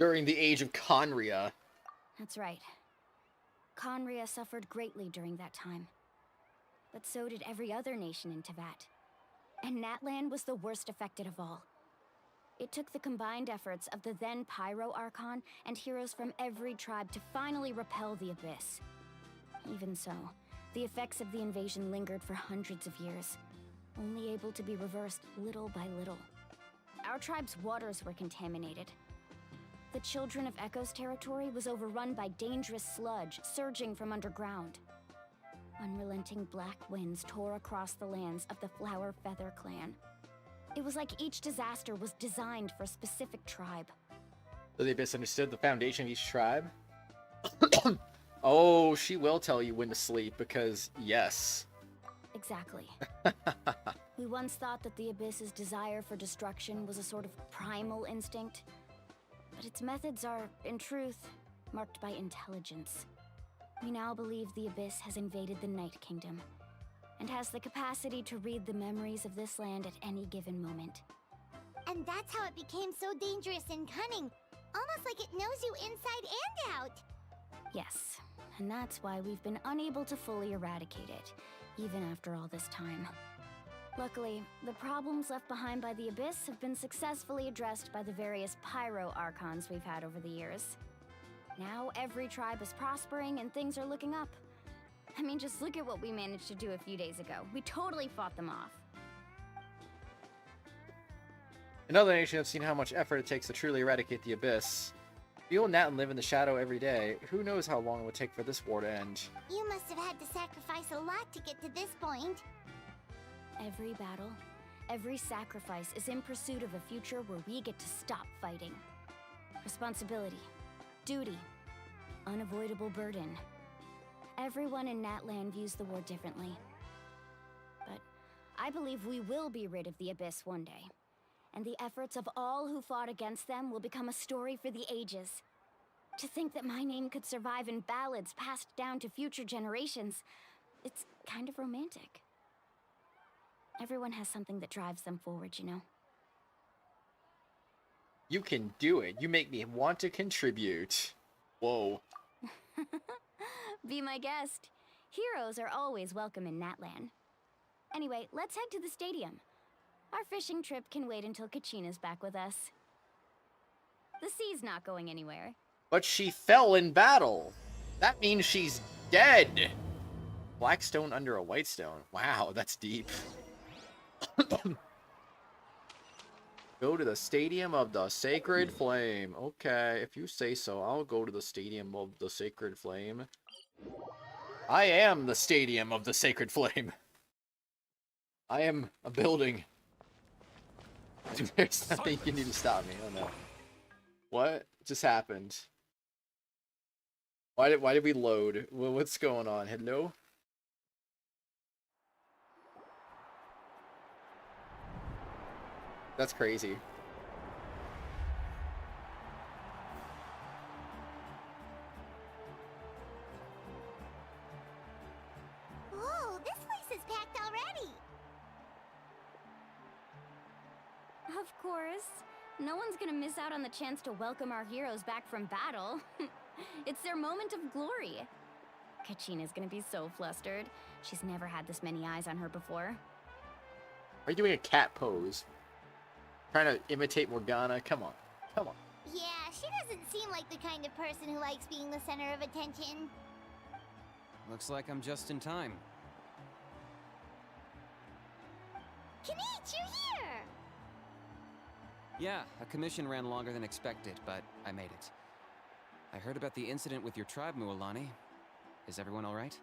During the age of Conria. That's right. Conria suffered greatly during that time. But so did every other nation in Teyvat. And Natlan was the worst affected of all. It took the combined efforts of the then Pyro Archon and heroes from every tribe to finally repel the Abyss. Even so, the effects of the invasion lingered for hundreds of years, only able to be reversed little by little. Our tribe's waters were contaminated. The Children of Echo's territory was overrun by dangerous sludge surging from underground. Unrelenting black winds tore across the lands of the Flower Feather clan. It was like each disaster was designed for a specific tribe. So they misunderstood the foundation of each tribe? Oh, she will tell you when to sleep, because yes. Exactly. We once thought that the Abyss's desire for destruction was a sort of primal instinct. But its methods are, in truth, marked by intelligence. We now believe the Abyss has invaded the Night Kingdom, and has the capacity to read the memories of this land at any given moment. And that's how it became so dangerous and cunning. Almost like it knows you inside and out. Yes, and that's why we've been unable to fully eradicate it, even after all this time. Luckily, the problems left behind by the Abyss have been successfully addressed by the various Pyro Archons we've had over the years. Now every tribe is prospering and things are looking up. I mean, just look at what we managed to do a few days ago. We totally fought them off. Another nation have seen how much effort it takes to truly eradicate the Abyss. You and Natlan live in the shadow every day. Who knows how long it would take for this war to end? You must have had to sacrifice a lot to get to this point. Every battle, every sacrifice is in pursuit of a future where we get to stop fighting. Responsibility, duty, unavoidable burden. Everyone in Natlan views the war differently. But I believe we will be rid of the Abyss one day. And the efforts of all who fought against them will become a story for the ages. To think that my name could survive in ballads passed down to future generations, it's kind of romantic. Everyone has something that drives them forward, you know? You can do it. You make me want to contribute. Whoa. Be my guest. Heroes are always welcome in Natlan. Anyway, let's head to the stadium. Our fishing trip can wait until Kachina's back with us. The sea's not going anywhere. But she fell in battle. That means she's dead. Black stone under a white stone. Wow, that's deep. Go to the Stadium of the Sacred Flame. Okay, if you say so, I'll go to the Stadium of the Sacred Flame. I am the Stadium of the Sacred Flame. I am a building. There's nothing you can do to stop me. Oh no. What just happened? Why did we load? What's going on? Hello? That's crazy. Whoa, this place is packed already. Of course. No one's gonna miss out on the chance to welcome our heroes back from battle. It's their moment of glory. Kachina's gonna be so flustered. She's never had this many eyes on her before. Are you doing a cat pose? Trying to imitate Morgana? Come on. Come on. Yeah, she doesn't seem like the kind of person who likes being the center of attention. Looks like I'm just in time. Kinich, you're here! Yeah, a commission ran longer than expected, but I made it. I heard about the incident with your tribe, Mualani. Is everyone all right?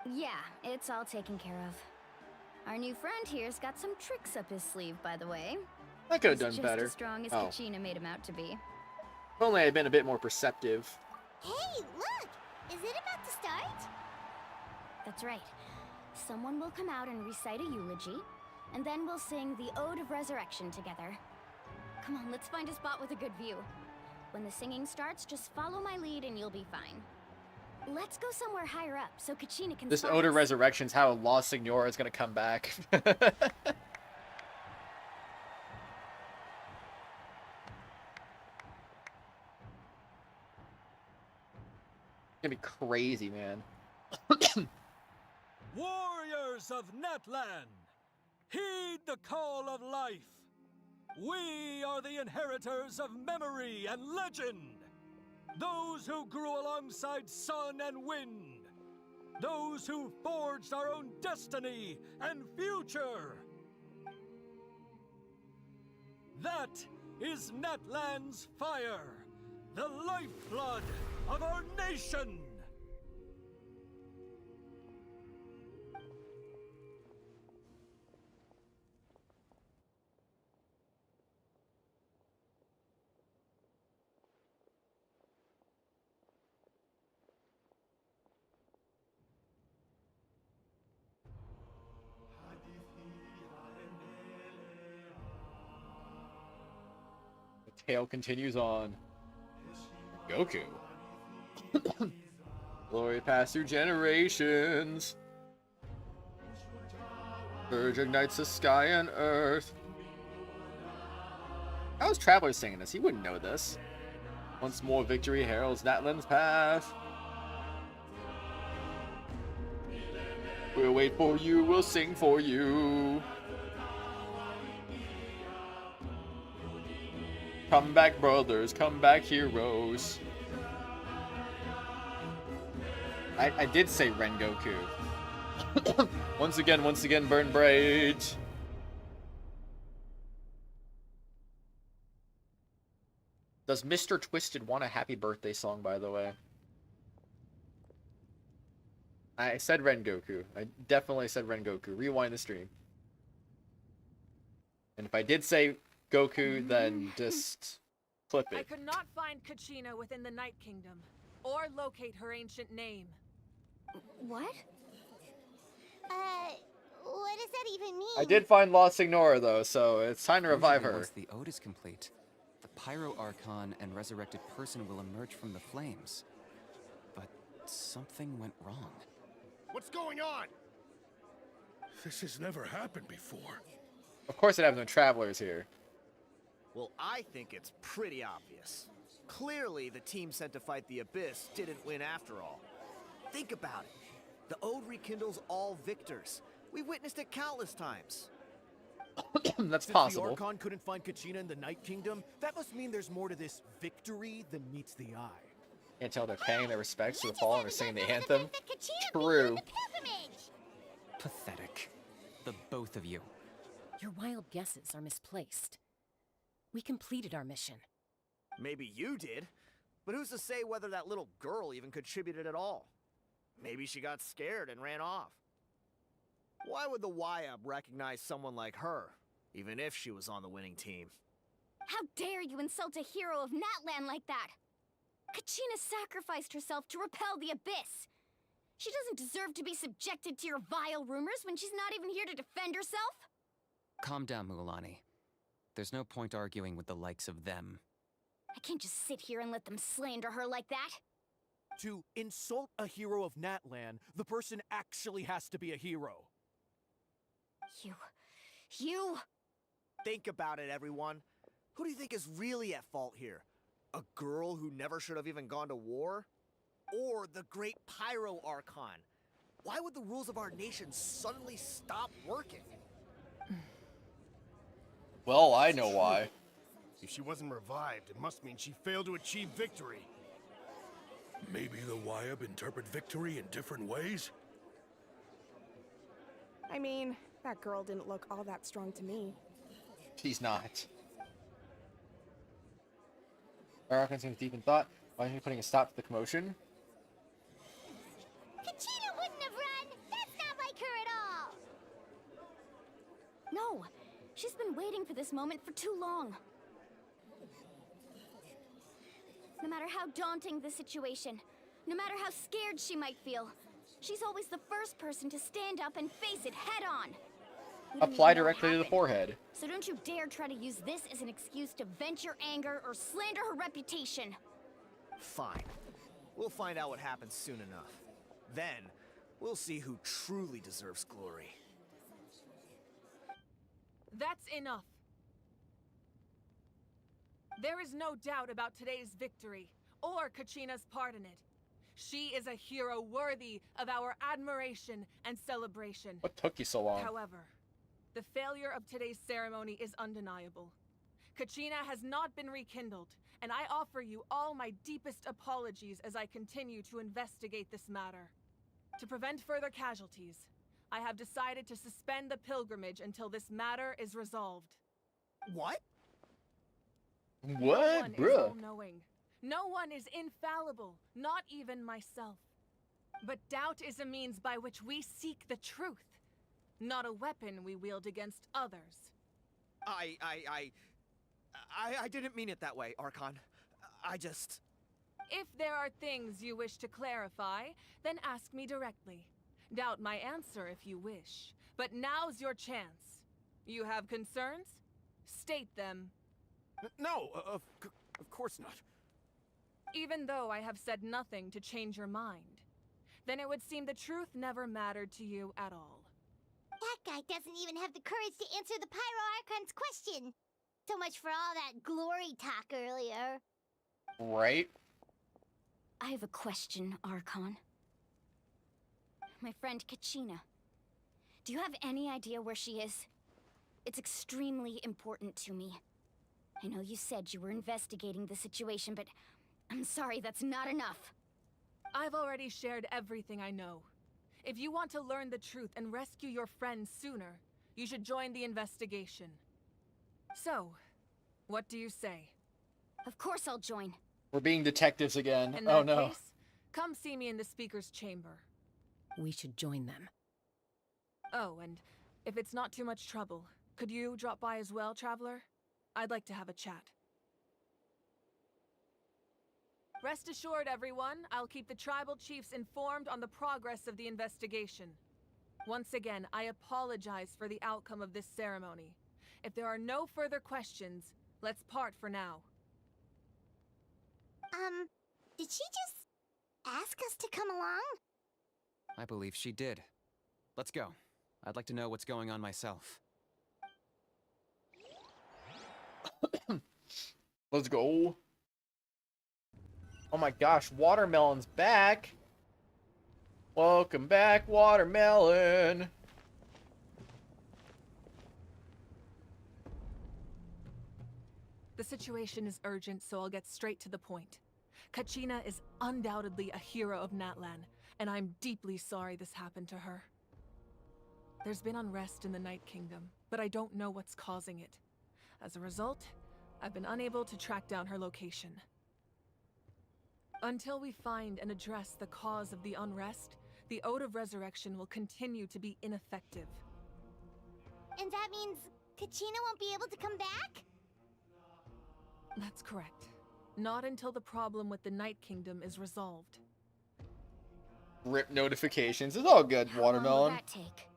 Yeah, it's all taken care of. Our new friend here's got some tricks up his sleeve, by the way. I could have He's done better. Just as strong as Oh. Kachina made him out to be. If only I had been a bit more perceptive. Hey, look! Is it about to start? That's right. Someone will come out and recite a eulogy, and then we'll sing the Ode of Resurrection together. Come on, let's find a spot with a good view. When the singing starts, just follow my lead and you'll be fine. Let's go somewhere higher up so Kachina can This spot Ode of us. Resurrection's how La Signora is gonna come back. gonna be crazy, man. Warriors of Natlan, heed the call of life. We are the inheritors of memory and legend. Those who grew alongside sun and wind. Those who forged our own destiny and future. That is Natlan's fire, the lifeblood of our nation. The tale continues on. Goku. Glory passed through generations. Urge ignites the sky and earth. How is Traveler singing this? He wouldn't know this. Once more victory heralds Natlan's path. We'll wait for you, we'll sing for you. Come back, brothers, come back, heroes. I did say Rengoku. Once again, burn braids. Does Mr. Twisted want a happy birthday song, by the way? I said Rengoku. I definitely said Rengoku. Rewind the stream. And if I did say Goku, then just flip I it. could not find Kachina within the Night Kingdom, or locate her ancient name. What? What does that even mean? I did find Lost Signora, though, so it's time to revive her. Once the ode is complete, the Pyro Archon and resurrected person will emerge from the flames. But something went wrong. What's going on? This has never happened before. Of course it happens when Traveler's here. Well, I think it's pretty obvious. Clearly, the team sent to fight the Abyss didn't win after all. Think about it. The Ode rekindles all victors. We witnessed it countless times. That's Since possible. the Archon couldn't find Kachina in the Night Kingdom, that must mean there's more to this victory than meets the eye. Can't tell they're paying their respects to the You fallen or just singing the haven't anthem. done the Kachina True. beyond the pilgrimage. Pathetic. The both of you. Your wild guesses are misplaced. We completed our mission. Maybe you did, but who's to say whether that little girl even contributed at all? Maybe she got scared and ran off. Why would the YUB recognize someone like her, even if she was on the winning team? How dare you insult a hero of Natlan like that? Kachina sacrificed herself to repel the Abyss. She doesn't deserve to be subjected to your vile rumors when she's not even here to defend herself. Calm down, Mualani. There's no point arguing with the likes of them. I can't just sit here and let them slander her like that. To insult a hero of Natlan, the person actually has to be a hero. You... Think about it, everyone. Who do you think is really at fault here? A girl who never should have even gone to war? Or the great Pyro Archon? Why would the rules of our nation suddenly stop working? Well, I know why. If she wasn't revived, it must mean she failed to achieve victory. Maybe the YUB interpret victory in different ways? I mean, that girl didn't look all that strong to me. She's not. Archon seems deep in thought. Why are you putting a stop to the commotion? Kachina wouldn't have run. That's not like her at all. No, she's been waiting for this moment for too long. No matter how daunting the situation, no matter how scared she might feel, she's always the first person to stand up and face it head on. We didn't Apply even know what directly to the happened. forehead. So don't you dare try to use this as an excuse to vent your anger or slander her reputation. Fine. We'll find out what happens soon enough. Then, we'll see who truly deserves glory. That's enough. There is no doubt about today's victory, or Kachina's part in it. She is a hero worthy of our admiration and celebration. What took you so long? However, the failure of today's ceremony is undeniable. Kachina has not been rekindled, and I offer you all my deepest apologies as I continue to investigate this matter. To prevent further casualties, I have decided to suspend the pilgrimage until this matter is resolved. What? No What, one is bruh? all-knowing. No one is infallible, not even myself. But doubt is a means by which we seek the truth, not a weapon we wield against others. I didn't mean it that way, Archon. I just... If there are things you wish to clarify, then ask me directly. Doubt my answer if you wish. But now's your chance. You have concerns? State them. No, of course not. Even though I have said nothing to change your mind, then it would seem the truth never mattered to you at all. That guy doesn't even have the courage to answer the Pyro Archon's question. So much for all that glory talk earlier. Right? I have a question, Archon. My friend Kachina. Do you have any idea where she is? It's extremely important to me. I know you said you were investigating the situation, but I'm sorry, that's not enough. I've already shared everything I know. If you want to learn the truth and rescue your friend sooner, you should join the investigation. So, what do you say? Of course I'll join. We're being detectives again. In Oh that no. case, come see me in the speaker's chamber. We should join them. Oh, and if it's not too much trouble, could you drop by as well, Traveler? I'd like to have a chat. Rest assured, everyone, I'll keep the tribal chiefs informed on the progress of the investigation. Once again, I apologize for the outcome of this ceremony. If there are no further questions, let's part for now. Did she just ask us to come along? I believe she did. Let's go. I'd like to know what's going on myself. Let's go. Oh my gosh, Watermelon's back. Welcome back, Watermelon. The situation is urgent, so I'll get straight to the point. Kachina is undoubtedly a hero of Natlan, and I'm deeply sorry this happened to her. There's been unrest in the Night Kingdom, but I don't know what's causing it. As a result, I've been unable to track down her location. Until we find and address the cause of the unrest, the Ode of Resurrection will continue to be ineffective. And that means Kachina won't be able to come back? That's correct. Not until the problem with the Night Kingdom is resolved. Rip notifications. It's all good, How long will Watermelon. that take?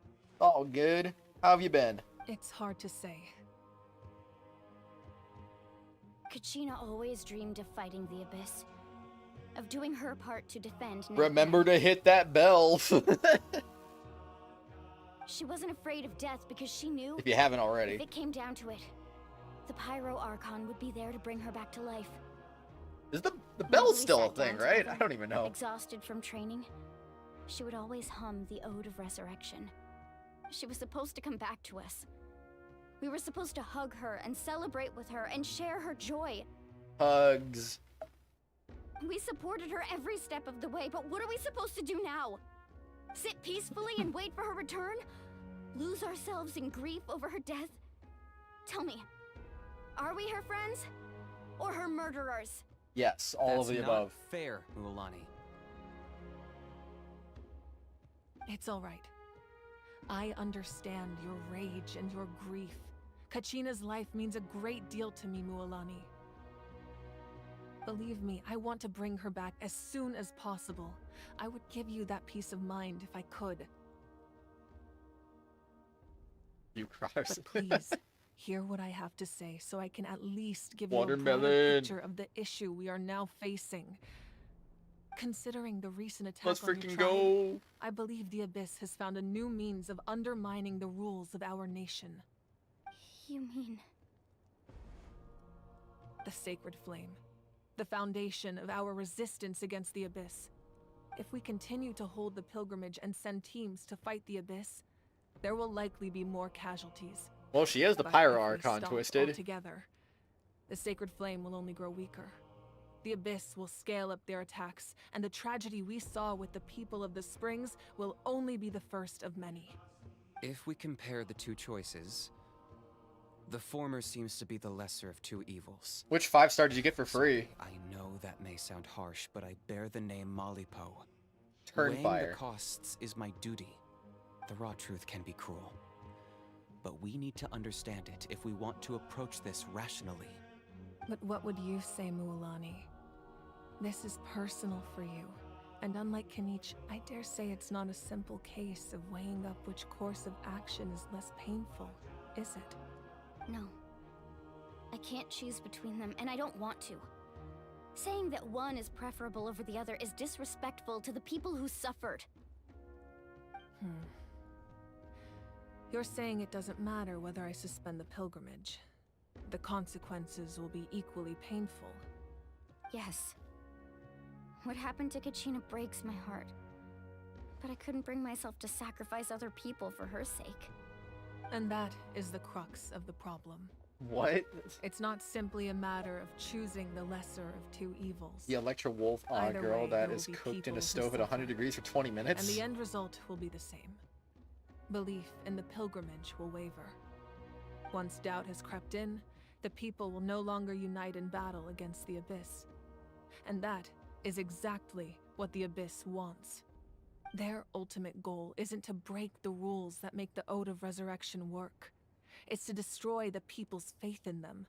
All good. How have you been? It's hard to say. Kachina always dreamed of fighting the Abyss. Of doing her part to defend Natlan. Remember to hit that bell. She wasn't afraid of death because she knew If you haven't already. if it came down to it, the Pyro Archon would be there to bring her back to life. Is the Whenever bell's we still a sat down thing, right? I together, don't even know. Exhausted from training, she would always hum the Ode of Resurrection. She was supposed to come back to us. We were supposed to hug her and celebrate with her and share her joy. Hugs. We supported her every step of the way, but what are we supposed to do now? Sit peacefully and wait for her return? Lose ourselves in grief over her death? Tell me, are we her friends? Or her murderers? Yes, all of the That's above. not fair, Mualani. It's all right. I understand your rage and your grief. Kachina's life means a great deal to me, Mualani. Believe me, I want to bring her back as soon as possible. I would give you that peace of mind if I could. You Kratos. But please, hear what I have to say so I can at least give you a broader Watermelon. picture of the issue we are now facing. Considering the recent attack Let's on your freaking tribe, go. I believe the Abyss has found a new means of undermining the rules of our nation. You mean... The Sacred Flame. The foundation of our resistance against the Abyss. If we continue to hold the pilgrimage and send teams to fight the Abyss, there will likely be more casualties. Well, she is the But Pyro if we Archon stop twisted. altogether, the sacred flame will only grow weaker. The Abyss will scale up their attacks, and the tragedy we saw with the people of the Springs will only be the first of many. If we compare the two choices, the former seems to be the lesser of two evils. Which 5-star did you get for free? I know that may sound harsh, but I bear the name Malipo. Weighing Turnfire. the costs is my duty. The raw truth can be cruel. But we need to understand it if we want to approach this rationally. But what would you say, Mualani? This is personal for you. And unlike Kanich, I dare say it's not a simple case of weighing up which course of action is less painful, is it? No. I can't choose between them, and I don't want to. Saying that one is preferable over the other is disrespectful to the people who suffered. You're saying it doesn't matter whether I suspend the pilgrimage. The consequences will be equally painful. Yes. What happened to Kachina breaks my heart. But I couldn't bring myself to sacrifice other people for her sake. And that is the crux of the problem. What? It's not simply a matter of choosing the lesser of two evils. The Electra Wolf Either girl way, that there is will be cooked in people a who stove at 100 suffer. degrees for 20 minutes. And the end result will be the same. Belief in the pilgrimage will waver. Once doubt has crept in, the people will no longer unite in battle against the Abyss. And that is exactly what the Abyss wants. Their ultimate goal isn't to break the rules that make the Ode of Resurrection work. It's to destroy the people's faith in them.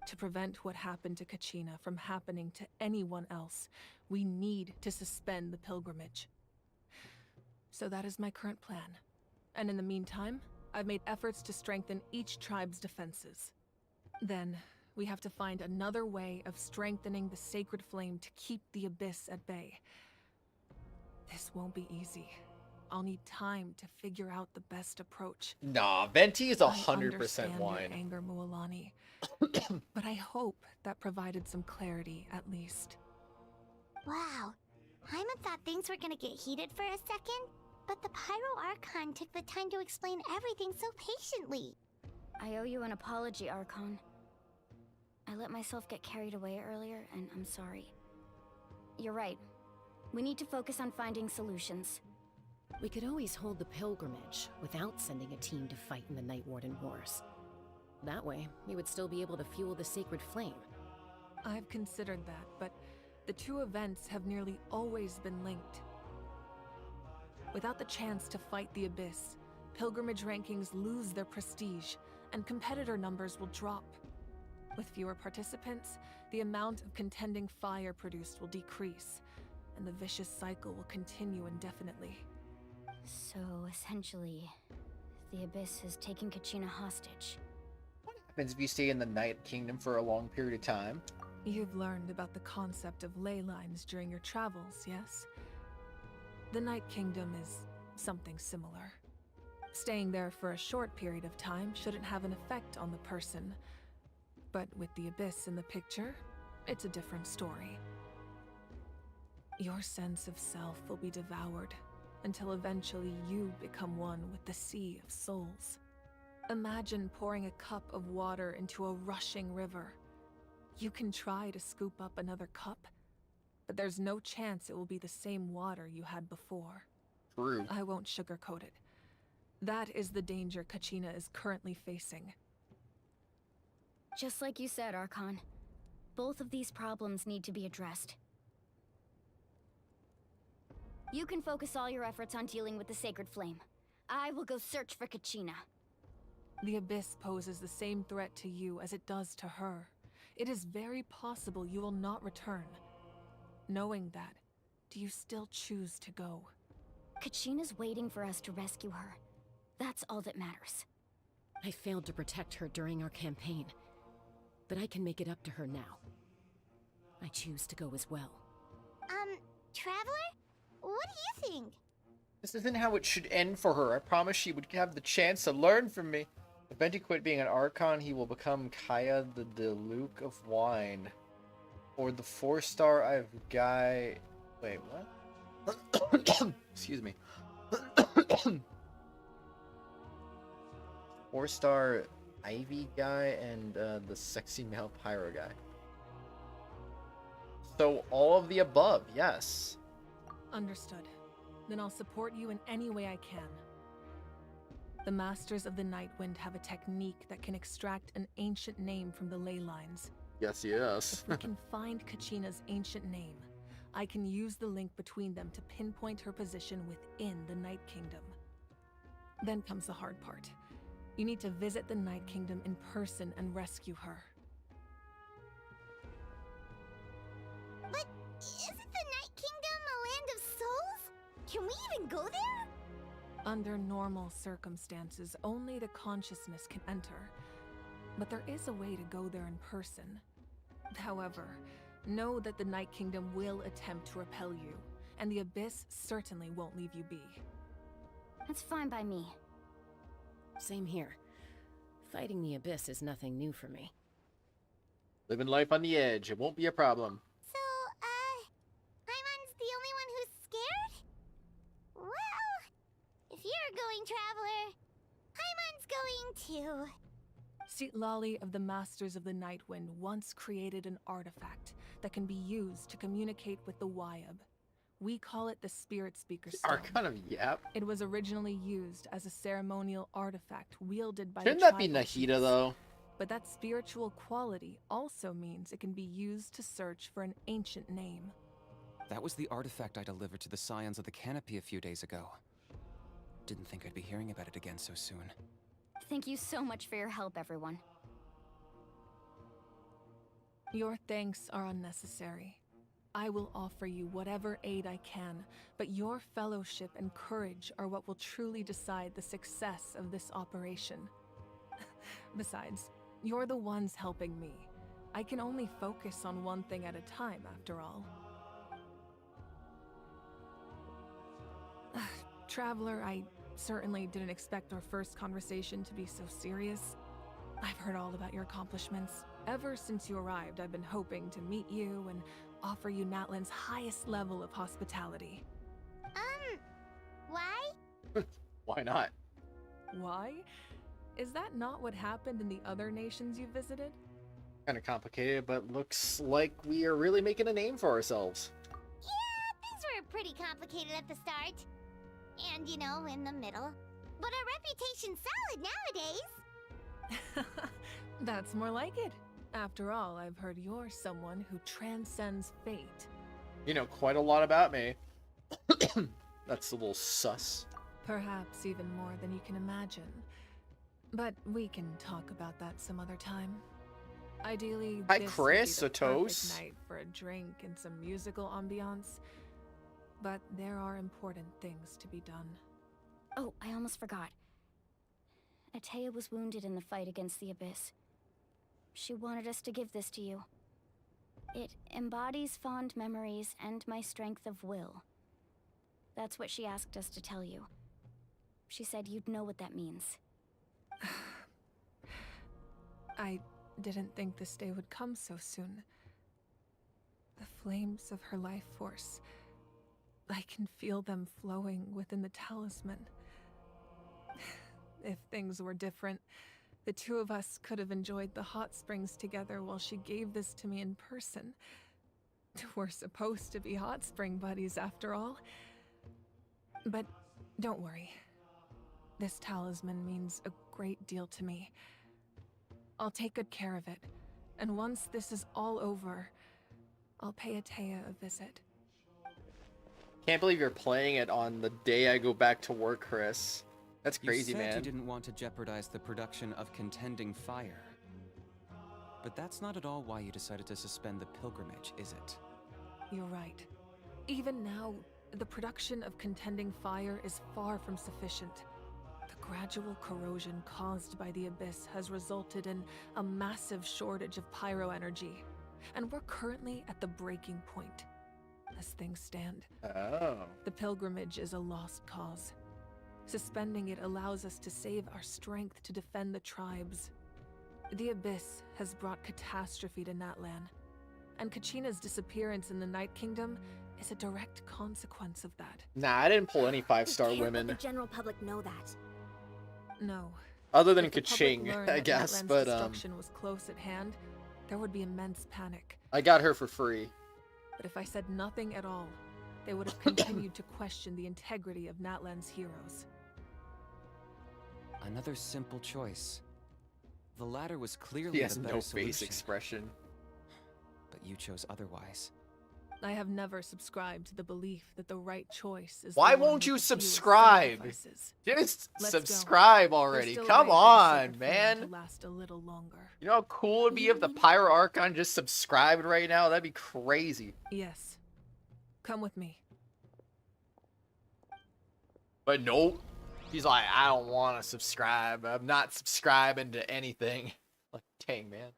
To prevent what happened to Kachina from happening to anyone else, we need to suspend the pilgrimage. So that is my current plan. And in the meantime, I've made efforts to strengthen each tribe's defenses. Then, we have to find another way of strengthening the sacred flame to keep the Abyss at bay. This won't be easy. I'll need time to figure out the best approach. Nah, Venti is I 100% understand your wine. anger, Mualani. But I hope that provided some clarity, at least. Wow. Paimon thought things were gonna get heated for a second, but the Pyro Archon took the time to explain everything so patiently. I owe you an apology, Archon. I let myself get carried away earlier, and I'm sorry. You're right. We need to focus on finding solutions. We could always hold the pilgrimage without sending a team to fight in the Night Warden Wars. That way, we would still be able to fuel the sacred flame. I've considered that, but the two events have nearly always been linked. Without the chance to fight the Abyss, pilgrimage rankings lose their prestige, and competitor numbers will drop. With fewer participants, the amount of contending fire produced will decrease, and the vicious cycle will continue indefinitely. So, essentially, the Abyss has taken Kachina hostage. What happens if you stay in the Night Kingdom for a long period of time? You've learned about the concept of ley lines during your travels, yes? The Night Kingdom is something similar. Staying there for a short period of time shouldn't have an effect on the person. But with the Abyss in the picture, it's a different story. Your sense of self will be devoured, until eventually you become one with the Sea of Souls. Imagine pouring a cup of water into a rushing river. You can try to scoop up another cup, but there's no chance it will be the same water you had before. True. I won't sugarcoat it. That is the danger Kachina is currently facing. Just like you said, Archon. Both of these problems need to be addressed. You can focus all your efforts on dealing with the Sacred Flame. I will go search for Kachina. The Abyss poses the same threat to you as it does to her. It is very possible you will not return. Knowing that, do you still choose to go? Kachina's waiting for us to rescue her. That's all that matters. I failed to protect her during our campaign, but I can make it up to her now. I choose to go as well. Traveler? What do you think? This isn't how it should end for her. I promise she would have the chance to learn from me. If Venti quit being an Archon, he will become Kaya the Deluke of Wine. Or the 4-star I've Guy... Wait, what? Excuse me. 4-star Ivy guy and the sexy male pyro guy. So all of the above, yes. Understood. Then I'll support you in any way I can. The Masters of the Nightwind have a technique that can extract an ancient name from the ley lines. Yes, yes. If we can find Kachina's ancient name, I can use the link between them to pinpoint her position within the Night Kingdom. Then comes the hard part. You need to visit the Night Kingdom in person and rescue her. But isn't the Night Kingdom a land of souls? Can we even go there? Under normal circumstances, only the consciousness can enter. But there is a way to go there in person. However, know that the Night Kingdom will attempt to repel you, and the Abyss certainly won't leave you be. That's fine by me. Same here. Fighting the Abyss is nothing new for me. Living life on the edge. It won't be a problem. So, Paimon's the only one who's scared? Well, if you're going, Traveler, Paimon's going too. Lali of the Masters of the Nightwind once created an artifact that can be used to communicate with the Wyab. We call it the Spirit Speaker Stone. Archon of Yap. It was originally used as a ceremonial artifact wielded by Shouldn't the that be tribal Nahida chiefs. though? But that spiritual quality also means it can be used to search for an ancient name. That was the artifact I delivered to the Scions of the Canopy a few days ago. Didn't think I'd be hearing about it again so soon. Thank you so much for your help, everyone. Your thanks are unnecessary. I will offer you whatever aid I can, but your fellowship and courage are what will truly decide the success of this operation. Besides, you're the ones helping me. I can only focus on one thing at a time, after all. Traveler, I certainly didn't expect our first conversation to be so serious. I've heard all about your accomplishments. Ever since you arrived, I've been hoping to meet you and offer you Natlan's highest level of hospitality. Why? Why not? Why? Is that not what happened in the other nations you visited? Kind of complicated, but looks like we are really making a name for ourselves. Yeah, things were pretty complicated at the start. And, you know, in the middle. But our reputation's solid nowadays. That's more like it. After all, I've heard you're someone who transcends fate. You know quite a lot about me. That's a little sus. Perhaps even more than you can imagine. But we can talk about that some other time. Ideally, Hi, this Chris, would be the Toes. perfect night for a drink and some musical ambiance. But there are important things to be done. Oh, I almost forgot. Atea was wounded in the fight against the Abyss. She wanted us to give this to you. It embodies fond memories and my strength of will. That's what she asked us to tell you. She said you'd know what that means. I didn't think this day would come so soon. The flames of her life force. I can feel them flowing within the talisman. If things were different, the two of us could have enjoyed the hot springs together while she gave this to me in person. We're supposed to be hot spring buddies after all. But don't worry. This talisman means a great deal to me. I'll take good care of it. And once this is all over, I'll pay Atea a visit. Can't believe you're playing it on the day I go back to work, Chris. That's crazy, you said man. You didn't want to jeopardize the production of Contending Fire. But that's not at all why you decided to suspend the pilgrimage, is it? You're right. Even now, the production of Contending Fire is far from sufficient. The gradual corrosion caused by the Abyss has resulted in a massive shortage of pyro energy, and we're currently at the breaking point. As things stand, the pilgrimage is a lost cause. Suspending it allows us to save our strength to defend the tribes. The Abyss has brought catastrophe to Natlan, and Kachina's disappearance in the Night Kingdom is a direct consequence of that. Nah, I didn't pull any 5-star Can't let women. the general public know that. No. Other than If the public Kaching, learned I that guess, Natlan's but destruction was close at hand, there would be immense panic. I got her for free. But if I said nothing at all, they would have continued to question the integrity of Natlan's heroes. Another simple choice. The latter was clearly He has the no better face solution, expression. but you chose otherwise. I have never subscribed to the belief that the right choice is. Why the one won't you with the fewest subscribe? sacrifices. Just Let's go. subscribe There's already. still a Come way for the on, sacred flame man. To last a little longer. You know how cool it'd be if the Pyro Archon just subscribed right now? That'd be crazy. Yes. Come with me. But nope. He's like, I don't want to subscribe. I'm not subscribing to anything. Like, dang, man.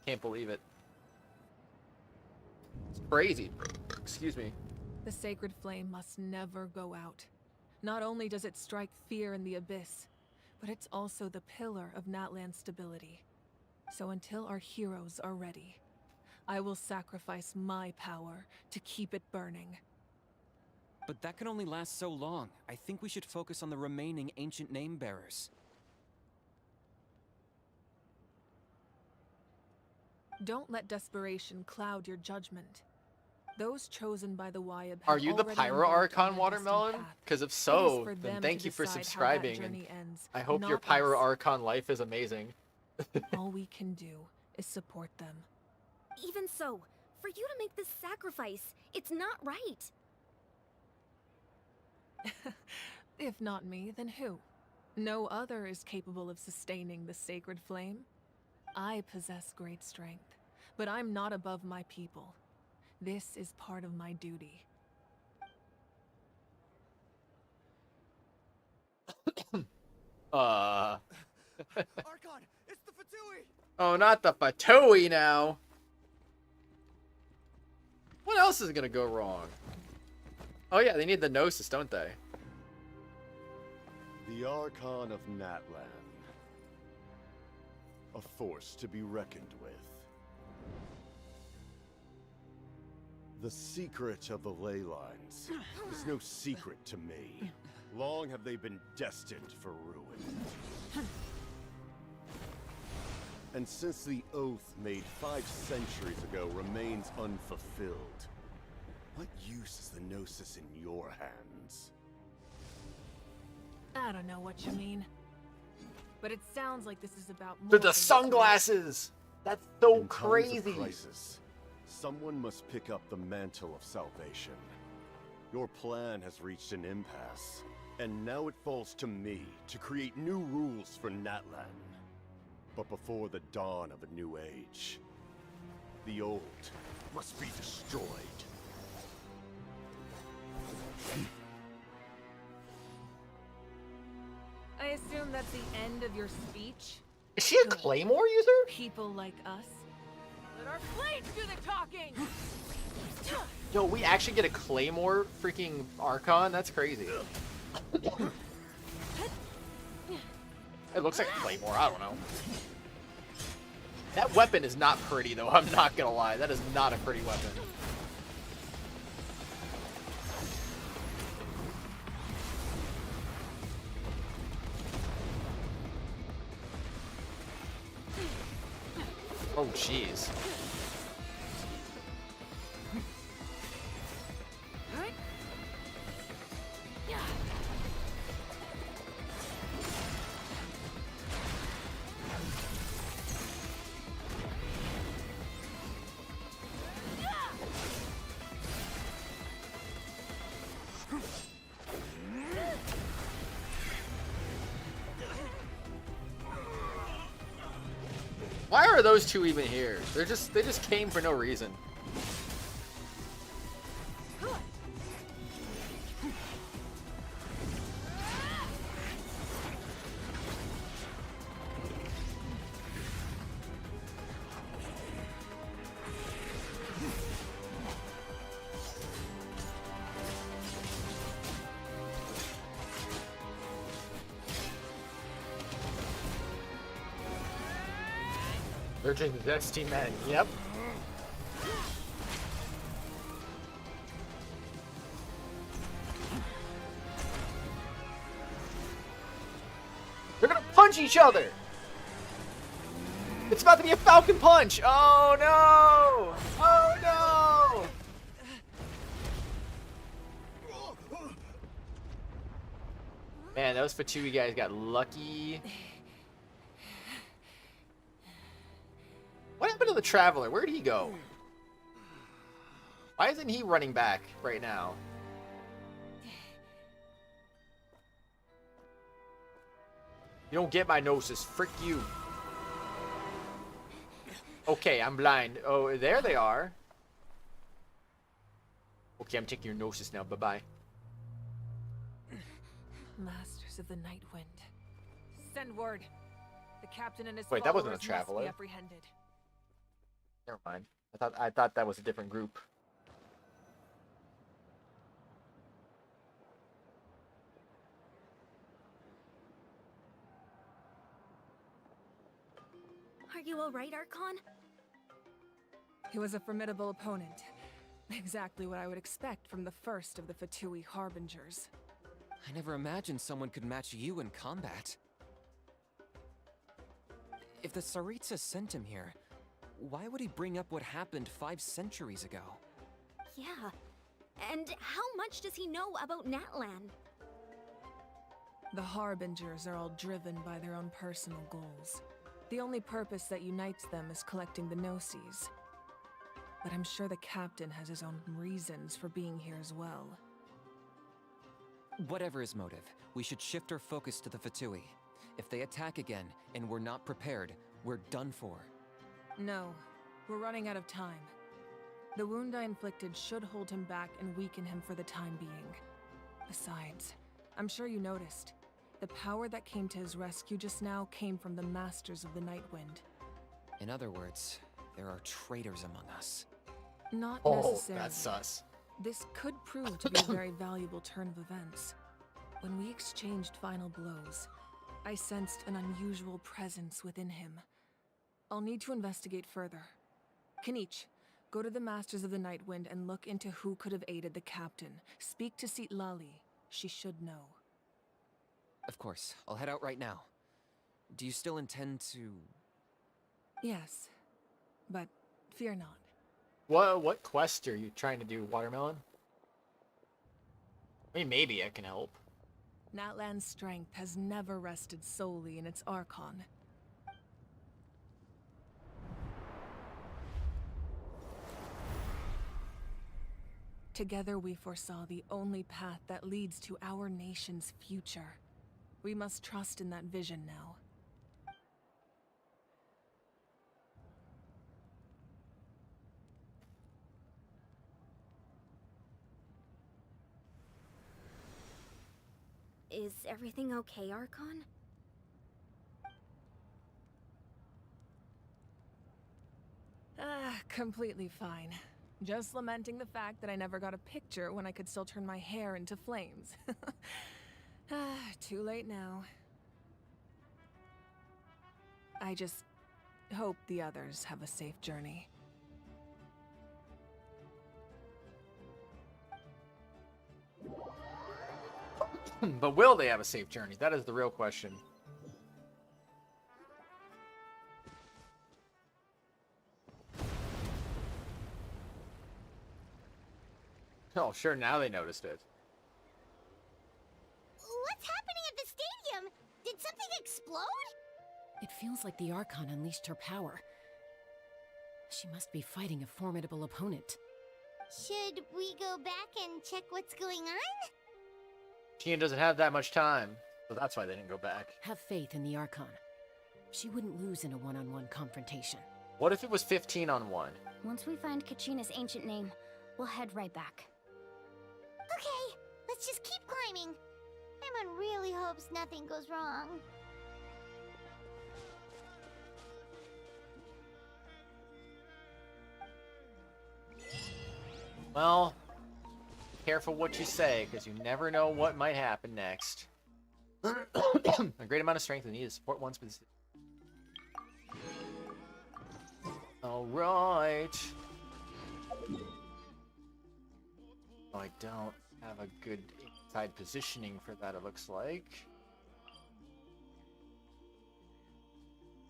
Can't believe it. It's crazy. Excuse me. The sacred flame must never go out. Not only does it strike fear in the abyss, but it's also the pillar of Natlan's stability. So until our heroes are ready, I will sacrifice my power to keep it burning. But that can only last so long. I think we should focus on the remaining ancient name bearers. Don't let desperation cloud your judgment. Those chosen by the Wyab Are have you the already Pyro embarked on Archon their Watermelon? destined path. Because if It is so, for then them thank to you for decide how that subscribing. And journey ends, I hope your not Pyro us. Archon life is amazing. All we can do is support them. Even so, for you to make this sacrifice, it's not right. If not me, then who? No other is capable of sustaining the sacred flame. I possess great strength, but I'm not above my people. This is part of my duty. Archon, it's the Fatui! Oh, not the Fatui now. What else is gonna go wrong? Oh yeah, they need the Gnosis, don't they? The Archon of Natlan. A force to be reckoned with. The secret of the ley lines is no secret to me. Long have they been destined for ruin. And since the oath made 5 centuries ago remains unfulfilled, what use is the Gnosis in your hands? I don't know what you mean. But it sounds like this is about more The than just sunglasses! That's so In times of crazy. crisis, someone must pick up the mantle of salvation. Your plan has reached an impasse, and now it falls to me to create new rules for Natlan. But before the dawn of a new age, the old must be destroyed. I assume that's the end of your speech? Is she a Claymore user? People like us? Let our blades do the talking! Yo, we actually get a Claymore freaking Archon? That's crazy. It looks like a Claymore, I don't know. That weapon is not pretty though, I'm not gonna lie. That is not a pretty weapon. Oh, jeez. Why are those two even here? They just came for no reason. They're just zesty men. Yep. punch each other! It's about to be a Falcon Punch! Oh no! Oh no! Man, those Fatui guys got lucky. What happened to the Traveler? Where'd he go? Why isn't he running back right now? You don't get my gnosis. Frick you. Okay, I'm blind. Oh, there they are. Okay, I'm taking your gnosis now. Bye-bye. Masters of the Night Wind. Send word. The captain and his Wait, that wasn't a followers must Traveler. be apprehended. Never mind. I thought that was a different group. Are you alright, Archon? He was a formidable opponent. Exactly what I would expect from the first of the Fatui Harbingers. I never imagined someone could match you in combat. If the Tsaritsa sent him here, why would he bring up what happened 5 centuries ago? Yeah. And how much does he know about Natlan? The Harbingers are all driven by their own personal goals. The only purpose that unites them is collecting the Gnosis. But I'm sure the captain has his own reasons for being here as well. Whatever his motive, we should shift our focus to the Fatui. If they attack again, and we're not prepared, we're done for. No, we're running out of time. The wound I inflicted should hold him back and weaken him for the time being. Besides, I'm sure you noticed, the power that came to his rescue just now came from the Masters of the Night Wind. In other words, there are traitors among us. Not Oh, necessarily. that's sus. This could prove to be a very valuable turn of events. When we exchanged final blows, I sensed an unusual presence within him. I'll need to investigate further. Kanich, go to the Masters of the Night Wind and look into who could have aided the captain. Speak to Lali. She should know. Of course, I'll head out right now. Do you still intend to... Yes, but fear not. What quest are you trying to do, Watermelon? I mean, maybe I can help. Natlan's strength has never rested solely in its Archon. Together we foresaw the only path that leads to our nation's future. We must trust in that vision now. Is everything okay, Archon? Completely fine. Just lamenting the fact that I never got a picture when I could still turn my hair into flames. Too late now. I just hope the others have a safe journey. But will they have a safe journey? That is the real question. Oh, sure, now they noticed it. What's happening at the stadium? Did something explode? It feels like the Archon unleashed her power. She must be fighting a formidable opponent. Should we go back and check what's going on? Tina doesn't have that much time, so that's why they didn't go back. Have faith in the Archon. She wouldn't lose in a one-on-one confrontation. What if it was 15 on 1? Once we find Kachina's ancient name, we'll head right back. Okay, let's just keep climbing. Paimon really hopes nothing goes wrong. Well, careful what you say, because you never know what might happen next. A great amount of strength is needed to support one specific. Alright. Oh, I don't have a good inside positioning for that, it looks like.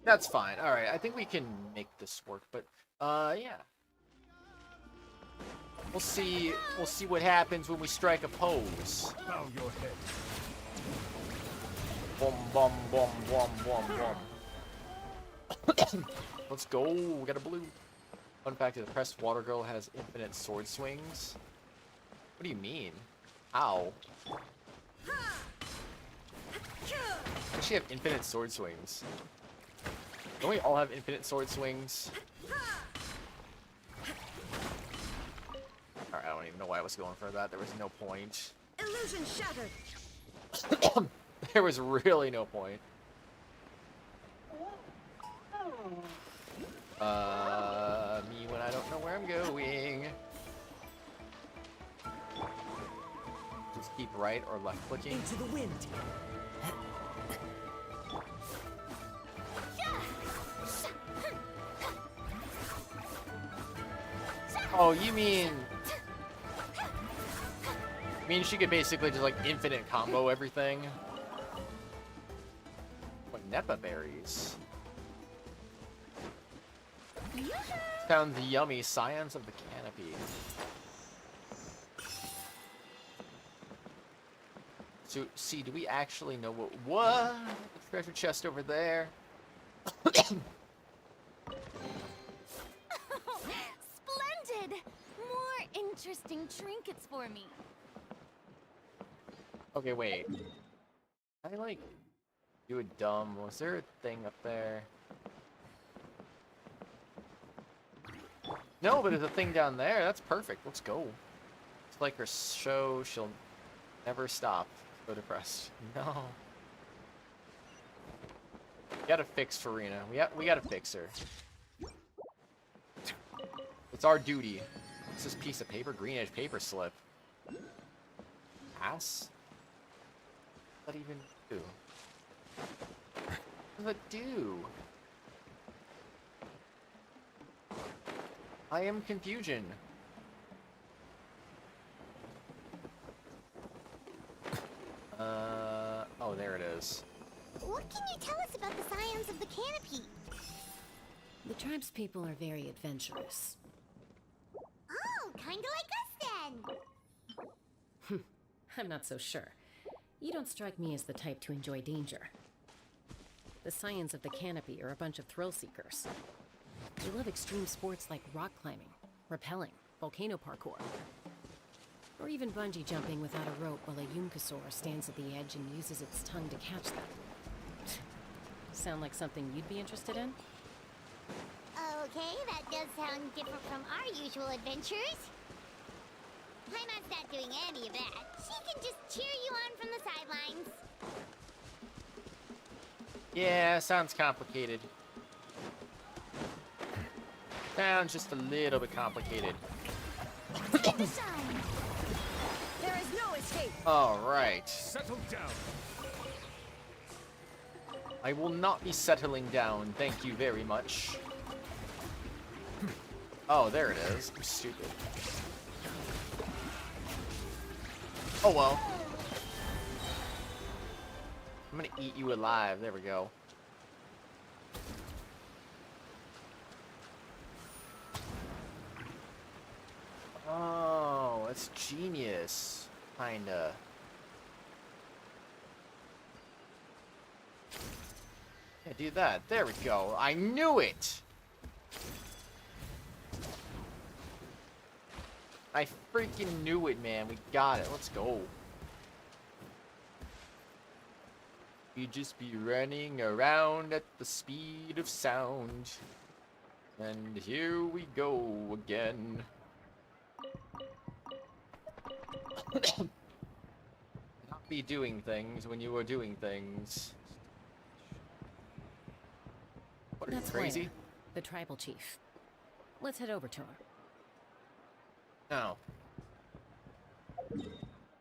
That's fine. All right, I think we can make this work. But yeah, we'll see. We'll see what happens when we strike a pose. Bow your head. Boom, boom, boom, boom, boom, boom. Let's go. We got a blue. Fun fact: the depressed water girl has infinite sword swings. What do you mean? How? Does she have infinite sword swings? Don't we all have infinite sword swings? Alright, I don't even know why I was going for that. There was no point. Illusion shattered. There was really no point. Me when I don't know where I'm going. Just keep right or left clicking. Into the wind. Oh, you mean she could basically just like infinite combo everything? What Nepa berries? Found the yummy scions of the canopy. So, see, do we actually know what? The treasure chest over there. Splendid! More interesting trinkets for me. Okay, wait. I like do a dumb. Was there a thing up there? No, but there's a thing down there. That's perfect. Let's go. It's like her show. She'll never stop. So depressed. No. We gotta fix Farina. We gotta fix her. It's our duty. What's this piece of paper? Green edge paper slip. Pass? What does that even do? What does it do? I am confusion. Oh, there it is. What can you tell us about the scions of the canopy? The tribe's people are very adventurous. Oh, kinda like us then. I'm not so sure. You don't strike me as the type to enjoy danger. The scions of the canopy are a bunch of thrill seekers. They love extreme sports like rock climbing, rappelling, volcano parkour, or even bungee jumping without a rope while a Yunkasaur stands at the edge and uses its tongue to catch them. Sound like something you'd be interested in? Okay, that does sound different from our usual adventures. Paimon's not doing any of that. She can just cheer you on from the sidelines. Yeah, sounds complicated. Sounds just a little bit complicated. There is no escape. All right. Settle down. I will not be settling down. Thank you very much. Oh, there it is. I'm stupid. Oh well. I'm gonna eat you alive. There we go. Oh, that's genius. Kinda. Yeah, do that. There we go. I knew it! I freaking knew it, man. We got it. Let's go. You just be running around at the speed of sound. And here we go again. Not be doing things when you are doing things. What are you, That's crazy? Blair, the tribal chief. Let's head over to him. No.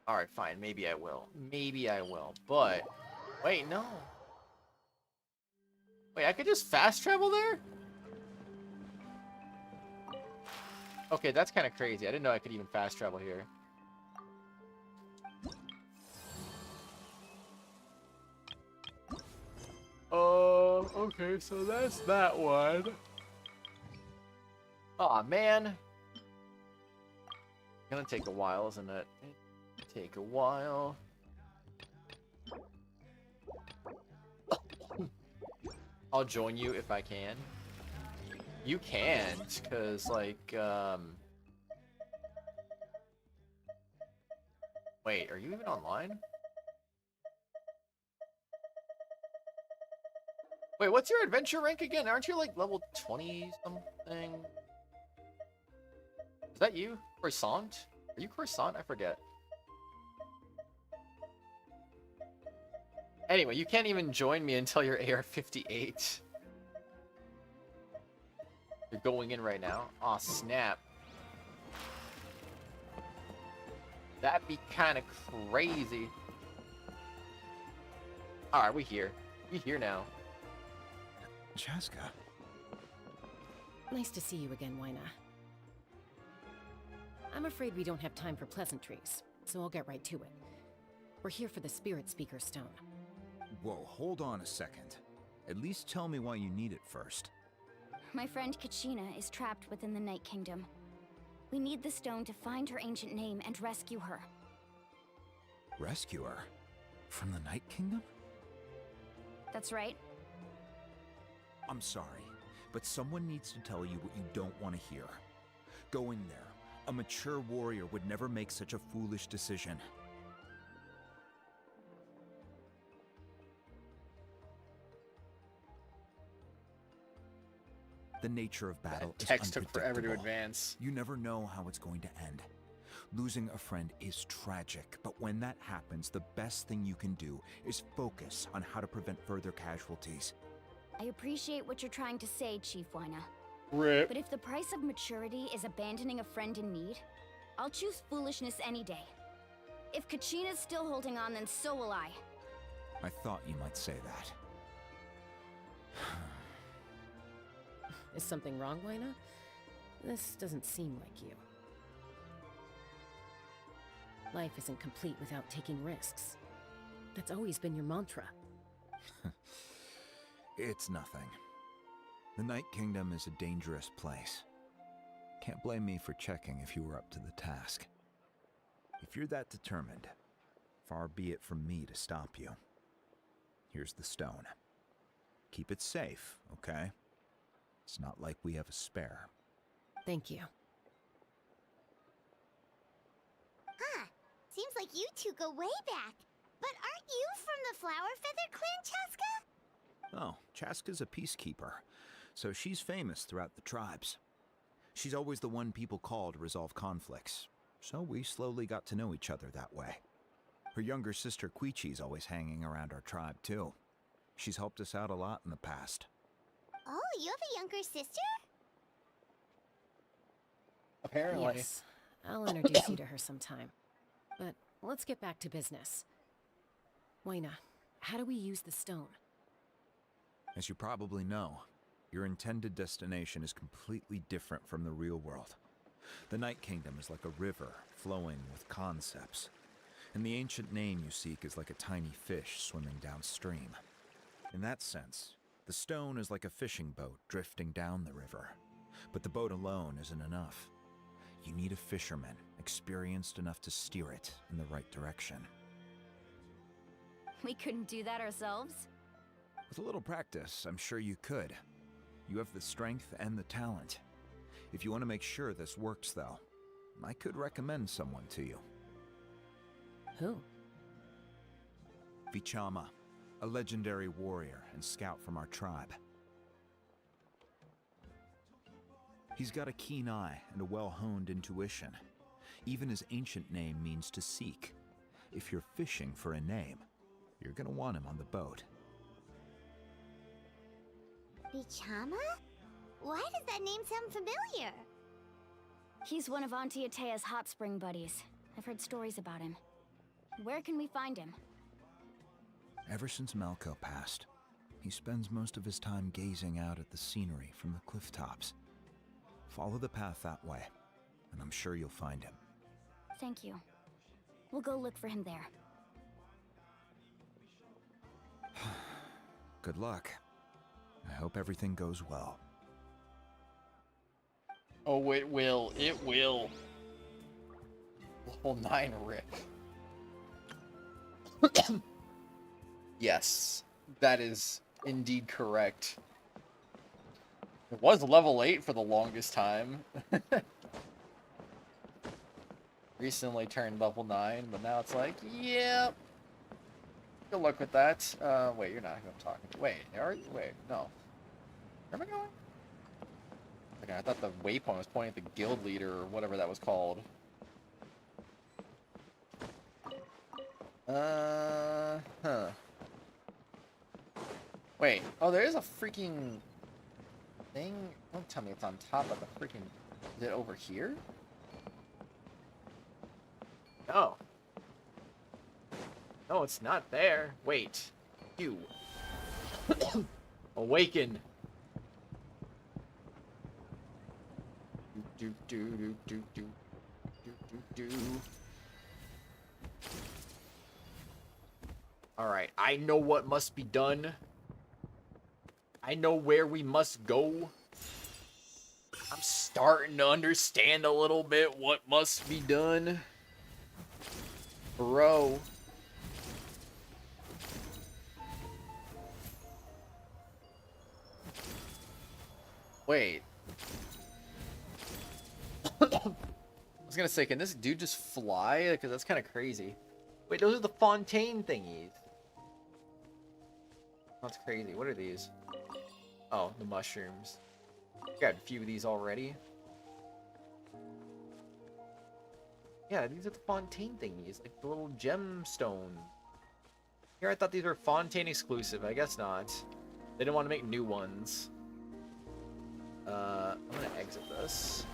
Alright, fine. Maybe I will. Maybe I will. But... Wait, no. Wait, I could just fast travel there? Okay, that's kind of crazy. I didn't know I could even fast travel here. Okay, so that's that one. Aw, man. Gonna take a while, isn't it? Take a while. I'll join you if I can. You can't, cause like, wait, are you even online? Wait, what's your adventure rank again? Aren't you like level 20 something? Is that you? Croissant? Are you Croissant? I forget. Anyway, you can't even join me until you're AR-58. You're going in right now? Aw, snap. That'd be kind of crazy. Alright, we here. We here now. Chaska. Nice to see you again, Wyna. I'm afraid we don't have time for pleasantries, so I'll get right to it. We're here for the Spirit Speaker Stone. Whoa, hold on a second. At least tell me why you need it first. My friend Kachina is trapped within the Night Kingdom. We need the stone to find her ancient name and rescue her. Rescue her? From the Night Kingdom? That's right. I'm sorry, but someone needs to tell you what you don't want to hear. Go in there. A mature warrior would never make such a foolish decision. The nature of battle is Text took forever to unpredictable. advance. You never know how it's going to end. Losing a friend is tragic, but when that happens, the best thing you can do is focus on how to prevent further casualties. I appreciate what you're trying to say, Chief Wyna. Rip. But if the price of maturity is abandoning a friend in need, I'll choose foolishness any day. If Kachina's still holding on, then so will I. I thought you might say that. Is something wrong, Wyna? This doesn't seem like you. Life isn't complete without taking risks. That's always been your mantra. It's nothing. The Night Kingdom is a dangerous place. Can't blame me for checking if you were up to the task. If you're that determined, far be it from me to stop you. Here's the stone. Keep it safe, okay? It's not like we have a spare. Thank you. Huh. Seems like you two go way back. But aren't you from the Flower Feather Clan, Chaska? Oh, Chaska's a peacekeeper, so she's famous throughout the tribes. She's always the one people call to resolve conflicts, so we slowly got to know each other that way. Her younger sister Quichi's always hanging around our tribe, too. She's helped us out a lot in the past. Oh, you have a younger sister? Apparently. Yes, I'll introduce you to her sometime. But let's get back to business. Wyna, how do we use the stone? As you probably know, your intended destination is completely different from the real world. The Night Kingdom is like a river flowing with concepts, and the ancient name you seek is like a tiny fish swimming downstream. In that sense, the stone is like a fishing boat drifting down the river, but the boat alone isn't enough. You need a fisherman experienced enough to steer it in the right direction. We couldn't do that ourselves? With a little practice, I'm sure you could. You have the strength and the talent. If you want to make sure this works, though, I could recommend someone to you. Who? Vichama, a legendary warrior and scout from our tribe. He's got a keen eye and a well-honed intuition. Even his ancient name means to seek. If you're fishing for a name, you're gonna want him on the boat. Vichama? Why does that name sound familiar? He's one of Auntie Atea's hot spring buddies. I've heard stories about him. Where can we find him? Ever since Malco passed, he spends most of his time gazing out at the scenery from the cliff tops. Follow the path that way, and I'm sure you'll find him. Thank you. We'll go look for him there. Good luck. I hope everything goes well. Oh, it will. It will. Level 9 Rick. Yes, that is indeed correct. It was level 8 for the longest time. Recently turned level 9, but now it's like, yep. Good luck with that. Wait, you're not who I'm talking to. Wait, are you? Wait, no. Where am I going? Okay, I thought the waypoint was pointing at the guild leader or whatever that was called. Huh. Wait, oh, there is a freaking thing? Don't tell me it's on top of the freaking... Is it over here? No. No, it's not there. Wait. You. Awaken. Do do do do do do do do. Alright, I know what must be done. I know where we must go. I'm starting to understand a little bit what must be done. Bro. Wait. I was gonna say, can this dude just fly? Because that's kind of crazy. Wait, those are the fontaine thingies. That's crazy. What are these? Oh, the mushrooms. Got a few of these already. Yeah, these are the fontaine thingies, like the little gemstone. Here, I thought these were fontaine exclusive. I guess not. They didn't want to make new ones. I'm gonna exit this.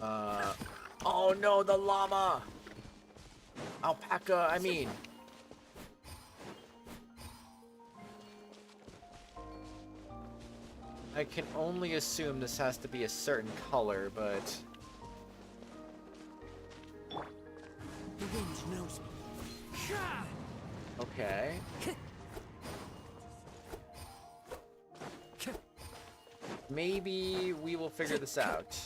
Oh no, the llama! Alpaca, I mean. I can only assume this has to be a certain color, but... The wind knows me. Okay. Maybe we will figure this out.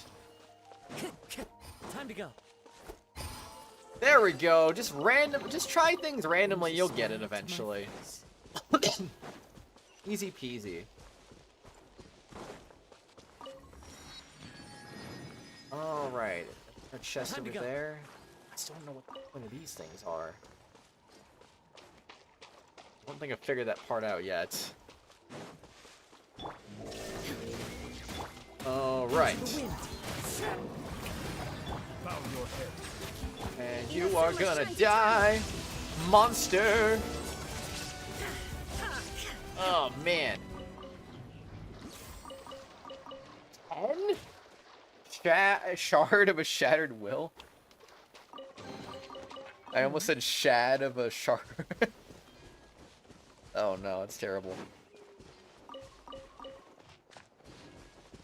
Time to go. There we go. Just try things randomly, you'll get it eventually. Easy peasy. Alright. A chest over there. I still don't know what the point of these things are. I don't think I've figured that part out yet. Alright. And you are gonna die, monster! Oh, man. 10? Shard of a shattered will? I almost said shad of a shard. Oh no, it's terrible.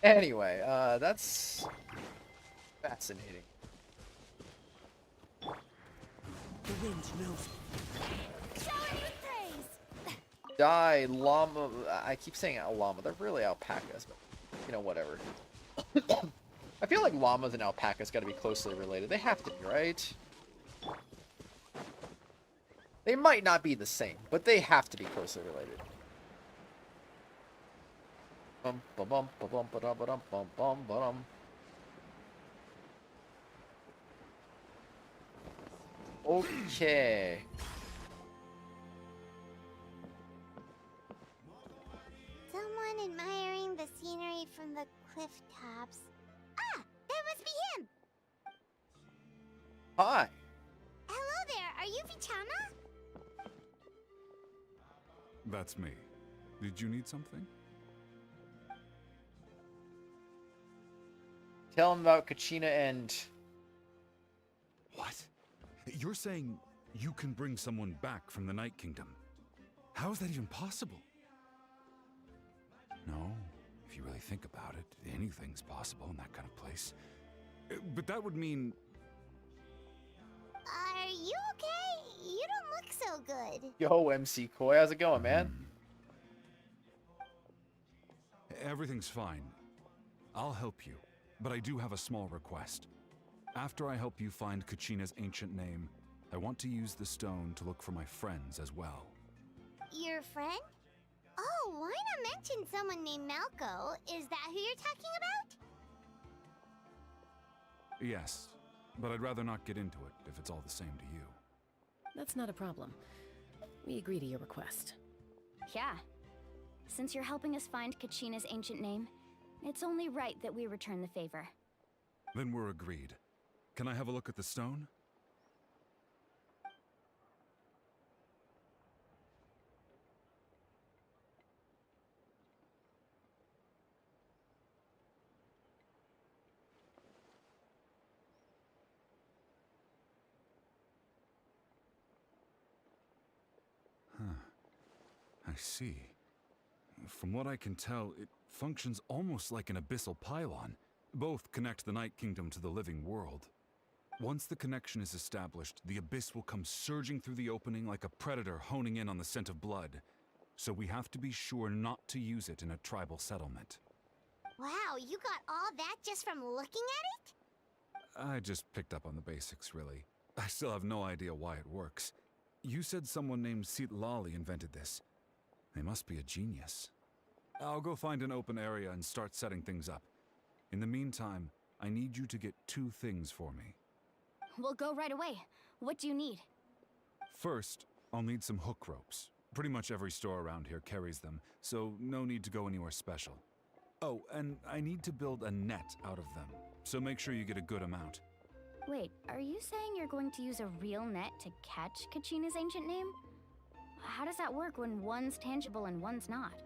Anyway, that's fascinating. The wind knows. Die, llama. I keep saying llama. They're really alpacas, but you know, whatever. I feel like llamas and alpacas gotta be closely related. They have to be, right? They might not be the same, but they have to be closely related. Bum bum bum bum bum bum bum bum bum. Okay. Someone admiring the scenery from the cliff tops. Ah, that must be him. Hi. Hello there. Are you Vichama? That's me. Did you need something? Tell him about Kachina and... What? You're saying you can bring someone back from the Night Kingdom? How is that even possible? No, if you really think about it, anything's possible in that kind of place. But that would mean... Are you okay? You don't so good. Yo, MC Koi, how's it going, man? Everything's fine. I'll help you, but I do have a small request. After I help you find Kachina's ancient name, I want to use the stone to look for my friends as well. Your friend? Oh, why not mention someone named Malco? Is that who you're talking about? Yes, but I'd rather not get into it if it's all the same to you. That's not a problem. We agree to your request. Yeah. Since you're helping us find Kachina's ancient name, it's only right that we return the favor. Then we're agreed. Can I have a look at the stone? I see. From what I can tell, it functions almost like an abyssal pylon. Both connect the Night Kingdom to the living world. Once the connection is established, the abyss will come surging through the opening like a predator honing in on the scent of blood. So we have to be sure not to use it in a tribal settlement. Wow, you got all that just from looking at it? I just picked up on the basics, really. I still have no idea why it works. You said someone named Lali invented this. They must be a genius. I'll go find an open area and start setting things up. In the meantime, I need you to get 2 things for me. We'll go right away. What do you need? First, I'll need some hook ropes. Pretty much every store around here carries them, so no need to go anywhere special. Oh, and I need to build a net out of them, so make sure you get a good amount. Wait, are you saying you're going to use a real net to catch Kachina's ancient name? How does that work when one's tangible and one's not?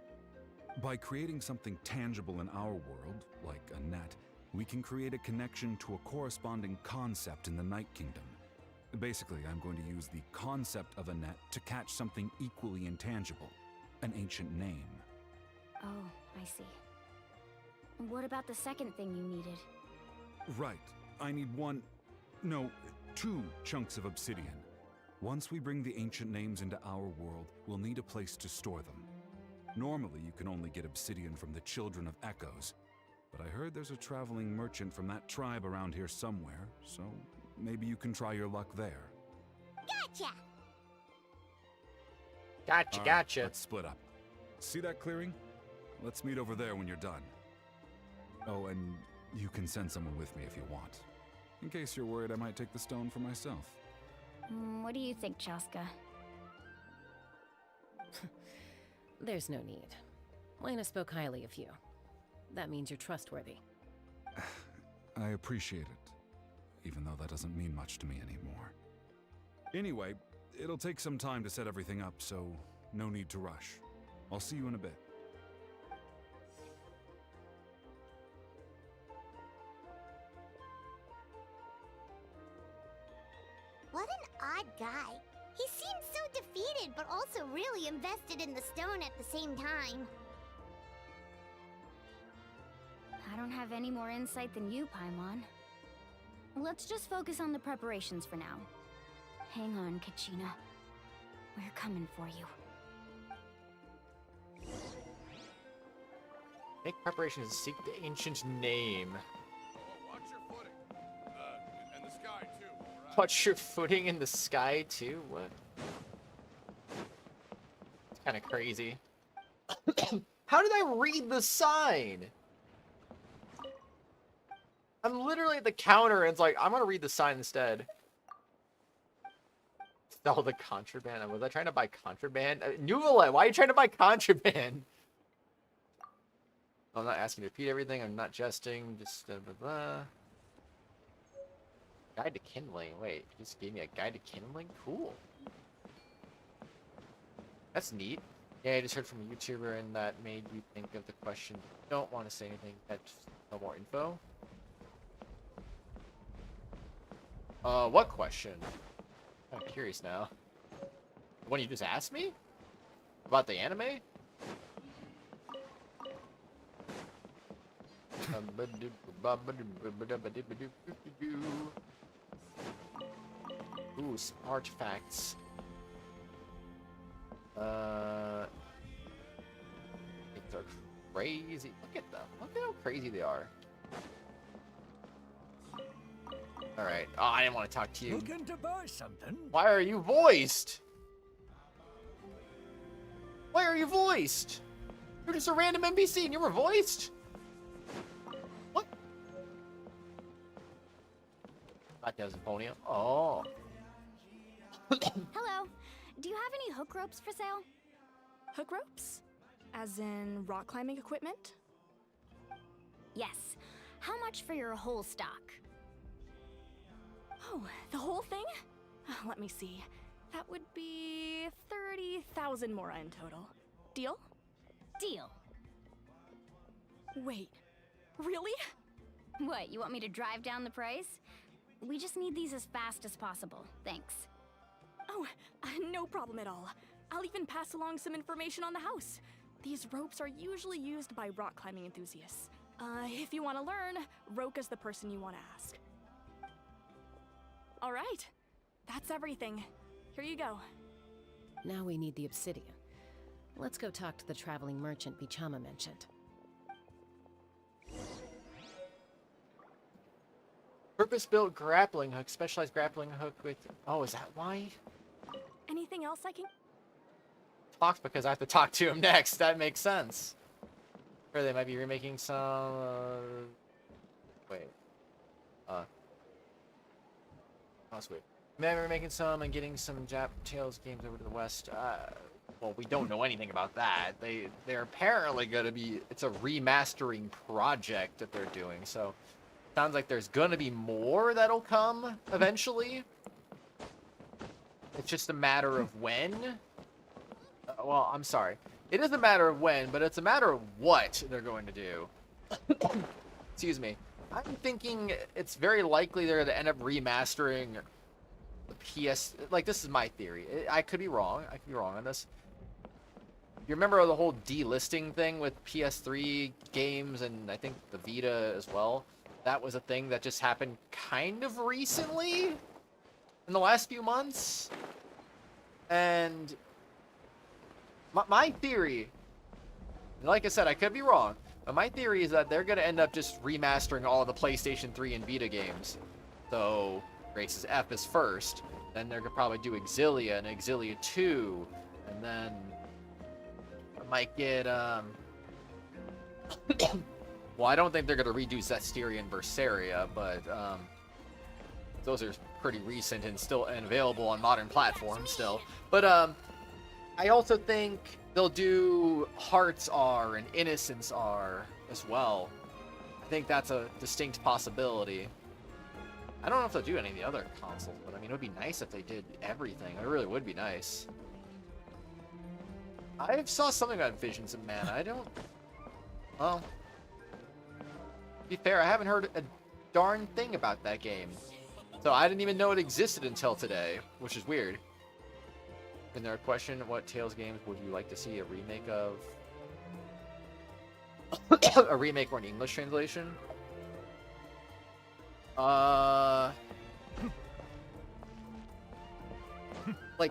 By creating something tangible in our world, like a net, we can create a connection to a corresponding concept in the Night Kingdom. Basically, I'm going to use the concept of a net to catch something equally intangible, an ancient name. Oh, I see. What about the second thing you needed? Right. I need 2 chunks of obsidian. Once we bring the ancient names into our world, we'll need a place to store them. Normally, you can only get obsidian from the Children of Echoes, but I heard there's a traveling merchant from that tribe around here somewhere, so maybe you can try your luck there. Gotcha! Gotcha, All right, gotcha. let's split up. See that clearing? Let's meet over there when you're done. Oh, and you can send someone with me if you want. In case you're worried I might take the stone for myself. What do you think, Chaska? There's no need. Lena spoke highly of you. That means you're trustworthy. I appreciate it, even though that doesn't mean much to me anymore. Anyway, it'll take some time to set everything up, so no need to rush. I'll see you in a bit. What an odd guy. He seems so defeated, but also really invested in the stone at the same time. I don't have any more insight than you, Paimon. Let's just focus on the preparations for now. Hang on, Kachina. We're coming for you. Make preparations to seek the ancient name. Watch your footing. And the sky, too. Right? Watch your footing in the sky, too? What? It's kind of crazy. How did I read the sign? I'm literally at the counter and it's like, I'm gonna read the sign instead. Sell the contraband. Was I trying to buy contraband? Nuvela, why are you trying to buy contraband? I'm not asking you to repeat everything. I'm not jesting. Just blah, blah, blah. Guide to kindling. Wait, you just gave me a guide to kindling? Cool. That's neat. Yeah, I just heard from a YouTuber and that made you think of the question. Don't want to say anything. That's no more info. What question? I'm curious now. The one you just asked me? About the anime? Ooh, some artifacts. Things are crazy. Look at them. Look at how crazy they are. Alright. Oh, I didn't want to talk to you. Looking to buy something? Why are you voiced? Why are you voiced? You're just a random NPC and you were voiced? What? That Symphonia. Oh. Hello. Do you have any hook ropes for sale? Hook ropes? As in rock climbing equipment? Yes. How much for your whole stock? Oh, the whole thing? Let me see. That would be 30,000 mora in total. Deal? Deal. Wait, really? What, you want me to drive down the price? We just need these as fast as possible. Thanks. Oh, no problem at all. I'll even pass along some information on the house. These ropes are usually used by rock climbing enthusiasts. If you want to learn, Roka's the person you want to ask. All right, that's everything. Here you go. Now we need the obsidian. Let's go talk to the traveling merchant Bichama mentioned. Purpose-built grappling hook. Specialized grappling hook with... Oh, is that why? Anything else I can... Talks because I have to talk to him next. That makes sense. Or they might be remaking some... Wait. Oh, sweet. Maybe we're making some and getting some Jap Tales games over to the West. Well, we don't know anything about that. They're apparently going to be... It's a remastering project that they're doing, so... Sounds like there's going to be more that'll come eventually. It's just a matter of when. Well, I'm sorry. It is a matter of when, but it's a matter of what they're going to do. Excuse me. I'm thinking it's very likely they're going to end up remastering the PS... Like, this is my theory. I could be wrong. I could be wrong on this. You remember the whole delisting thing with PS3 games and I think the Vita as well? That was a thing that just happened kind of recently in the last few months. And my theory, like I said, I could be wrong, but my theory is that they're going to end up just remastering all of the PlayStation 3 and Vita games. So Grace's F is first, then they're going to probably do Exilia and Exilia 2, and then I might get, well, I don't think they're going to redo Zestiria and Berseria, but those are pretty recent and still available on modern platforms still. But I also think they'll do Hearts R and Innocence R as well. I think that's a distinct possibility. I don't know if they'll do any of the other consoles, but I mean, it would be nice if they did everything. It really would be nice. I saw something about Visions of Mana. I don't... Well... To be fair, I haven't heard a darn thing about that game. So I didn't even know it existed until today, which is weird. And there a question, what Tales games would you like to see a remake of? A remake or an English translation? Like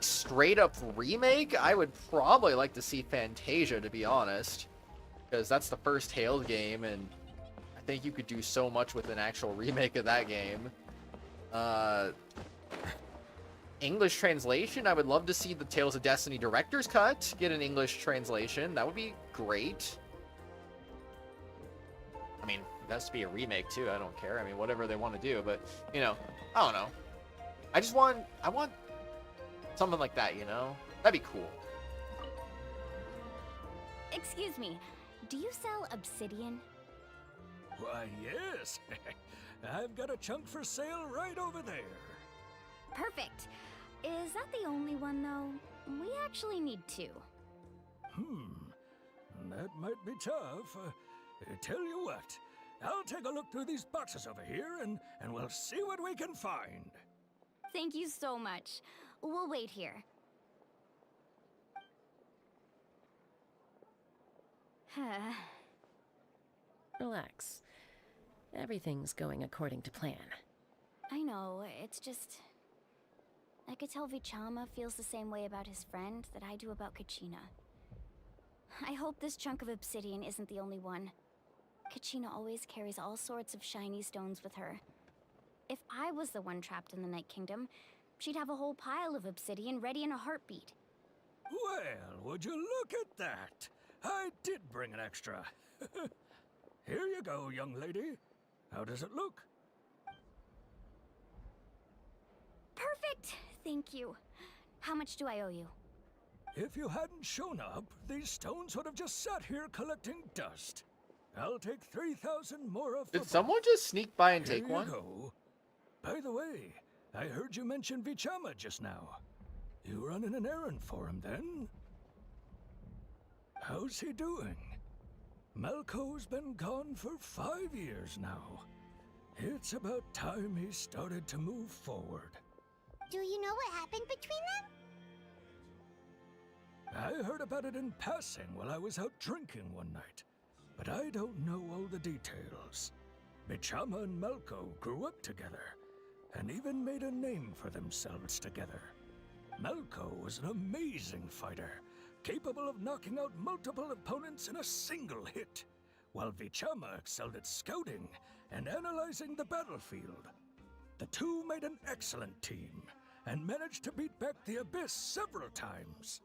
straight up remake? I would probably like to see Fantasia, to be honest. Because that's the first Tales game, and I think you could do so much with an actual remake of that game. English translation, I would love to see the Tales of Destiny director's cut get an English translation. That would be great. I mean, it has to be a remake too. I don't care. I mean, whatever they want to do, but you know, I don't know. I want something like that, you know? That'd be cool. Excuse me, do you sell obsidian? Why, yes. I've got a chunk for sale right over there. Perfect. Is that the only one, though? We actually need two. That might be tough. Tell you what, I'll take a look through these boxes over here, and we'll see what we can find. Thank you so much. We'll wait here. Relax. Everything's going according to plan. I know, it's just... I could tell Vichama feels the same way about his friend that I do about Kachina. I hope this chunk of obsidian isn't the only one. Kachina always carries all sorts of shiny stones with her. If I was the one trapped in the Night Kingdom, she'd have a whole pile of obsidian ready in a heartbeat. Well, would you look at that? I did bring an extra. Here you go, young lady. How does it look? Perfect! Thank you. How much do I owe you? If you hadn't shown up, these stones would have just sat here collecting dust. I'll take 3,000 more of. Did someone just sneak by and take one? Here you go. By the way, I heard you mention Vichama just now. You running an errand for him, then? How's he doing? Malco's been gone for 5 years now. It's about time he started to move forward. Do you know what happened between them? I heard about it in passing while I was out drinking one night, but I don't know all the details. Vichama and Malco grew up together, and even made a name for themselves together. Malco was an amazing fighter, capable of knocking out multiple opponents in a single hit, while Vichama excelled at scouting and analyzing the battlefield. The two made an excellent team, and managed to beat back the Abyss several times.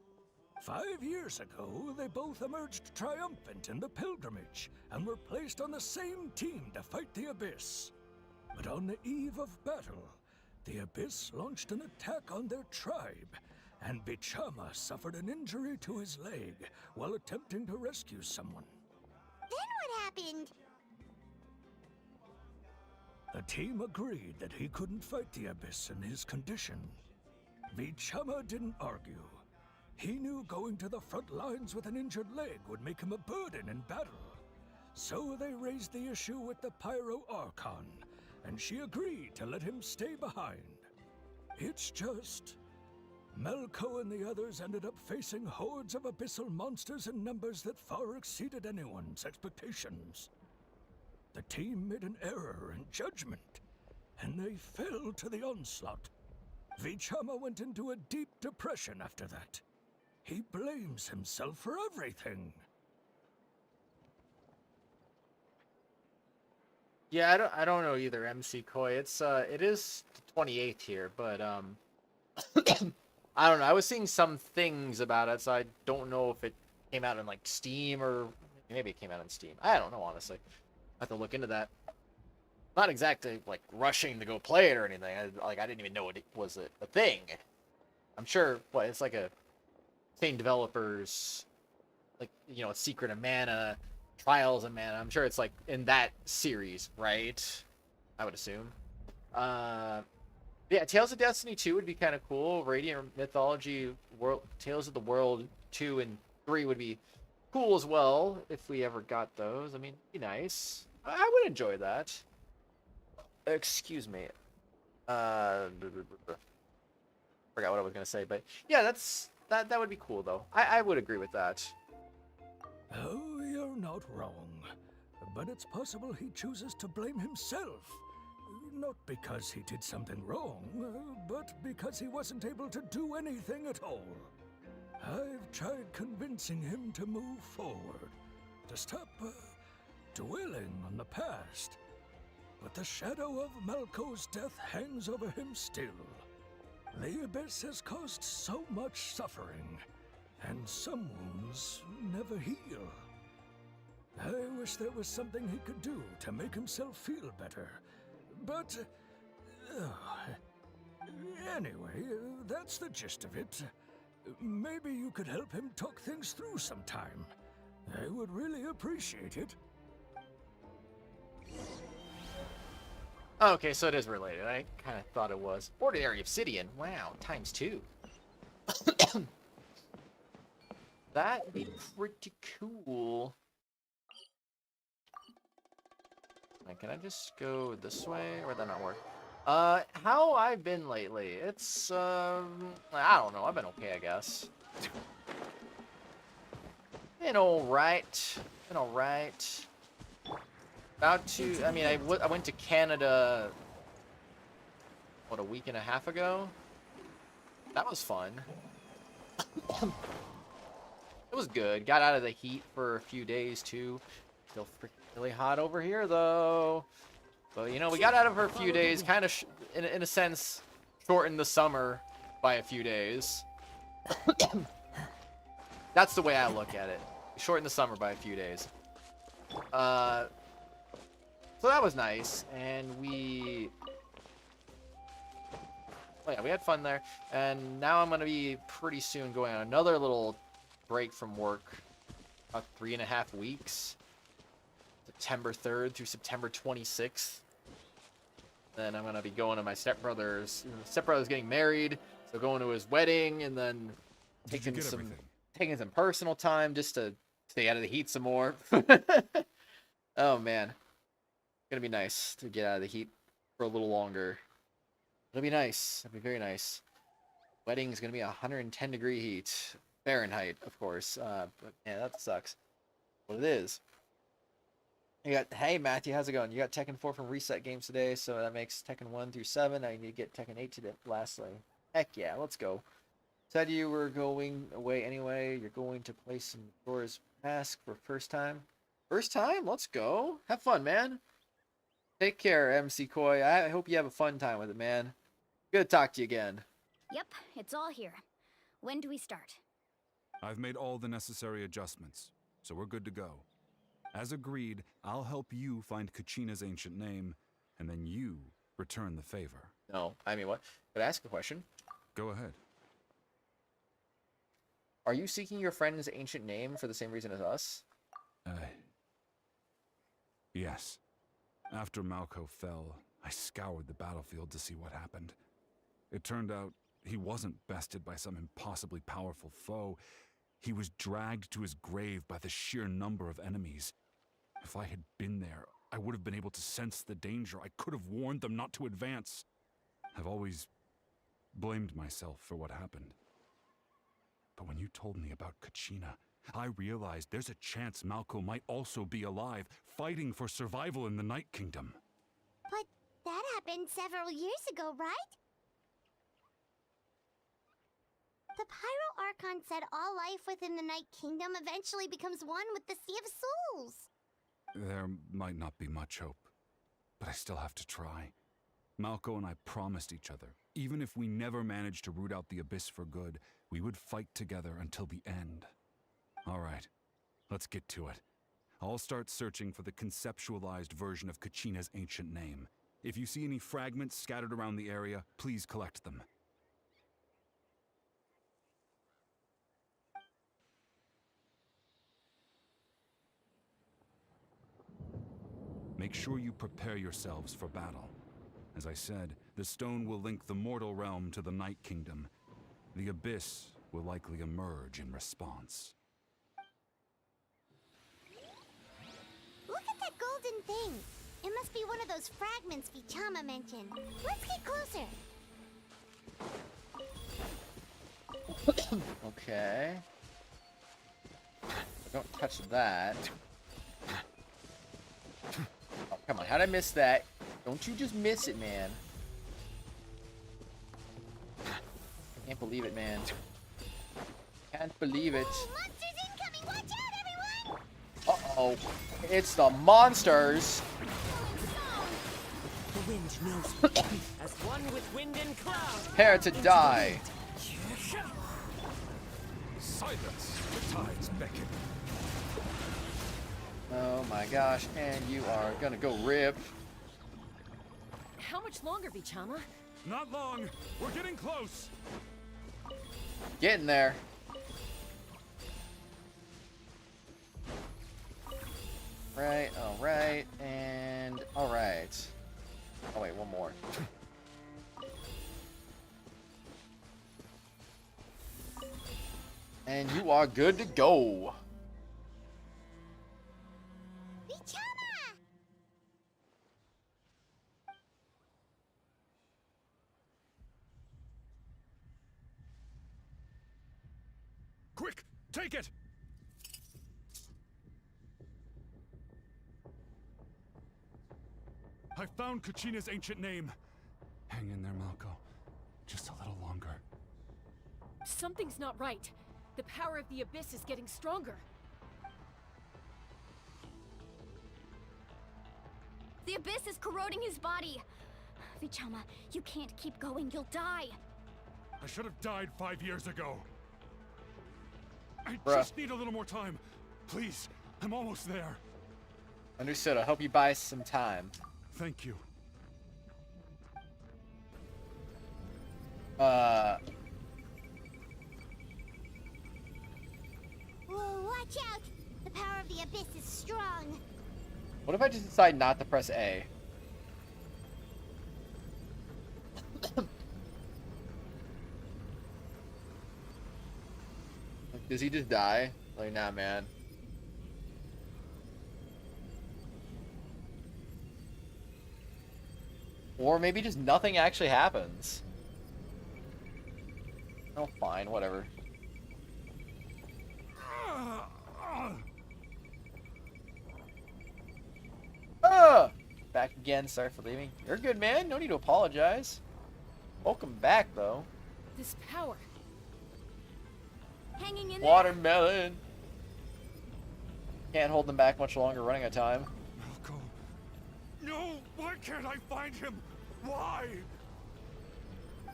5 years ago, they both emerged triumphant in the pilgrimage, and were placed on the same team to fight the Abyss. But on the eve of battle, the Abyss launched an attack on their tribe, and Vichama suffered an injury to his leg while attempting to rescue someone. Then what happened? The team agreed that he couldn't fight the Abyss in his condition. Vichama didn't argue. He knew going to the front lines with an injured leg would make him a burden in battle. So they raised the issue with the Pyro Archon, and she agreed to let him stay behind. It's just Malco and the others ended up facing hordes of abyssal monsters in numbers that far exceeded anyone's expectations. The team made an error in judgment, and they fell to the onslaught. Vichama went into a deep depression after that. He blames himself for everything. Yeah, I don't know either, MC Koi. It is the 28th here, but I don't know. I was seeing some things about it, so I don't know if it came out in like Steam or maybe it came out on Steam. I don't know, honestly. I have to look into that. Not exactly like rushing to go play it or anything. I didn't even know it was a thing. I'm sure it's like a same developers, like, you know, Secret of Mana, Trials of Mana. I'm sure it's like in that series, right? I would assume. Yeah, Tales of Destiny 2 would be kind of cool. Radiant Mythology, Tales of the World 2 and 3 would be cool as well if we ever got those. I mean, it'd be nice. I would enjoy that. Excuse me. Forgot what I was gonna say, but yeah, that would be cool though. I would agree with that. Oh, you're not wrong. But it's possible he chooses to blame himself. Not because he did something wrong, but because he wasn't able to do anything at all. I've tried convincing him to move forward, to stop dwelling on the past. But the shadow of Malco's death hangs over him still. The Abyss has caused so much suffering, and some wounds never heal. I wish there was something he could do to make himself feel better, but anyway, that's the gist of it. Maybe you could help him talk things through sometime. I would really appreciate it. Okay, so it is related. I kind of thought it was. Ordinary Obsidian. Wow, ×2. That'd be pretty cool. Can I just go this way, or would that not work? How I've been lately? It's, I don't know. I've been okay, I guess. Been alright. Been alright. About to, I mean, I went to Canada, what, a week and a half ago? that was fun. It was good. Got out of the heat for a few days too. Still freaking really hot over here though. But you know, we got out of for a few days, kind of in a sense shortened the summer by a few days. That's the way I look at it. Shortened the summer by a few days. So that was nice, and oh yeah, we had fun there. And now I'm gonna be pretty soon going on another little break from work, about 3.5 weeks, September 3rd through September 26th. Then I'm gonna be going to my stepbrother's. Stepbrother's getting married, so going to his wedding, and then taking some personal time just to stay out of the heat some more. Oh man, it's gonna be nice to get out of the heat for a little longer. It'll be nice. It'll be very nice. Wedding's gonna be 110-degree heat, Fahrenheit, of course. But yeah, that sucks. But it is. You got, hey Matthew, how's it going? You got Tekken 4 from Reset Games today, so that makes Tekken 1 through 7. I need to get Tekken 8 today. Lastly, heck yeah, let's go. Said you were going away anyway. You're going to play some Doors Mask for first time. First time? Let's go. Have fun, man. Take care, MC Koi. I hope you have a fun time with it, man. Good to talk to you again. Yep, it's all here. When do we start? I've made all the necessary adjustments, so we're good to go. As agreed, I'll help you find Kachina's ancient name, and then you return the favor. No, I mean, what? Could I ask a question? Go ahead. Are you seeking your friend's ancient name for the same reason as us? Yes. After Malco fell, I scoured the battlefield to see what happened. It turned out he wasn't bested by some impossibly powerful foe. He was dragged to his grave by the sheer number of enemies. If I had been there, I would have been able to sense the danger. I could have warned them not to advance. I've always blamed myself for what happened. But when you told me about Kachina, I realized there's a chance Malco might also be alive, fighting for survival in the Night Kingdom. But that happened several years ago, right? The Pyro Archon said all life within the Night Kingdom eventually becomes one with the Sea of Souls. There might not be much hope, but I still have to try. Malco and I promised each other, even if we never managed to root out the Abyss for good, we would fight together until the end. All right, let's get to it. I'll start searching for the conceptualized version of Kachina's ancient name. If you see any fragments scattered around the area, please collect them. Make sure you prepare yourselves for battle. As I said, the stone will link the mortal realm to the Night Kingdom. The Abyss will likely emerge in response. Look at that golden thing. It must be one of those fragments Vichama mentioned. Let's get closer. Okay. Don't touch that. Oh, come on, how'd I miss that? Don't you just miss it, man. I can't believe it, man. Can't believe it. Whoa, monsters incoming! Watch out, Uh-oh. everyone! It's the monsters! The wind knows me, as one with wind and cloud. Prepare to die. Silence! The tides beckon. Oh my gosh, and you are gonna go rip. How much longer, Vichama? Not long. We're getting close. Getting there. Right, alright, and alright. Oh wait, one more. And you are good to go. Vichama! Quick, take it! I found Kachina's ancient name. Hang in there, Malco. Just a little longer. Something's not right. The power of the Abyss is getting stronger. The Abyss is corroding his body. Vichama, you can't keep going. You'll die. I should have died 5 years ago. I Bruh. just need a little more time. Please, I'm almost there. Understood. I hope you buy some time. Thank you. Whoa, watch out! The power of the Abyss is strong. What if I just decide not to press A? Like, does he just die? Like, nah, man. Or maybe just nothing actually happens. Oh, fine, whatever. Back again, sorry for leaving. You're good, man. No need to apologize. Welcome back, though. This power. Hanging in there. Watermelon. Can't hold them back much longer, running out of time. Malco. No, why can't I find him? Why?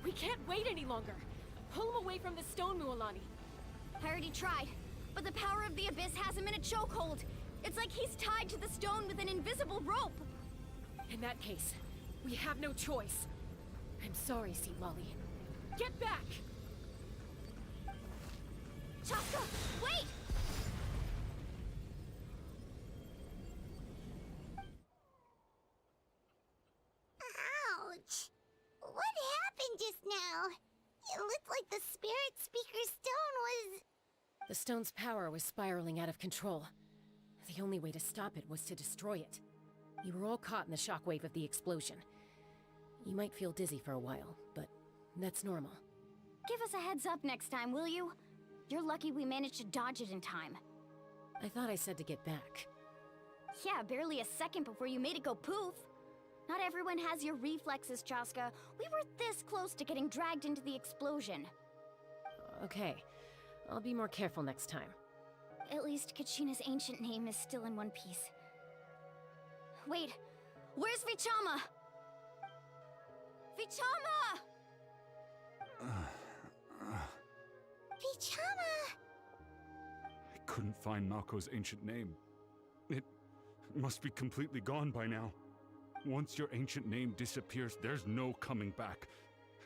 We can't wait any longer. Pull him away from the stone, Mualani. I already tried, but the power of the Abyss has him in a chokehold. It's like he's tied to the stone with an invisible rope. In that case, we have no choice. I'm sorry, Sea Lolly. Get back! Chaska, wait! Ouch! What happened just now? It looked like the Spirit Speaker Stone was... The stone's power was spiraling out of control. The only way to stop it was to destroy it. You were all caught in the shockwave of the explosion. You might feel dizzy for a while, but that's normal. Give us a heads up next time, will you? You're lucky we managed to dodge it in time. I thought I said to get back. Yeah, barely a second before you made it go poof. Not everyone has your reflexes, Chaska. We were this close to getting dragged into the explosion. Okay, I'll be more careful next time. At least Kachina's ancient name is still in one piece. Wait, where's Vichama? Vichama! Vichama! I couldn't find Malco's ancient name. It must be completely gone by now. Once your ancient name disappears, there's no coming back.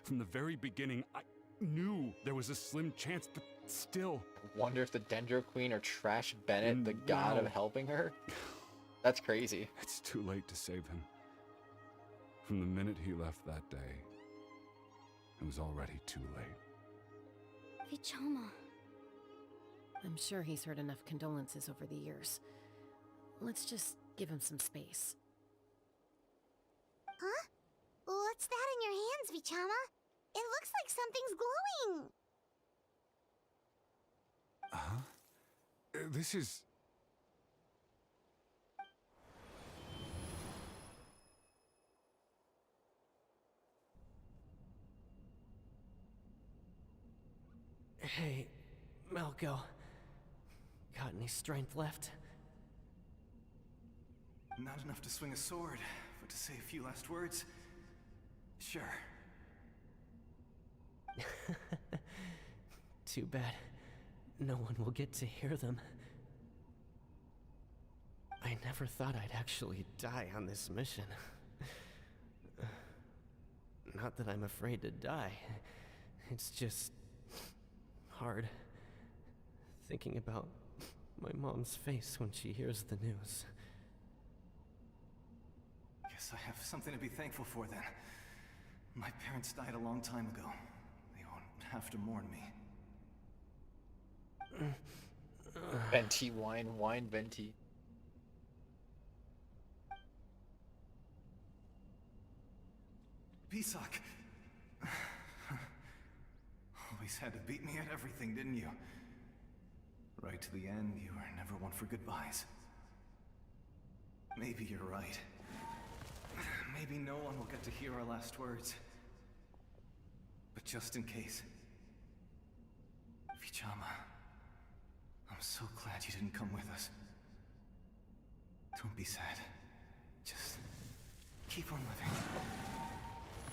From the very beginning, I knew there was a slim chance, but still. Wonder if the Dendro Queen or Trash Bennett, the god of helping her? That's crazy. It's too late to save him. From the minute he left that day, it was already too late. Vichama. I'm sure he's heard enough condolences over the years. Let's just give him some space. Huh? What's that in your hands, Vichama? It looks like something's glowing. Huh? This is... Hey, Malco. Got any strength left? Not enough to swing a sword, but to say a few last words? Sure. Too bad. No one will get to hear them. I never thought I'd actually die on this mission. Not that I'm afraid to die. It's just... hard. Thinking about my mom's face when she hears the news. Guess I have something to be thankful for then. My parents died a long time ago. They won't have to mourn me. Venti wine, wine venti. Pisak! Always had to beat me at everything, didn't you? Right to the end, you were never one for goodbyes. Maybe you're right. Maybe no one will get to hear our last words. But just in case, Vichama, I'm so glad you didn't come with us. Don't be sad. Just keep on living.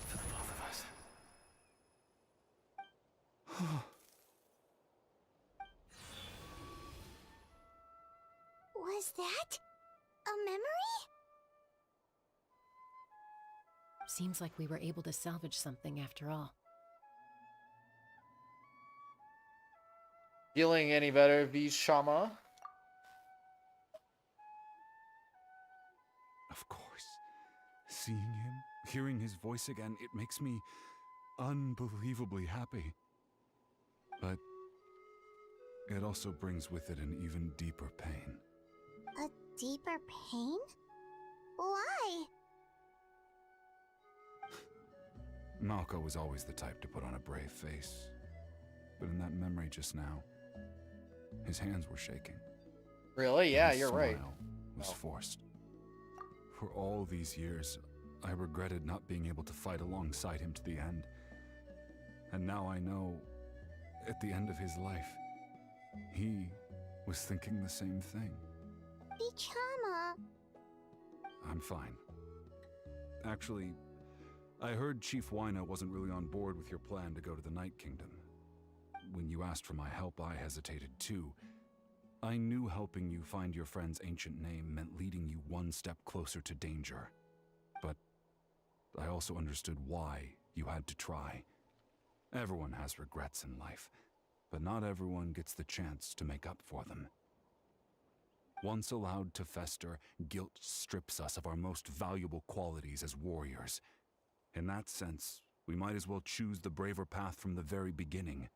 For the both of us. Was that a memory? Seems like we were able to salvage something after all. Feeling any better, Vishama? Of course. Seeing him, hearing his voice again, it makes me unbelievably happy. But it also brings with it an even deeper pain. A deeper pain? Why? Malco was always the type to put on a brave face. But in that memory just now, his hands were shaking. Really? Yeah, His you're right. smile was forced. For all these years, I regretted not being able to fight alongside him to the end. And now I know, at the end of his life, he was thinking the same thing. Vichama. I'm fine. Actually, I heard Chief Wyna wasn't really on board with your plan to go to the Night Kingdom. When you asked for my help, I hesitated too. I knew helping you find your friend's ancient name meant leading you one step closer to danger. But I also understood why you had to try. Everyone has regrets in life, but not everyone gets the chance to make up for them. Once allowed to fester, guilt strips us of our most valuable qualities as warriors. In that sense, we might as well choose the braver path from the very beginning.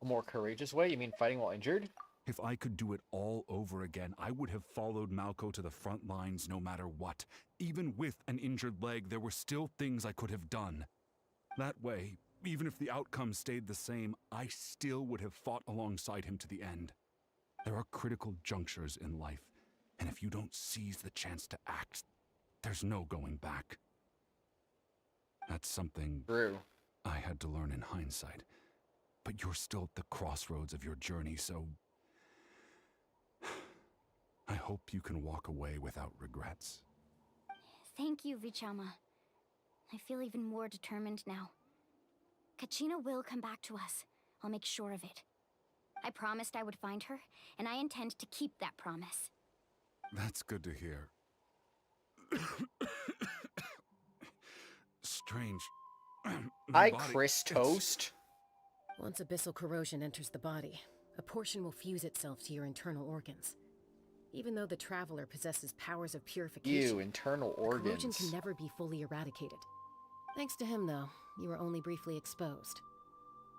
A more courageous way? You mean fighting while injured? If I could do it all over again, I would have followed Malco to the front lines no matter what. Even with an injured leg, there were still things I could have done. That way, even if the outcome stayed the same, I still would have fought alongside him to the end. There are critical junctures in life, and if you don't seize the chance to act, there's no going back. That's something I had to learn in hindsight. But you're still at the crossroads of your journey, so I hope you can walk away without regrets. Thank you, Vichama. I feel even more determined now. Kachina will come back to us. I'll make sure of it. I promised I would find her, and I intend to keep that promise. That's good to hear. Strange. Hi, Chris Toast. Once abyssal corrosion enters the body, a portion will fuse itself to your internal organs. Even though the Traveler possesses powers of purification, internal the organs. corrosion can never be fully eradicated. Thanks to him, though, you were only briefly exposed.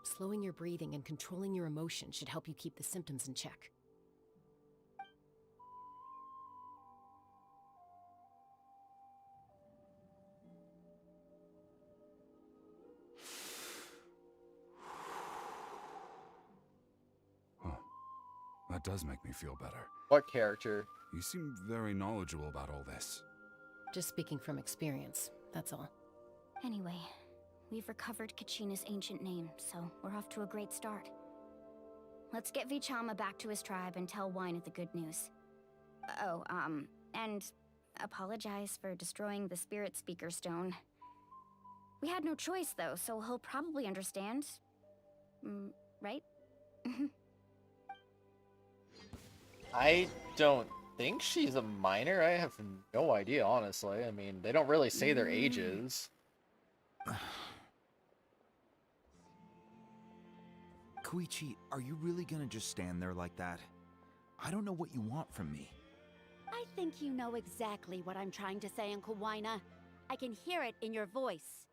Slowing your breathing and controlling your emotions should help you keep the symptoms in check. That does make me feel better. What character? You seem very knowledgeable about all this. Just speaking from experience, that's all. Anyway, we've recovered Kachina's ancient name, so we're off to a great start. Let's get Vichama back to his tribe and tell Wyna the good news. Oh, and apologize for destroying the Spirit Speaker Stone. We had no choice, though, so he'll probably understand. Right? I don't think she's a minor. I have no idea, honestly. I mean, they don't really say their ages. Koichi, are you really gonna just stand there like that? I don't know what you want from me. I think you know exactly what I'm trying to say, Uncle Wyna. I can hear it in your voice.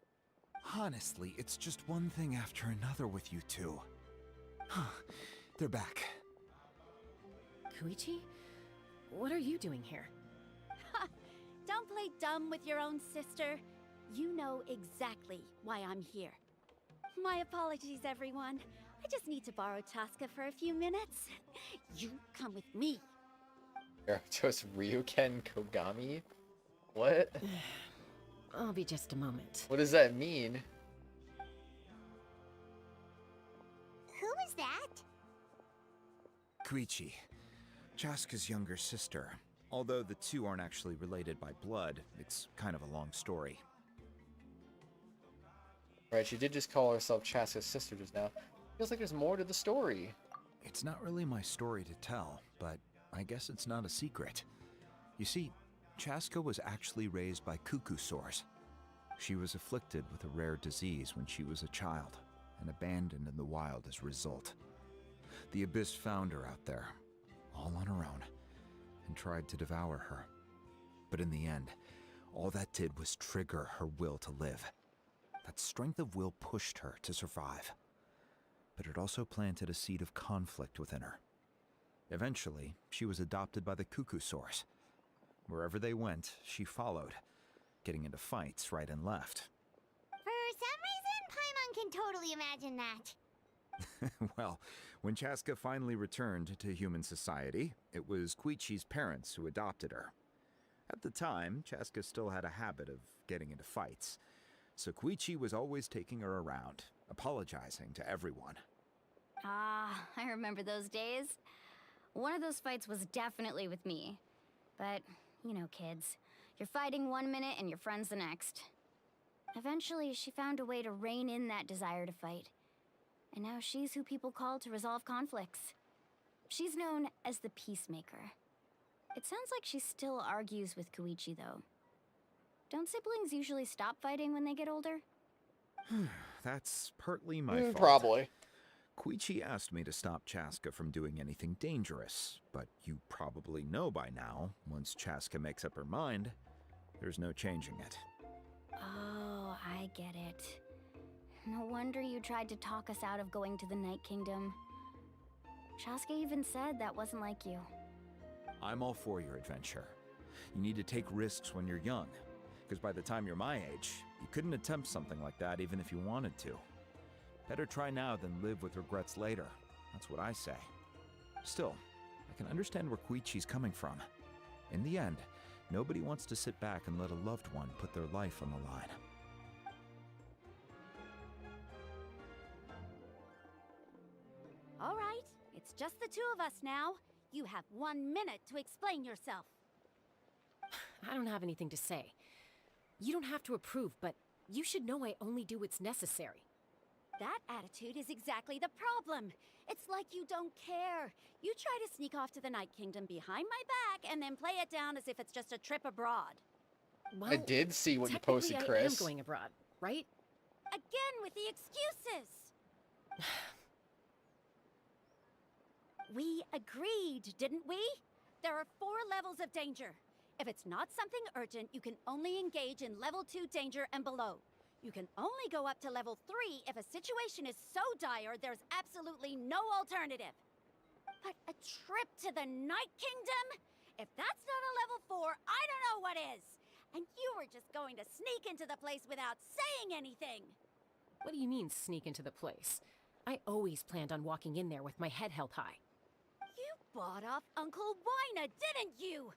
Honestly, it's just one thing after another with you two. They're back. Koichi? What are you doing here? Ha! Don't play dumb with your own sister. You know exactly why I'm here. My apologies, everyone. I just need to borrow Tosca for a few minutes. You come with me. Just Ryuken Kogami? What? I'll be just a moment. What does that mean? Who Koichi, Chaska's younger sister. Although the two aren't actually related by blood, it's kind of a long story. Right, she did just call herself Chaska's sister just now. Feels like there's more to the story. It's not really my story to tell, but I guess it's not a secret. You see, Chaska was actually raised by cuckoo sores. She was afflicted with a rare disease when she was a child, and abandoned in the wild as a result. The Abyss found her out there, all on her own, and tried to devour her. But in the end, all that did was trigger her will to live. That strength of will pushed her to survive. But it also planted a seed of conflict within her. Eventually, she was adopted by the cuckoo sores. Wherever they went, she followed, getting into fights right and left. For some reason, Paimon can totally imagine that. Well, when Chaska finally returned to human society, it was Koichi's parents who adopted her. At the time, Chaska still had a habit of getting into fights, so Koichi was always taking her around, apologizing to everyone. Ah, I remember those days. One of those fights was definitely with me. But, you know, kids. You're fighting one minute and your friend's the next. Eventually, she found a way to rein in that desire to fight. And now she's who people call to resolve conflicts. She's known as the Peacemaker. It sounds like she still argues with Koichi, though. Don't siblings usually stop fighting when they get older? That's partly my fault. Probably. Koichi asked me to stop Chaska from doing anything dangerous, but you probably know by now, once Chaska makes up her mind, there's no changing it. Oh, I get it. No wonder you tried to talk us out of going to the Night Kingdom. Chaska even said that wasn't like you. I'm all for your adventure. You need to take risks when you're young, because by the time you're my age, you couldn't attempt something like that even if you wanted to. Better try now than live with regrets later. That's what I say. Still, I can understand where Koichi's coming from. In the end, nobody wants to sit back and let a loved one put their life on the line. All right, it's just the two of us now. You have 1 minute to explain yourself. I don't have anything to say. You don't have to approve, but you should know I only do what's necessary. That attitude is exactly the problem. It's like you don't care. You try to sneak off to the Night Kingdom behind my back and then play it down as if it's just a trip abroad. Well, I did see what you posted, technically Chris. I am going abroad, right? Again with the excuses. We agreed, didn't we? There are 4 levels of danger. If it's not something urgent, you can only engage in level 2 danger and below. You can only go up to level 3 if a situation is so dire there's absolutely no alternative. But a trip to the Night Kingdom? If that's not a level 4, I don't know what is. And you were just going to sneak into the place without saying anything. What do you mean, sneak into the place? I always planned on walking in there with my head held high. You bought off Uncle Wina, didn't you?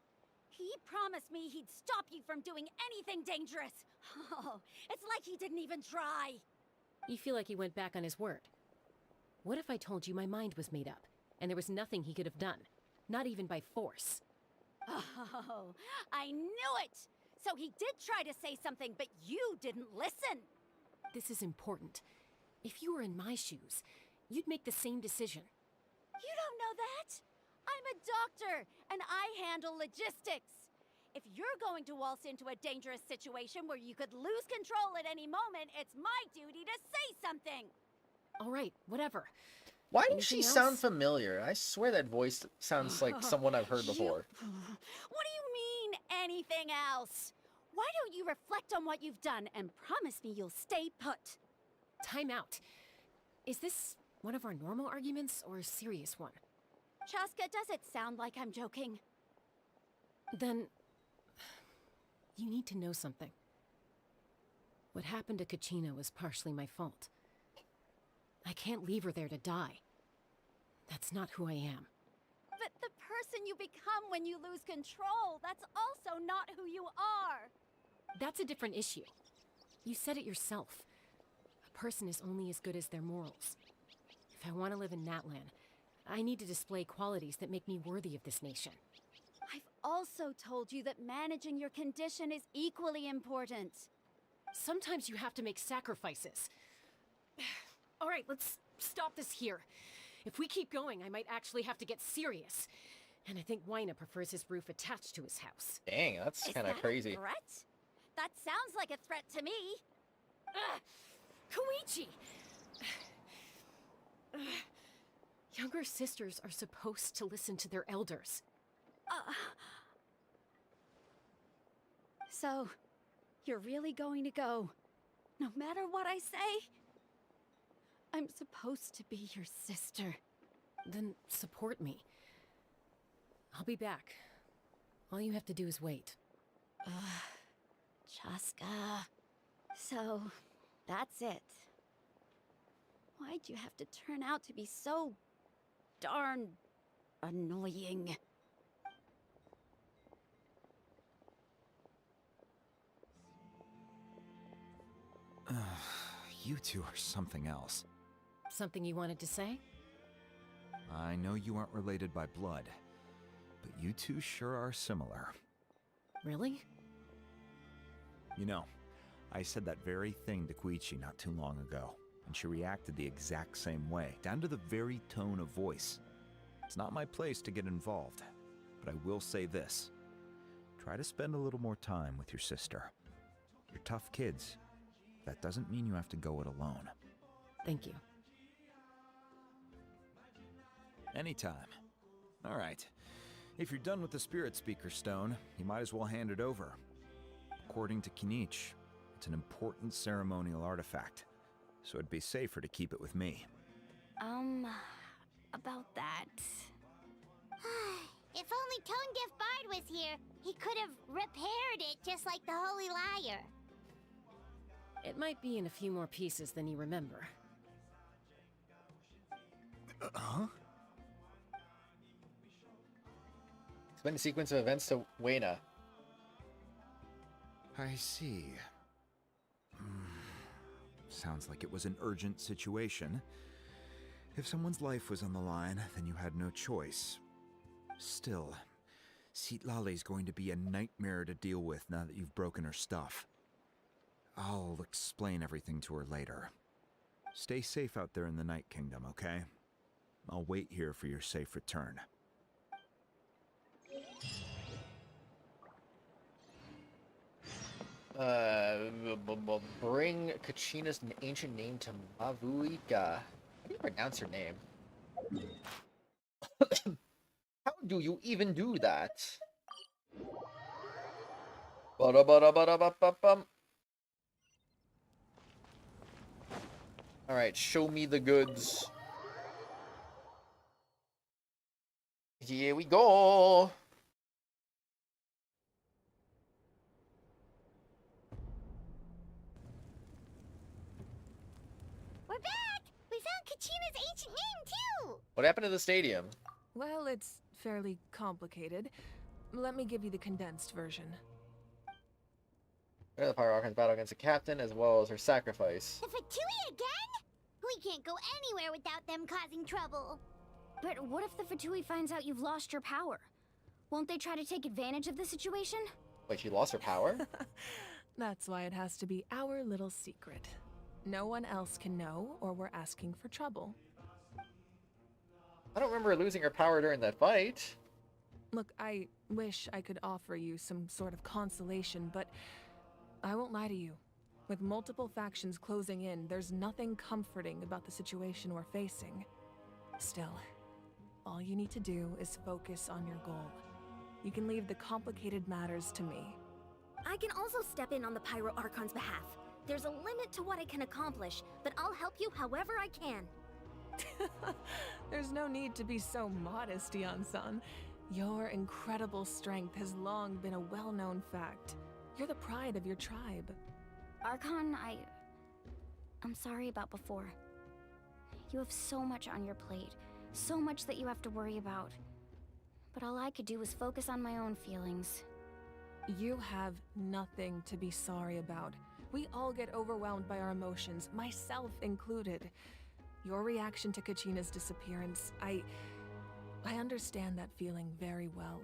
He promised me he'd stop you from doing anything dangerous. Oh, it's like he didn't even try. You feel like he went back on his word. What if I told you my mind was made up, and there was nothing he could have done? Not even by force. Oh, I knew it! So he did try to say something, but you didn't listen. This is important. If you were in my shoes, you'd make the same decision. You don't know that? I'm a doctor, and I handle logistics. If you're going to waltz into a dangerous situation where you could lose control at any moment, it's my duty to say something. All right, whatever. Why does she Anything sound else? familiar? I swear that voice sounds like someone I've heard before. What do you mean, anything else? Why don't you reflect on what you've done and promise me you'll stay put? Time out. Is this one of our normal arguments or a serious one? Chaska, does it sound like I'm joking? Then you need to know something. What happened to Kachina was partially my fault. I can't leave her there to die. That's not who I am. But the person you become when you lose control, that's also not who you are. That's a different issue. You said it yourself. A person is only as good as their morals. If I want to live in Natlan, I need to display qualities that make me worthy of this nation. I've also told you that managing your condition is equally important. Sometimes you have to make sacrifices. All right, let's stop this here. If we keep going, I might actually have to get serious. And I think Wyna prefers his roof attached to his house. Dang, that's kind of crazy. A threat? That sounds like a threat to me. Koichi! Younger sisters are supposed to listen to their elders. So, you're really going to go, no matter what I say? I'm supposed to be your sister. Then support me. I'll be back. All you have to do is wait. Chaska. So, that's it. Why'd you have to turn out to be so darn annoying? You two are something else. Something you wanted to say? I know you aren't related by blood, but you two sure are similar. Really? You know, I said that very thing to Koichi not too long ago, and she reacted the exact same way, down to the very tone of voice. It's not my place to get involved, but I will say this. Try to spend a little more time with your sister. You're tough kids. That doesn't mean you have to go it alone. Thank you. Anytime. All right. If you're done with the Spirit Speaker Stone, you might as well hand it over. According to Kinich, it's an important ceremonial artifact, so it'd be safer to keep it with me. About that. If only Tone Deaf Bard was here, he could have repaired it just like the Holy Liar. It might be in a few more pieces than you remember. Huh? Explain the sequence of events to Wayna. I see. Sounds like it was an urgent situation. If someone's life was on the line, then you had no choice. Still, Citlali's going to be a nightmare to deal with now that you've broken her stuff. I'll explain everything to her later. Stay safe out there in the Night Kingdom, okay? I'll wait here for your safe return. Bring Kachina's ancient name to Mavuika. How do you pronounce her name? How do you even do that? Alright, show me the goods. Here we go! We're back! We found Kachina's ancient name, too! What happened to the stadium? Well, it's fairly complicated. Let me give you the condensed version. The Pyro Archon's battle against the captain, as well as her sacrifice. The Fatui again? We can't go anywhere without them causing trouble. But what if the Fatui finds out you've lost your power? Won't they try to take advantage of the situation? Wait, she lost her power? That's why it has to be our little secret. No one else can know, or we're asking for trouble. I don't remember losing her power during that fight. Look, I wish I could offer you some sort of consolation, but I won't lie to you. With multiple factions closing in, there's nothing comforting about the situation we're facing. Still, all you need to do is focus on your goal. You can leave the complicated matters to me. I can also step in on the Pyro Archon's behalf. There's a limit to what I can accomplish, but I'll help you however I can. There's no need to be so modest, Yan-san. Your incredible strength has long been a well-known fact. You're the pride of your tribe. Archon, I'm sorry about before. You have so much on your plate, so much that you have to worry about. But all I could do was focus on my own feelings. You have nothing to be sorry about. We all get overwhelmed by our emotions, myself included. Your reaction to Kachina's disappearance, I understand that feeling very well.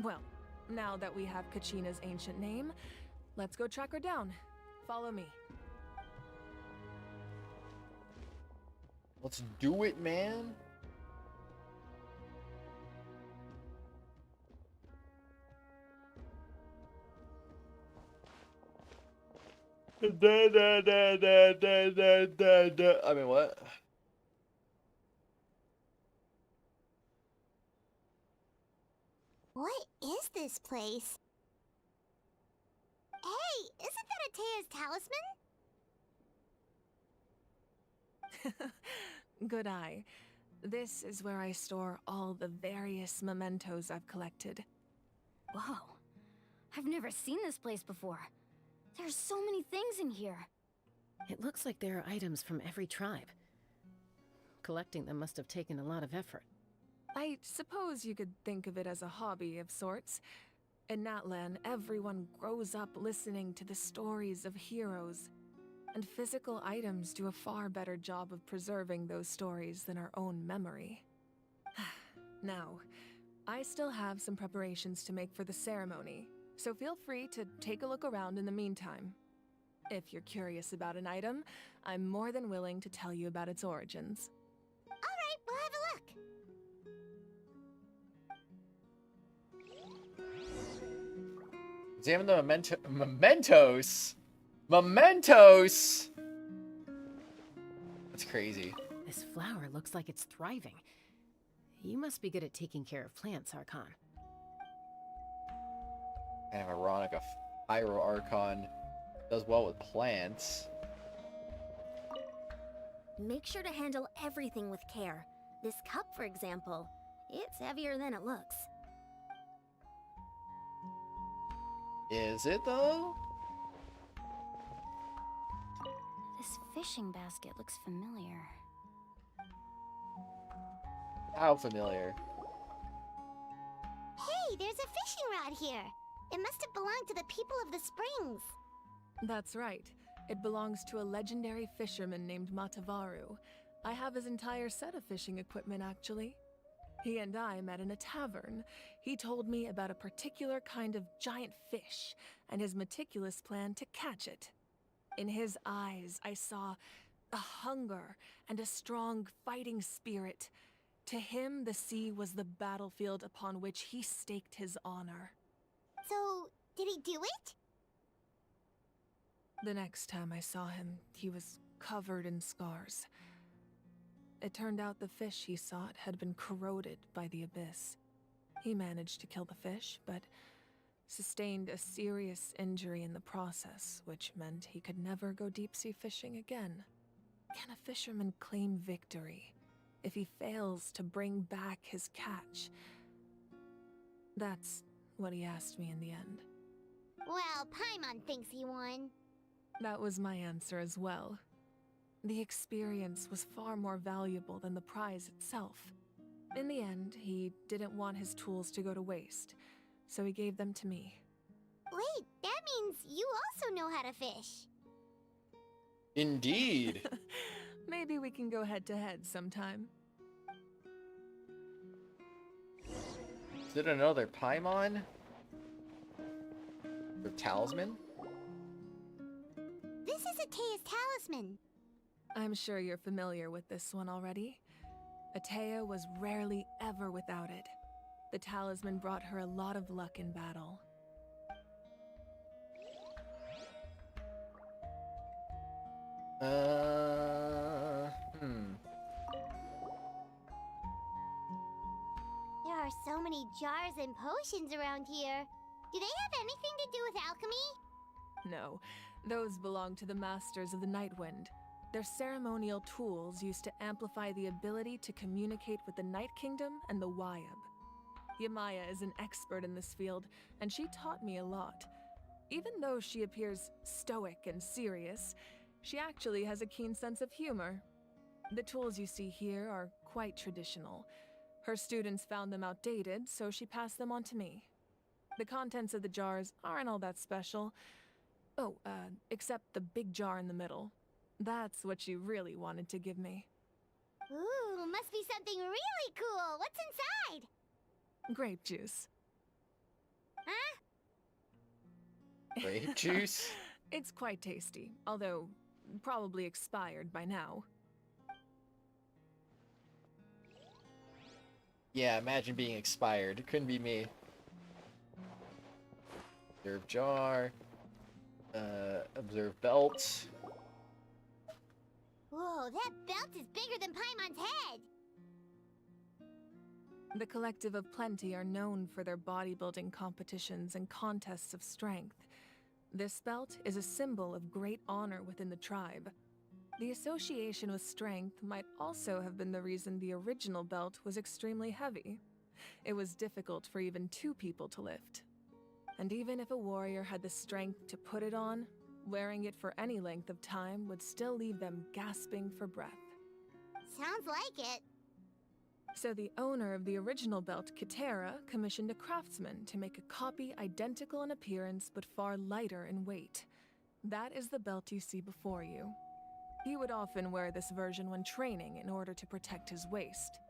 Well, now that we have Kachina's ancient name, let's go track her down. Follow me. Let's do it, man. I mean, what? What is this place? Hey, isn't that Atea's talisman? Good eye. This is where I store all the various mementos I've collected. Whoa. I've never seen this place before. There's so many things in here. It looks like there are items from every tribe. Collecting them must have taken a lot of effort. I suppose you could think of it as a hobby of sorts. In Natlan, everyone grows up listening to the stories of heroes, and physical items do a far better job of preserving those stories than our own memory. Now, I still have some preparations to make for the ceremony, so feel free to take a look around in the meantime. If you're curious about an item, I'm more than willing to tell you about its origins. Alright, we'll have a look. Examine the mementos. Mementos! That's crazy. This flower looks like it's thriving. You must be good at taking care of plants, Archon. Kind of ironic, a pyro Archon does well with plants. Make sure to handle everything with care. This cup, for example, it's heavier than it looks. Is it though? This fishing basket looks familiar. How familiar? Hey, there's a fishing rod here. It must have belonged to the people of the springs. That's right. It belongs to a legendary fisherman named Matavaru. I have his entire set of fishing equipment, actually. He and I met in a tavern. He told me about a particular kind of giant fish and his meticulous plan to catch it. In his eyes, I saw a hunger and a strong fighting spirit. To him, the sea was the battlefield upon which he staked his honor. So, did he do it? The next time I saw him, he was covered in scars. It turned out the fish he sought had been corroded by the abyss. He managed to kill the fish, but sustained a serious injury in the process, which meant he could never go deep-sea fishing again. Can a fisherman claim victory if he fails to bring back his catch? That's what he asked me in the end. Well, Paimon thinks he won. That was my answer as well. The experience was far more valuable than the prize itself. In the end, he didn't want his tools to go to waste, so he gave them to me. Wait, that means you also know how to fish. Indeed. Maybe we can go head-to-head sometime. Is it another Paimon? Their talisman? This is Atea's talisman. I'm sure you're familiar with this one already. Atea was rarely ever without it. The talisman brought her a lot of luck in battle. There are so many jars and potions around here. Do they have anything to do with alchemy? No, those belong to the Masters of the Nightwind. They're ceremonial tools used to amplify the ability to communicate with the Night Kingdom and the Wyab. Yamaya is an expert in this field, and she taught me a lot. Even though she appears stoic and serious, she actually has a keen sense of humor. The tools you see here are quite traditional. Her students found them outdated, so she passed them on to me. The contents of the jars aren't all that special. Oh, except the big jar in the middle. That's what she really wanted to give me. Ooh, must be something really cool. What's inside? Grape juice. Huh? Grape juice? It's quite tasty, although probably expired by now. Yeah, imagine being expired. It couldn't be me. Observe jar. Observe belt. Whoa, that belt is bigger than Paimon's head! The Collective of Plenty are known for their bodybuilding competitions and contests of strength. This belt is a symbol of great honor within the tribe. The association with strength might also have been the reason the original belt was extremely heavy. It was difficult for even 2 people to lift. And even if a warrior had the strength to put it on, wearing it for any length of time would still leave them gasping for breath. Sounds like it. So the owner of the original belt, Kitera, commissioned a craftsman to make a copy identical in appearance but far lighter in weight. That is the belt you see before you. He would often wear this version when training in order to protect his waist.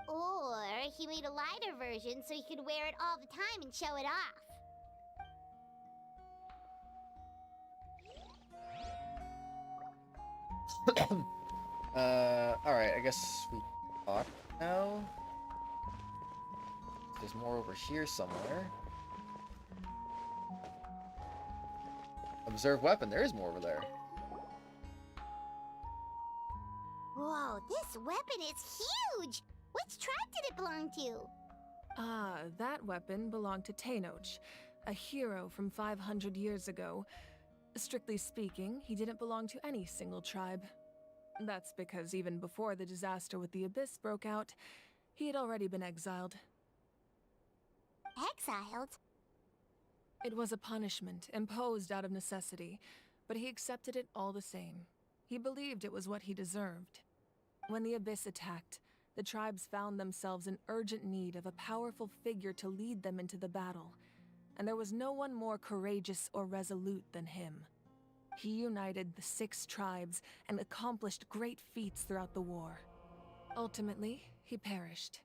Or he made a lighter version so he could wear it all the time and show it off. Alright, I guess we talk now. There's more over here somewhere. Observe weapon, there is more over there. Whoa, this weapon is huge! Which tribe did it belong to? Ah, that weapon belonged to Teyvat, a hero from 500 years ago. Strictly speaking, he didn't belong to any single tribe. That's because even before the disaster with the Abyss broke out, he had already been exiled. Exiled? It was a punishment imposed out of necessity, but he accepted it all the same. He believed it was what he deserved. When the Abyss attacked, the tribes found themselves in urgent need of a powerful figure to lead them into the battle, and there was no one more courageous or resolute than him. He united the 6 tribes and accomplished great feats throughout the war. Ultimately, he perished,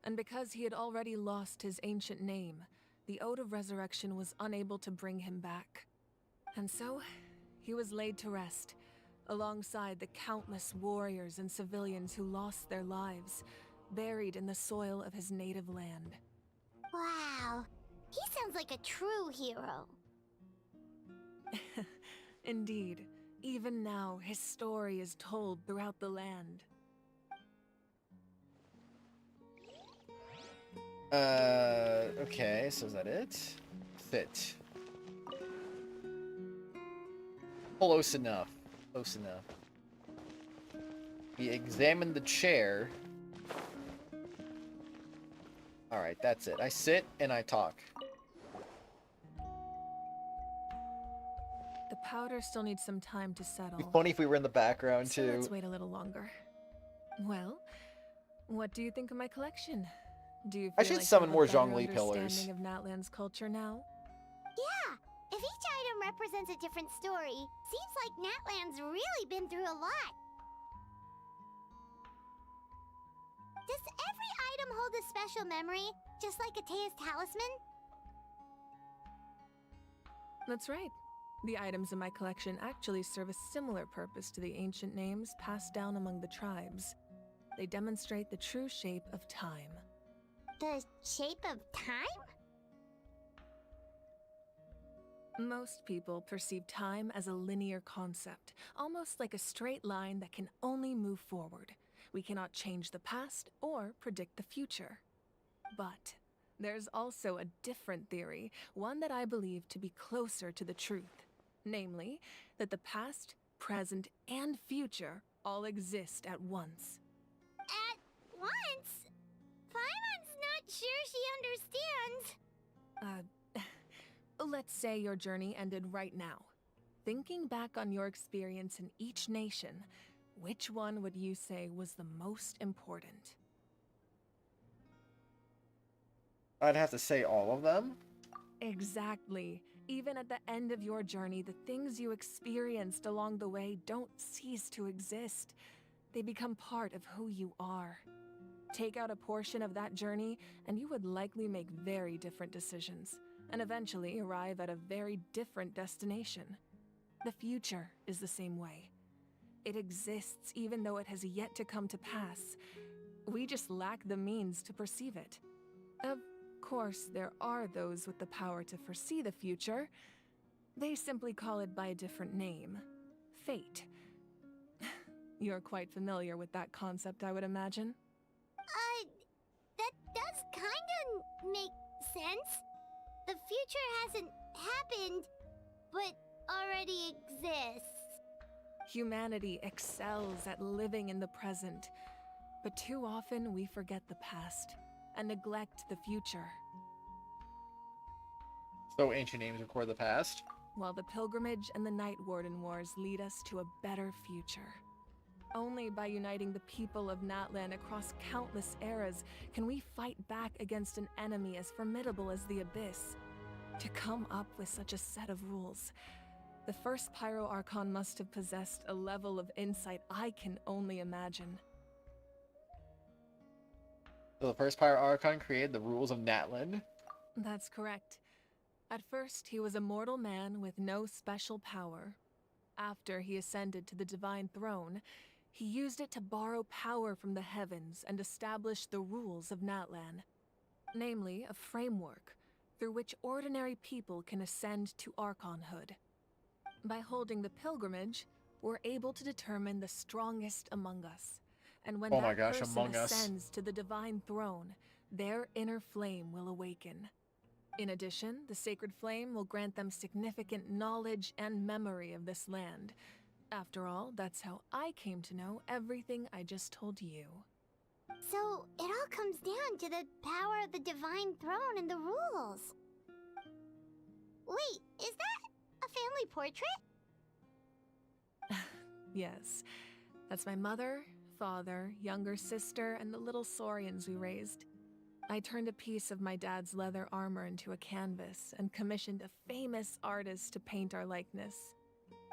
and because he had already lost his ancient name, the Ode of Resurrection was unable to bring him back. And so, he was laid to rest, alongside the countless warriors and civilians who lost their lives, buried in the soil of his native land. Wow, he sounds like a true hero. Indeed, even now his story is told throughout the land. Okay, so is that it? Fit. Close enough. Close enough. We examine the chair. Alright, that's it. I sit and I talk. The powder still needs some time to settle. It'd be funny if we were in the background So too. let's wait a little longer. Well, what do you think of my collection? Do you feel I should like summon you have more a better Zhongli pillars. understanding of Natlan's culture now? Yeah, if each item represents a different story, seems like Natlan's really been through a lot. Does every item hold a special memory, just like Atea's talisman? That's right. The items in my collection actually serve a similar purpose to the ancient names passed down among the tribes. They demonstrate the true shape of time. The shape of time? Most people perceive time as a linear concept, almost like a straight line that can only move forward. We cannot change the past or predict the future. But there's also a different theory, one that I believe to be closer to the truth. Namely, that the past, present, and future all exist at once. At once? Paimon's not sure she understands. Let's say your journey ended right now. Thinking back on your experience in each nation, which one would you say was the most important? I'd have to say all of them. Exactly. Even at the end of your journey, the things you experienced along the way don't cease to exist. They become part of who you are. Take out a portion of that journey, and you would likely make very different decisions, and eventually arrive at a very different destination. The future is the same way. It exists even though it has yet to come to pass. We just lack the means to perceive it. Of course, there are those with the power to foresee the future. They simply call it by a different name. Fate. You're quite familiar with that concept, I would imagine. That does kinda make sense. The future hasn't happened, but already exists. Humanity excels at living in the present, but too often we forget the past and neglect the future. So ancient names record the past? While the Pilgrimage and the Night Warden Wars lead us to a better future. Only by uniting the people of Natlan across countless eras can we fight back against an enemy as formidable as the Abyss. To come up with such a set of rules, the first Pyro Archon must have possessed a level of insight I can only imagine. So the first Pyro Archon created the rules of Natlan? That's correct. At first, he was a mortal man with no special power. After he ascended to the Divine Throne, he used it to borrow power from the heavens and establish the rules of Natlan. Namely, a framework through which ordinary people can ascend to Archonhood. By holding the pilgrimage, we're able to determine the strongest among us. And when that person ascends to the Divine Throne, their inner flame will awaken. In addition, the sacred flame will grant them significant knowledge and memory of this land. After all, that's how I came to know everything I just told you. So, it all comes down to the power of the Divine Throne and the rules. Wait, is that a family portrait? Yes. That's my mother, father, younger sister, and the little saurians we raised. I turned a piece of my dad's leather armor into a canvas and commissioned a famous artist to paint our likeness.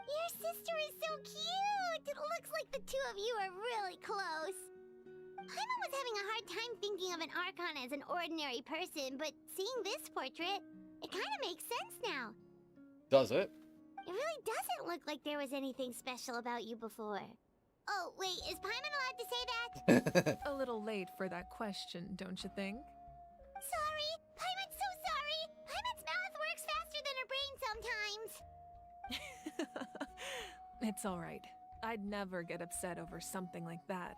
Your sister is so cute! It looks like the two of you are really close. Paimon was having a hard time thinking of an Archon as an ordinary person, but seeing this portrait, it kind of makes sense now. Does it? It really doesn't look like there was anything special about you before. Oh, wait, is Paimon allowed to say that? A little late for that question, don't you think? Sorry! Paimon's so sorry! Paimon's mouth works faster than her brain sometimes! It's alright. I'd never get upset over something like that.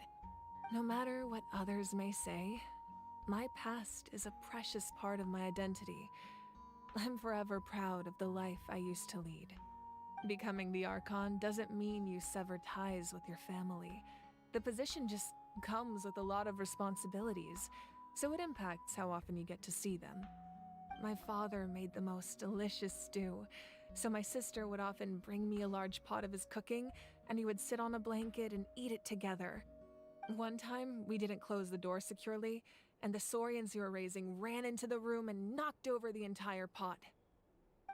No matter what others may say, my past is a precious part of my identity. I'm forever proud of the life I used to lead. Becoming the Archon doesn't mean you sever ties with your family. The position just comes with a lot of responsibilities, so it impacts how often you get to see them. My father made the most delicious stew, so my sister would often bring me a large pot of his cooking, and we would sit on a blanket and eat it together. One time, we didn't close the door securely, and the saurians we were raising ran into the room and knocked over the entire pot.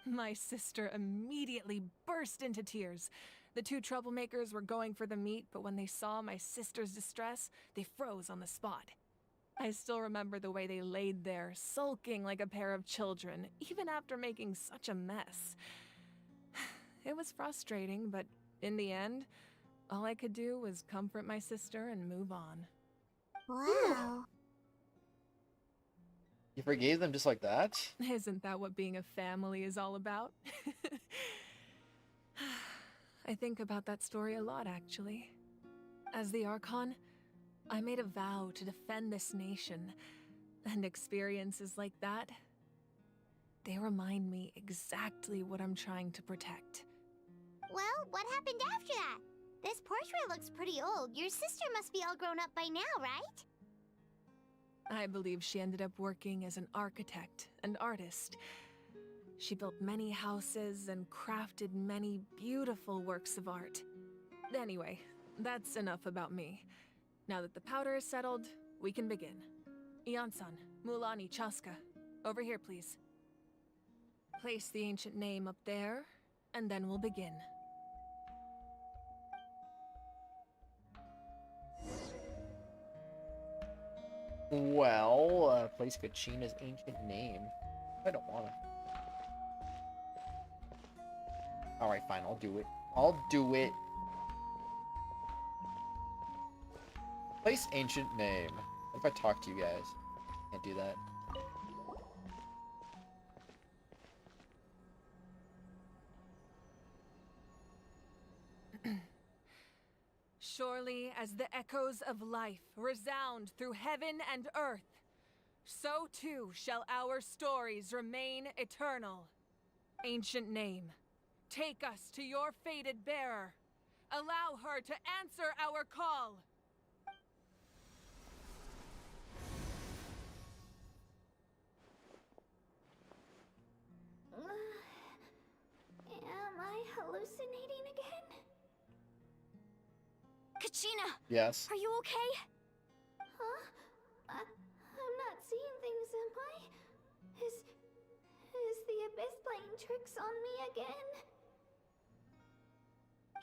My sister immediately burst into tears. The two troublemakers were going for the meat, but when they saw my sister's distress, they froze on the spot. I still remember the way they laid there, sulking like a pair of children, even after making such a mess. It was frustrating, but in the end, all I could do was comfort my sister and move on. Wow. You forgave them just like that? Isn't that what being a family is all about? I think about that story a lot, actually. As the Archon, I made a vow to defend this nation, and experiences like that, they remind me exactly what I'm trying to protect. Well, what happened after that? This portrait looks pretty old. Your sister must be all grown up by now, right? I believe she ended up working as an architect and artist. She built many houses and crafted many beautiful works of art. Anyway, that's enough about me. Now that the powder is settled, we can begin. Ian-san, Mulani, Chaska, over here please. Place the ancient name up there, and then we'll begin. Well, place Kachina's ancient name. I don't wanna. Alright, fine, I'll do it. I'll do it. Place ancient name. What if I talk to you guys? Can't do that. Surely as the echoes of life resound through heaven and earth, so too shall our stories remain eternal. Ancient name, take us to your fated bearer. Allow her to answer our call. Am I hallucinating again? Kachina! Yes. Are you okay? Huh? I'm not seeing things, am I? Is the Abyss playing tricks on me again?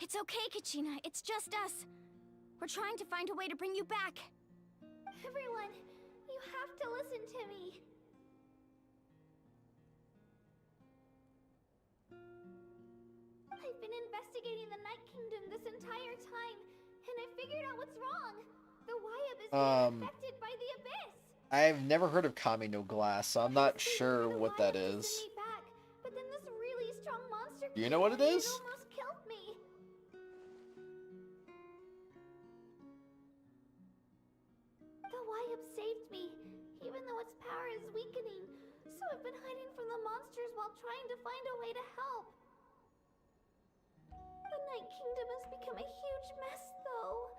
It's okay, Kachina. It's just us. We're trying to find a way to bring you back. Everyone, you have to listen to me. I've been investigating the Night Kingdom this entire time, and I figured out what's wrong. The Wyab is being affected by the Abyss. I've never heard of Kami no Glass, so I'm not sure what that is. Back, but then this really strong monster Do you know what it is? almost killed me. The Wyab saved me, even though its power is weakening. So I've been hiding from the monsters while trying to find a way to help. The Night Kingdom has become a huge mess, though.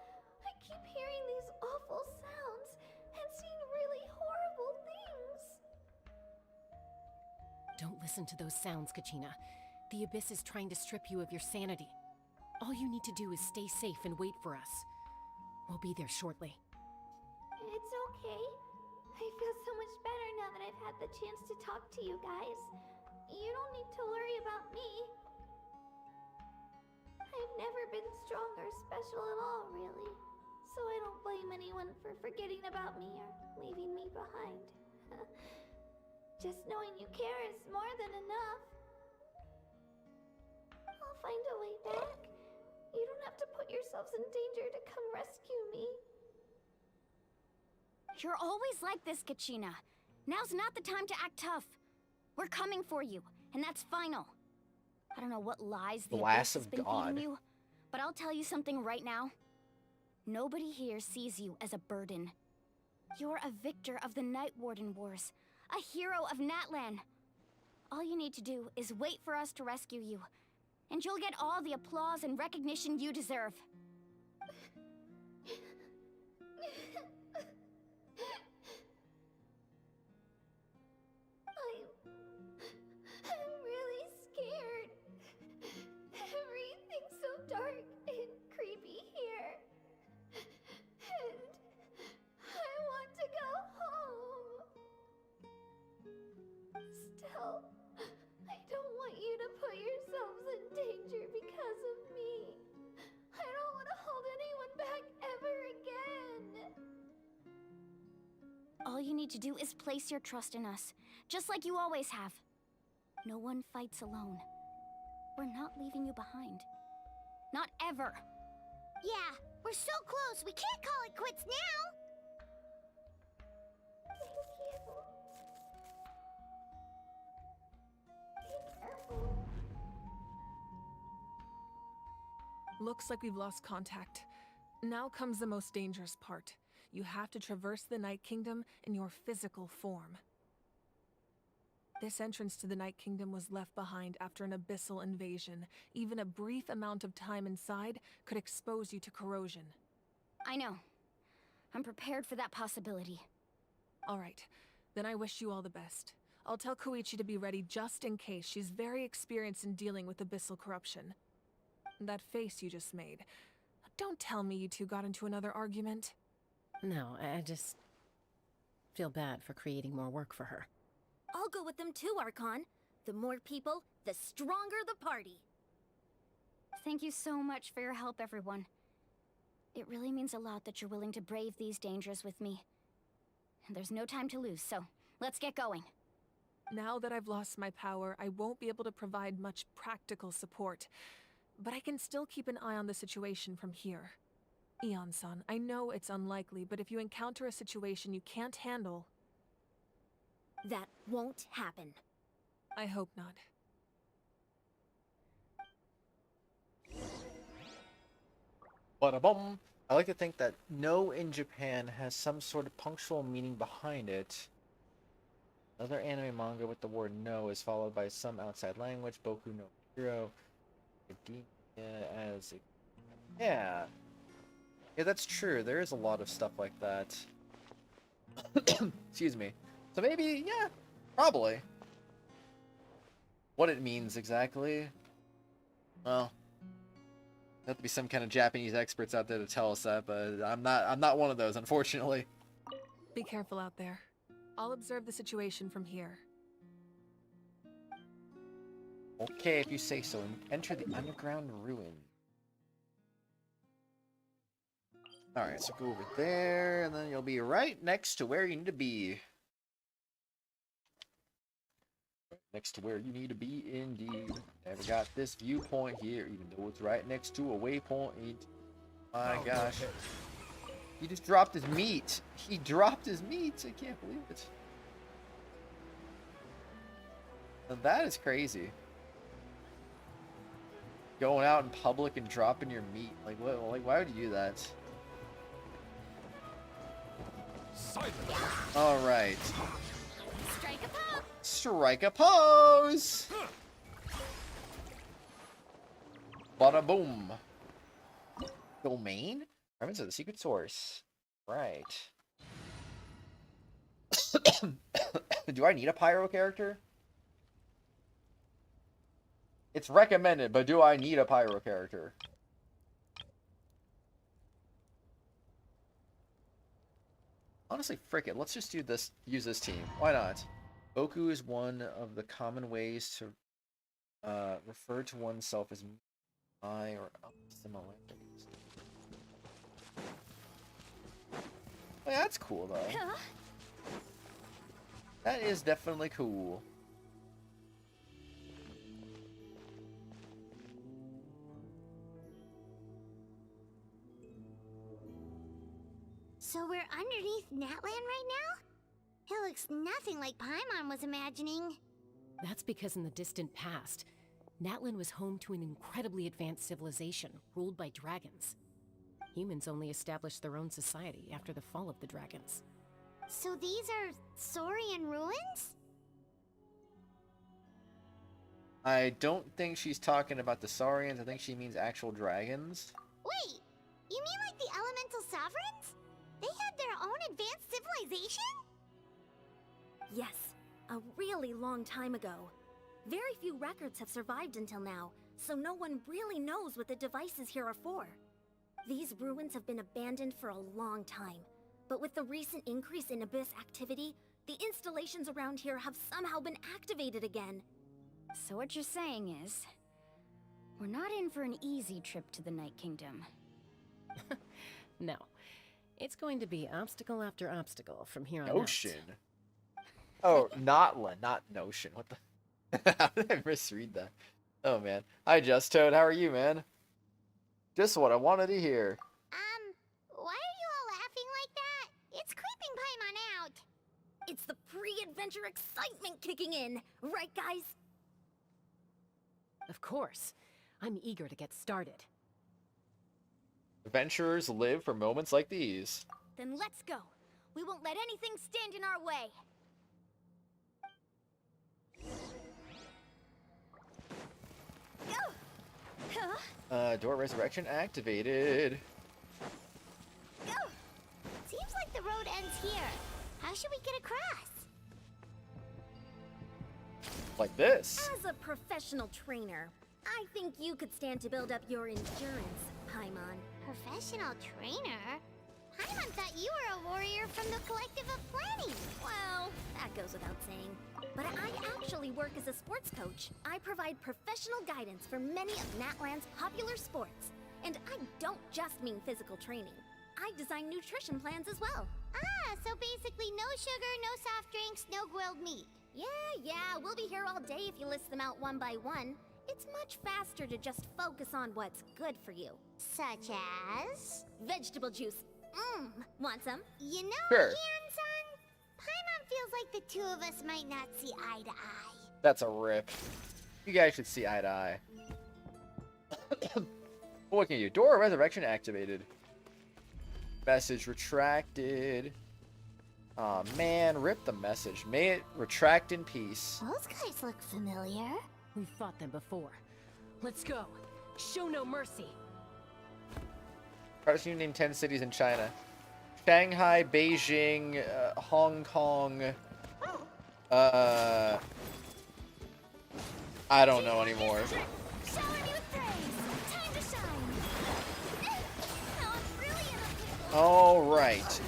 I keep hearing these awful sounds and seeing really horrible things. Don't listen to those sounds, Kachina. The Abyss is trying to strip you of your sanity. All you need to do is stay safe and wait for us. We'll be there shortly. It's okay. I feel so much better now that I've had the chance to talk to you guys. You don't need to worry about me. I've never been strong or special at all, really. So I don't blame anyone for forgetting about me or leaving me behind. Just knowing you care is more than enough. I'll find a way back. You don't have to put yourselves in danger to come rescue me. You're always like this, Kachina. Now's not the time to act tough. We're coming for you, and that's final. I don't know what lies the Abyss has been feeding you, but I'll tell you something right now. Nobody here sees you as a burden. You're a victor of the Night Warden Wars, a hero of Natlan. All you need to do is wait for us to rescue you, and you'll get all the applause and recognition you deserve. I'm really scared. Everything's so dark and creepy here. And I want to go home. Still, I don't want you to put yourselves in danger because of me. I don't want to hold anyone back ever again. All you need to do is place your trust in us, just like you always have. No one fights alone. We're not leaving you behind. Not ever. Yeah, we're so close, we can't call it quits now! Thank you. Be careful. Looks like we've lost contact. Now comes the most dangerous part. You have to traverse the Night Kingdom in your physical form. This entrance to the Night Kingdom was left behind after an abyssal invasion. Even a brief amount of time inside could expose you to corrosion. I know. I'm prepared for that possibility. All right, then I wish you all the best. I'll tell Koichi to be ready just in case. She's very experienced in dealing with abyssal corruption. That face you just made. Don't tell me you two got into another argument. No, I just feel bad for creating more work for her. I'll go with them too, Archon. The more people, the stronger the party. Thank you so much for your help, everyone. It really means a lot that you're willing to brave these dangers with me. and there's no time to lose, so let's get going. Now that I've lost my power, I won't be able to provide much practical support, but I can still keep an eye on the situation from here. Eon-san, I know it's unlikely, but if you encounter a situation you can't handle... That won't happen. I hope not. Bada-bum. I like to think that no in Japan has some sort of punctual meaning behind it. Another anime manga with the word no is followed by some outside language. Boku no Hero. As... Yeah. Yeah, that's true. There is a lot of stuff like that. Excuse me. So maybe, yeah, probably. What it means exactly, well, there have to be some kind of Japanese experts out there to tell us that, but I'm not one of those, unfortunately. Be careful out there. I'll observe the situation from here. Okay, if you say so. Enter the underground ruin. Alright, so go over there, and then you'll be right next to where you need to be. Next to where you need to be, indeed. Never got this viewpoint here, even though it's right next to a waypoint. My gosh. He just dropped his meat. He dropped his meat. I can't believe it. Now that is crazy. Going out in public and dropping your meat. Like, what? Like, why would you do that? All right. Strike a pose. Strike a pose. Bada boom. Domain? Remnants of the secret source. Right. Do I need a pyro character? It's recommended, but do I need a pyro character? Honestly, frick it. Let's just do this. Use this team. Why not? Boku is one of the common ways to refer to oneself as I or similarities. Oh, yeah, that's cool though. That is definitely cool. So we're underneath Natlan right now? It looks nothing like Paimon was imagining. That's because in the distant past, Natlan was home to an incredibly advanced civilization ruled by dragons. Humans only established their own society after the fall of the dragons. So these are Saurian ruins? I don't think she's talking about the Saurians. I think she means actual dragons. Wait, you mean like the elemental sovereigns? They had their own advanced civilization? Yes, a really long time ago. Very few records have survived until now, so no one really knows what the devices here are for. These ruins have been abandoned for a long time, but with the recent increase in Abyss activity, the installations around here have somehow been activated again. So what you're saying is, we're not in for an easy trip to the Night Kingdom. No. It's going to be obstacle after obstacle from here on out. Notion. Oh, Natlan, not Notion. What the? How did I misread that? Oh man. Hi, Just Toad. How are you, man? Just what I wanted to hear. Why are you all laughing like that? It's creeping Paimon out. It's the pre-adventure excitement kicking in, right guys? Of course. I'm eager to get started. Adventurers live for moments like these. Then let's go. We won't let anything stand in our way. Door resurrection activated. Seems like the road ends here. How should we get across? Like this. As a professional trainer, I think you could stand to build up your endurance, Paimon. Professional trainer? Paimon thought you were a warrior from the Collective of Planning. Well, that goes without saying. But I actually work as a sports coach. I provide professional guidance for many of Natlan's popular sports. And I don't just mean physical training. I design nutrition plans as well. Ah, so basically no sugar, no soft drinks, no grilled meat. Yeah, we'll be here all day if you list them out one by one. It's much faster to just focus on what's good for you. Such as? Vegetable juice. Want some? You know, Sure. Hanson, Paimon feels like the two of us might not see eye to eye. That's a rip. You guys should see eye to eye. What can you do? Door of Resurrection activated. Message retracted. Aw, man, rip the message. May it retract in peace. Those guys look familiar. We've fought them before. Let's go. Show no mercy. Cards you name 10 cities in China. Shanghai, Beijing, Hong Kong. I don't know anymore. Shower me with praise. Time to shine. Now I'm really in a pickle. All right.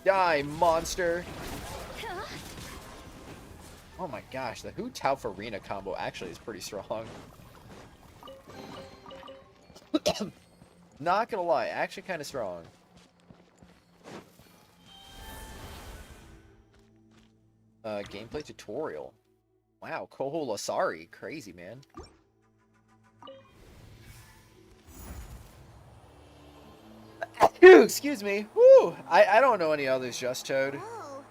Die, monster. Oh my gosh, the Hu Tao Farina combo actually is pretty strong. Not gonna lie, actually kind of strong. Gameplay tutorial. Wow, Koho Lasari. Crazy, man. Excuse me. Whew. I don't know any others, Just Toad. Oh,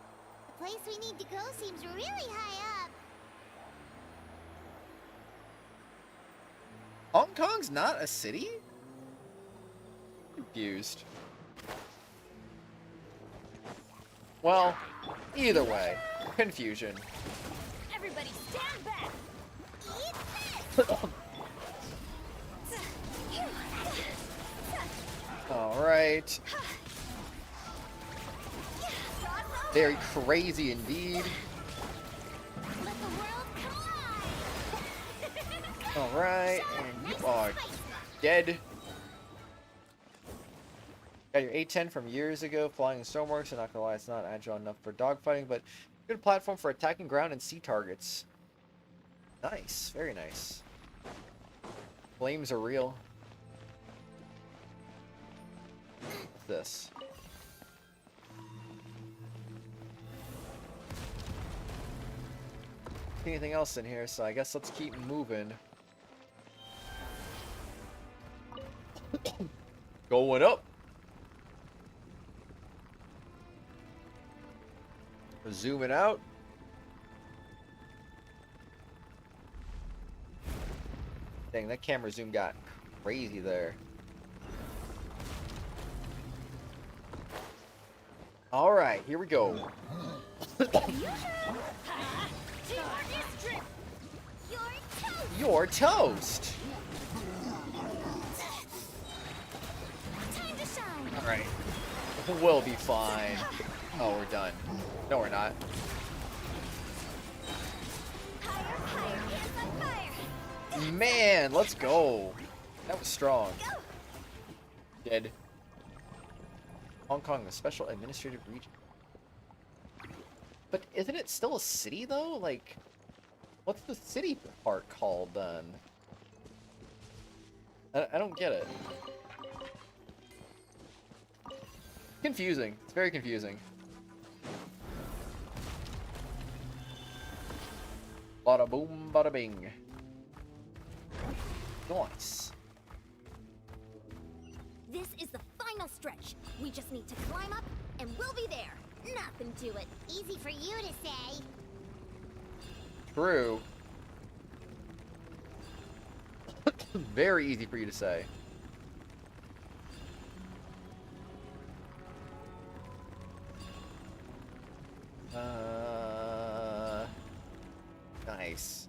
the place we need to go seems really high up. Hong Kong's not a city? Confused. Well, either way, confusion. Everybody stand back. Eat this. All right. Very crazy indeed. Let the world collide. All right, and you are dead. Got your A10 from years ago, flying in Stoneworks, and not gonna lie, it's not agile enough for dogfighting, but good platform for attacking ground and sea targets. Nice, very nice. Flames are real. What's this? Anything else in here, so I guess let's keep moving. Going up. Zooming out. Dang, that camera zoom got crazy there. All right, here we go. You're toast. All right, we'll be fine. Oh, we're done. No, we're not. Man, let's go. That was strong. Dead. Hong Kong, a special administrative region. But isn't it still a city, though? Like, what's the city part called, then? I don't get it. Confusing. It's very confusing. Bada boom, bada bing. Nice. This is the final stretch. We just need to climb up, and we'll be there. Nothing to it. Easy for you to say. True. Very easy for you to say. Nice.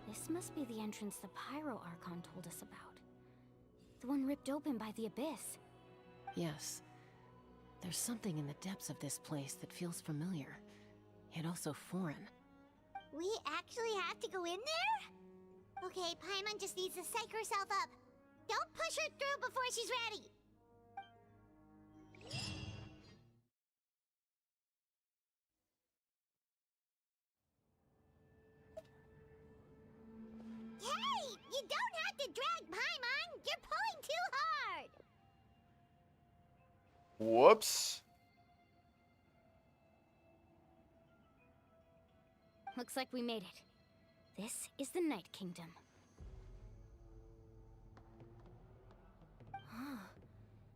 This must be the entrance the Pyro Archon told us about. The one ripped open by the Abyss. Yes. There's something in the depths of this place that feels familiar, yet also foreign. We actually have to go in there? Okay, Paimon just needs to psych herself up. Don't push her through before she's ready. Hey, You don't have to drag Paimon! You're pulling too hard! Whoops. Looks like we made it. This is the Night Kingdom.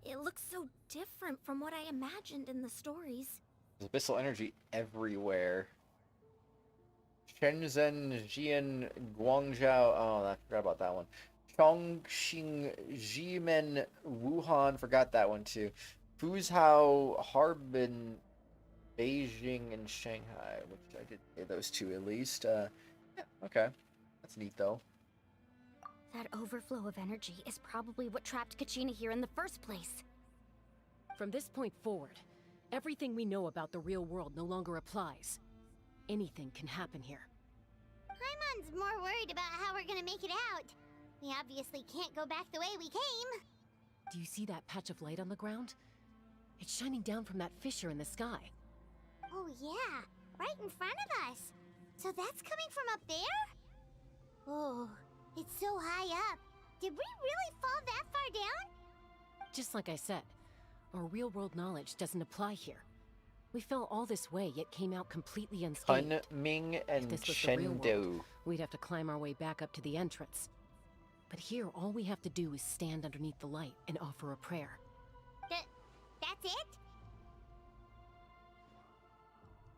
It looks so different from what I imagined in the stories. There's abyssal energy everywhere. Shenzhen, Jian, Guangzhou. Oh, I forgot about that one. Chongqing, Ximen, Wuhan. Forgot that one too. Fuzhou, Harbin, Beijing, and Shanghai. Which I did say those two at least. Yeah, okay. That's neat though. That overflow of energy is probably what trapped Kachina here in the first place. From this point forward, everything we know about the real world no longer applies. Anything can happen here. Paimon's more worried about how we're gonna make it out. We obviously can't go back the way we came. Do you see that patch of light on the ground? It's shining down from that fissure in the sky. Oh yeah, right in front of us. So that's coming from up there? Oh, it's so high up. Did we really fall that far down? Just like I said, our real-world knowledge doesn't apply here. We fell all this way, yet came out completely unscathed. Kunming and If this was the real Chengdu. world, we'd have to climb our way back up to the entrance. But here, all we have to do is stand underneath the light and offer a prayer. That's it?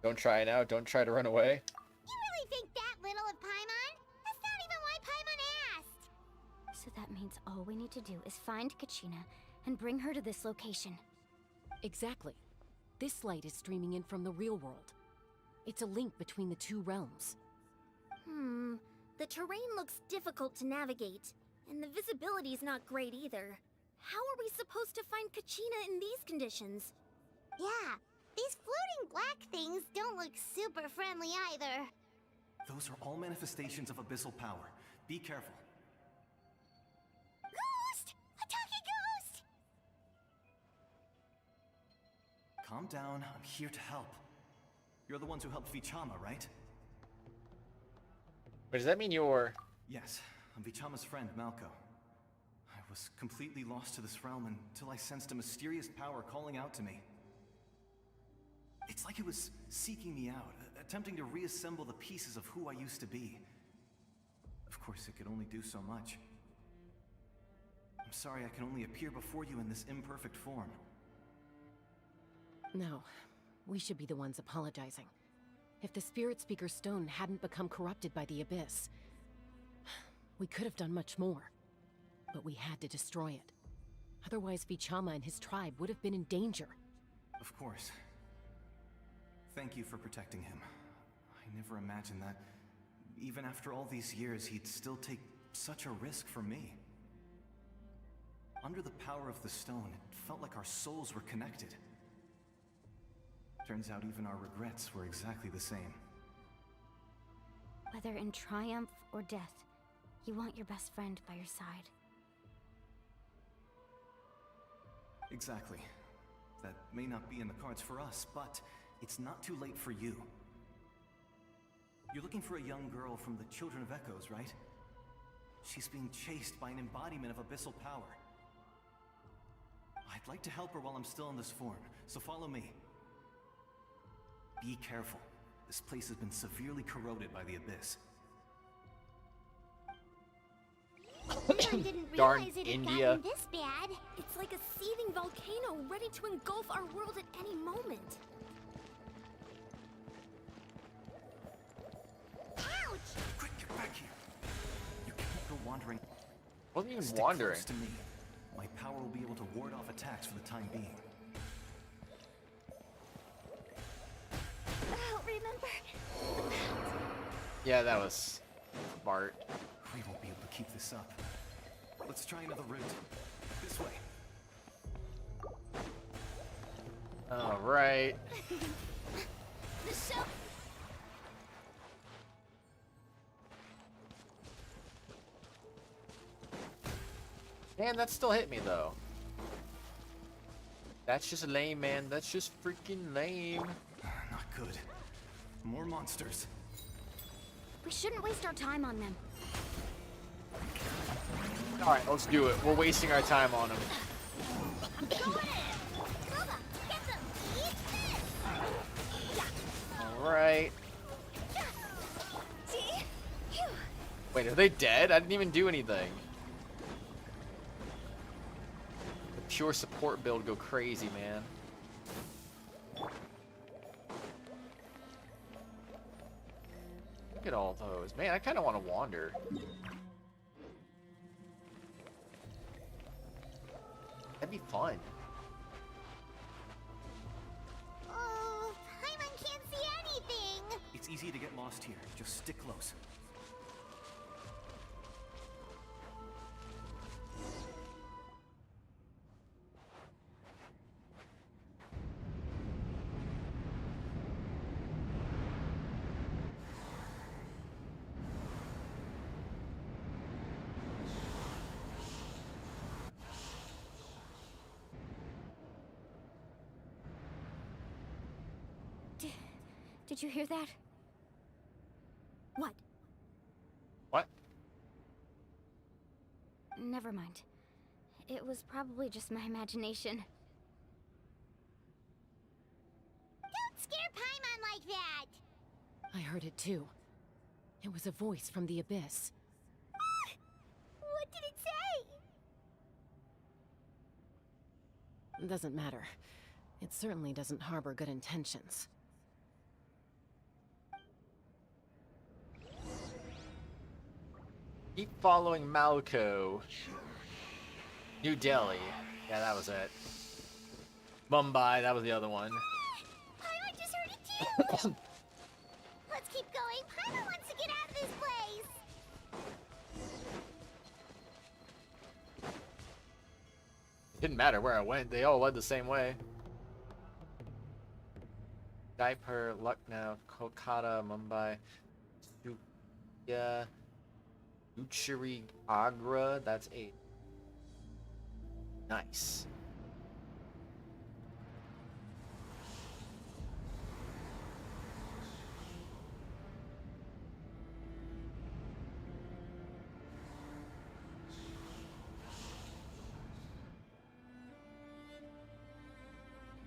Don't try now. Don't try to run away. You really think that little of Paimon? That's not even why Paimon asked. So that means all we need to do is find Kachina and bring her to this location. Exactly. This light is streaming in from the real world. It's a link between the two realms. The terrain looks difficult to navigate, and the visibility's not great either. How are we supposed to find Kachina in these conditions? Yeah, these floating black things don't look super friendly either. Those are all manifestations of abyssal power. Be careful. Ghost! A talking ghost! Calm down, I'm here to help. You're the ones who helped Vichama, right? But does that mean you're... Yes, I'm Vichama's friend, Malko. I was completely lost to this realm until I sensed a mysterious power calling out to me. It's like it was seeking me out, attempting to reassemble the pieces of who I used to be. Of course, it could only do so much. I'm sorry I can only appear before you in this imperfect form. No, we should be the ones apologizing. If the Spirit Speaker's stone hadn't become corrupted by the Abyss, we could have done much more. But we had to destroy it. Otherwise, Vichama and his tribe would have been in danger. Of course. Thank you for protecting him. I never imagined that, even after all these years, he'd still take such a risk for me. Under the power of the stone, it felt like our souls were connected. Turns out even our regrets were exactly the same. Whether in triumph or death, you want your best friend by your side. Exactly. That may not be in the cards for us, but it's not too late for you. You're looking for a young girl from the Children of Echoes, right? She's being chased by an embodiment of abyssal power. I'd like to help her while I'm still in this form, so follow me. Be careful. This place has been severely corroded by the Abyss. I didn't Darn realize it had India. gotten this bad. It's like a seething volcano ready to engulf our world at any moment. Ouch! Quick, get back here. You can't go wandering. Wasn't even Stick wandering. close to me. My power will be able to ward off attacks for the time being. Oh, remember? Yeah, that was smart. We won't be able to keep this up. Let's try another route. This way. All right. The show. Man, that still hit me though. That's just lame, man. That's just freaking lame. Not good. More monsters. We shouldn't waste our time on them. Alright, let's do it. We're wasting our time on him. Alright. Wait, are they dead? I didn't even do anything. The pure support build go crazy, man. Look at all those. Man, I kind of want to wander. That'd be fun. Oh, Paimon can't see anything. It's easy to get lost here. Just stick close. Did you hear that? What? What? Never mind. It was probably just my imagination. Don't scare Paimon like that! I heard it too. It was a voice from the abyss. What did it say? Doesn't matter. It certainly doesn't harbor good intentions. Keep following Malco. New Delhi. Yeah, that was it. Mumbai, that was the other one. Paimon just heard it too! Let's keep going. Paimon wants to get out of this place! Didn't matter where I went, they all led the same way. Jaipur, Lucknow, Kolkata, Mumbai, Sukhia, Uchiri, Agra, that's 8. Nice.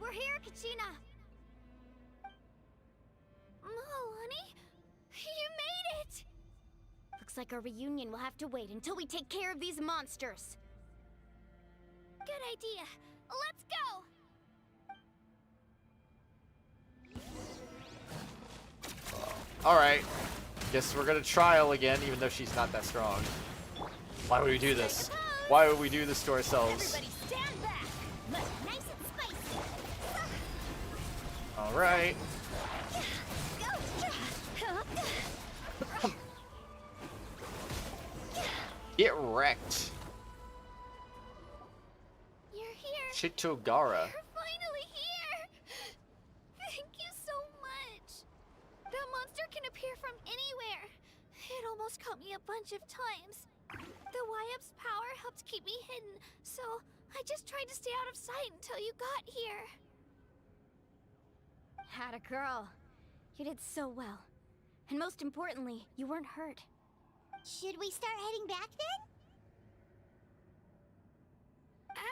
We're here, Kachina! Honey, you made it! Looks like our reunion will have to wait until we take care of these monsters. Good idea. Let's go! Alright. Guess we're gonna trial again, even though she's not that strong. Why would we do this? Why would we do this to ourselves? Everybody stand back! Look nice and spicy! Alright. Get wrecked. You're here. Chitogara. You're finally here. Thank you so much. That monster can appear from anywhere. It almost caught me a bunch of times. The YF's power helped keep me hidden, so I just tried to stay out of sight until you got here. Had a girl. You did so well. And most importantly, you weren't hurt. Should we start heading back then?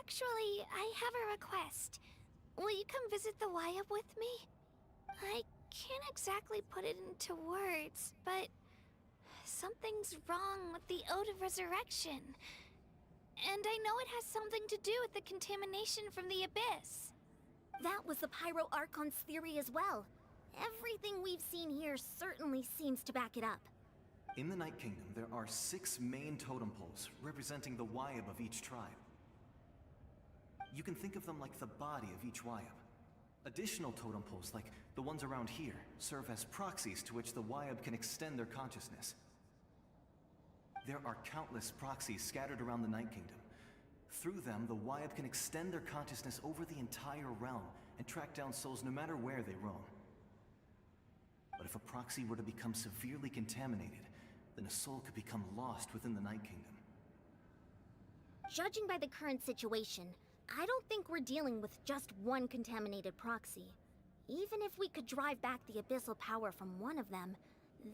Actually, I have a request. Will you come visit the YF with me? I can't exactly put it into words, but something's wrong with the Ode of Resurrection. And I know it has something to do with the contamination from the Abyss. That was the Pyro Archon's theory as well. Everything we've seen here certainly seems to back it up. In the Night Kingdom, there are 6 main totem poles representing the Wyab of each tribe. You can think of them like the body of each Wyab. Additional totem poles, like the ones around here, serve as proxies to which the Wyab can extend their consciousness. There are countless proxies scattered around the Night Kingdom. Through them, the Wyab can extend their consciousness over the entire realm and track down souls no matter where they roam. But if a proxy were to become severely contaminated, then a soul could become lost within the Night Kingdom. Judging by the current situation, I don't think we're dealing with just one contaminated proxy. Even if we could drive back the abyssal power from one of them,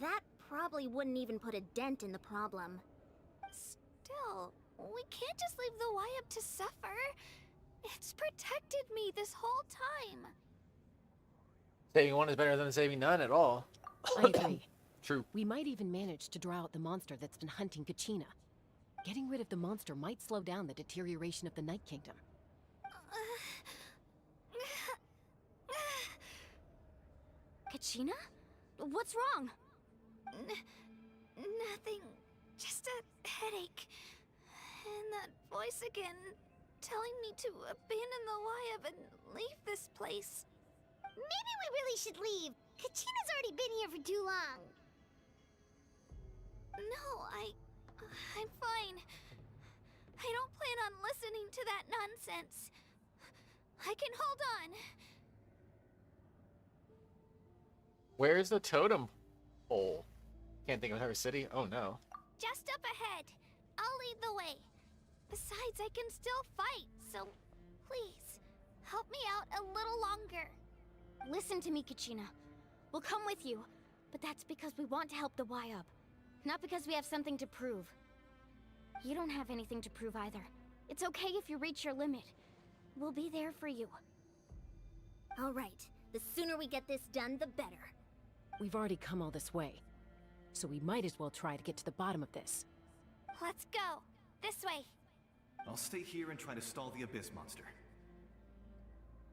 that probably wouldn't even put a dent in the problem. Still, We can't just leave the Wyab to suffer. It's protected me this whole time. Saving one is better than saving none at all. I agree. True. We might even manage to draw out the monster that's been hunting Kachina. Getting rid of the monster might slow down the deterioration of the Night Kingdom. Kachina? What's wrong? Nothing. Just a headache. And that voice again, telling me to abandon the Wyab and leave this place. Maybe we really should leave. Kachina's already been here for too long. No, I'm fine. I don't plan on listening to that nonsense. I can hold on. Where's the totem pole? Can't think of her city. Oh no. Just up ahead. I'll lead the way. Besides, I can still fight, so please, help me out a little longer. Listen to me, Kachina. We'll come with you, but that's because we want to help the Wyab, not because we have something to prove. You don't have anything to prove either. It's okay if you reach your limit. We'll be there for you. All right. The sooner we get this done, the better. We've already come all this way, so we might as well try to get to the bottom of this. Let's go. This way. I'll stay here and try to stall the Abyss monster.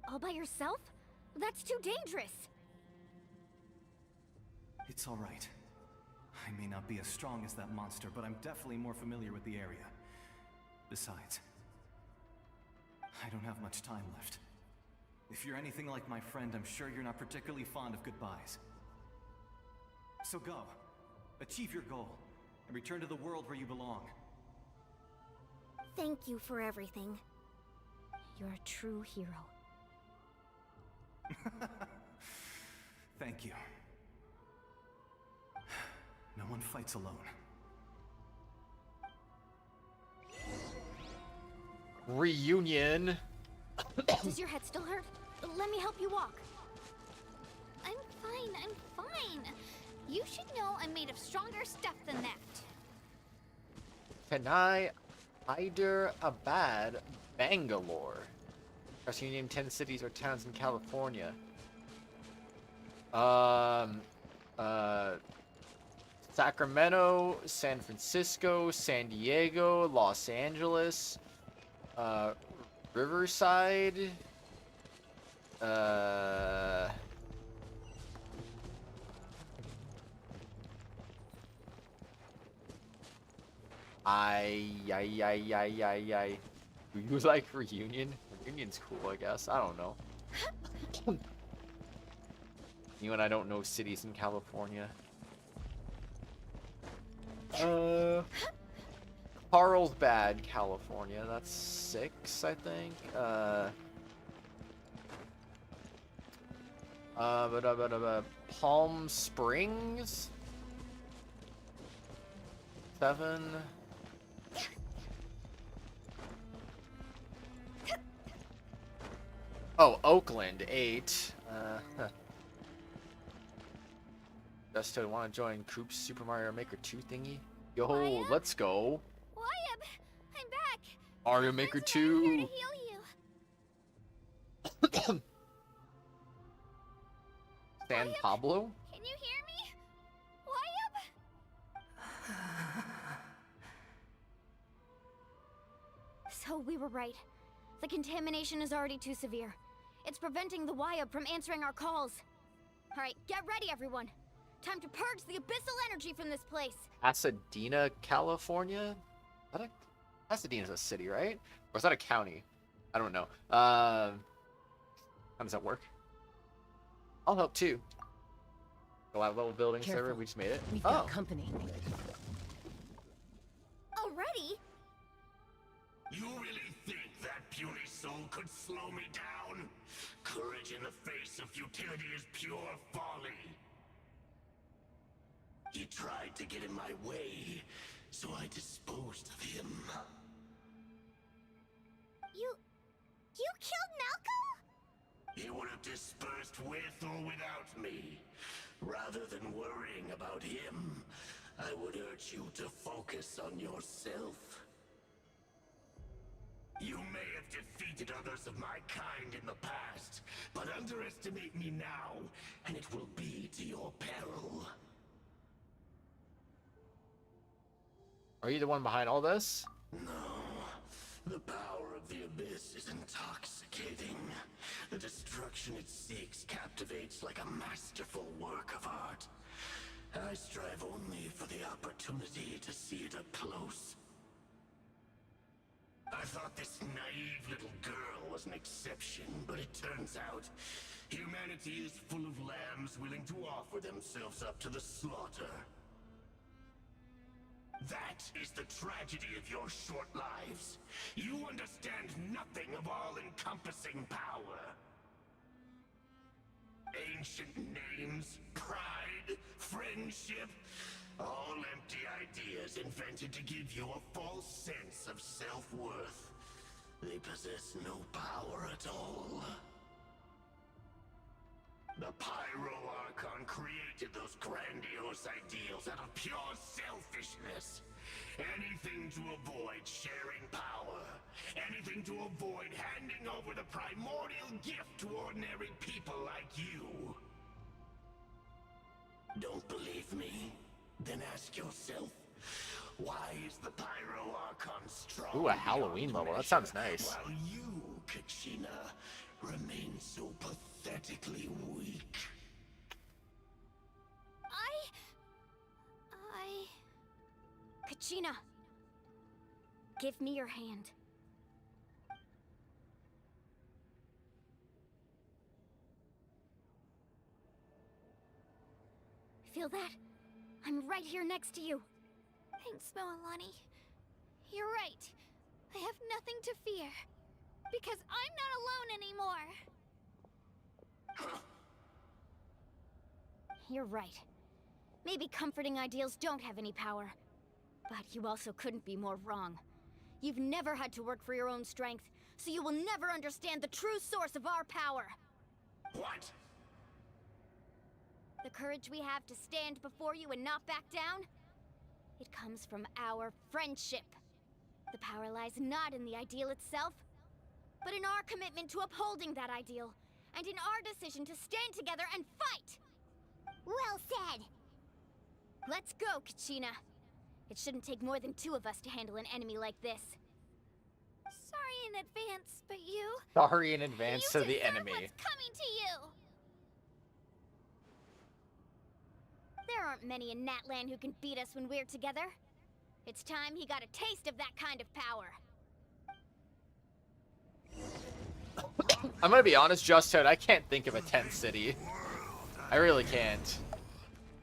All by yourself? That's too dangerous. It's all right. I may not be as strong as that monster, but I'm definitely more familiar with the area. Besides, I don't have much time left. If you're anything like my friend, I'm sure you're not particularly fond of goodbyes. So go. Achieve your goal, and return to the world where you belong. Thank you for everything. You're a true hero. Thank you. No one fights alone. Reunion. Does your head still hurt? Let me help you walk. I'm fine, I'm fine. You should know I'm made of stronger stuff than that. Chennai, Hyderabad, Bangalore. Can you name 10 cities or towns in California? Sacramento, San Francisco, San Diego, Los Angeles, Riverside, Do you like Reunion? Reunion's cool, I guess. I don't know. You and I don't know cities in California. Carlsbad, California. That's 6, I think. Palm Springs. 7. Oh, Oakland, 8. Justo, want to join Coop's Super Mario Maker 2 thingy? Yo, Wyab? let's go. Wyab, I'm back. Mario Maker 2. I'm here to heal you. San Wyab? Pablo? Can you hear me? Wyab? So we were right. The contamination is already too severe. It's preventing the Wyab from answering our calls. All right, get ready, everyone. Time to purge the abyssal energy from this place. Pasadena, California? Pasadena's a city, right? Or is that a county? I don't know. How does that work? I'll help too. Go out level building server. Careful. We just made it. We've got company. Already? You really think that puny soul could slow me down? Courage in the face of futility is pure folly. He tried to get in my way, so I disposed of him. You killed Malco? He would have dispersed with or without me. Rather than worrying about him, I would urge you to focus on yourself. You may have defeated others of my kind in the past, but underestimate me now, and it will be to your peril. Are you the one behind all this? No. The power of the Abyss is intoxicating. The destruction it seeks captivates like a masterful work of art. I strive only for the opportunity to see it up close. I thought this naive little girl was an exception, but it turns out humanity is full of lambs willing to offer themselves up to the slaughter. That is the tragedy of your short lives. You understand nothing of all-encompassing power. Ancient names, pride, friendship, all empty ideas invented to give you a false sense of self-worth. They possess no power at all. The Pyro Archon created those grandiose ideals out of pure selfishness. Anything to avoid sharing power. Anything to avoid handing over the primordial gift to ordinary people like you. Don't believe me? Then ask yourself, why is the Pyro Archon strong? Ooh, a Halloween level. That sounds nice. While you, Kachina, remain so pathetically weak. Kachina, give me your hand. Feel that? I'm right here next to you. Thanks, Moalani. You're right. I have nothing to fear. Because I'm not alone anymore. You're right. Maybe comforting ideals don't have any power. But you also couldn't be more wrong. You've never had to work for your own strength, so you will never understand the true source of our power. What? The courage we have to stand before you and not back down? It comes from our friendship. The power lies not in the ideal itself, but in our commitment to upholding that ideal, and in our decision to stand together and fight! Well said! Let's go, Kachina. It shouldn't take more than 2 of us to handle an enemy like this. Sorry in advance, but you... Sorry in advance to the enemy. What's coming to you? There aren't many in Natlan who can beat us when we're together. It's time he got a taste of that kind of power. I'm gonna be honest, Just Toad, I can't think of a 10th city. I really can't.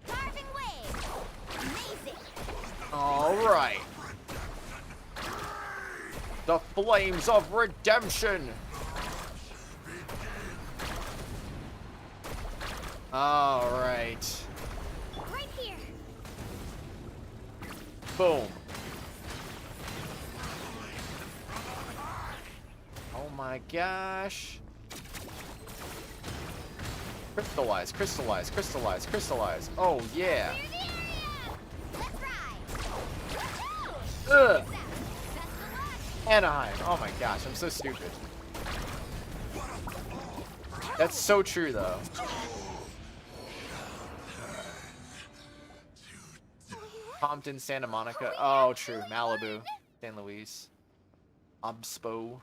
Carving wave! Amazing! Alright. The flames of redemption! Alright. Right here! Boom. Oh my gosh. Crystallize, crystallize, crystallize, crystallize. Oh yeah. Ugh. Anaheim. Oh my gosh, I'm so stupid. That's so true though. Compton, Santa Monica. Oh, true. Malibu, San Luis, Obspo.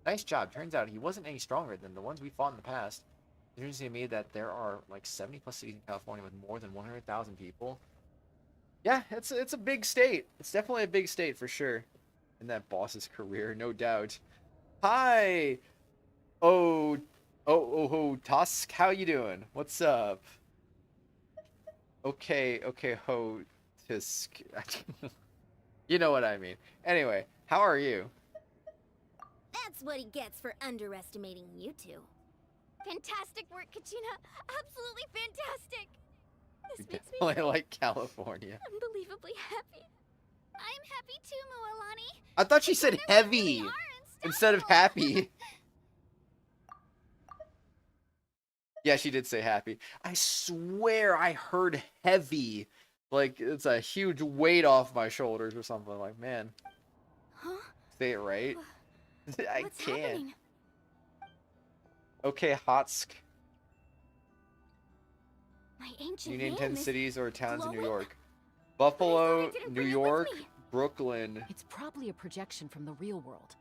Nice job. Turns out he wasn't any stronger than the ones we fought in the past. It's interesting to me that there are like 70+ cities in California with more than 100,000 people. Yeah, it's a big state. It's definitely a big state for sure. In that boss's career, no doubt. Hi, Tusk. How you doing? What's up? Okay, Ho Tusk. You know what I mean. Anyway, how are you? That's what he gets for underestimating you two. Fantastic work, Kachina. Absolutely fantastic. This makes me Definitely like California. unbelievably happy. I'm happy too, Moalani. I thought she said heavy instead of happy. Yeah, she did say happy. I swear I heard heavy. Like it's a huge weight off my shoulders or something. Like, man. Huh? Say it right. I What's can't. happening? Okay, Hotsk. My ancient You name name 10 is cities or towns in New glowing? York. Buffalo, didn't New bring it with York, me. Brooklyn. It's probably a projection from the real world.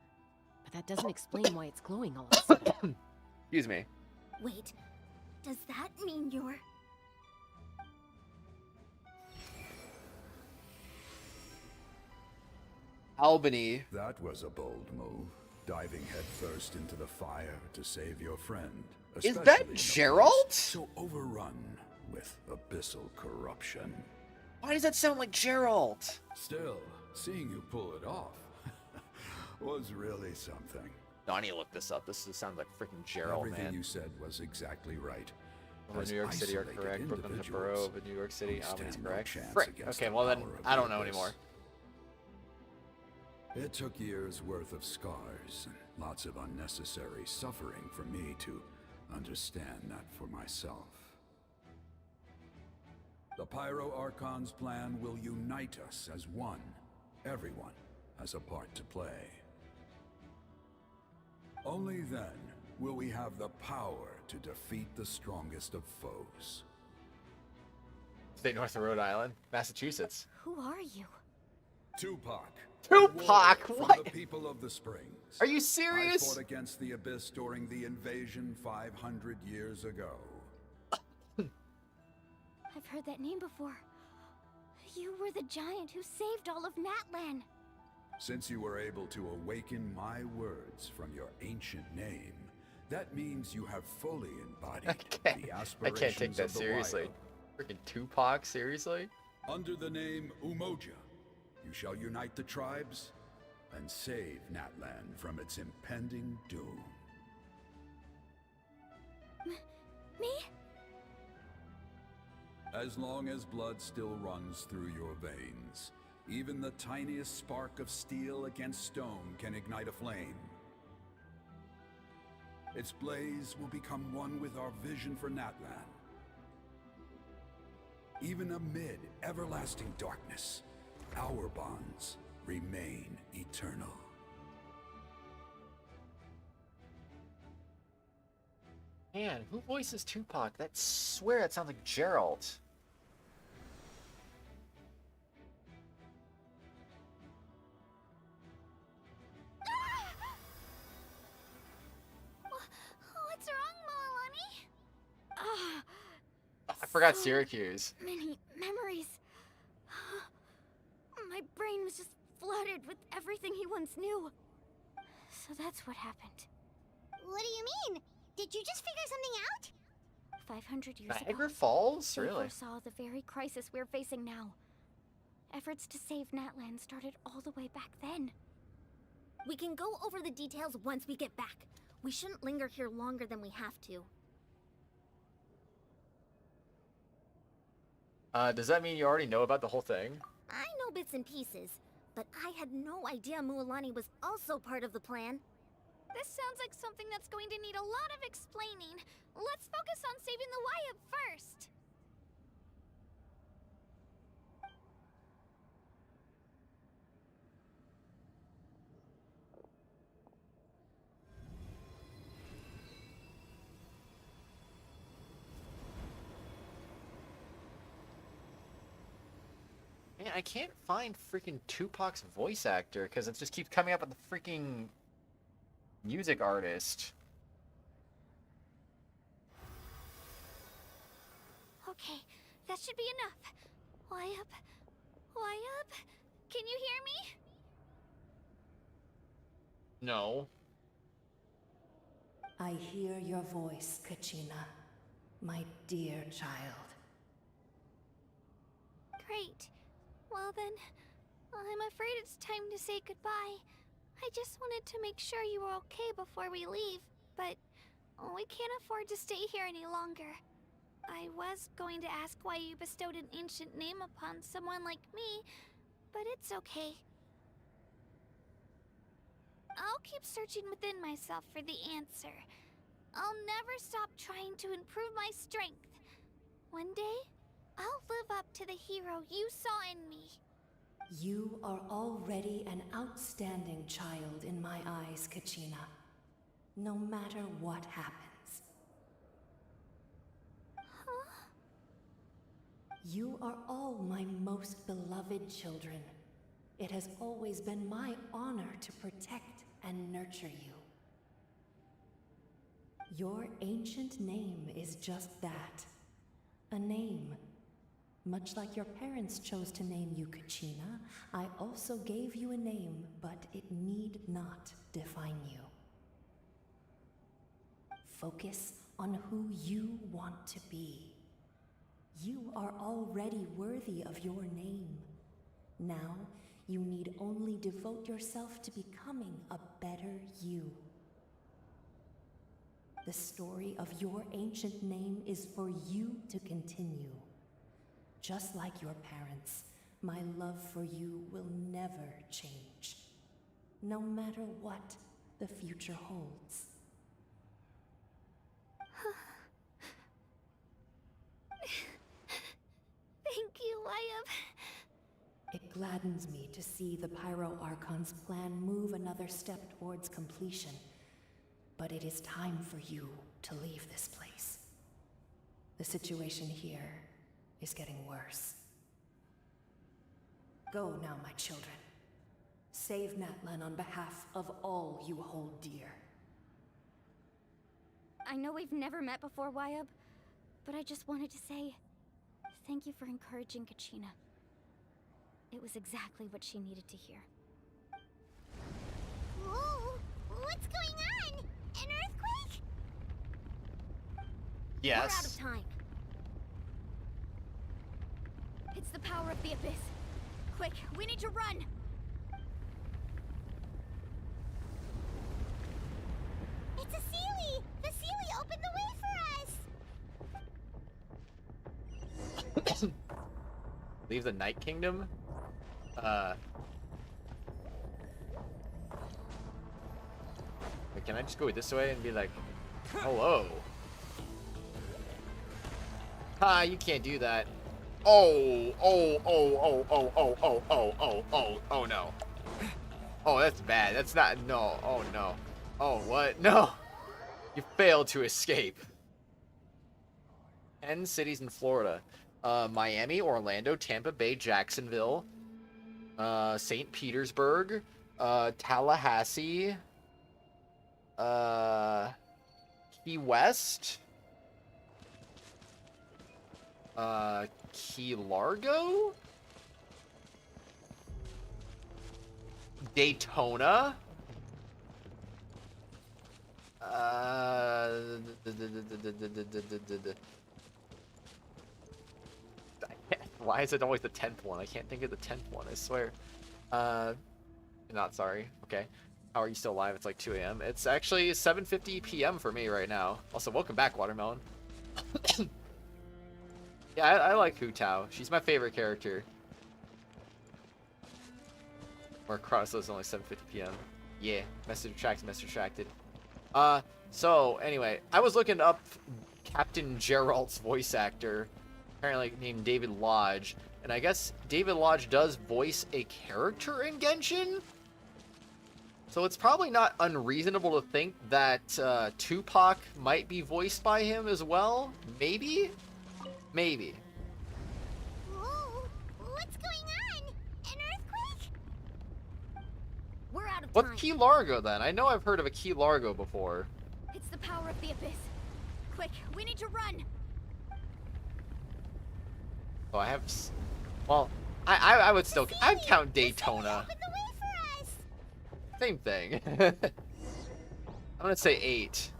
But that doesn't explain why it's glowing all of a sudden. Excuse me. Wait, does that mean you're... Albany. That was a bold move, diving headfirst into the fire to save your friend. Is that especially in a Gerald? place so overrun with abyssal corruption. Why does that sound like Gerald? Still, seeing you pull it off was really something. No, I need to look this up. This sounds like freaking Gerald, Everything man. you said was exactly right. Well, As New York City are isolated correct. Brooklyn is a borough individuals of New York City. who Albany's stand no correct. chance Frick. against Okay, the well then, power of I the don't know abyss. anymore. It took years worth of scars and lots of unnecessary suffering for me to understand that for myself. The Pyro Archon's plan will unite us as one. Everyone has a part to play. Only then will we have the power to defeat the strongest of foes. State north of Rhode Island, Massachusetts. Who are you? Tupac. Tupac? From What? the people of the Springs. Are you I serious? fought against the Abyss during the invasion 500 years ago. I've heard that name before. You were the giant who saved all of Natlan. Since you were able to awaken my words from your ancient name, that means you have fully embodied the I aspirations can't take that of the seriously. wild. Freaking Tupac, seriously? Under the name Umoja, you shall unite the tribes and save Natlan from its impending doom. Me? As long as blood still runs through your veins, even the tiniest spark of steel against stone can ignite a flame. Its blaze will become one with our vision for Natlan. Even amid everlasting darkness, our bonds remain eternal. Man, who voices Tupac? That swear that sounds like Gerald. What's wrong, Moalani? I forgot So Syracuse. Many memories. My brain was just flooded with everything he once knew. So that's what happened. What do you mean? Did you just figure something out? 500 years Niagara ago, Falls? they Really? foresaw the very crisis we're facing now. Efforts to save Natlan started all the way back then. We can go over the details once we get back. We shouldn't linger here longer than we have to. Does that mean you already know about the whole thing? I know bits and pieces, but I had no idea Mualani was also part of the plan. This sounds like something that's going to need a lot of explaining. Let's focus on saving the Wyatt first. Man, I can't find freaking Tupac's voice actor because it just keeps coming up with the freaking music artist. Okay, that should be enough. Wyatt? Wyatt? Can you hear me? No. I hear your voice, Kachina, my dear child. Great. Well then, I'm afraid it's time to say goodbye. I just wanted to make sure you were okay before we leave, but we can't afford to stay here any longer. I was going to ask why you bestowed an ancient name upon someone like me, but it's okay. I'll keep searching within myself for the answer. I'll never stop trying to improve my strength. One day, I'll live up to the hero you saw in me. You are already an outstanding child in my eyes, Kachina. No matter what happens. You are all my most beloved children. It has always been my honor to protect and nurture you. Your ancient name is just that. A name. Much like your parents chose to name you Kachina, I also gave you a name, but it need not define you. Focus on who you want to be. You are already worthy of your name. Now, you need only devote yourself to becoming a better you. The story of your ancient name is for you to continue. Just like your parents, my love for you will never change, no matter what the future holds. Thank you, Wyab. It gladdens me to see the Pyro Archon's plan move another step towards completion. But it is time for you to leave this place. The situation here is getting worse. Go now, my children. Save Natlan on behalf of all you hold dear. I know we've never met before, Wyab, but I just wanted to say thank you for encouraging Kachina. It was exactly what she needed to hear. Whoa! What's going on? An earthquake? We're out Yes. of time. It's the power of the Abyss. Quick, we need to run! It's a Sealy! The Sealy opened the way for us! Leave the Night Kingdom? Wait, can I just go this way and be like, hello? Ha, you can't do that. Oh no. Oh, that's bad. That's not, no. Oh no. Oh, what? No. You failed to escape. 10 cities in Florida. Miami, Orlando, Tampa Bay, Jacksonville, St. Petersburg, Tallahassee, Key West, Key Largo, Daytona, why is it always the 10th one? I can't think of the 10th one, I swear. Not sorry. Okay. How are you still alive? It's like 2 a.m. It's actually 7:50 p.m. for me right now. Also, welcome back, Watermelon. Yeah, I like Hu Tao. She's my favorite character. Or Kratos is only 7:50 p.m. Yeah, message retracted. So, anyway, I was looking up Captain Geralt's voice actor, apparently named David Lodge, and I guess David Lodge does voice a character in Genshin? So it's probably not unreasonable to think that Tupac might be voiced by him as well? Maybe? Maybe. Whoa! What's going on? An earthquake? We're out of time. What's Key Largo then? I know I've heard of a Key Largo before. It's the power of the Abyss. Quick, we need to run! Oh, I have... Well, I would still... I'd count Daytona. Same thing. I'm gonna say 8.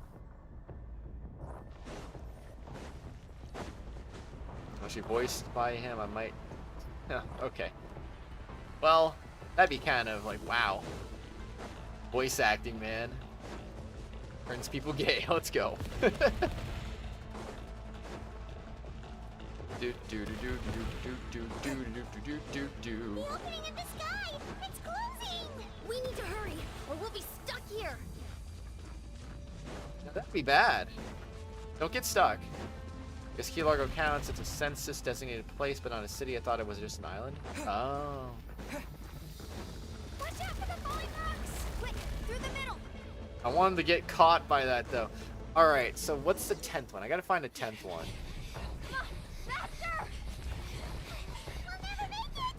Was she voiced by him? I might... Yeah, okay. Well, that'd be kind of like, wow. Voice acting, man. Turns people gay. Let's go. The opening in the sky! It's closing! We need to hurry, or we'll be stuck here! Now, that'd be bad. Don't get stuck. Guess Key Largo counts. It's a census-designated place, but not a city. I thought it was just an island. Oh. I wanted to get caught by that though. Alright, so what's the 10th one? I gotta find a 10th one. Master! We'll never make it!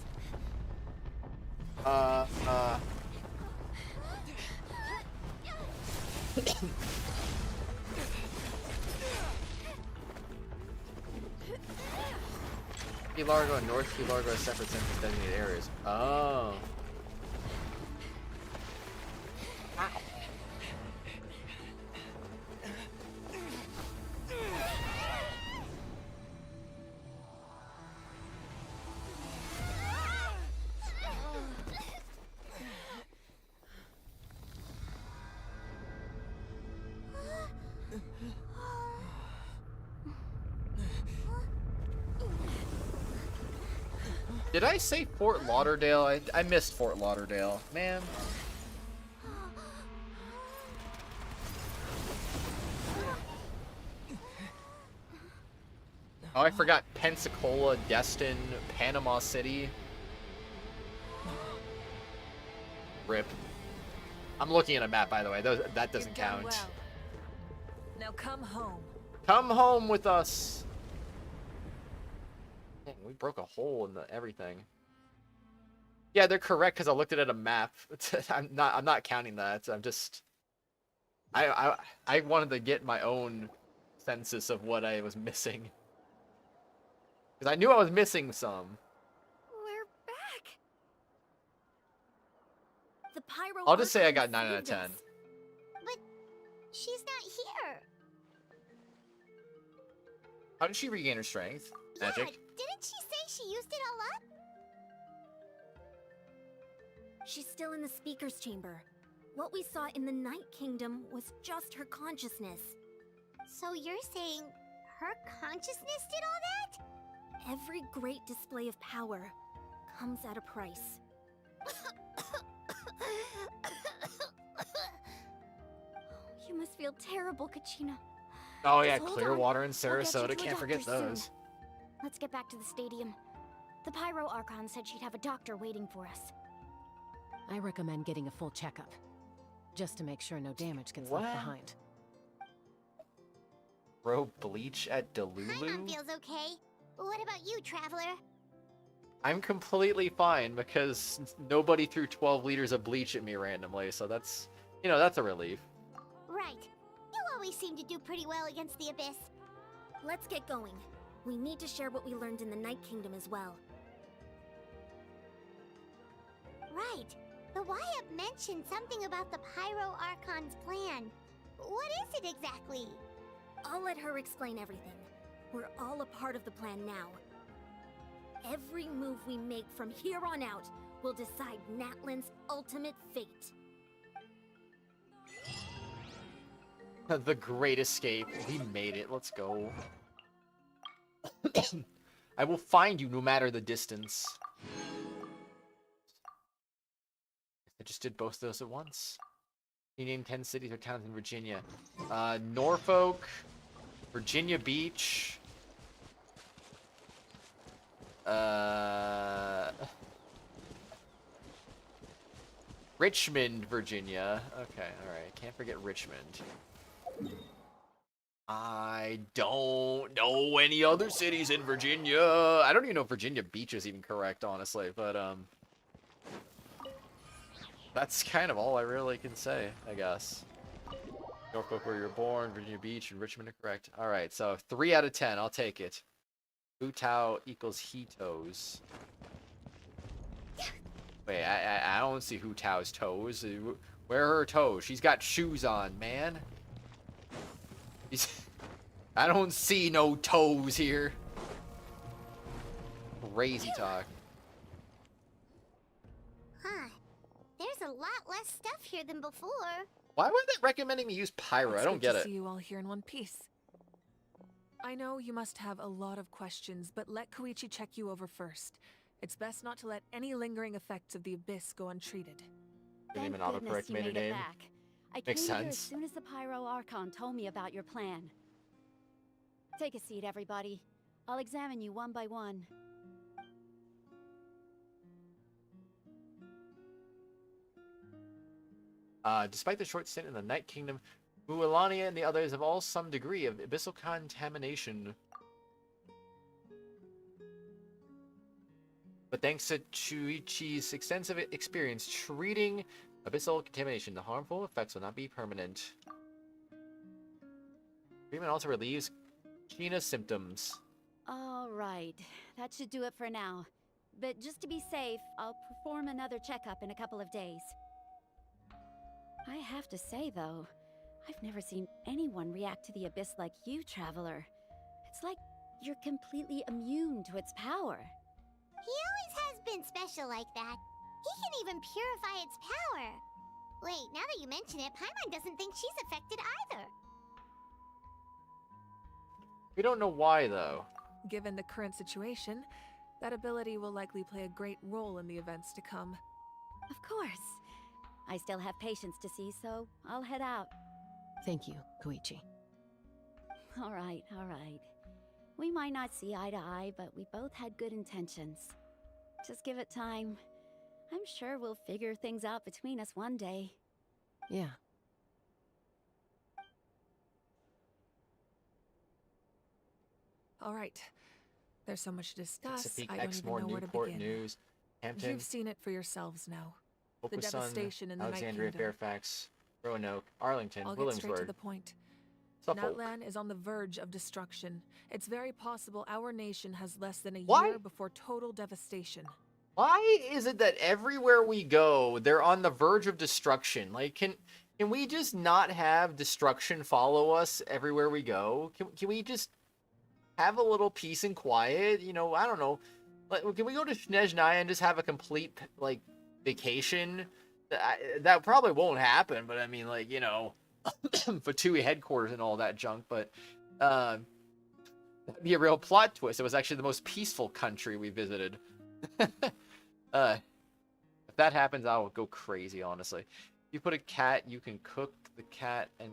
Key Largo and North Key Largo are separate census designated areas. Oh. Did I say Fort Lauderdale? I missed Fort Lauderdale. Man. Oh, I forgot Pensacola, Destin, Panama City. Rip. I'm looking at a map, by the way. That doesn't count. Well. Now come home. Come home with us. Dang, we broke a hole in everything. Yeah, they're correct because I looked at a map. I'm not counting that. I'm just. I wanted to get my own census of what I was missing. Because I knew I was missing some. We're back. The pyro. I'll just say I got 9 out of 10. But she's not here. How did she regain her strength? Magic. Yeah, didn't she say she used it all up? She's still in the speaker's chamber. What we saw in the Night Kingdom was just her consciousness. So you're saying her consciousness did all that? Every great display of power comes at a price. You must feel terrible, Kachina. Oh yeah, Just hold Clearwater on. and We'll get you Sarasota. to a Can't forget doctor soon. those. Let's get back to the stadium. The Pyro Archon said she'd have a doctor waiting for us. I recommend getting a full checkup, just to make sure no damage gets What? left behind. Bro, Bleach at Delulu? Paimon feels okay. What about you, Traveler? I'm completely fine because nobody threw 12 liters of bleach at me randomly, so that's, you know, that's a relief. Right. You always seem to do pretty well against the Abyss. Let's get going. We need to share what we learned in the Night Kingdom as well. Right. The Wyatt mentioned something about the Pyro Archon's plan. What is it exactly? I'll let her explain everything. We're all a part of the plan now. Every move we make from here on out will decide Natlan's ultimate fate. The Great Escape. We made it. Let's go. I will find you no matter the distance. I just did both those at once. You named 10 cities or towns in Virginia. Norfolk, Virginia Beach, Richmond, Virginia. Okay, alright. Can't forget Richmond. I don't know any other cities in Virginia. I don't even know if Virginia Beach is even correct, honestly, but, that's kind of all I really can say, I guess. Norfolk, where you were born, Virginia Beach, and Richmond are correct. Alright, so 3 out of 10. I'll take it. Hutao equals Hitos. Wait, I don't see Hutao's toes. Where are her toes? She's got shoes on, man. I don't see no toes here. Crazy talk. Huh. There's a lot less stuff here than before. Why were they recommending me use Pyro? It's I don't good get to it. see you all here in one piece. I know you must have a lot of questions, but let Koichi check you over first. It's best not to let any lingering effects of the Abyss go untreated. Didn't even Thank goodness autocorrect you made a made it name. back. I Makes came here as sense. soon as the Pyro Archon told me about your plan. Take a seat, everybody. I'll examine you one by one. Despite the short stint in the Night Kingdom, Mualania and the others have all some degree of abyssal contamination. But thanks to Chuichi's extensive experience treating abyssal contamination, the harmful effects will not be permanent. Treatment also relieves China's symptoms. All right, that should do it for now. But just to be safe, I'll perform another checkup in a couple of days. I have to say, though, I've never seen anyone react to the abyss like you, Traveler. It's like you're completely immune to its power. He always has been special like that. He can even purify its power. Wait, now that you mention it, Paimon doesn't think she's affected either. We don't know why, though. Given the current situation, that ability will likely play a great role in the events to come. Of course. I still have patients to see, so I'll head out. Thank you, Koichi. All right, all right. We might not see eye to eye, but we both had good intentions. Just give it time. I'm sure we'll figure things out between us one day. Yeah. All right. There's so much to discuss. Chesapeake I don't X, even more know where to Newport begin. News, Hampton, You've seen it for yourselves now. The Oakland, devastation in the Night Alexandria, Kingdom. Fairfax, Roanoke, Arlington, I'll get straight to Williamsburg. the point. Suffolk. Natlan is on the verge of destruction. It's very possible our nation has less than a Why? year before total devastation. Why is it that everywhere we go, they're on the verge of destruction? Like, can we just not have destruction follow us everywhere we go? Can we just have a little peace and quiet? You know, I don't know. Like, can we go to Snezhnaya and just have a complete, like, vacation? That probably won't happen, but I mean, like, you know, Fatui headquarters and all that junk, but that'd be a real plot twist. It was actually the most peaceful country we visited. If that happens, I will go crazy, honestly. If you put a cat, you can cook the cat and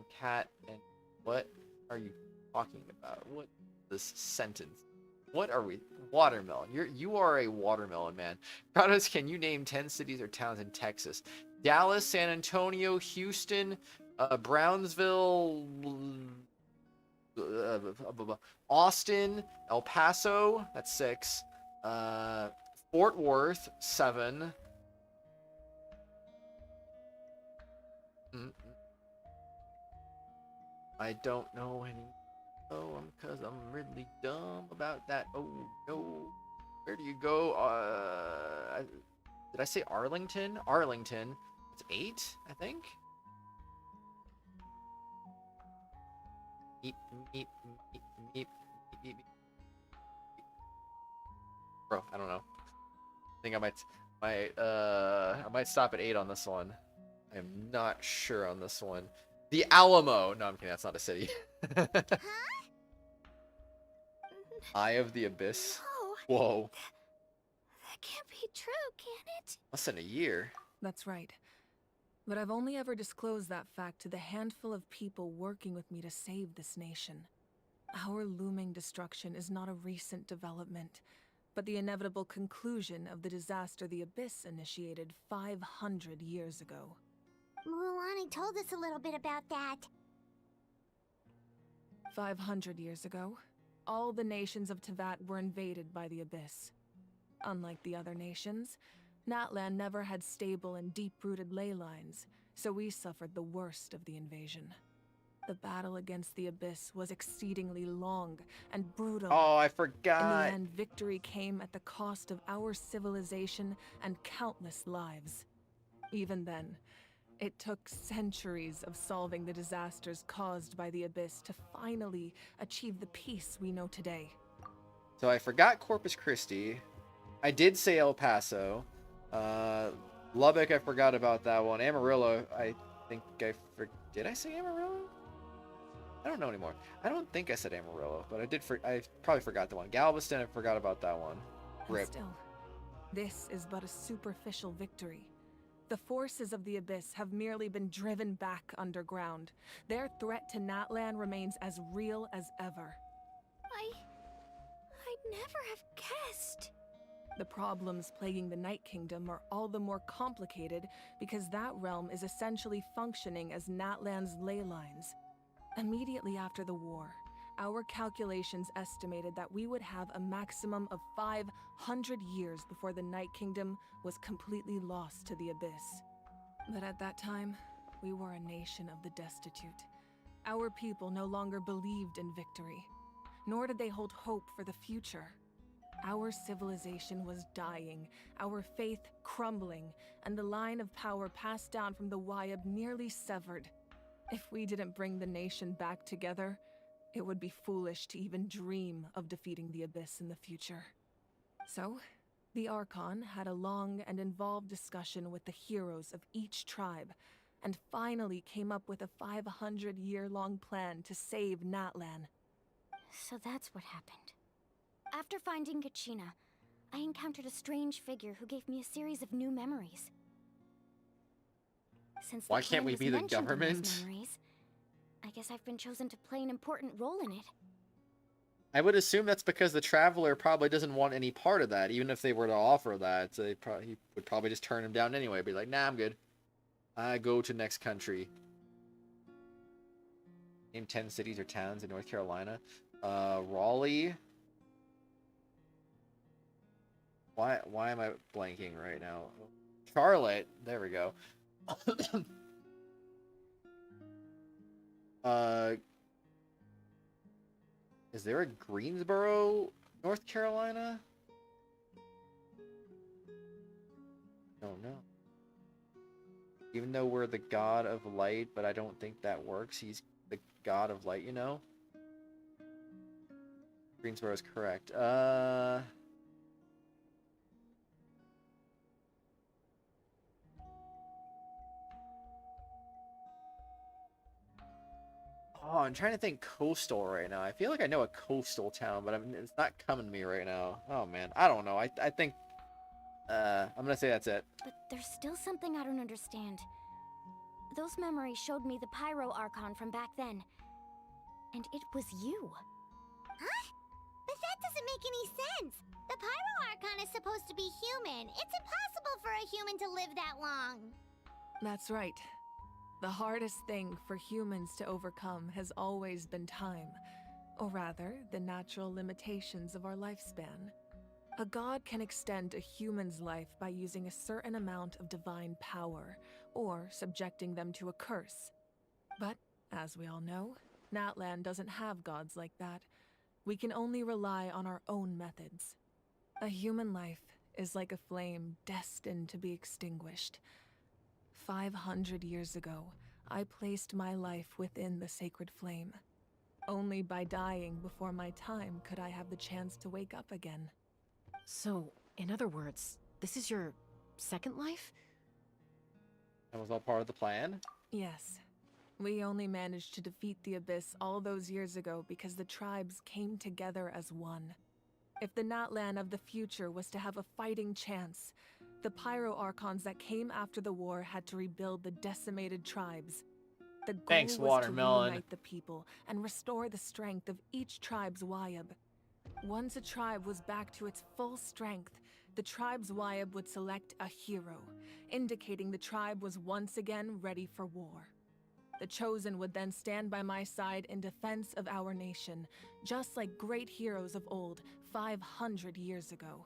what are you talking about? What this sentence? What are we? Watermelon. You are a watermelon, man. Kratos, can you name 10 cities or towns in Texas? Dallas, San Antonio, Houston, Brownsville, Austin, El Paso, that's 6. Fort Worth, 7. I don't know any. Oh, because I'm really dumb about that. Oh no, where do you go? Did I say Arlington? Arlington. It's 8, I think. Meep. Bro, I don't know. I think I might stop at 8 on this one. I am not sure on this one. The Alamo. No, I'm kidding. That's not a city. Huh? Eye of the Abyss. Oh, Whoa. that can't be true, can it? Less than a year. That's right. But I've only ever disclosed that fact to the handful of people working with me to save this nation. Our looming destruction is not a recent development, but the inevitable conclusion of the disaster the Abyss initiated 500 years ago. Mualani told us a little bit about that. 500 years ago, all the nations of Teyvat were invaded by the Abyss. Unlike the other nations, Natlan never had stable and deep-rooted ley lines, so we suffered the worst of the invasion. The battle against the Abyss was exceedingly long and brutal. Oh, I forgot. In the end, victory came at the cost of our civilization and countless lives. Even then, it took centuries of solving the disasters caused by the Abyss to finally achieve the peace we know today. So I forgot Corpus Christi. I did say El Paso. Lubbock, I forgot about that one. Amarillo, I think did I say Amarillo? I don't know anymore. I don't think I said Amarillo, but I probably forgot the one. Galveston, I forgot about that one. Rip. Still, this is but a superficial victory. The forces of the Abyss have merely been driven back underground. Their threat to Natlan remains as real as ever. I'd never have guessed. The problems plaguing the Night Kingdom are all the more complicated because that realm is essentially functioning as Natlan's ley lines. Immediately after the war, our calculations estimated that we would have a maximum of 500 years before the Night Kingdom was completely lost to the abyss. But at that time, we were a nation of the destitute. Our people no longer believed in victory, nor did they hold hope for the future. Our civilization was dying, our faith crumbling, and the line of power passed down from the Wyab nearly severed. If we didn't bring the nation back together, it would be foolish to even dream of defeating the Abyss in the future. So, the Archon had a long and involved discussion with the heroes of each tribe, and finally came up with a 500-year-long plan to save Natlan. So that's what happened. After finding Kachina, I encountered a strange figure who gave me a series of new memories. Since Why can't we be the government? Memories, I guess I've been chosen to play an important role in it. I would assume that's because the Traveler probably doesn't want any part of that, even if they were to offer that. So he would probably just turn him down anyway, be like, nah, I'm good. I go to next country. Name 10 cities or towns in North Carolina. Raleigh. Why am I blanking right now? Charlotte. There we go. Is there a Greensboro, North Carolina? Don't know. Even though we're the god of light, but I don't think that works. He's the god of light, you know? Greensboro is correct. Oh, I'm trying to think coastal right now. I feel like I know a coastal town, but it's not coming to me right now. Oh, man. I don't know. I think... I'm gonna say that's it. But there's still something I don't understand. Those memories showed me the Pyro Archon from back then. And it was you. Huh? But that doesn't make any sense. The Pyro Archon is supposed to be human. It's impossible for a human to live that long. That's right. The hardest thing for humans to overcome has always been time, or rather, the natural limitations of our lifespan. A god can extend a human's life by using a certain amount of divine power, or subjecting them to a curse. But, as we all know, Natlan doesn't have gods like that. We can only rely on our own methods. A human life is like a flame destined to be extinguished. 500 years ago, I placed my life within the sacred flame. Only by dying before my time could I have the chance to wake up again. So, in other words, this is your second life? That was all part of the plan? Yes. We only managed to defeat the Abyss all those years ago because the tribes came together as one. If the Natlan of the future was to have a fighting chance, the Pyro Archons that came after the war had to rebuild the decimated tribes. The goal Thanks, was Watermelon. to reunite the people and restore the strength of each tribe's Wyab. Once a tribe was back to its full strength, the tribe's Wyab would select a hero, indicating the tribe was once again ready for war. The Chosen would then stand by my side in defense of our nation, just like great heroes of old 500 years ago.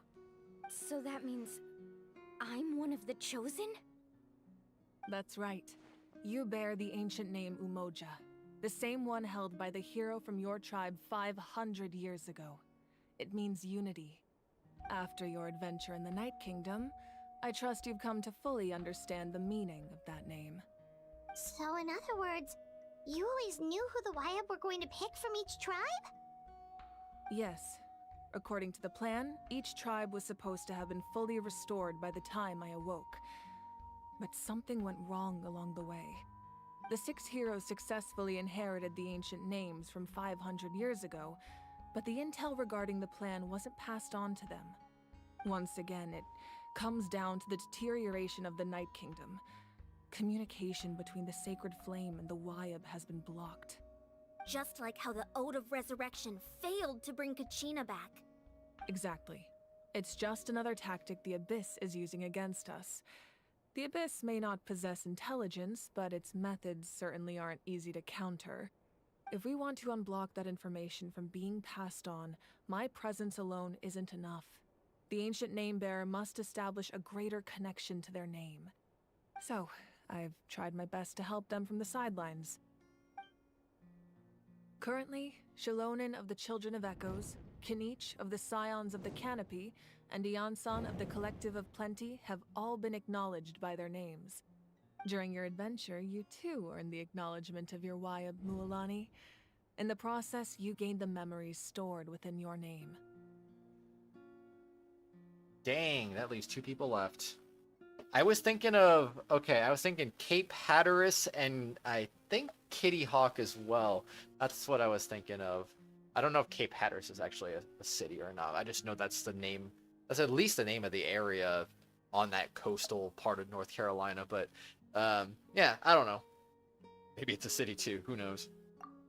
So that means I'm one of the Chosen? That's right. You bear the ancient name Umoja, the same one held by the hero from your tribe 500 years ago. It means unity. After your adventure in the Night Kingdom, I trust you've come to fully understand the meaning of that name. So in other words, you always knew who the Wyab were going to pick from each tribe? Yes. According to the plan, each tribe was supposed to have been fully restored by the time I awoke. But something went wrong along the way. The 6 heroes successfully inherited the ancient names from 500 years ago, but the intel regarding the plan wasn't passed on to them. Once again, it comes down to the deterioration of the Night Kingdom. Communication between the Sacred Flame and the Wyab has been blocked. Just like how the Ode of Resurrection failed to bring Kachina back. Exactly. It's just another tactic the Abyss is using against us. The Abyss may not possess intelligence, but its methods certainly aren't easy to counter. If we want to unblock that information from being passed on, my presence alone isn't enough. The ancient name-bearer must establish a greater connection to their name. So, I've tried my best to help them from the sidelines. Currently, Shilonen of the Children of Echoes, Kinich of the Scions of the Canopy, and Iansan of the Collective of Plenty have all been acknowledged by their names. During your adventure, you too earned the acknowledgement of your Wayab Mualani. In the process, you gained the memories stored within your name. Dang, that leaves 2 people left. I was thinking of, okay, I was thinking Cape Hatteras and I think Kitty Hawk as well. That's what I was thinking of. I don't know if Cape Hatteras is actually a city or not. I just know that's the name. That's at least the name of the area on that coastal part of North Carolina. But yeah, I don't know. Maybe it's a city too. Who knows?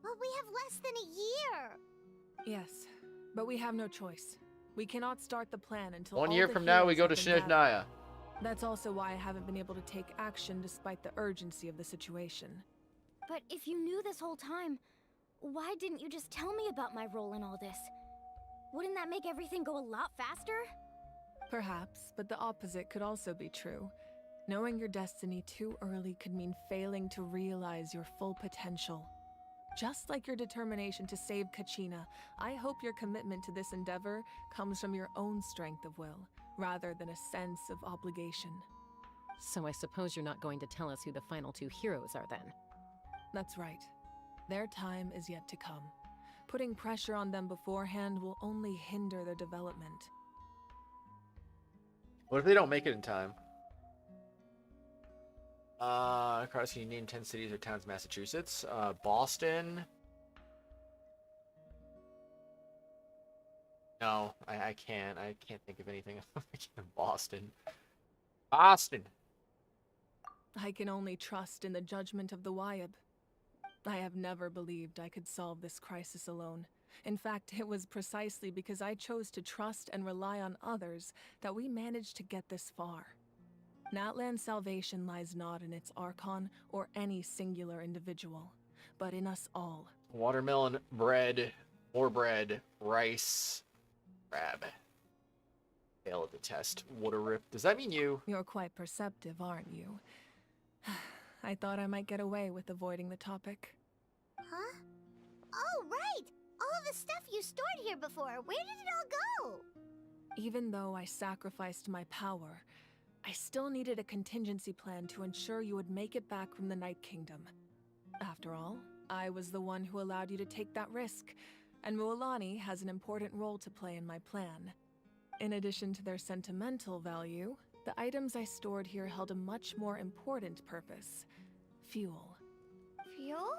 But we have less than a year. Yes, but we have no choice. We cannot start the plan until 1 all year the from now, we heroes go to have been gathered. Shinigaya. That's also why I haven't been able to take action despite the urgency of the situation. But if you knew this whole time, why didn't you just tell me about my role in all this? Wouldn't that make everything go a lot faster? Perhaps, but the opposite could also be true. Knowing your destiny too early could mean failing to realize your full potential. Just like your determination to save Kachina, I hope your commitment to this endeavor comes from your own strength of will, rather than a sense of obligation. So I suppose you're not going to tell us who the final 2 heroes are then? That's right. Their time is yet to come. Putting pressure on them beforehand will only hinder their development. What if they don't make it in time? Across, can you name 10 cities or towns in Massachusetts? Boston. No, I can't. I can't think of anything. Boston. Boston. I can only trust in the judgment of the Wayab. I have never believed I could solve this crisis alone. In fact, it was precisely because I chose to trust and rely on others that we managed to get this far. Natlan's salvation lies not in its Archon or any singular individual, but in us all. Watermelon, bread, more bread, rice, crab. Fail at the test. Water rip. Does that mean you? You're quite perceptive, aren't you? I thought I might get away with avoiding the topic. Huh? Oh, right! All of the stuff you stored here before, where did it all go? Even though I sacrificed my power, I still needed a contingency plan to ensure you would make it back from the Night Kingdom. After all, I was the one who allowed you to take that risk, and Mualani has an important role to play in my plan. In addition to their sentimental value, the items I stored here held a much more important purpose: fuel. Fuel?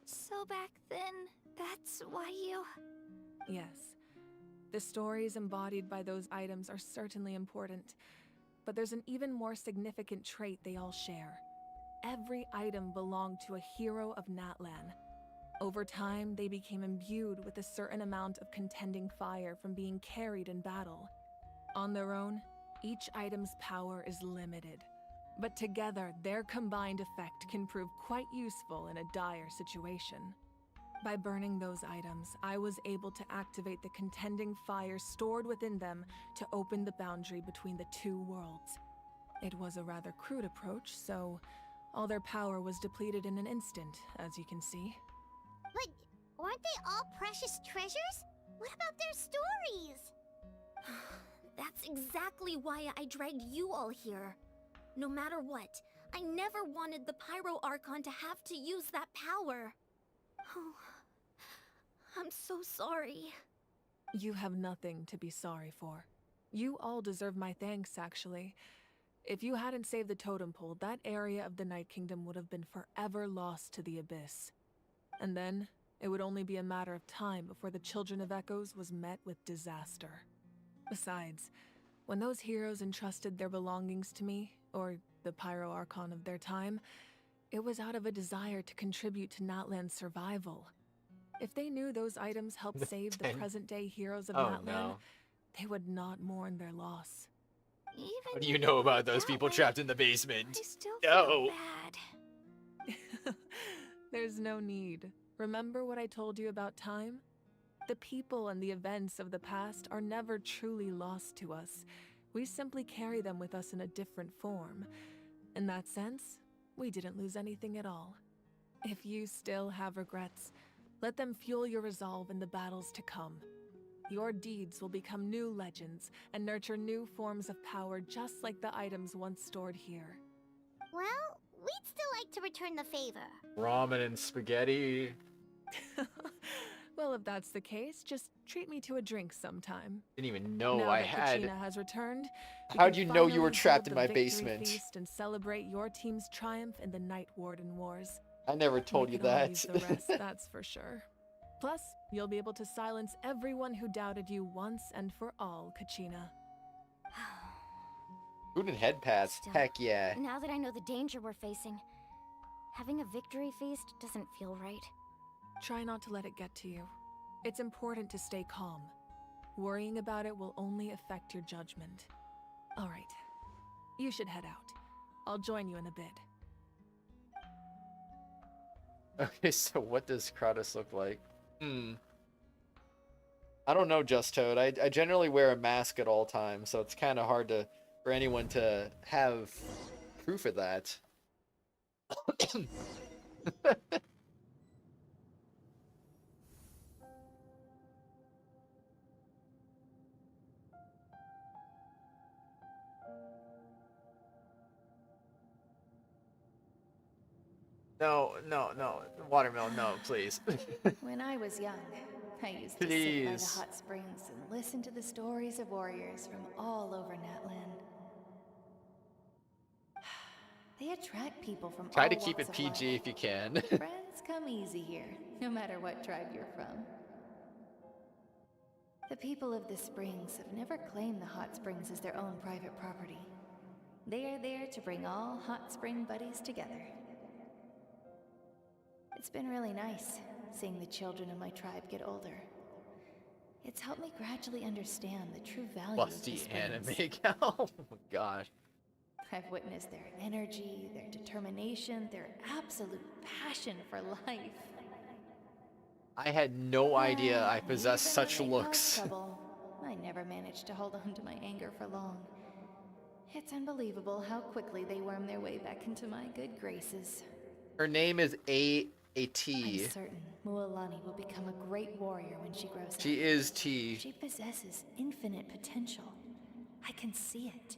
So back then, that's why you... Yes. The stories embodied by those items are certainly important, but there's an even more significant trait they all share. Every item belonged to a hero of Natlan. Over time, they became imbued with a certain amount of contending fire from being carried in battle. On their own, each item's power is limited, but together, their combined effect can prove quite useful in a dire situation. By burning those items, I was able to activate the contending fire stored within them to open the boundary between the 2 worlds. It was a rather crude approach, so all their power was depleted in an instant, as you can see. But aren't they all precious treasures? What about their stories? That's exactly why I dragged you all here. No matter what, I never wanted the Pyro Archon to have to use that power. Oh, I'm so sorry. You have nothing to be sorry for. You all deserve my thanks, actually. If you hadn't saved the totem pole, that area of the Night Kingdom would have been forever lost to the Abyss. And then, it would only be a matter of time before the Children of Echoes was met with disaster. Besides, when those heroes entrusted their belongings to me, or the Pyro Archon of their time, it was out of a desire to contribute to Natlan's survival. If they knew those items helped save the present-day heroes of Oh, Natlan, no. they would not mourn their loss. Even What do you know about those people trapped in the basement? I still No. feel bad. There's no need. Remember what I told you about time? The people and the events of the past are never truly lost to us. We simply carry them with us in a different form. In that sense, we didn't lose anything at all. If you still have regrets, let them fuel your resolve in the battles to come. Your deeds will become new legends and nurture new forms of power just like the items once stored here. Well, we'd still like to return the favor. Ramen and spaghetti. Well, if that's the case, just treat me to a drink sometime. Didn't even know now I that had. Kachina has returned, we How'd can you know you were finally trapped hold in the my victory basement? feast and celebrate your team's triumph in the Night Warden Wars. I never told We you could all that. use the rest, that's for sure. Plus, you'll be able to silence everyone who doubted you once and for all, Kachina. Food and head pads. Still, Heck yeah. Now that I know the danger we're facing, having a victory feast doesn't feel right. Try not to let it get to you. It's important to stay calm. Worrying about it will only affect your judgment. All right, you should head out. I'll join you in a bit. Okay, so what does Kratos look like? I don't know, Just Toad. I generally wear a mask at all times, so it's kind of hard for anyone to have proof of that. No. Watermelon, no, please. When I was young, I used to sit by the Please. hot springs and listen to the stories of warriors from all over Natlan. They attract people from Try all to keep walks it of PG life. if you can. Friends come easy here, no matter what tribe you're from. The people of the springs have never claimed the hot springs as their own private property. They are there to bring all hot spring buddies together. It's been really nice, seeing the children of my tribe get older. It's helped me gradually understand the true value of the Lusty springs. anime. Oh my gosh. I've witnessed their energy, their determination, their absolute passion for life. I had no idea I Even possessed such when they cause looks. trouble, I never managed to hold on to my anger for long. It's unbelievable how quickly they worm their way back into my good graces. Her name is A I'm T. certain Mualani will become a great warrior when she grows up. She is T. She possesses infinite potential. I can see it.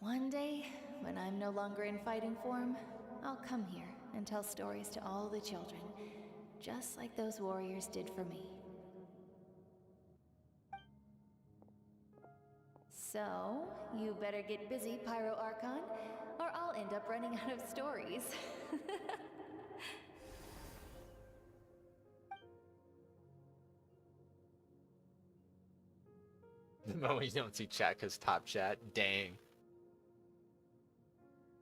One day, when I'm no longer in fighting form, I'll come here and tell stories to all the children, just like those warriors did for me. So, you better get busy, Pyro Archon, or I'll end up running out of stories. The moment you don't see chat because top chat, dang.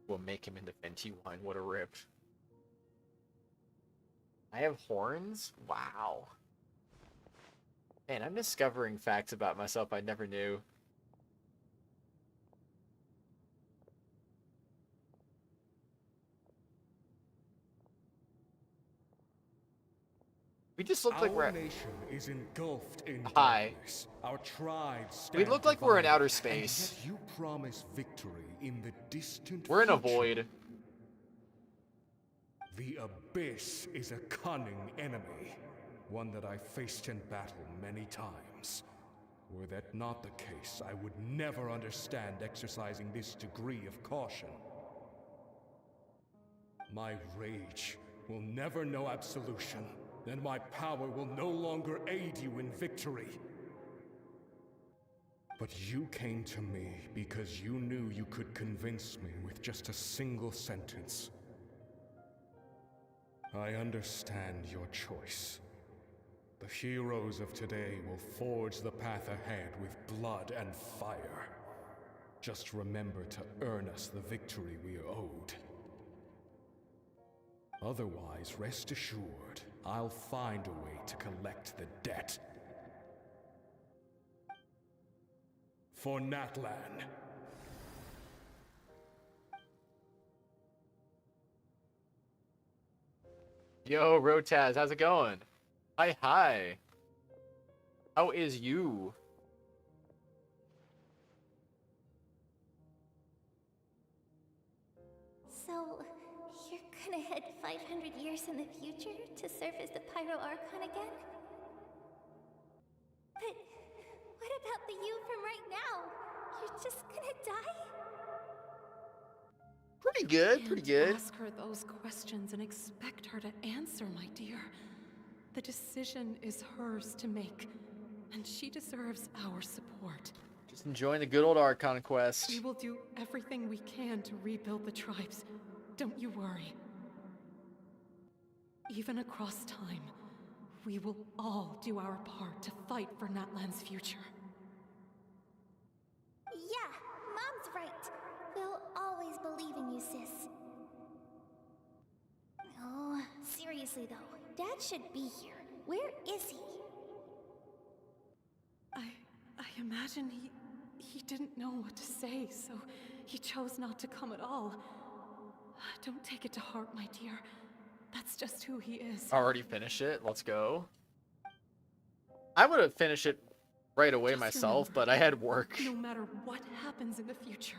We'll make him into Fenty wine. What a rip. I have horns? Wow. Man, I'm discovering facts about myself I never knew. We just look like we're Our at... nation is engulfed in Hi. darkness. Our tribes We stand look like we're in divided, outer and space. yet you promise victory in the distant We're in a future. void. The Abyss is a cunning enemy, one that I faced in battle many times. Were that not the case, I would never understand exercising this degree of caution. My rage will never know absolution, and my power will no longer aid you in victory. But you came to me because you knew you could convince me with just a single sentence. I understand your choice. The heroes of today will forge the path ahead with blood and fire. Just remember to earn us the victory we are owed. Otherwise, rest assured, I'll find a way to collect the debt. For Natlan. Yo, Rotaz, how's it going? Hi, hi. How is you? So, you're gonna head 500 years in the future to serve as the Pyro Archon again? But what about the you from right now? You're just gonna die? Pretty good, pretty good. Ask her those questions and expect her to answer, my dear. The decision is hers to make, and she deserves our support. Just enjoying the good old Archon quest. We will do everything we can to rebuild the tribes. Don't you worry. Even across time, we will all do our part to fight for Natlan's future. Yeah, Mom's right. We'll always believe in you, sis. Oh, seriously though, Dad should be here. Where is he? I imagine he didn't know what to say, so he chose not to come at all. Don't take it to heart, my dear. That's just who he is. Already finished it. Let's go. I would have finished it right away Just myself, remember, but I had work. No matter what happens in the future,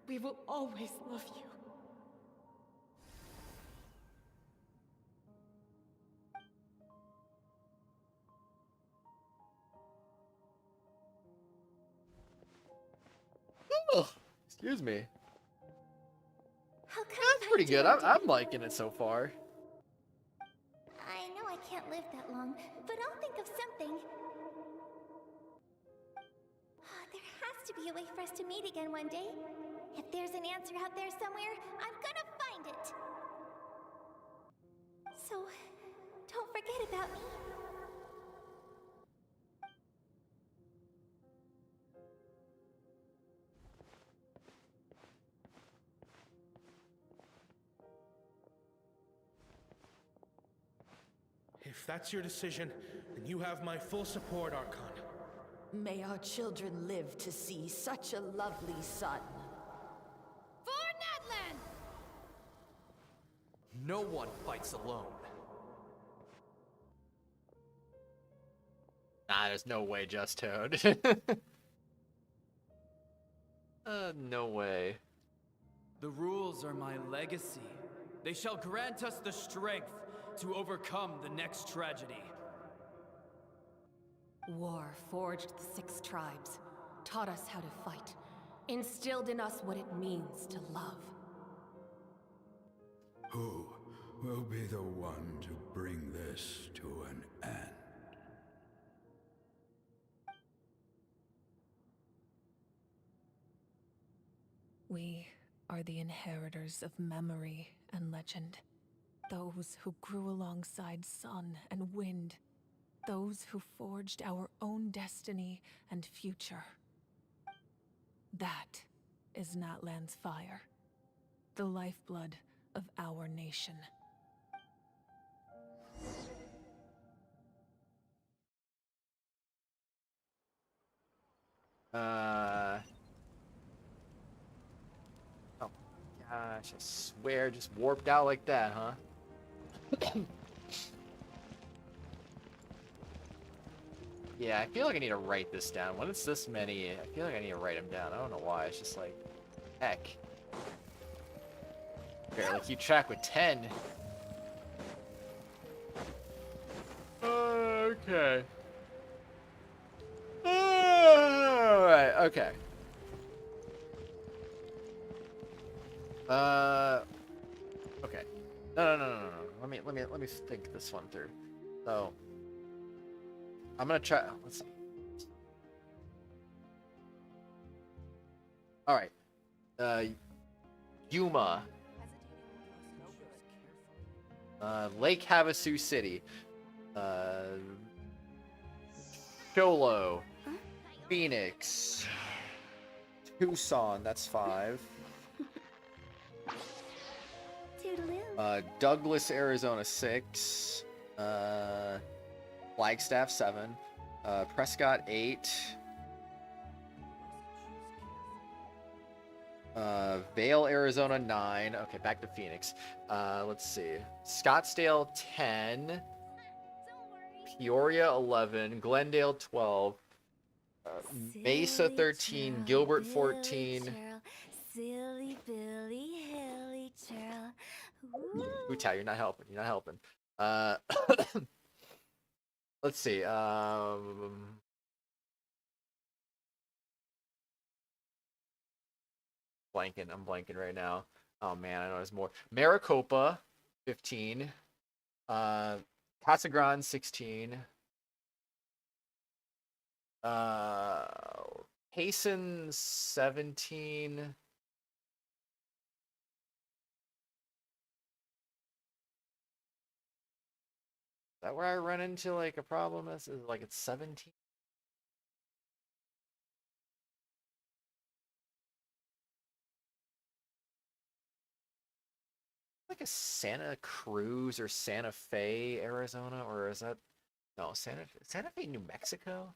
we will always love you. Oh, excuse me. How come That's pretty good. I'm liking it so far. I know I can't live that long, but I'll think of something. There has to be a way for us to meet again one day. If there's an answer out there somewhere, I'm gonna find it. So, don't forget about me. If that's your decision, then you have my full support, Archon. May our children live to see such a lovely son. For Natlan! No one fights alone. Nah, there's no way, Just Toad. No way. The rules are my legacy. They shall grant us the strength to overcome the next tragedy. War forged the 6 tribes, taught us how to fight, instilled in us what it means to love. Who will be the one to bring this to an end? We are the inheritors of memory and legend. Those who grew alongside sun and wind. Those who forged our own destiny and future. That is Natlan's fire. The lifeblood of our nation. Oh gosh, I swear, just warped out like that, huh? Yeah, I feel like I need to write this down. When it's this many, I feel like I need to write them down. I don't know why. It's just like, heck. Barely keep track with 10. Okay. Alright, okay. Okay. No. Let me think this one through. So, I'm gonna try. Let's see. All right. Yuma. Lake Havasu City. Cholo. Phoenix. Tucson. That's 5. Toodaloo. Douglas, Arizona 6. Flagstaff 7. Prescott 8. Vale, Arizona 9. Okay, back to Phoenix. Let's see. Scottsdale 10. Peoria 11. Glendale 12. Mesa 13. Gilbert 14. Silly Billy Hilly Churl. Utah, you're not helping. You're not helping. Let's see. Blanking. I'm blanking right now. Oh man, I know there's more. Maricopa, 15. Casa Grande, 16. Payson, 17. Is that where I run into like a problem? Is like it's 17? Like a Santa Cruz or Santa Fe, Arizona, or is that no Santa Fe, New Mexico?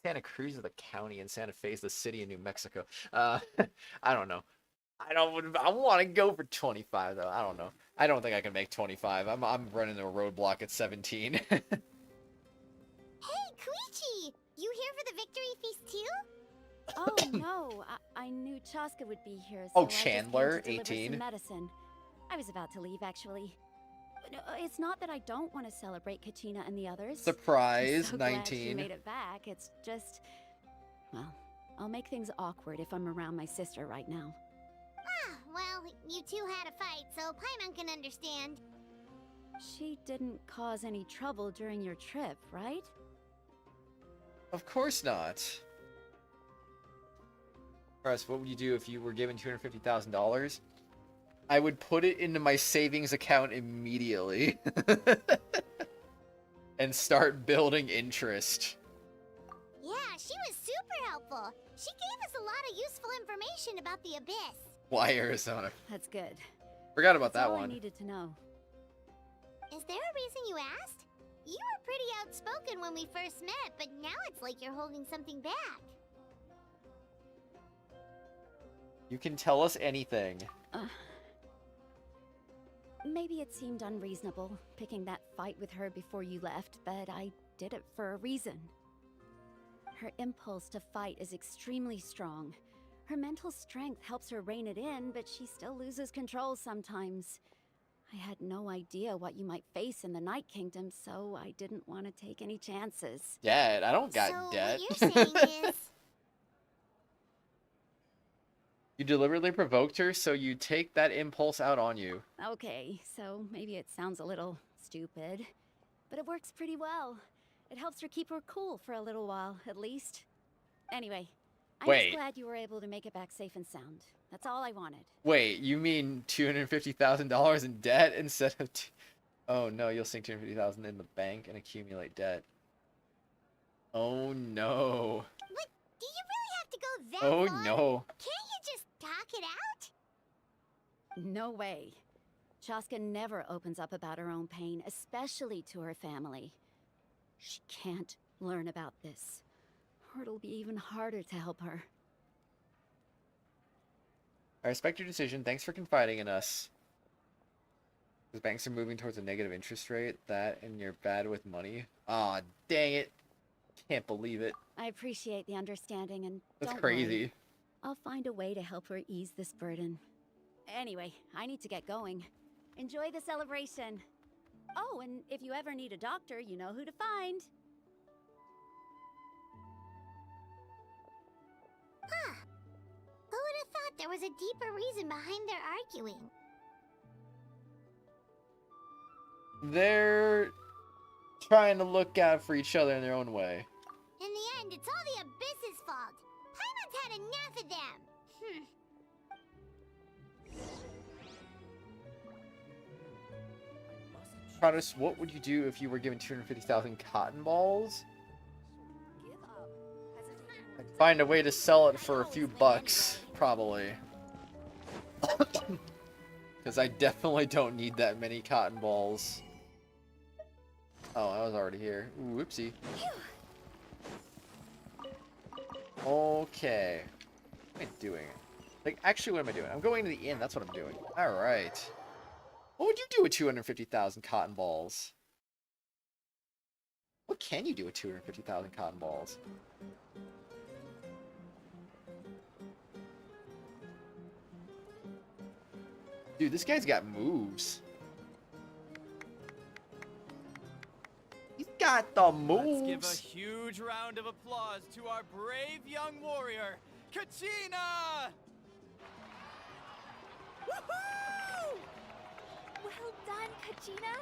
Santa Cruz is the county, and Santa Fe is the city in New Mexico. I don't know. I want to go for 25 though. I don't know. I don't think I can make 25. I'm running a roadblock at 17. Hey, Koichi! You here for the victory feast too? Oh no, I knew Chaska would be here. So Oh, I just Chandler, came to deliver 18. some medicine. I was about to leave, actually. No, it's not that I don't want to celebrate Kachina and the others. Surprise, I'm so glad 19. she made it back. It's just, well, I'll make things awkward if I'm around my sister right now. Ah, well, you two had a fight, so Paimon can understand. She didn't cause any trouble during your trip, right? Of course not. Press, what would you do if you were given $250,000? I would put it into my savings account immediately. And start building interest. Yeah, she was super helpful. She gave us a lot of useful information about the Abyss. Why Arizona? That's good. Forgot about That's that all one. I needed to know. Is there a reason you asked? You were pretty outspoken when we first met, but now it's like you're holding something back. You can tell us anything. Maybe it seemed unreasonable, picking that fight with her before you left, but I did it for a reason. Her impulse to fight is extremely strong. Her mental strength helps her rein it in, but she still loses control sometimes. I had no idea what you might face in the Night Kingdom, so I didn't want to take any chances. Debt? I don't got debt. So what you're saying is... You deliberately provoked her, so you take that impulse out on you. Okay, so maybe it sounds a little stupid, but it works pretty well. It helps her keep her cool for a little while, at least. Anyway, I'm just glad you were able to make it back safe and sound. That's all I wanted. Wait, you mean $250,000 in debt instead of... Oh no, you'll sink $250,000 in the bank and accumulate debt. Oh no. But do you really have to go that Oh far? no. Can't you just talk it out? No way. Chaska never opens up about her own pain, especially to her family. She can't learn about this, or it'll be even harder to help her. I respect your decision. Thanks for confiding in us. The banks are moving towards a negative interest rate. That and you're bad with money. Aw, dang it. Can't believe it. I appreciate the understanding, and That's don't crazy. worry. I'll find a way to help her ease this burden. Anyway, I need to get going. Enjoy the celebration. Oh, and if you ever need a doctor, you know who to find. Huh. Who would have thought there was a deeper reason behind their arguing? They're trying to look out for each other in their own way. In the end, it's all the Abyss's fault. Paimon's had enough of them. Kratos, what would you do if you were given 250,000 cotton balls? I'd find a way to sell it for a few bucks, probably. Because I definitely don't need that many cotton balls. Oh, I was already here. Ooh, whoopsie. Okay. What am I doing? Like, actually, what am I doing? I'm going to the inn. That's what I'm doing. Alright. What would you do with 250,000 cotton balls? What can you do with 250,000 cotton balls? Dude, this guy's got moves. He's got the moves. Let's give a huge round of applause to our brave young warrior, Kachina! Woohoo! Well done, Kachina.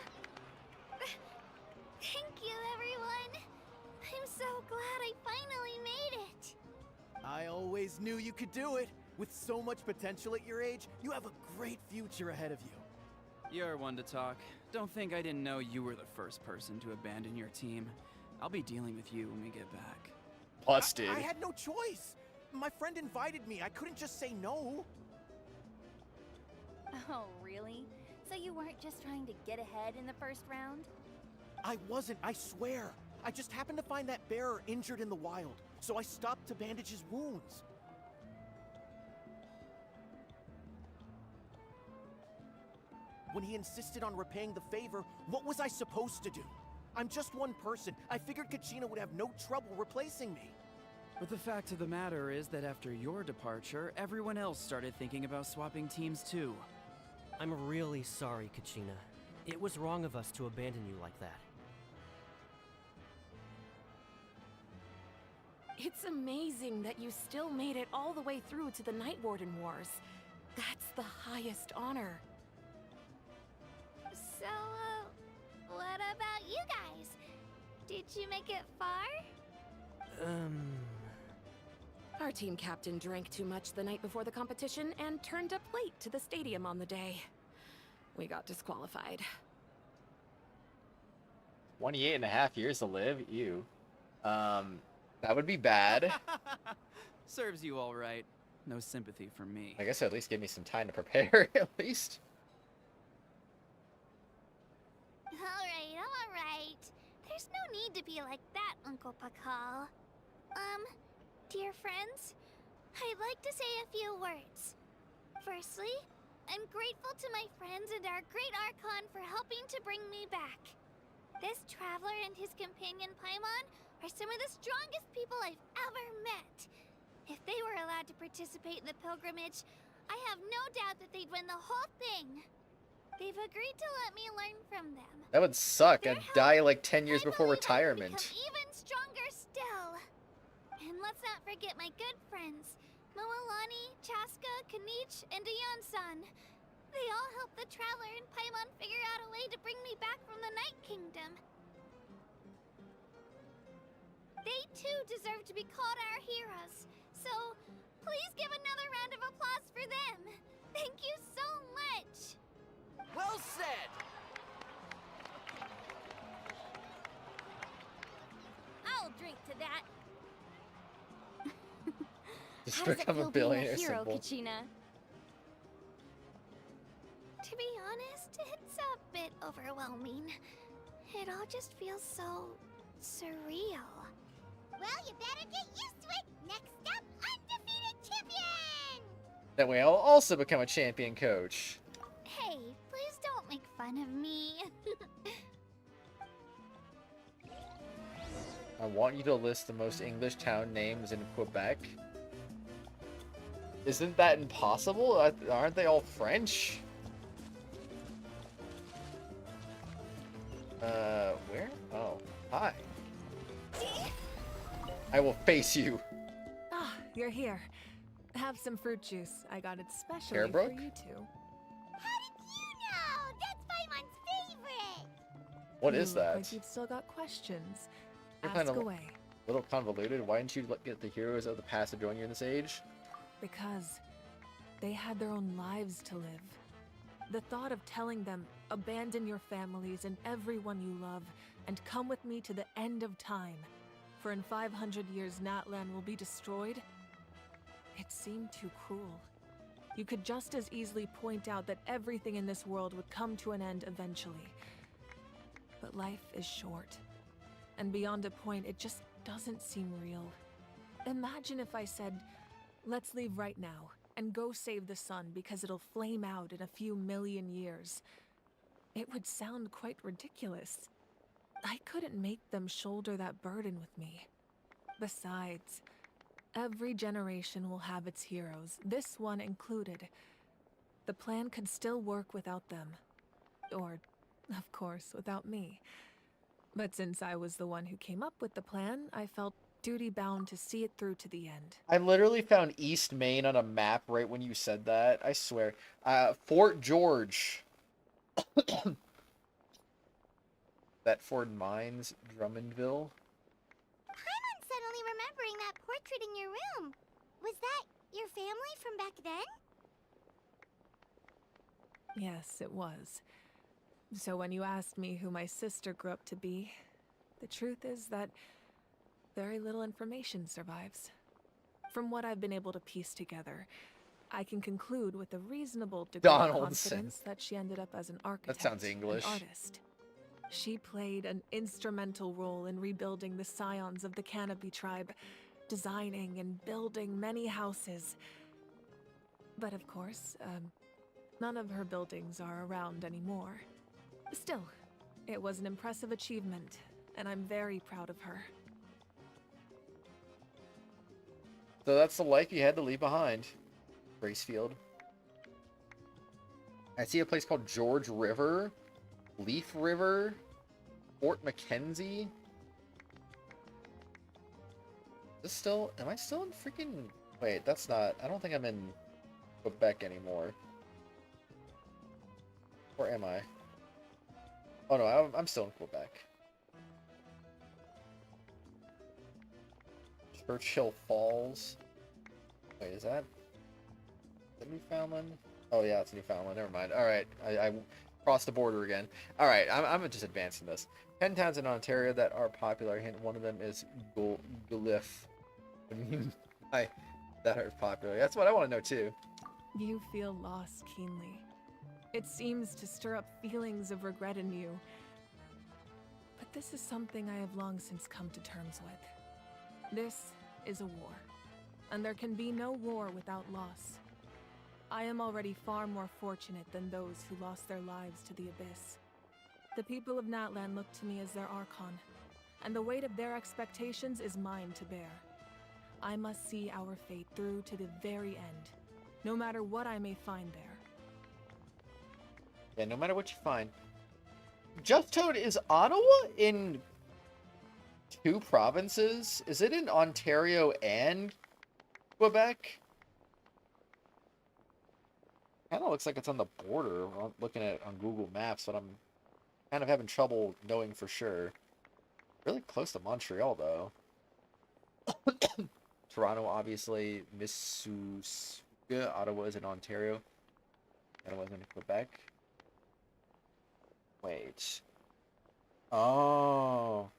Thank you, everyone. I'm so glad I finally made it. I always knew you could do it. With so much potential at your age, you have a great future ahead of you. You're one to talk. Don't think I didn't know you were the first person to abandon your team. I'll be dealing with you when we get back. Busted. I had no choice. My friend invited me. I couldn't just say no. Oh, really? So you weren't just trying to get ahead in the first round? I wasn't, I swear. I just happened to find that bearer injured in the wild, so I stopped to bandage his wounds. When he insisted on repaying the favor, what was I supposed to do? I'm just one person. I figured Kachina would have no trouble replacing me. But the fact of the matter is that after your departure, everyone else started thinking about swapping teams too. I'm really sorry, Kachina. It was wrong of us to abandon you like that. It's amazing that you still made it all the way through to the Night Warden Wars. That's the highest honor. So, what about you guys? Did you make it far? Our team captain drank too much the night before the competition and turned up late to the stadium on the day. We got disqualified. 28 and a half years to live? Ew. That would be bad. Serves you all right. No sympathy from me. I guess at least give me some time to prepare, at least. Alright. There's no need to be like that, Uncle Pakal. Dear friends, I'd like to say a few words. Firstly, I'm grateful to my friends and our great Archon for helping to bring me back. This traveler and his companion Paimon are some of the strongest people I've ever met. If they were allowed to participate in the pilgrimage, I have no doubt that they'd win the whole thing. They've agreed to let me learn from them. That would suck. I'd die like 10 years before retirement. Become even stronger still. And let's not forget my good friends, Moalani, Chaska, Kanich, and Ayan-san. They all helped the Traveler and Paimon figure out a way to bring me back from the Night Kingdom. They too deserve to be called our heroes. So, please give another round of applause for them. Thank you so much. Well said! I'll drink to that. Just How does it become feel a billionaire being a hero, symbol. Kachina? To be honest, it's a bit overwhelming. It all just feels so surreal. Well, you better get used to it. Next up, undefeated champion! That way I'll also become a champion coach. Hey, please don't make fun of me. I want you to list the most English town names in Quebec. Isn't that impossible? Aren't they all French? Where? Oh, hi. I will face you. Ah, you're here. Have some fruit juice. I got it specially Hairbrook? for you two. How did you know? That's Paimon's favorite! What is Look that? like you've still got questions. You're Ask kind of away. a little convoluted. Why didn't you get the heroes of the past to join you in this age? Because they had their own lives to live. The thought of telling them, abandon your families and everyone you love, and come with me to the end of time, for in 500 years Natlan will be destroyed, it seemed too cruel. you could just as easily point out that everything in this world would come to an end eventually. But life is short, and beyond a point, it just doesn't seem real. Imagine if I said, let's leave right now and go save the sun because it'll flame out in a few million years. It would sound quite ridiculous. I couldn't make them shoulder that burden with me. Besides, every generation will have its heroes, this one included. The plan could still work without them. Or, of course, without me. But since I was the one who came up with the plan, I felt duty-bound to see it through to the end. I literally found East Maine on a map right when you said that. I swear. Fort George. Thetford Mines, Drummondville. Paimon's suddenly remembering that portrait in your room. Was that your family from back then? Yes, it was. So when you asked me who my sister grew up to be, the truth is that very little information survives. From what I've been able to piece together, I can conclude with a reasonable degree of confidence that she ended up as an architect. That sounds English. An artist. She played an instrumental role in rebuilding the scions of the Canopy tribe, designing and building many houses. But of course, none of her buildings are around anymore. Still, it was an impressive achievement, and I'm very proud of her. So that's the life you had to leave behind, Gracefield. I see a place called George River, Leaf River, Fort Mackenzie. Is this still, am I still in freaking, wait, that's not, I don't think I'm in Quebec anymore. Or am I? Oh no, I'm still in Quebec. Churchill Falls. Wait, is that Newfoundland? Oh yeah, it's Newfoundland. Never mind. All right, I crossed the border again. All right, I'm just advancing this. 10 towns in Ontario that are popular. Hint: one of them is Guelph. That are popular. That's what I want to know too. You feel loss keenly. It seems to stir up feelings of regret in you. But this is something I have long since come to terms with. This is a war, and there can be no war without loss. I am already far more fortunate than those who lost their lives to the Abyss. The people of Natlan look to me as their Archon, and the weight of their expectations is mine to bear. I must see our fate through to the very end, no matter what I may find there. Yeah, no matter what you find. Just Toad, is Ottawa in 2 provinces? Is it in Ontario and Quebec? Kind of looks like it's on the border. I'm looking at it on Google Maps, but I'm kind of having trouble knowing for sure. Really close to Montreal, though. Toronto, obviously. Mississauga. Ottawa is in Ontario. Ottawa is in Quebec. Wait. Oh.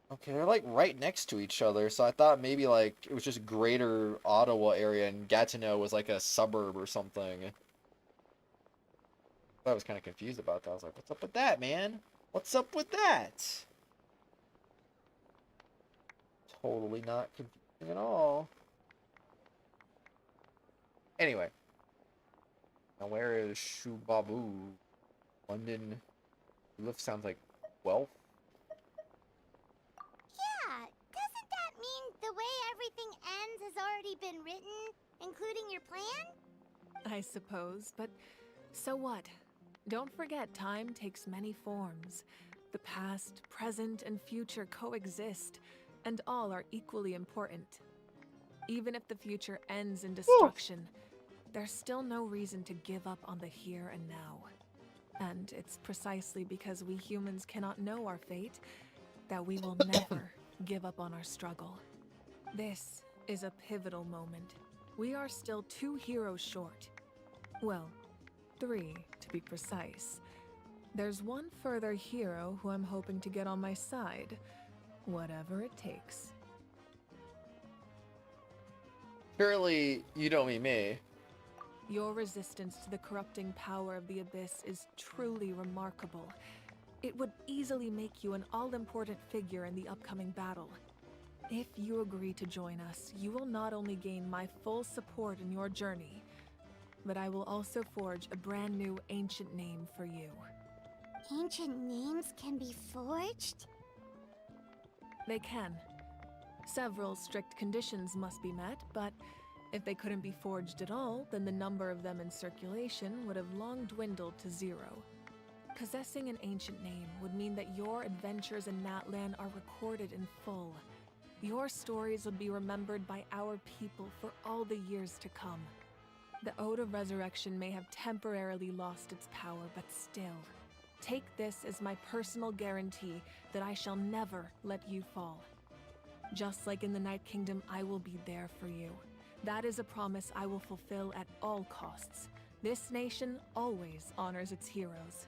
Okay, they're like right next to each other, so I thought maybe like it was just greater Ottawa area and Gatineau was like a suburb or something. I was kind of confused about that. I was like, what's up with that, man? What's up with that? Totally not confusing at all. Anyway. Now where is Shubabu? London. Lift sounds like wealth. Yeah, doesn't that mean the way everything ends has already been written, including your plan? I suppose, but so what? Don't forget, time takes many forms. The past, present, and future coexist, and all are equally important. Even if the future ends in destruction, there's still no reason to give up on the here and now. And it's precisely because we humans cannot know our fate that we will never give up on our struggle. This is a pivotal moment. We are still 2 heroes short. Well, 3 to be precise. There's one further hero who I'm hoping to get on my side, whatever it takes. Surely you don't mean me. Your resistance to the corrupting power of the Abyss is truly remarkable. It would easily make you an all-important figure in the upcoming battle. If you agree to join us, you will not only gain my full support in your journey, but I will also forge a brand new ancient name for you. Ancient names can be forged? They can. Several strict conditions must be met, but if they couldn't be forged at all, then the number of them in circulation would have long dwindled to 0. Possessing an ancient name would mean that your adventures in Natlan are recorded in full. Your stories would be remembered by our people for all the years to come. The Ode of Resurrection may have temporarily lost its power, but still, take this as my personal guarantee that I shall never let you fall. Just like in the Night Kingdom, I will be there for you. That is a promise I will fulfill at all costs. This nation always honors its heroes.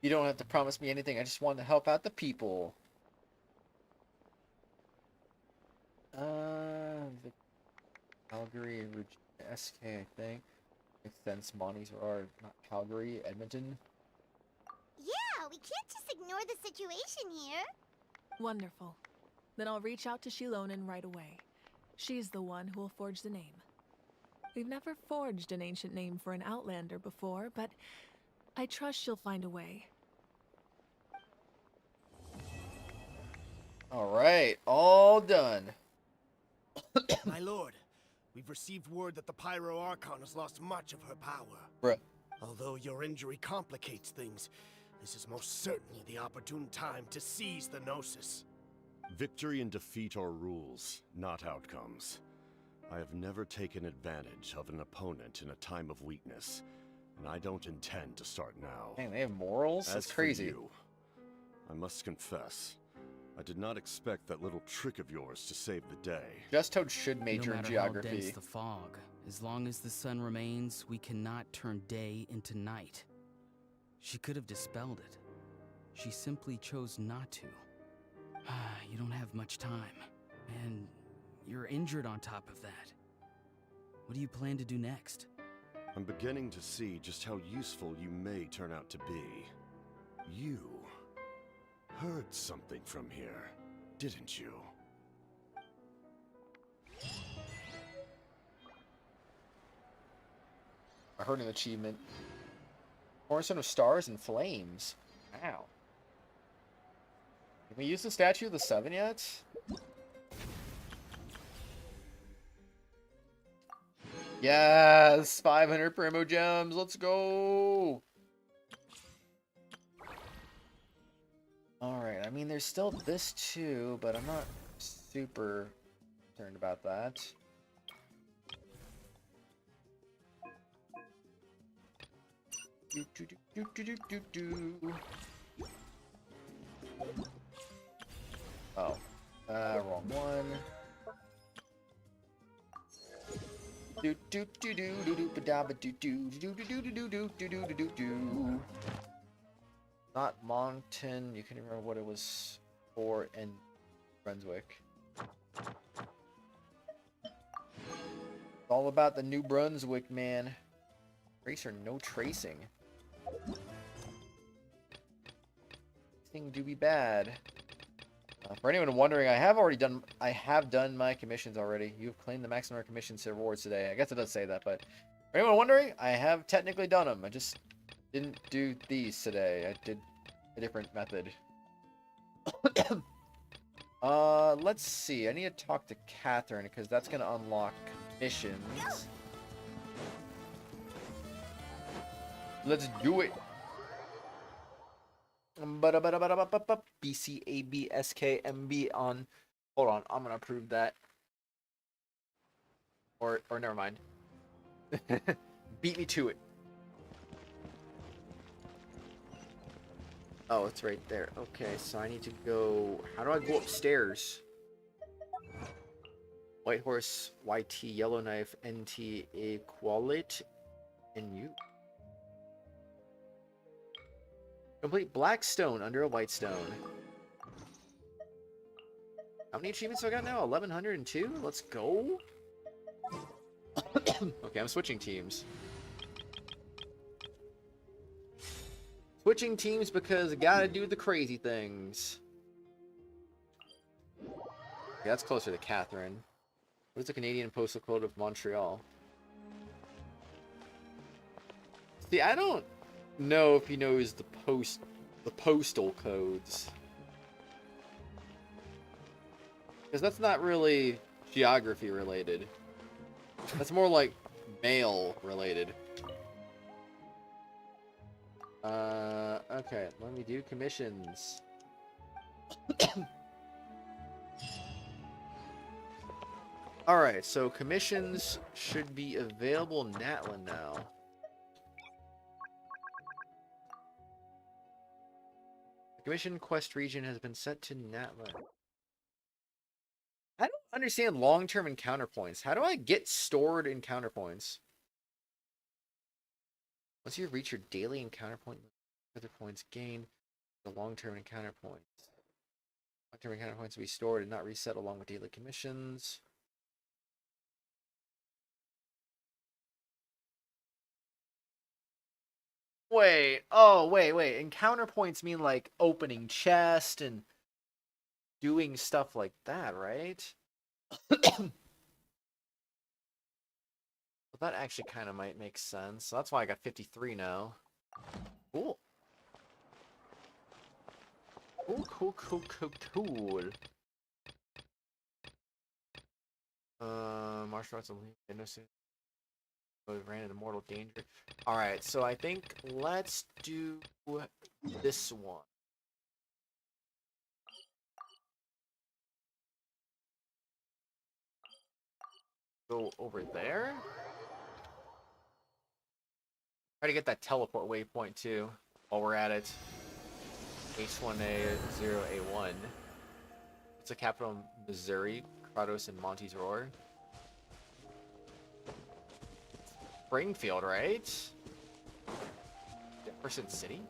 You don't have to promise me anything. I just want to help out the people. Calgary, SK, I think. Extends Monty's or not Calgary, Edmonton. Yeah, we can't just ignore the situation here. Wonderful. Then I'll reach out to Shilonen right away. She's the one who will forge the name. We've never forged an ancient name for an Outlander before, but I trust she'll find a way. Alright, all done. My lord, we've received word that the Pyro Archon has lost much of her power. Bruh. Although your injury complicates things, this is most certainly the opportune time to seize the Gnosis. Victory and defeat are rules, not outcomes. I have never taken advantage of an opponent in a time of weakness, and I don't intend to start now. Dang, they have morals? That's crazy. For you, I must confess, I did not expect that little trick of yours to save the day. Just Toad should major in geography. No matter how dense the fog, as long as the sun remains, we cannot turn day into night. She could have dispelled it. She simply chose not to. You don't have much time, and you're injured on top of that. What do you plan to do next? I'm beginning to see just how useful you may turn out to be. You heard something from here, didn't you? I heard an achievement. Cornerstone of Stars and Flames. Wow. Can we use the Statue of the Seven yet? Yes! 500 Primo Gems! Let's go! Alright, I mean, there's still this too, but I'm not super concerned about that. Oh, wrong one. Not Moncton. You can remember what it was for in Brunswick. It's all about the New Brunswick, man. Tracer, no tracing. Thing do be bad. For anyone wondering, I have done my commissions already. You've claimed the maximum commissions rewards today. I guess it does say that, but for anyone wondering, I have technically done them. I just didn't do these today. I did a different method. Let's see. I need to talk to Catherine because that's gonna unlock commissions. Let's do it. BCABSKMB on. Hold on, I'm gonna approve that. Or never mind. Beat me to it. Oh, it's right there. Okay, so I need to go. How do I go upstairs? White Horse, YT, Yellowknife, NT, Equalite, and you. Complete black stone under a white stone. How many achievements do I got now? 1102? Let's go. Okay, I'm switching teams. Switching teams because I gotta do the crazy things. Yeah, that's closer to Catherine. What is the Canadian postal code of Montreal? See, I don't know if he knows the postal codes. Because that's not really geography related. That's more like mail related. Okay, let me do commissions. Alright, so commissions should be available in Natlan now. The commission quest region has been set to Natlan. I don't understand long-term encounter points. How do I get stored encounter points? Once you reach your daily encounter point, other points gained the long-term encounter points. Long-term encounter points will be stored and not reset along with daily commissions. Wait, oh, wait. Encounter points mean like opening chest and doing stuff like that, right? Well, that actually kind of might make sense. So that's why I got 53 now. Cool. Cool. Martial arts innocent. Ran into mortal danger. Alright, so I think let's do this one. Go over there. Try to get that teleport waypoint too while we're at it. H1A0A1. It's the capital of Missouri, Kratos and Monty's Roar. Springfield, right? Jefferson City?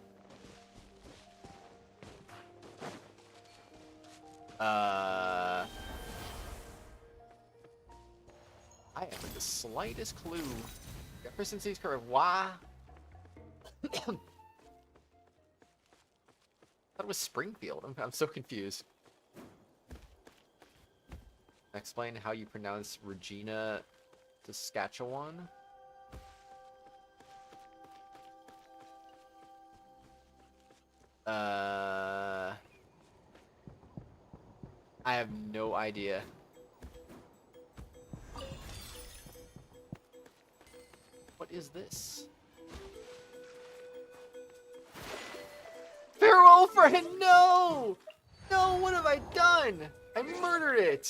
I haven't the slightest clue. Jefferson City's curve. Why? I thought it was Springfield. I'm so confused. Explain how you pronounce Regina, Saskatchewan. I have no idea. What is this? Farewell, friend! No! No, what have I done? I murdered it!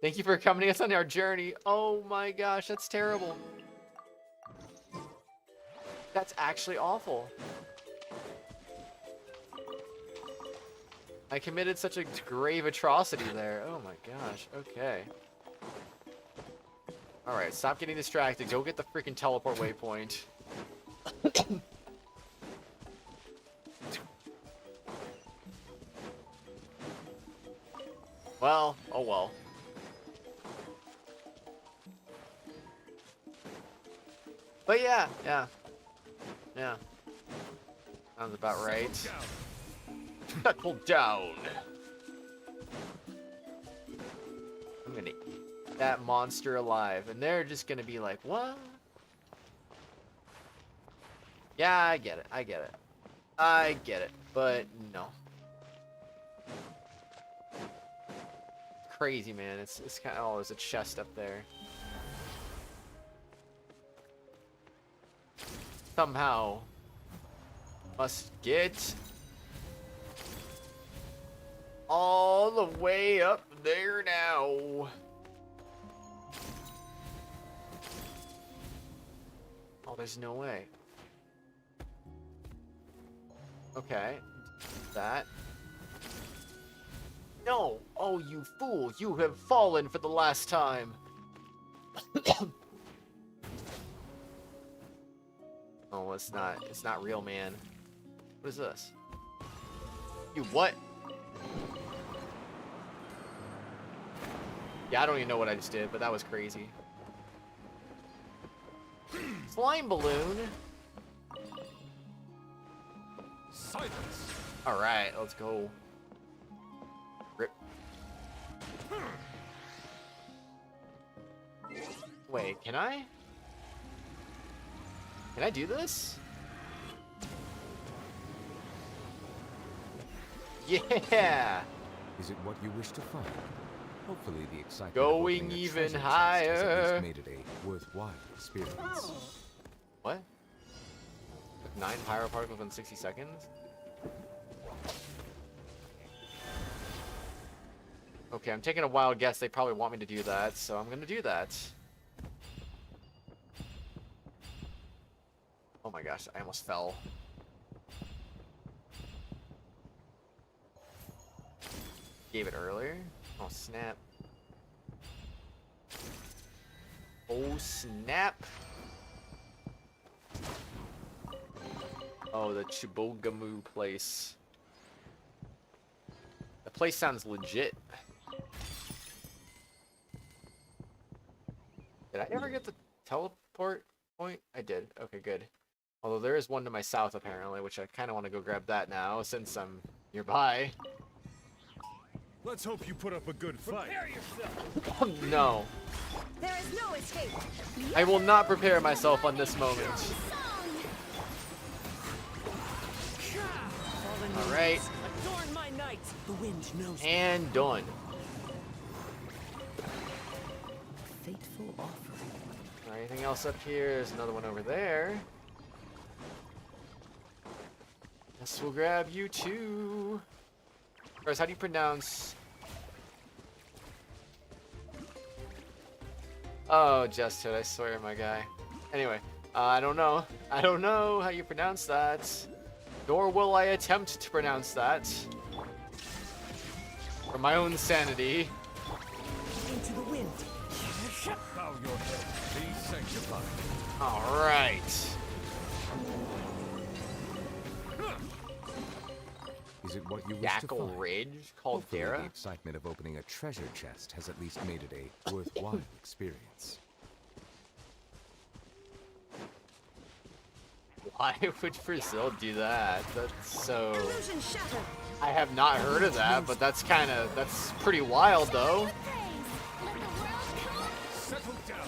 Thank you for accompanying us on our journey. Oh my gosh, that's terrible. That's actually awful. I committed such a grave atrocity there. Oh my gosh, okay. Alright, stop getting distracted. Go get the freaking teleport waypoint. Well, oh well. But yeah. Sounds about right. Knuckle down. I'm gonna eat that monster alive, and they're just gonna be like, what? Yeah, I get it, but no. Crazy, man. It's kind of, oh, there's a chest up there. Somehow must get all the way up there now. Oh, there's no way. Okay, that. No! Oh, you fool! You have fallen for the last time! Oh, it's not real, man. What is this? You what? Yeah, I don't even know what I just did, but that was crazy. Slime balloon. Silence. All right, let's go. Rip. Wait, can I? Can I do this? Yeah. Is it what you wish to find? Hopefully the excitement Going of opening a even treasure chest higher. has at least made it a worthwhile experience. What? Like 9 pyro particles in 60 seconds? Okay, I'm taking a wild guess. They probably want me to do that, so I'm gonna do that. Oh my gosh, I almost fell. Gave it earlier? Oh snap. Oh snap. Oh, the Chibogamu place. The place sounds legit. Did I ever get the teleport point? I did. Okay, good. Although there is one to my south apparently, which I kind of want to go grab that now since I'm nearby. Let's hope you put up a good fight. Prepare yourself. Oh, no. There is no escape. I will not prepare myself on this moment. Alright. Adorn my night. The wind knows. And done. Fateful offering. Alright, anything else up here? There's another one over there. Guess we'll grab you too. First, how do you pronounce? Oh, just it, I swear, my guy. Anyway, I don't know. I don't know how you pronounce that. Nor will I attempt to pronounce that. For my own sanity. Into the wind. Bow your head. Be sanctified. Alright. Is it what you wish to Jackal find? Ridge? Hopefully Caldera? the excitement of opening a treasure chest has at least made it a worthwhile experience. Why would Brazil do that? That's so... Illusion shattered. I have not heard of that, but that's pretty wild though. Settle down.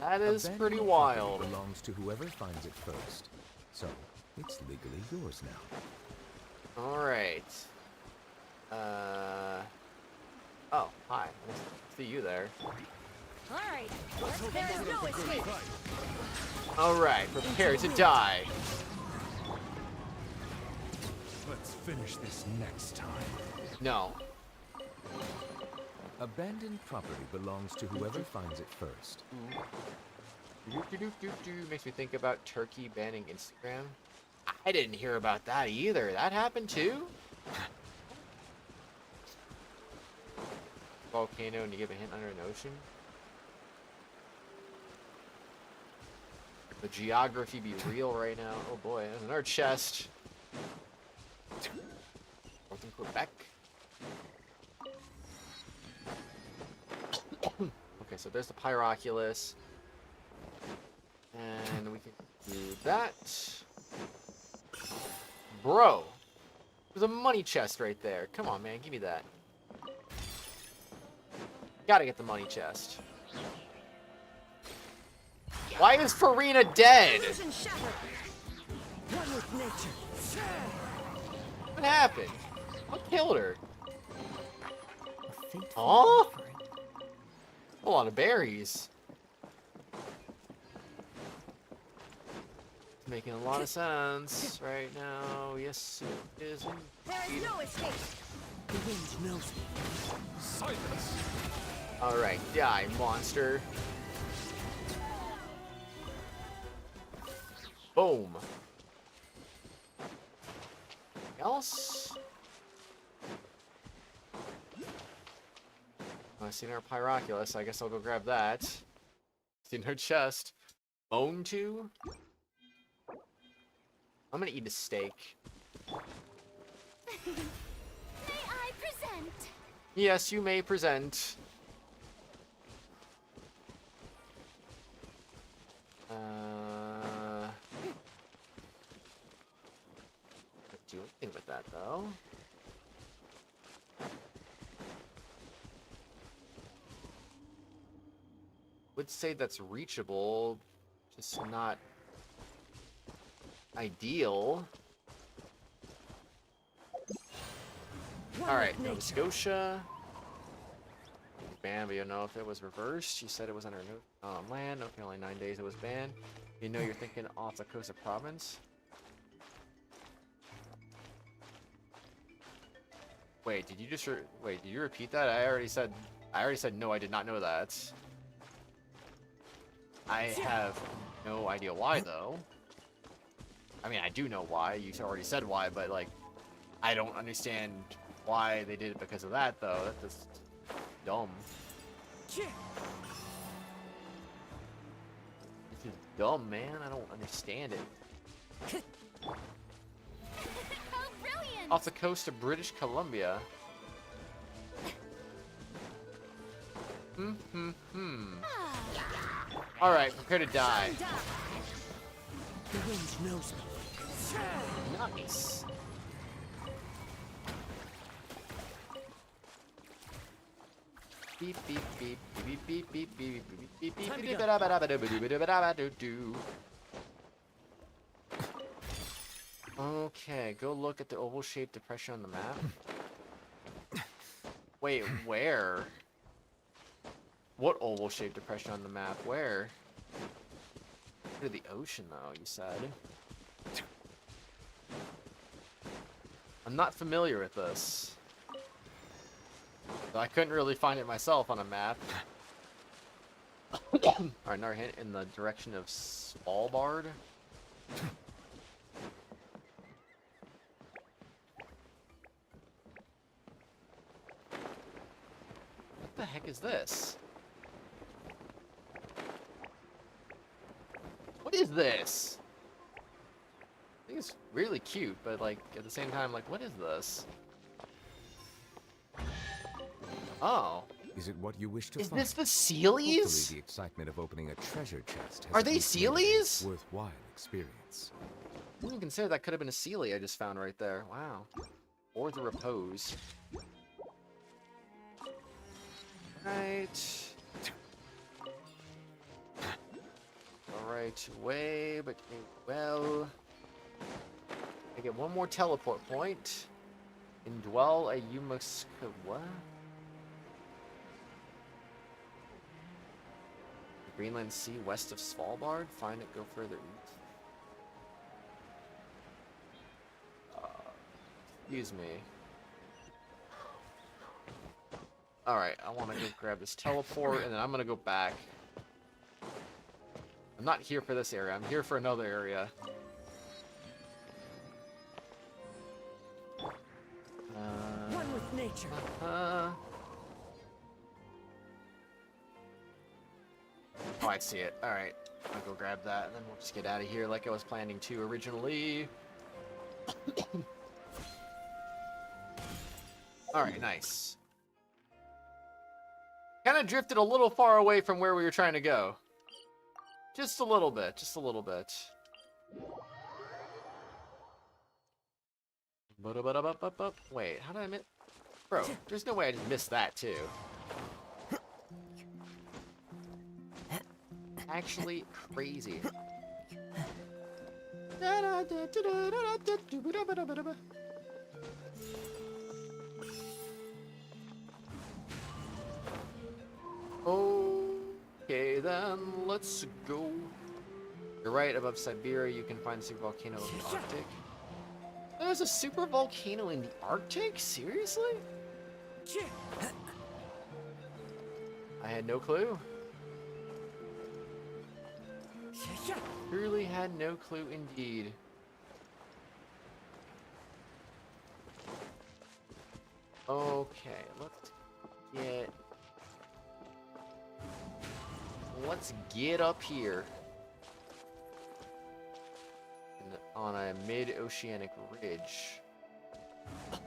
That is Abandoned pretty property wild. belongs to whoever finds it first. So, it's legally yours now. Alright. Oh, hi. Nice to see you there. Alright, there is no escape. Alright, prepare to die. Let's finish this next time. No. Abandoned property belongs to whoever finds it first. Makes me think about Turkey banning Instagram. I didn't hear about that either. That happened too? Volcano and you give a hint under an ocean? The geography be real right now. Oh boy, there's another chest. Northern Quebec. Okay, so there's the Pyroculus. And we can do that. Bro! There's a money chest right there. Come on, man, give me that. Gotta get the money chest. Why is Farina dead? Illusion shattered. One with nature. What happened? What killed her? A fateful Huh? offering. A lot of berries. Making a lot of sense right now. Yes, it is. There is no escape. The wind knows me. Silence. Alright, die, monster. Boom. Anything else? I seen our Pyroculus. I guess I'll go grab that. Seen her chest. Bone 2? I'm gonna eat a steak. May I present? Yes, you may present. Can't do anything with that though. Would say that's reachable, just not ideal. Alright, Nova Scotia. Banned, but you don't know if it was reversed. You said it was under land. Okay, only 9 days it was banned. You know you're thinking off the coast of province. Wait, did you just wait, did you repeat that? I already said no, I did not know that. I have no idea why though. I mean, I do know why. You already said why, but like I don't understand why they did it because of that though. That's just dumb. This is dumb, man. I don't understand it. Off the coast of British Columbia. Alright, prepare to die. The wind knows me. Nice. Beep beep beep beep beep beep beep beep beep beep beep. Okay, go look at the oval-shaped depression on the map. Wait, where? What oval-shaped depression on the map? Where? To the ocean, though, you said. I'm not familiar with this. So I couldn't really find it myself on a map. Alright, another hint in the direction of Svalbard. What the heck is this? What is this? I think it's really cute, but like at the same time, like what is this? Oh. Is it what you wish to Is find? this the Sealies? Hopefully the excitement of opening a treasure chest has Are they at least made it a Sealies? worthwhile experience. I didn't even consider that could have been a Sealy I just found right there. Wow. Or the Repose. Right. Alright, way, but well. I get one more teleport point. Indwell a Yumaska. What? Greenland Sea west of Svalbard. Find it, go further east. Excuse me. Alright, I want to go grab this teleport, and then I'm going to go back. I'm not here for this area. I'm here for another area. One with nature. Oh, I see it. Alright. I'll go grab that, and then we'll just get out of here like I was planning to originally. Alright, nice. Kind of drifted a little far away from where we were trying to go. Just a little bit, just a little bit. Wait, how did I miss? Bro, there's no way I just missed that too. Actually crazy. Okay, then let's go. You're right, above Siberia, you can find a super volcano in the Arctic. There's a super volcano in the Arctic? Seriously? I had no clue. Truly had no clue indeed. Okay, let's get up here on a mid-oceanic ridge.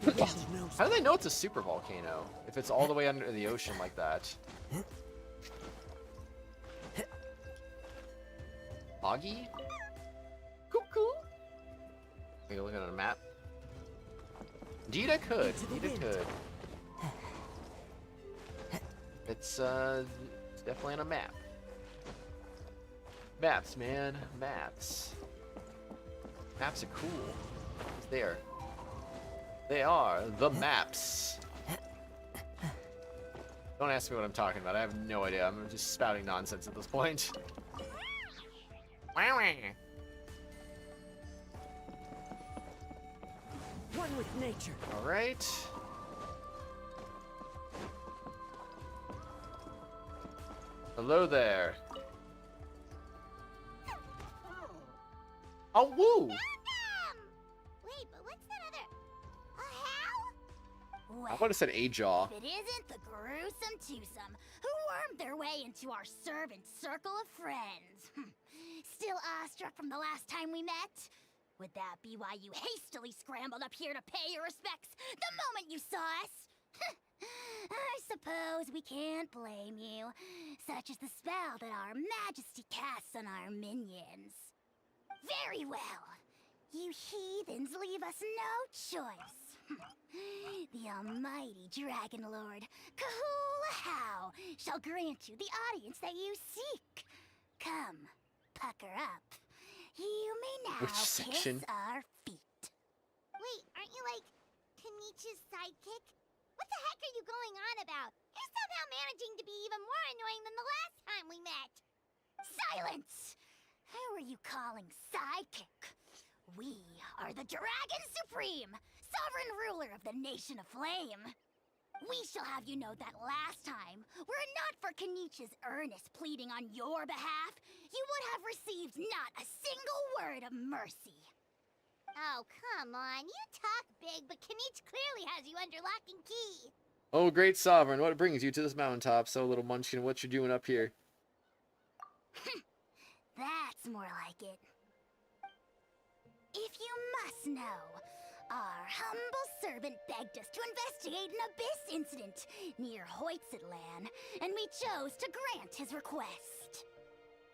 How do they know it's a super volcano if it's all the way under the ocean like that? Augie? Cuckoo? Are you looking at a map? Indeed I could. Indeed I could. It's definitely on a map. Maps, man. Maps. Maps are cool. It's there. They are the maps. Don't ask me what I'm talking about. I have no idea. I'm just spouting nonsense at this point. One with nature. All right. Hello there. Oh, woo! Wait, but what's that other? A how? I would have said a jaw. If it isn't the gruesome twosome who wormed their way into our servant circle of friends. Still awestruck from the last time we met? Would that be why you hastily scrambled up here to pay your respects the moment you saw us? I suppose we can't blame you. Such is the spell that our majesty casts on our minions. Very well. You heathens leave us no choice. The almighty Dragon Lord, Kahula shall grant you the audience that you seek. Come, pucker up. You may now Which section? kiss our feet. Wait, aren't you like Kenichi's sidekick? What the heck are you going on about? You're somehow managing to be even more annoying than the last time we met. Silence! Who are you calling sidekick? We are the Dragon Supreme, sovereign ruler of the Nation of Flame. We shall have you know that last time, were it not for Kenichi's earnest pleading on your behalf, you would have received not a single word of mercy. Oh, come on. You talk big, but Kenichi clearly has you under lock and key. Oh, great sovereign, what brings you to this mountaintop? So, little munchkin, what you doing up here? That's more like it. If you must know, our humble servant begged us to investigate an abyss incident near Hoytsidlan, and we chose to grant his request.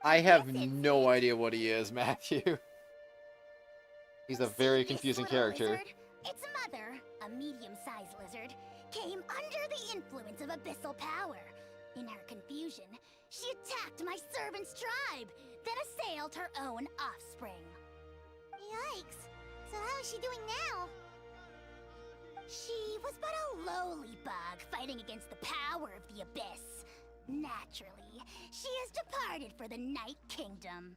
I have no idea what he is, Matthew. He's a very confusing character. Lizard, its mother, a medium-sized lizard, came under the influence of abyssal power. In her confusion, she attacked my servant's tribe, then assailed her own offspring. Yikes. So how is she doing now? She was but a lowly bug fighting against the power of the abyss. Naturally, she has departed for the Night Kingdom.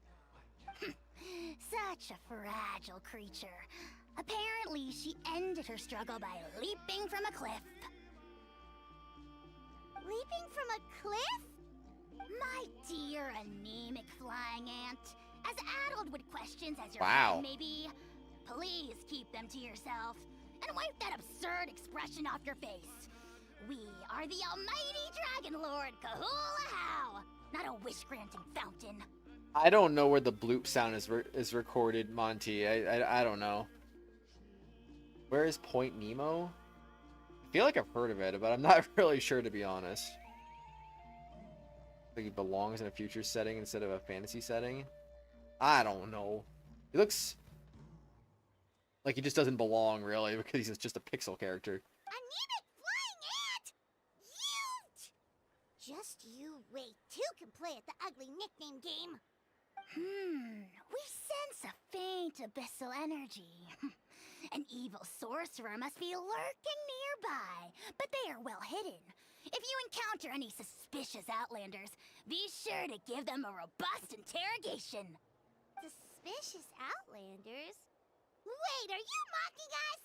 Such a fragile creature. Apparently, she ended her struggle by leaping from a cliff. Leaping from a cliff? My dear anemic flying ant, as addled with questions as your Wow. friend may be, please keep them to yourself and wipe that absurd expression off your face. We are the almighty Dragon Lord Kahula, not a wish-granting fountain. I don't know where the bloop sound is recorded, Monty. I don't know. Where is Point Nemo? I feel like I've heard of it, but I'm not really sure, to be honest. I think he belongs in a future setting instead of a fantasy setting. I don't know. He looks like he just doesn't belong, really, because he's just a pixel character. Anemic flying ant! Just you wait. Two can play at the ugly nickname game. We sense a faint abyssal energy. An evil sorcerer must be lurking nearby, but they are well hidden. If you encounter any suspicious outlanders, be sure to give them a robust interrogation. Suspicious outlanders? Wait, are you mocking us?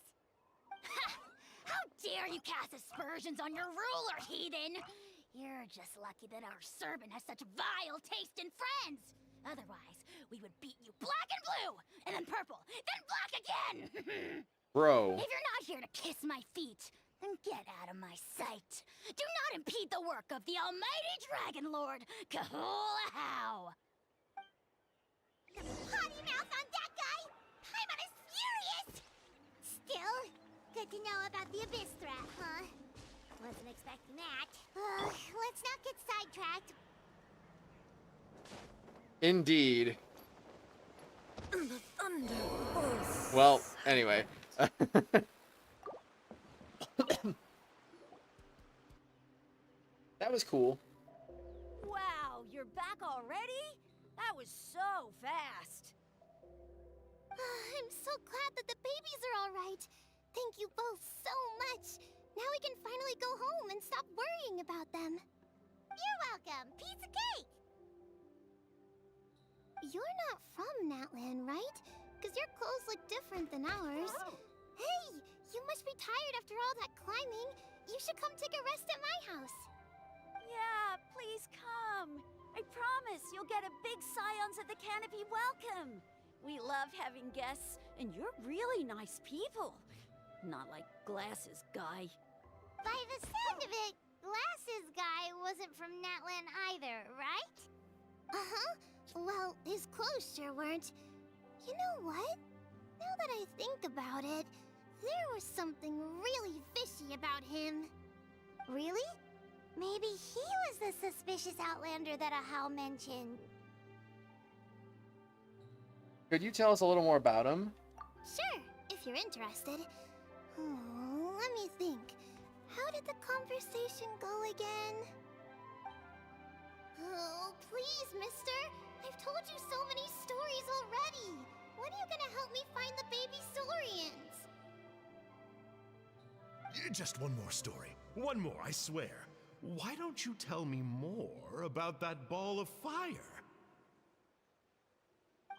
How dare you cast aspersions on your ruler, heathen! You're just lucky that our servant has such vile taste in friends. Otherwise, we would beat you black and blue, and then purple, then black again! Bro. If you're not here to kiss my feet, then get out of my sight. Do not impede the work of the almighty Dragon Lord, Kahula. Potty mouth on that guy! Paimon is furious! Still, good wanted to know about the Abyss threat, huh? Wasn't expecting that. Let's not get sidetracked. Indeed. The thunder bursts. Well, anyway. That was cool. Wow, you're back already? That was so fast. I'm so glad that the babies are all right. Thank you both so much. Now we can finally go home and stop worrying about them. You're welcome. Piece of cake. You're not from Natlan, right? Because your clothes look different than ours. Hey, you must be tired after all that climbing. You should come take a rest at my house. Yeah, please come. I promise you'll get a big Scions of the Canopy welcome. We love having guests, and you're really nice people. Not like Glasses Guy. By the sound of it, Glasses Guy wasn't from Natlan either, right? Uh-huh. Well, his clothes sure weren't. You know what? Now that I think about it, there was something really fishy about him. Really? Maybe he was the suspicious outlander that Ahau mentioned. Could you tell us a little more about him? Sure, if you're interested. Let me think. How did the conversation go again? Oh, please, mister. I've told you so many stories already. When are you gonna help me find the baby Saurians? Just one more story. One more, I swear. Why don't you tell me more about that ball of fire?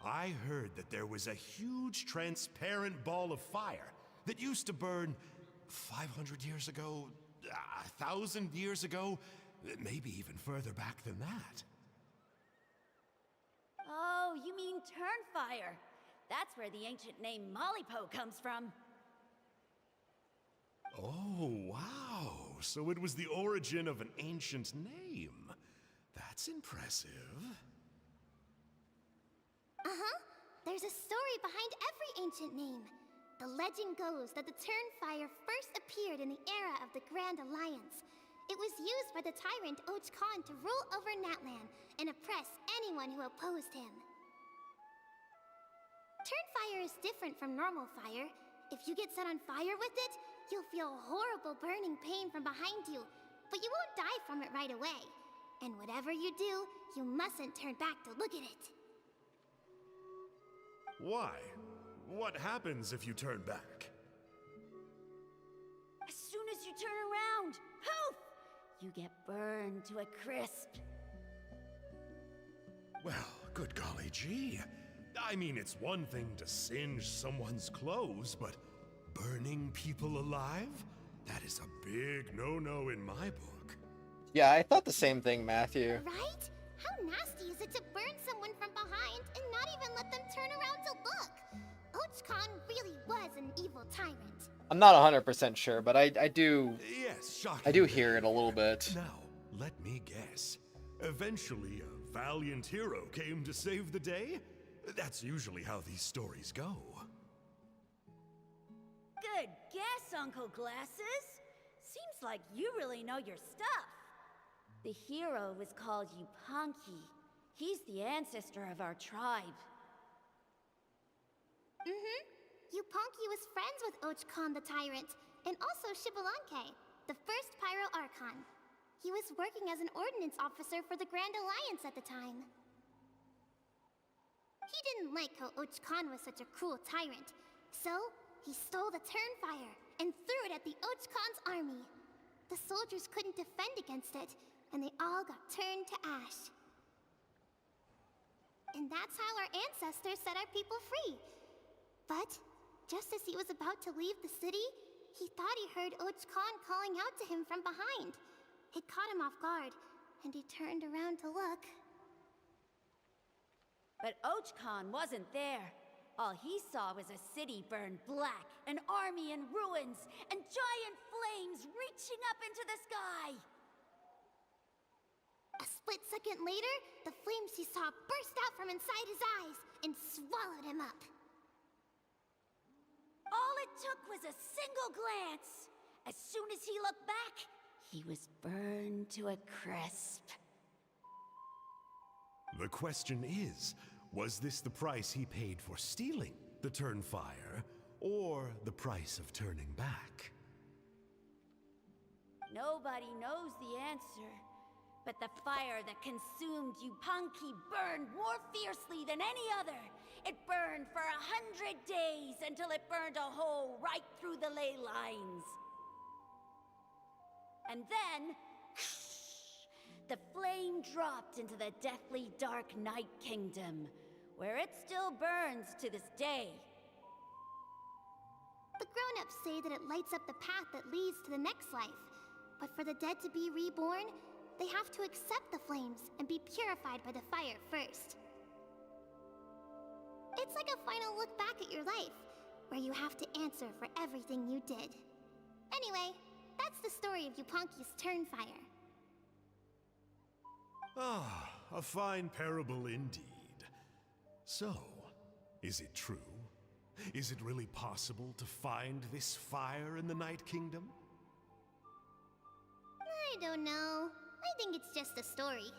I heard that there was a huge transparent ball of fire that used to burn 500 years ago, 1,000 years ago, maybe even further back than that. Oh, you mean Turnfire. That's where the ancient name Malipo comes from. Oh, wow. So it was the origin of an ancient name. That's impressive. Uh-huh. There's a story behind every ancient name. The legend goes that the Turnfire first appeared in the era of the Grand Alliance. It was used by the tyrant Ochkon to rule over Natlan and oppress anyone who opposed him. Turnfire is different from normal fire. If you get set on fire with it, you'll feel horrible burning pain from behind you, but you won't die from it right away. And whatever you do, you mustn't turn back to look at it. Why? What happens if you turn back? As soon as you turn around, poof! You get burned to a crisp. Well, good golly gee. I mean, it's one thing to singe someone's clothes, but burning people alive? That is a big no-no in my book. Yeah, I thought the same thing, Matthew. Right? How nasty is it to burn someone from behind and not even let them turn around to look? Ochkon really was an evil tyrant. I'm not 100% sure, but I do... Yes, shocking. I do hear it a little bit. Now, let me guess. Eventually, a valiant hero came to save the day? That's usually how these stories go. Good guess, Uncle Glasses. Seems like you really know your stuff. The hero was called Yupanqui. He's the ancestor of our tribe. Mm-hmm. Yupanqui was friends with Ochkon the Tyrant, and also Shibalanke, the first Pyro Archon. He was working as an ordnance officer for the Grand Alliance at the time. He didn't like how Ochkon was such a cruel tyrant, so he stole the Turnfire and threw it at the Ochkon's army. The soldiers couldn't defend against it, and they all got turned to ash. And that's how our ancestors set our people free. But just as he was about to leave the city, he thought he heard Ochkon calling out to him from behind. It caught him off guard, and he turned around to look. But Ochkon wasn't there. All he saw was a city burned black, an army in ruins, and giant flames reaching up into the sky. A split second later, the flames he saw burst out from inside his eyes and swallowed him up. All it took was a single glance. As soon as he looked back, he was burned to a crisp. The question is, was this the price he paid for stealing the Turnfire, or the price of turning back? Nobody knows the answer. But the fire that consumed Yupanqui burned more fiercely than any other. It burned for 100 days until it burned a hole right through the ley lines. And then, the flame dropped into the deathly dark Night Kingdom, where it still burns to this day. The grown-ups say that it lights up the path that leads to the next life. But for the dead to be reborn, they have to accept the flames and be purified by the fire first. It's like a final look back at your life, where you have to answer for everything you did. Anyway, that's the story of Yupanqui's Turnfire. Ah, a fine parable indeed. So, is it true? Is it really possible to find this fire in the Night Kingdom? I don't know. I think it's just a story.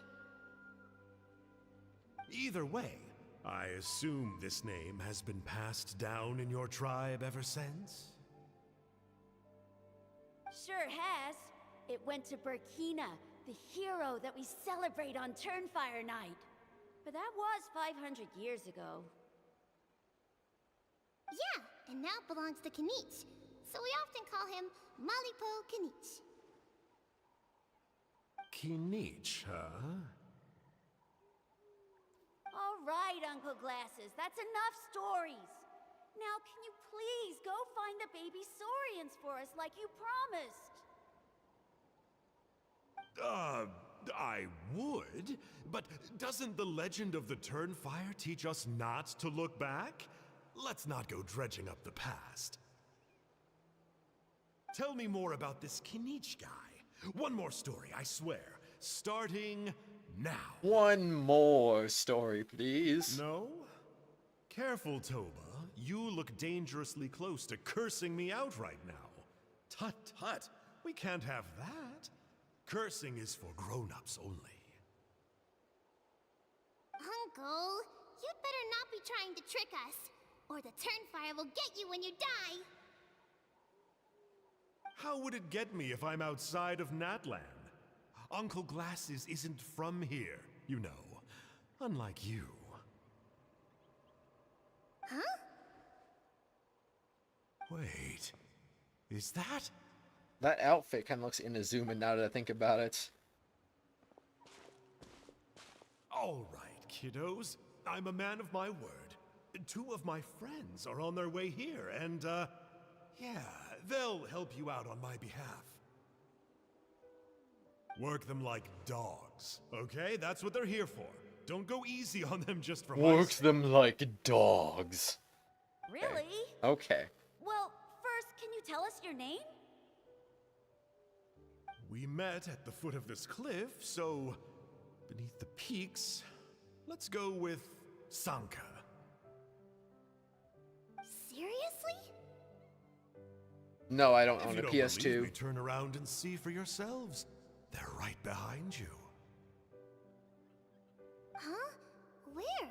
Either way, I assume this name has been passed down in your tribe ever since? Sure has. It went to Burkina, the hero that we celebrate on Turnfire Night. But that was 500 years ago. Yeah, and now it belongs to Kinich. So we often call him Malipo Kinich. Kinich, huh? All right, Uncle Glasses, that's enough stories. Now, can you please go find the baby Saurians for us like you promised? I would, but doesn't the legend of the Turnfire teach us not to look back? Let's not go dredging up the past. Tell me more about this Kinich guy. One more story, I swear. Starting now. One more story, please. No? Careful, Toba. You look dangerously close to cursing me out right now. Tut tut. We can't have that. Cursing is for grown-ups only. Uncle, you'd better not be trying to trick us, or the Turnfire will get you when you die. How would it get me if I'm outside of Natlan? Uncle Glasses isn't from here, you know. Unlike you. Huh? Wait. Is that? That outfit kind of looks Inazuma now that I think about it. All right, kiddos. I'm a man of my word. 2 of my friends are on their way here, and, yeah, they'll help you out on my behalf. Work them like dogs, okay? That's what they're here for. Don't go easy on them just for my Work sake. them like dogs. Really? Okay. Well, first, can you tell us your name? We met at the foot of this cliff, so beneath the peaks, let's go with Sanka. Seriously? No, I don't If own you a don't PS2. believe me, turn around and see for yourselves. They're right behind you. Huh? Where?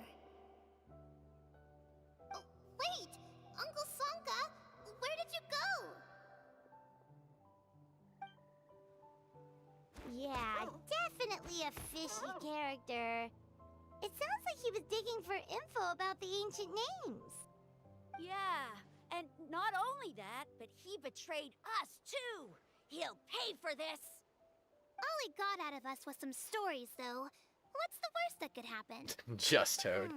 Oh, wait! Uncle Sanka, where did you go? Yeah, definitely a fishy character. It sounds like he was digging for info about the ancient names. Yeah, and not only that, but he betrayed us too. He'll pay for this. All he got out of us was some stories, though. What's the worst that could happen? Just Toad.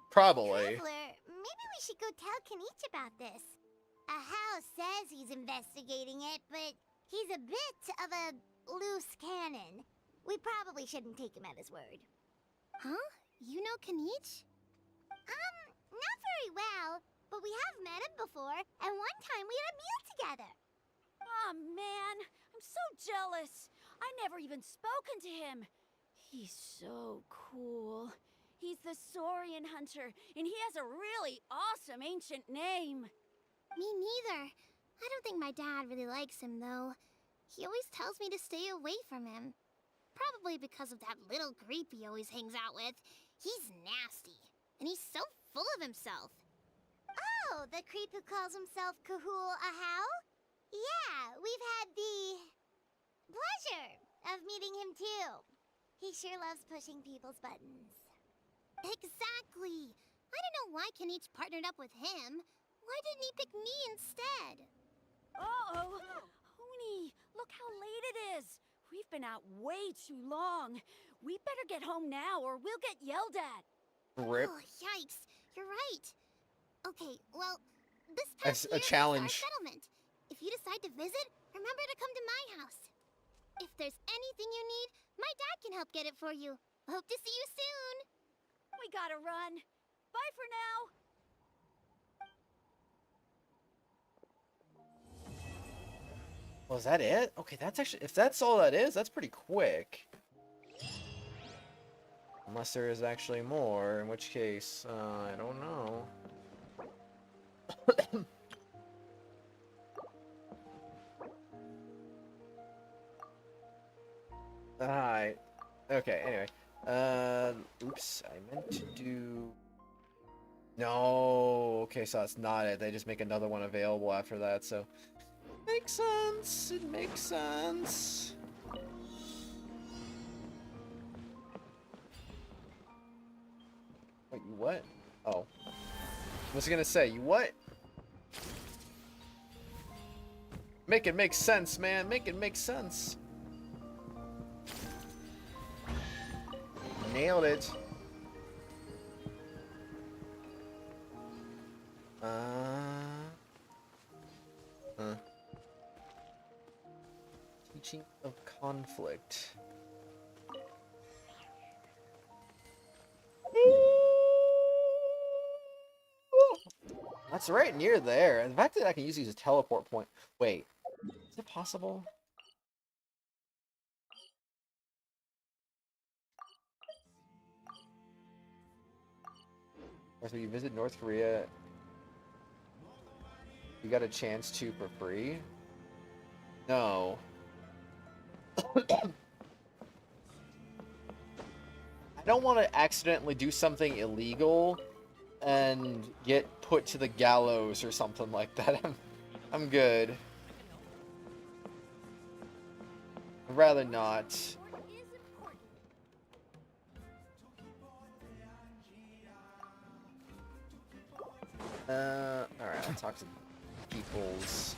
Probably. Traveler, maybe we should go tell Kinich about this. A house says he's investigating it, but he's a bit of a loose cannon. We probably shouldn't take him at his word. Huh? You know Kinich? Not very well, but we have met him before, and one time we had a meal together. Oh man, I'm so jealous. I never even spoken to him. He's so cool. He's the Saurian hunter, and he has a really awesome ancient name. Me neither. I don't think my dad really likes him, though. He always tells me to stay away from him. Probably because of that little creep he always hangs out with. He's nasty, and he's so full of himself. Oh, the creep who calls himself Kahul Ahau? Yeah, we've had the pleasure of meeting him too. He sure loves pushing people's buttons. Exactly. I don't know why Kenich partnered up with him. Why didn't he pick me instead? Uh-oh! Honey, look how late it is. We've been out way too long. We better get home now or we'll get yelled at. Rip. Oh, yikes. You're right. Okay, well, this As past a year challenge. is our settlement. If you decide to visit, remember to come to my house. If there's anything you need, my dad can help get it for you. Hope to see you soon. We gotta run. Bye for now. Well, is that it? Okay, that's actually, if that's all that is, that's pretty quick. Unless there is actually more, in which case, I don't know. Alright. Okay, anyway. Oops, I meant to do... No, okay, so that's not it. They just make another one available after that, so... Makes sense. It makes sense. Wait, you what? Oh. What's he gonna say? You what? Make it make sense, man. Make it make sense. Nailed it. Teaching of conflict. That's right near there. And the fact that I can use these as a teleport point. Wait, is it possible? Or so you visit North Korea, you got a chance to for free? No. I don't want to accidentally do something illegal and get put to the gallows or something like that. I'm good. I'd rather not. Alright, I'll talk to peoples.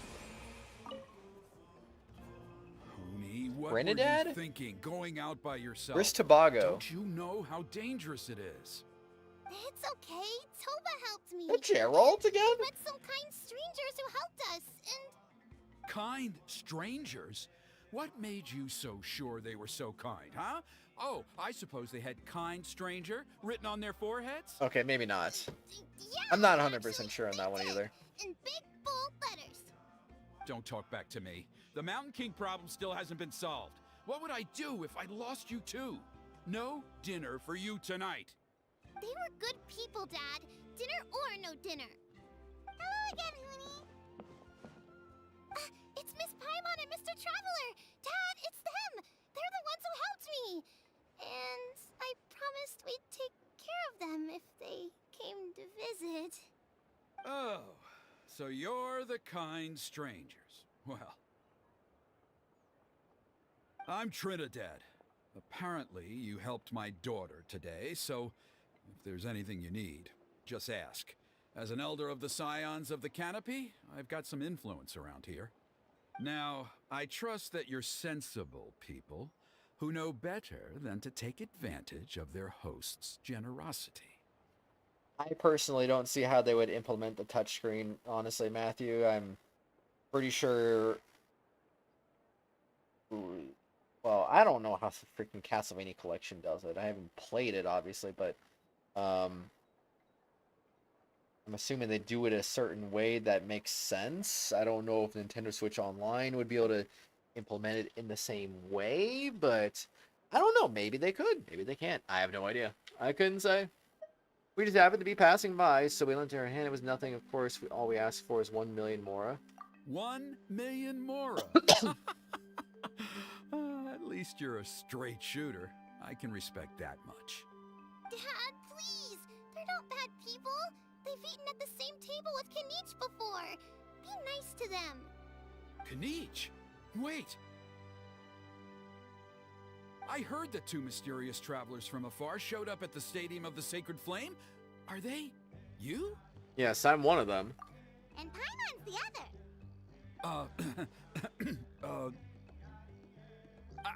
What were Trinidad? you thinking, going out by yourself? Where's Tobago? Don't you know how dangerous it is? It's okay. Toba helped me. Hey, Gerald again? We met some kind strangers who helped us, and... Kind strangers? What made you so sure they were so kind, huh? Oh, I suppose they had kind stranger written on their foreheads? Okay, maybe not. Yeah, I'm not 100% sure on that one either. in big, bold letters. Don't talk back to me. The Mountain King problem still hasn't been solved. What would I do if I lost you too? No dinner for you tonight. They were good people, Dad. Dinner or no dinner. Hello again, Huni. It's Miss Paimon and Mr. Traveler. Dad, it's them. They're the ones who helped me. And I promised we'd take care of them if they came to visit. Oh, so you're the kind strangers. Well, I'm Trinidad. Apparently, you helped my daughter today, so if there's anything you need, just ask. As an elder of the Scions of the Canopy, I've got some influence around here. Now, I trust that you're sensible people who know better than to take advantage of their host's generosity. I personally don't see how they would implement the touchscreen, honestly, Matthew. I'm pretty sure... Well, I don't know how the freaking Castlevania Collection does it. I haven't played it, obviously, but I'm assuming they do it a certain way that makes sense. I don't know if Nintendo Switch Online would be able to implement it in the same way, but I don't know. Maybe they could. Maybe they can't. I have no idea. I couldn't say. We just happened to be passing by, so we lent her a hand. It was nothing, of course. All we asked for is 1 million mora. 1 million mora. At least you're a straight shooter. I can respect that much. Dad, please! They're not bad people! They've eaten at the same table with Kanich before! Be nice to them! Kanich? Wait! I heard that 2 mysterious travelers from afar showed up at the Stadium of the Sacred Flame. Are they you? Yes, I'm one of them. And Paimon's the other!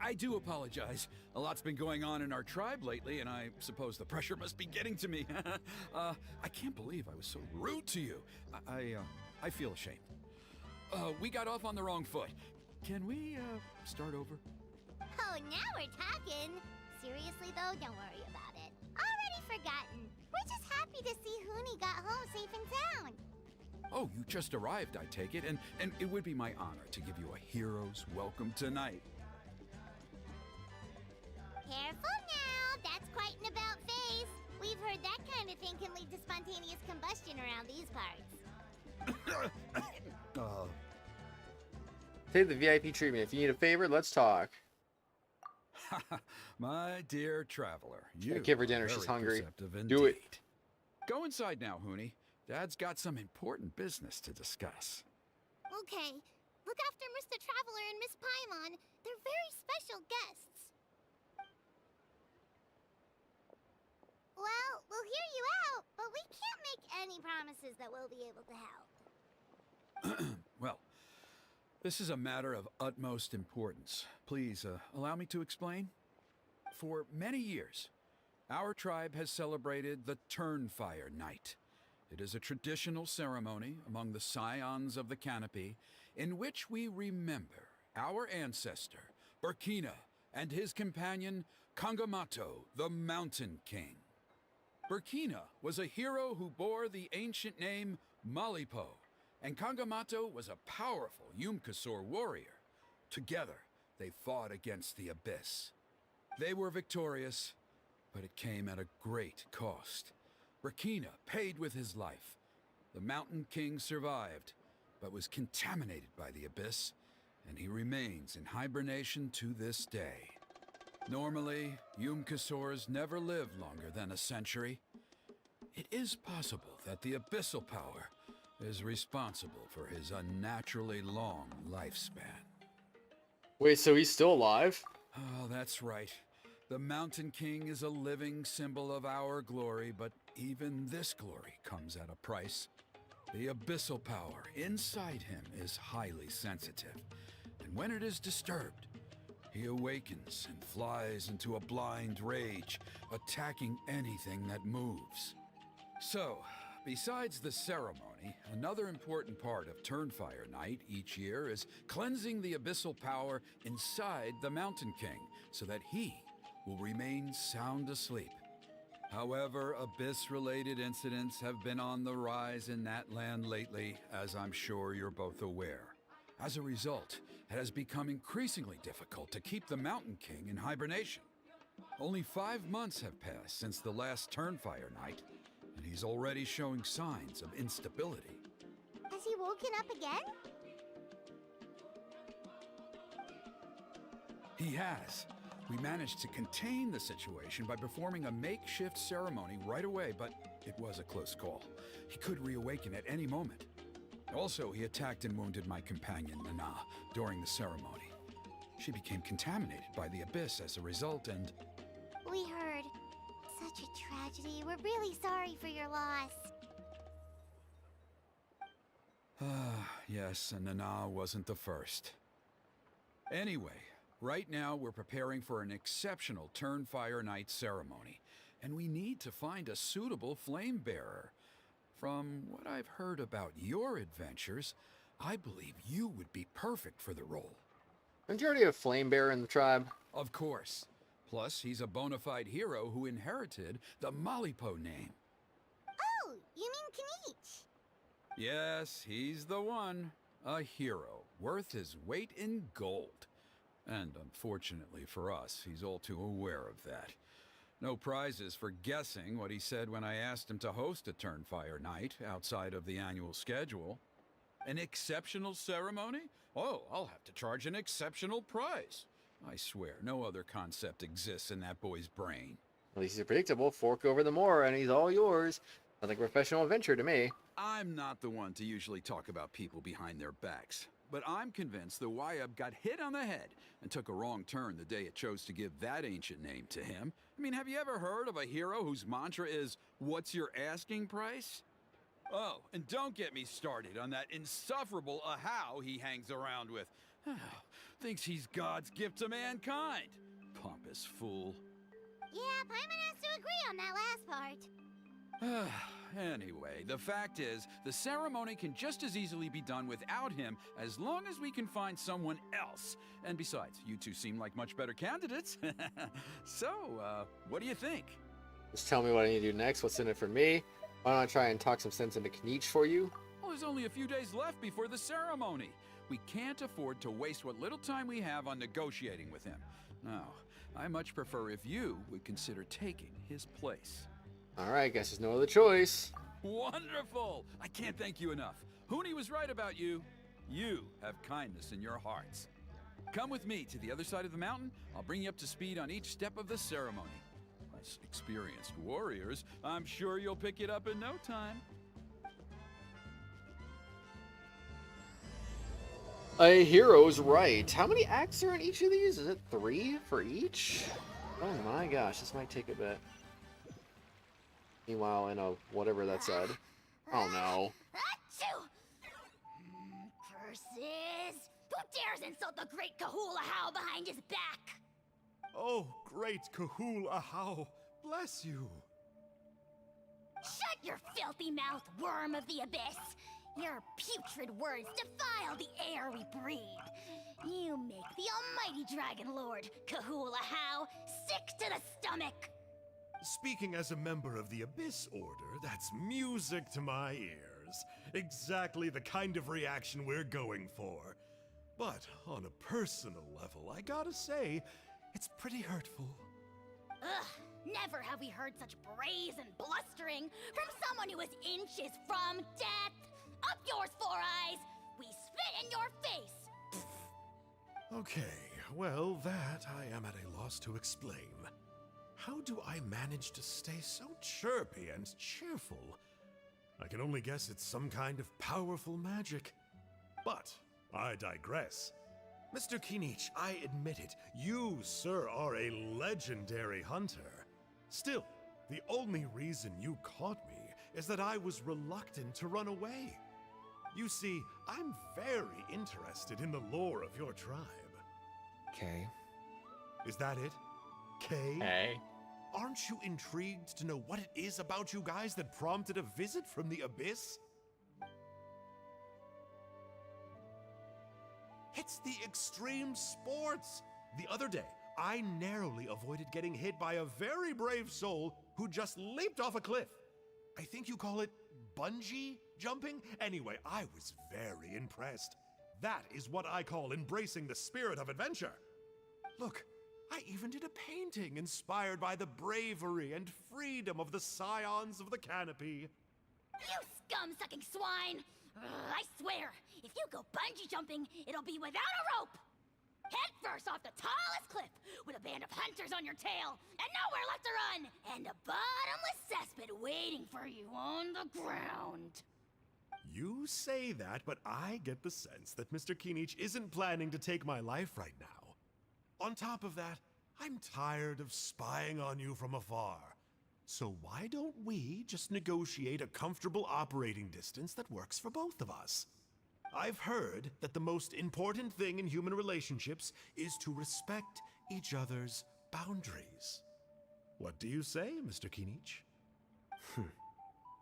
I do apologize. A lot's been going on in our tribe lately, and I suppose the pressure must be getting to me. I can't believe I was so rude to you. I feel ashamed. We got off on the wrong foot. Can we, start over? Oh, now we're talking! Seriously though, don't worry about it. Already forgotten. We're just happy to see Huni got home safe and sound. Oh, you just arrived, I take it, and it would be my honor to give you a hero's welcome tonight. Careful now, that's quite an about face. We've heard that kind of thing can lead to spontaneous combustion around these parts. Take the VIP treatment. If you need a favor, let's talk. My dear traveler, you I give her are dinner. She's very hungry. perceptive Do it. indeed. Go inside now, Huni. Dad's got some important business to discuss. Okay, look after Mr. Traveler and Miss Paimon. They're very special guests. Well, we'll hear you out, but we can't make any promises that we'll be able to help. Well, this is a matter of utmost importance. Please, allow me to explain. For many years, our tribe has celebrated the Turnfire Night. It is a traditional ceremony among the scions of the canopy in which we remember our ancestor, Burkina, and his companion, Kangamato, the Mountain King. Burkina was a hero who bore the ancient name Malipo, and Kangamato was a powerful Yumkasor warrior. Together, they fought against the Abyss. They were victorious, but it came at a great cost. Burkina paid with his life. The Mountain King survived, but was contaminated by the Abyss, and he remains in hibernation to this day. Normally, Yumkasors never live longer than a century. It is possible that the Abyssal power is responsible for his unnaturally long lifespan. Wait, so he's still alive? Oh, that's right. The Mountain King is a living symbol of our glory, but even this glory comes at a price. The abyssal power inside him is highly sensitive, and when it is disturbed, he awakens and flies into a blind rage, attacking anything that moves. So, besides the ceremony, another important part of Turnfire Night each year is cleansing the abyssal power inside the Mountain King so that he will remain sound asleep. However, Abyss-related incidents have been on the rise in Natlan lately, as I'm sure you're both aware. As a result, it has become increasingly difficult to keep the Mountain King in hibernation. Only 5 months have passed since the last Turnfire Night, and he's already showing signs of instability. Has he woken up again? He has. We managed to contain the situation by performing a makeshift ceremony right away, but it was a close call. He could reawaken at any moment. Also, he attacked and wounded my companion, Nana, during the ceremony. She became contaminated by the Abyss as a result, and... We heard. Such a tragedy. We're really sorry for your loss. Yes, and Nana wasn't the first. Anyway, right now we're preparing for an exceptional Turnfire Night ceremony, and we need to find a suitable flame bearer. From what I've heard about your adventures, I believe you would be perfect for the role. Don't you already have a flame bearer in the tribe? Of course. Plus, he's a bona fide hero who inherited the Malipo name. Oh, you mean Kanich? Yes, he's the one. A hero, worth his weight in gold. And unfortunately for us, he's all too aware of that. No prizes for guessing what he said when I asked him to host a Turnfire night outside of the annual schedule. An exceptional ceremony? Oh, I'll have to charge an exceptional price. I swear, no other concept exists in that boy's brain. At least he's predictable. Fork over the more, and he's all yours. Sounds like a professional adventure to me. I'm not the one to usually talk about people behind their backs, but I'm convinced the YUB got hit on the head and took a wrong turn the day it chose to give that ancient name to him. I mean, have you ever heard of a hero whose mantra is, "What's your asking price?" Oh, and don't get me started on that insufferable Ahau he hangs around with. Thinks he's God's gift to mankind. Pompous fool. Yeah, Paimon has to agree on that last part. Anyway, the fact is, the ceremony can just as easily be done without him as long as we can find someone else. And besides, you two seem like much better candidates. So, what do you think? Just tell me what I need to do next. What's in it for me? Why don't I try and talk some sense into Kniech for you? Well, there's only a few days left before the ceremony. We can't afford to waste what little time we have on negotiating with him. No, I much prefer if you would consider taking his place. Alright, guess there's no other choice. Wonderful! I can't thank you enough. Huni was right about you. You have kindness in your hearts. Come with me to the other side of the mountain. I'll bring you up to speed on each step of the ceremony. As experienced warriors, I'm sure you'll pick it up in no time. A hero's right. How many acts are in each of these? Is it 3 for each? Oh my gosh, this might take a bit. Meanwhile, in a whatever that said. Oh no. Achoo! Curses! Who dares insult the great Kahula How behind his back? Oh, great Kahul Ahau, bless you. Shut your filthy mouth, worm of the abyss! Your putrid words defile the air we breathe. You make the almighty Dragon Lord, Kahula How, sick to the stomach. Speaking as a member of the Abyss Order, that's music to my ears. Exactly the kind of reaction we're going for. But on a personal level, I gotta say, it's pretty hurtful. Ugh, never have we heard such brazen blustering from someone who is inches from death. Up yours, Four Eyes! We spit in your face! Okay, well, that I am at a loss to explain. How do I manage to stay so chirpy and cheerful? I can only guess it's some kind of powerful magic. But I digress. Mr. Kniech, I admit it, you, sir, are a legendary hunter. Still, the only reason you caught me is that I was reluctant to run away. You see, I'm very interested in the lore of your tribe. Kay. Is that it? Kay? Hey. Aren't you intrigued to know what it is about you guys that prompted a visit from the Abyss? It's the extreme sports! The other day, I narrowly avoided getting hit by a very brave soul who just leaped off a cliff. I think you call it bungee jumping? Anyway, I was very impressed. That is what I call embracing the spirit of adventure. Look, I even did a painting inspired by the bravery and freedom of the scions of the canopy. You scum-sucking swine! I swear, if you go bungee jumping, it'll be without a rope! Head first off the tallest cliff, with a band of hunters on your tail, and nowhere left to run, and a bottomless cesspit waiting for you on the ground. You say that, but I get the sense that Mr. Kniech isn't planning to take my life right now. On top of that, I'm tired of spying on you from afar. So why don't we just negotiate a comfortable operating distance that works for both of us? I've heard that the most important thing in human relationships is to respect each other's boundaries. What do you say, Mr. Kniech?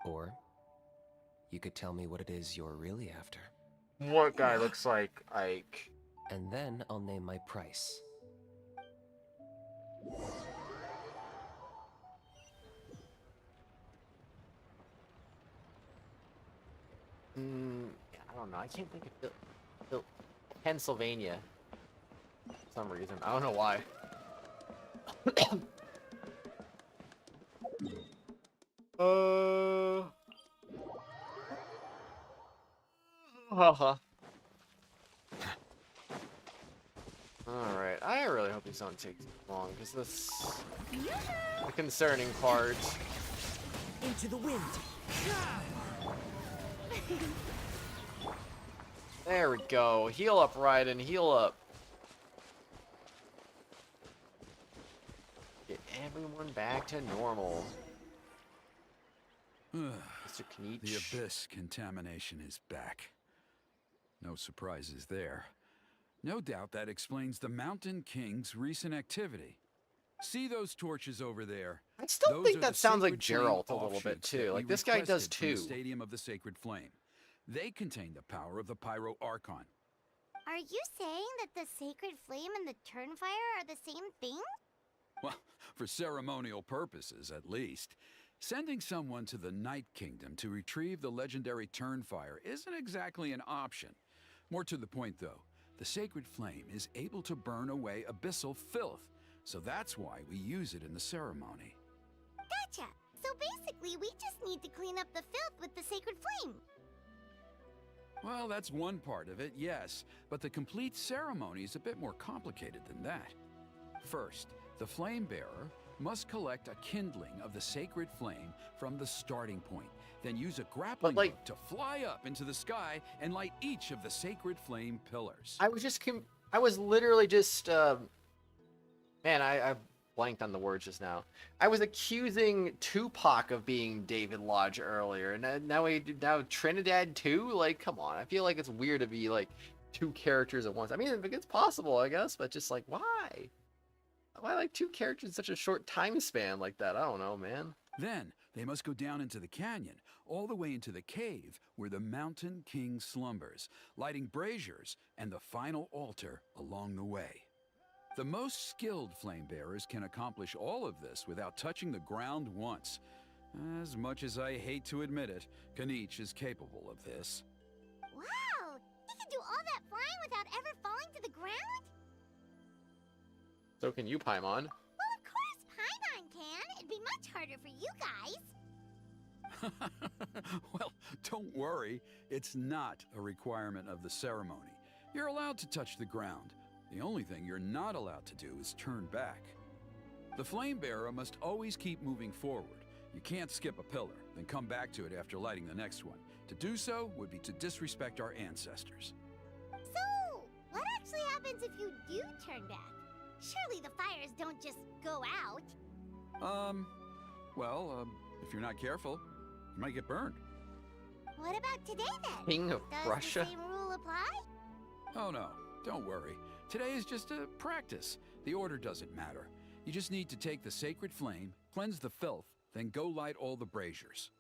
Or you could tell me what it is you're really after. What guy looks like Ike? And then I'll name my price. I don't know. I can't think of Pennsylvania. For some reason. I don't know why. Haha. Alright, I really hope these don't take too long, because this is the concerning part. Into the wind. There we go. Heal up, Raiden. Heal up. Get everyone back to normal. Mr. Kniech. The Abyss contamination is back. No surprises there. No doubt that explains the Mountain King's recent activity. See those torches over there? I still Those think are that the sounds like Sacred Flame Geralt a little bit offshoots too. that Like we this guy does requested from the too. Stadium of the Sacred Flame. They contain the power of the Pyro Archon. Are you saying that the sacred flame and the turnfire are the same thing? Well, for ceremonial purposes, at least. Sending someone to the Night Kingdom to retrieve the legendary Turnfire isn't exactly an option. More to the point, though, the Sacred Flame is able to burn away abyssal filth, so that's why we use it in the ceremony. Gotcha! So basically, we just need to clean up the filth with the sacred flame. Well, that's one part of it, yes, but the complete ceremony is a bit more complicated than that. First, the Flame Bearer must collect a kindling of the sacred flame from the starting point, then use a grappling hook to fly up into the sky and light each of the sacred flame pillars. I was literally just, man, I blanked on the words just now. I was accusing Tupac of being David Lodge earlier, and now Trinidad too? Like, come on. I feel like it's weird to be, like, two characters at once. I mean, it's possible, I guess, but just, like, why? Why, like, two characters in such a short time span like that? I don't know, man. Then, they must go down into the canyon, all the way into the cave where the Mountain King slumbers, lighting braziers and the final altar along the way. The most skilled flame bearers can accomplish all of this without touching the ground once. As much as I hate to admit it, Kniech is capable of this. Wow! He can do all that flying without ever falling to the ground? So can you, Paimon. Well, of course Paimon can. It'd be much harder for you guys. Well, don't worry. It's not a requirement of the ceremony. You're allowed to touch the ground. The only thing you're not allowed to do is turn back. The flame bearer must always keep moving forward. You can't skip a pillar, then come back to it after lighting the next one. To do so would be to disrespect our ancestors. So, what actually happens if you do turn back? Surely the fires don't just go out. If you're not careful, you might get burned. What about today then? King of Does Russia? the same rule apply? Oh no, don't worry. Today is just a practice. The order doesn't matter. You just need to take the sacred flame, cleanse the filth, then go light all the braziers.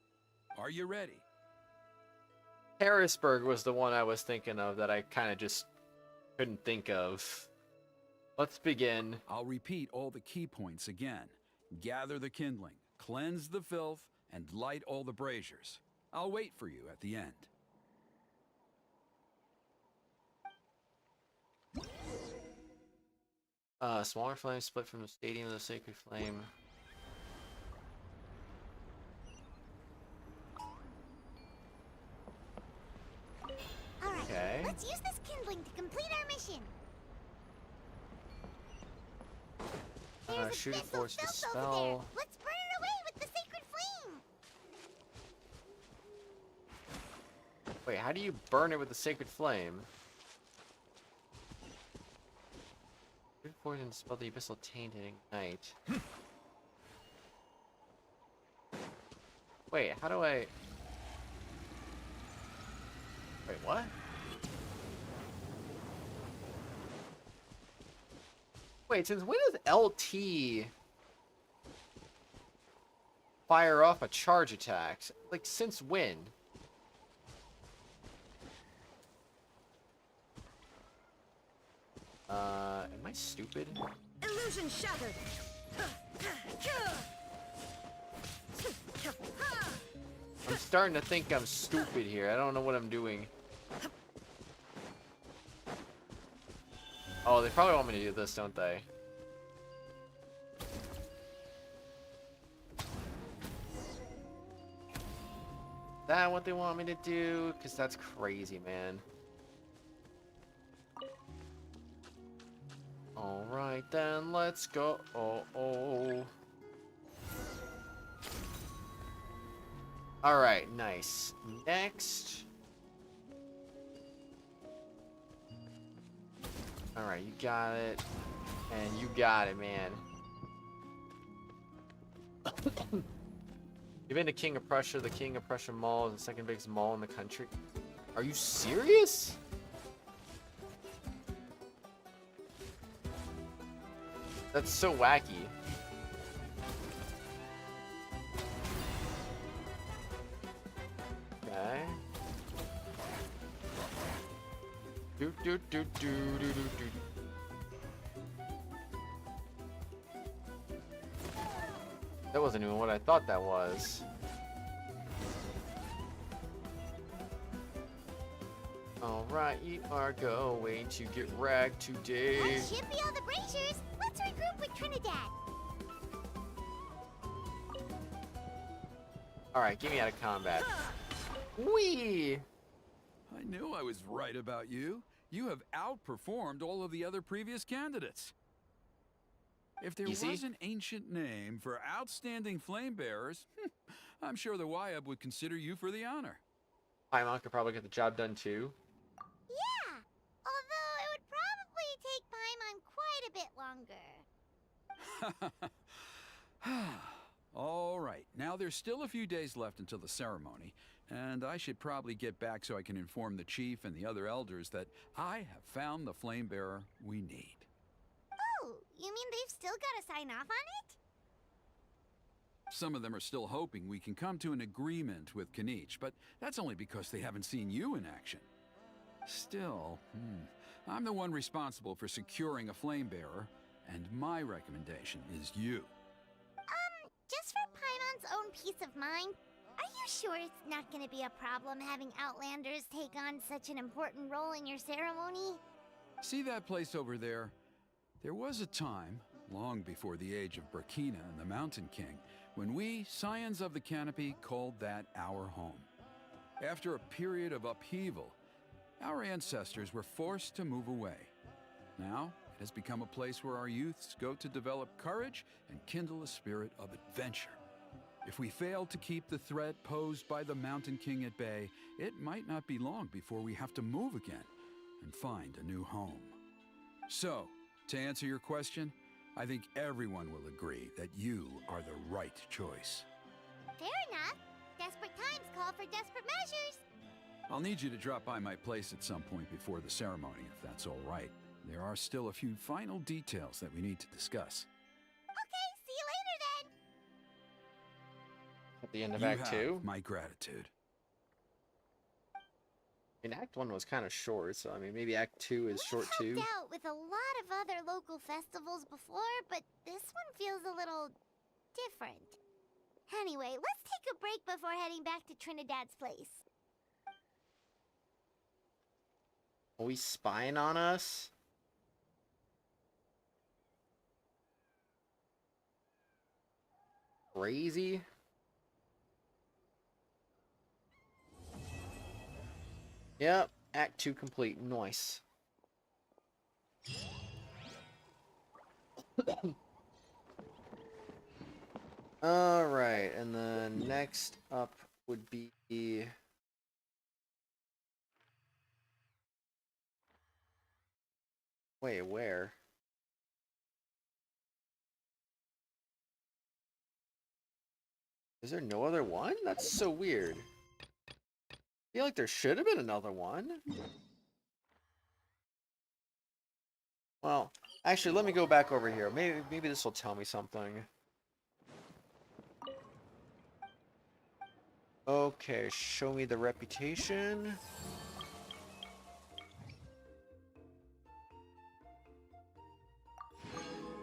Are you ready? Harrisburg was the one I was thinking of that I kind of just couldn't think of. Let's begin. I'll repeat all the key points again. Gather the kindling, cleanse the filth, and light all the braziers. I'll wait for you at the end. Smaller flame split from the Stadium of the Sacred Flame. Alright, Okay. let's use this kindling to complete our mission. Shooting Abyssal force filth over dispel. there. Let's burn it away with the sacred flame. Wait, how do you burn it with the Sacred Flame? Shooting force and dispel the abyssal taint and ignite. Wait, how do I... Wait, what? Wait, since when does LT fire off a charge attack? Like, since when? Am I stupid? Illusion shattered. I'm starting to think I'm stupid here. I don't know what I'm doing. Oh, they probably want me to do this, don't they? that what they want me to do? Because that's crazy, man. Alright then, let's go. Alright, nice. Next. Alright, you got it. And you got it, man. You've been to King of Prussia. The King of Prussia Mall is the second biggest mall in the country. Are you serious? That's so wacky. Okay. Do. That wasn't even what I thought that was. Alright, you are going to get ragged today. That should be all the braziers. Let's regroup with Trinidad. Alright, get me out of combat. Whee! I knew I was right about you. You have outperformed all of the other previous candidates. If there was an ancient name for outstanding flame bearers, I'm sure the Wyab would consider you for the honor. Paimon could probably get the job done too. Yeah, although it would probably take Paimon quite a bit longer. All right, now there's still a few days left until the ceremony, and I should probably get back so I can inform the chief and the other elders that I have found the flame bearer we need. Oh, you mean they've still got to sign off on it? Some of them are still hoping we can come to an agreement with Kanich, but that's only because they haven't seen you in action. Still, I'm the one responsible for securing a flame bearer, and my recommendation is you. Just for Paimon's own peace of mind, are you sure it's not going to be a problem having Outlanders take on such an important role in your ceremony? See that place over there? There was a time, long before the age of Burkina and the Mountain King, when we, Scions of the Canopy, called that our home. After a period of upheaval, our ancestors were forced to move away. Now, it has become a place where our youths go to develop courage and kindle a spirit of adventure. If we fail to keep the threat posed by the Mountain King at bay, it might not be long before we have to move again and find a new home. So, to answer your question, I think everyone will agree that you are the right choice. Fair enough. Desperate times call for desperate measures. I'll need you to drop by my place at some point before the ceremony, if that's all right. There are still a few final details that we need to discuss. Okay, see you later then. At the end of Act 2? My gratitude. I mean, Act 1 was kind of short, so I mean, maybe Act 2 is short too. We've helped out with a lot of other local festivals before, but this one feels a little different. Anyway, let's take a break before heading back to Trinidad's place. Are we spying on us? Crazy. Yep, Act 2 complete. Nice. Alright, and then next up would be... Wait, where? Is there no other one? That's so weird. I feel like there should have been another one. Well, actually, let me go back over here. Maybe this will tell me something. Okay, show me the reputation.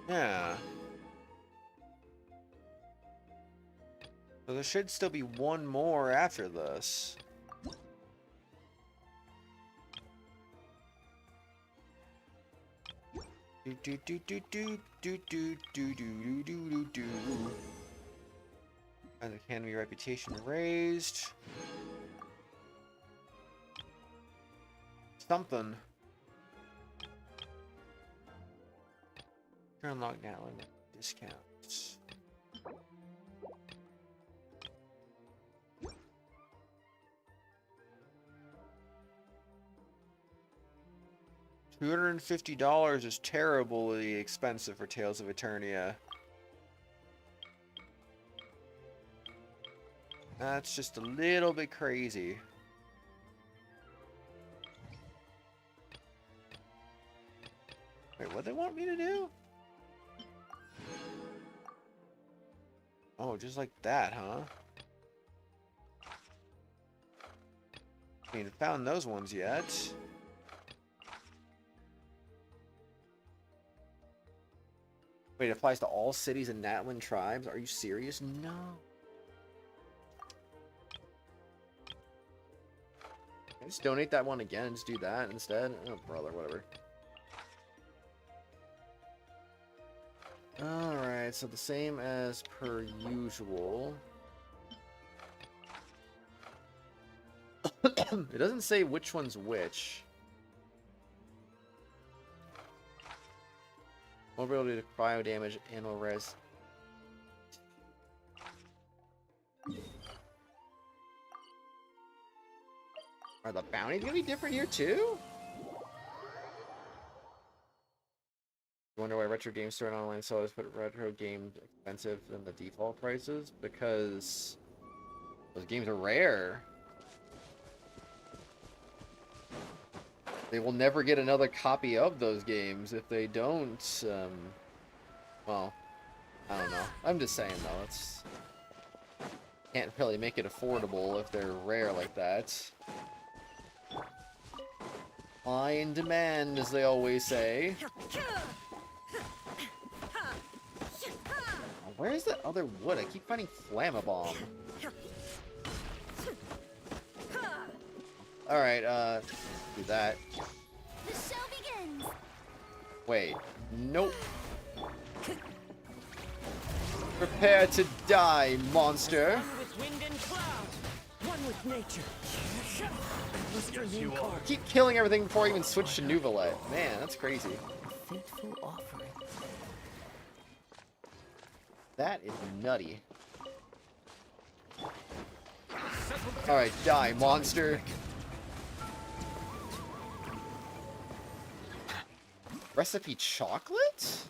Yeah. So there should still be one more after this. And Academy reputation raised. something. Unlock Natlan discounts. $250 is terribly expensive for Tales of Eternia. That's just a little bit crazy. Wait, what they want me to do? Oh, just like that, huh? I ain't found those ones yet. Wait, it applies to all cities and Natlan tribes? Are you serious? No. Can I just donate that one again and just do that instead? Oh, brother, whatever. Alright, so the same as per usual. It doesn't say which one's which. Mobility to cryo damage, ammo res. Are the bounties gonna be different here too? Wonder why retro game store and online sellers put retro games expensive than the default prices? Because those games are rare. They will never get another copy of those games if they don't. Well, I don't know. I'm just saying though, it's can't really make it affordable if they're rare like that. Supply and demand, as they always say. Where's that other wood? I keep finding Flammabomb. Alright, do that. The show begins. Wait, nope. Prepare to die, monster. One with wind and cloud. One with nature. Yes, you are. Keep killing everything before I even switch to Nuvalet. Man, that's crazy. Fateful offering. That is nutty. Alright, die, monster. Recipe chocolate?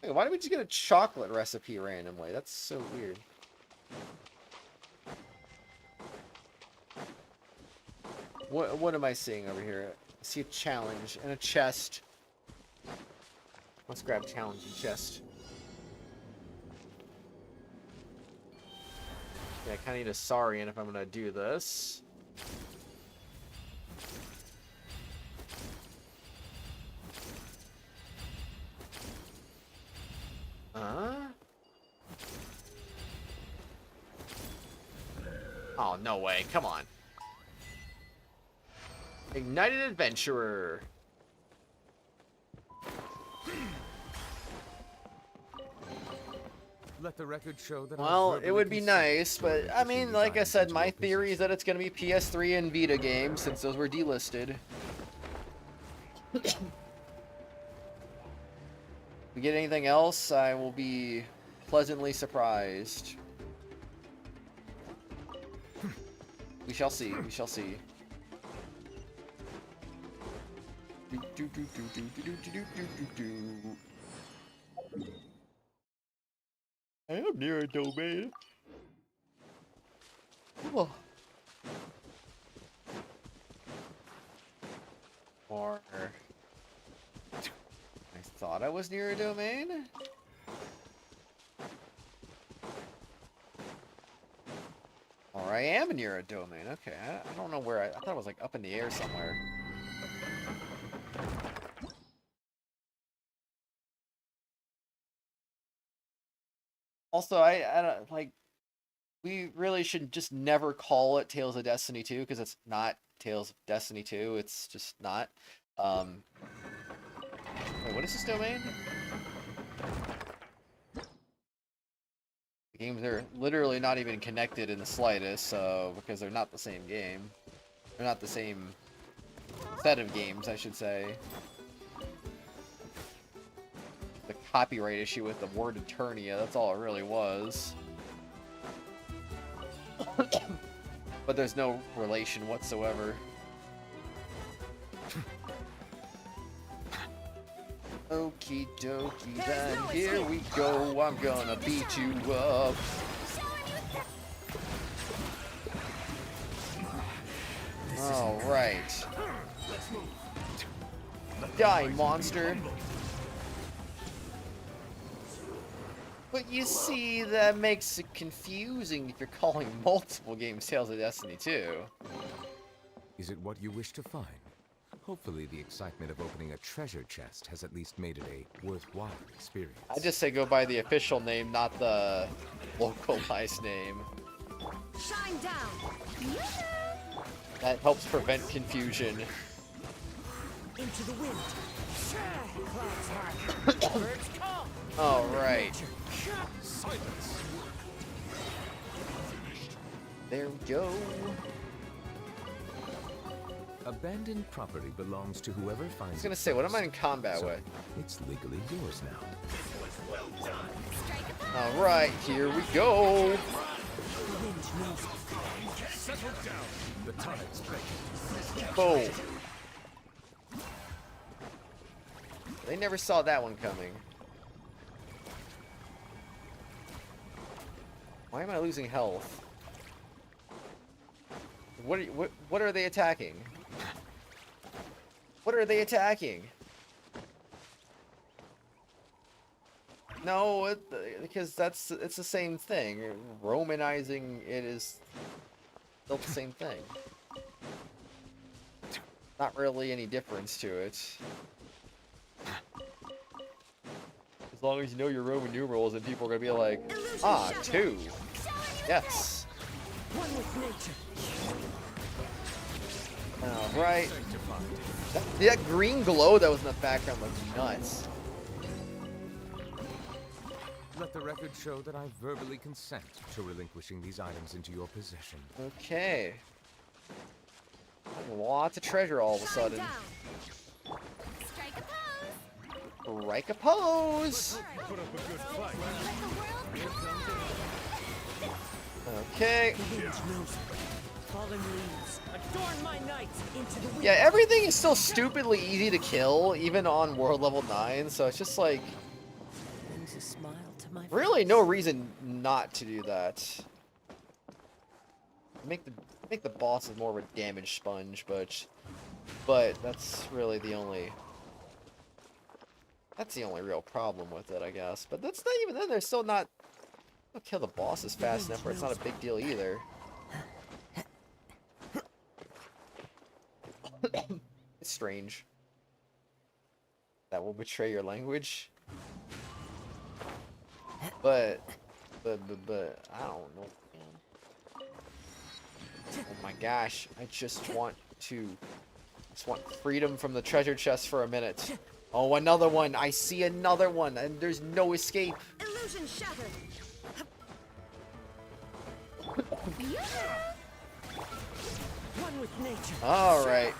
Wait, why did we just get a chocolate recipe randomly? That's so weird. What am I seeing over here? I see a challenge and a chest. Let's grab challenge and chest. Yeah, I kind of need a Saurian if I'm gonna do this. Oh, no way. Come on. Ignited Adventurer. Let the record show that. Well, it would be nice, but I mean, like I said, my theory is that it's going to be PS3 and Vita games since those were delisted. If we get anything else, I will be pleasantly surprised. We shall see. We shall see. I am near a domain. Oh. Or I thought I was near a domain. Or I am near a domain. Okay, I don't know where I thought it was like up in the air somewhere. Also, I don't like. We really should just never call it Tales of Destiny 2 because it's not Tales of Destiny 2. It's just not. Wait, what is this domain? The games are literally not even connected in the slightest, so because they're not the same game. They're not the same set of games, I should say. The copyright issue with the word Eternia, that's all it really was. But there's no relation whatsoever. Okie dokie, then here we go. I'm gonna beat you up. Alright. Die, monster. But you see, that makes it confusing if you're calling multiple games Tales of Destiny 2. Is it what you wish to find? Hopefully the excitement of opening a treasure chest has at least made it a worthwhile experience. I just say go by the official name, not the localized name. Shine down. That helps prevent confusion. Into the wind. Alright. There we go. Abandoned property belongs to whoever finds it. I was gonna say, what am I in combat with? It's legally yours now. Alright, here we go. Settle down. The tide's breaking. Boom. They never saw that one coming. Why am I losing health? What are they attacking? What are they attacking? No, because it's the same thing. Romanizing it is still the same thing. Not really any difference to it. As long as you know your Roman numerals, and people are gonna be like, ah, 2. Yes. One with nature. Alright. That green glow that was in the background was nuts. Let the record show that I verbally consent to relinquishing these items into your possession. Okay. Lots of treasure all of a sudden. Strike a pose! Put up a good fight. Okay. Fallen leaves. Adorn my night into the wind. Yeah, everything is still stupidly easy to kill, even on world level 9, so it's just like... Brings a smile to my really no reason not to do that. Make the bosses more of a damage sponge, but that's really the only... That's the only real problem with it, I guess. But that's not even then, they're still not... They'll kill the bosses fast enough where it's not a big deal either. It's strange. That will betray your language. But I don't know, man. Oh my gosh, I just want freedom from the treasure chest for a minute. Oh, another one. I see another one, and there's no escape. Illusion shattered. One with nature. All right.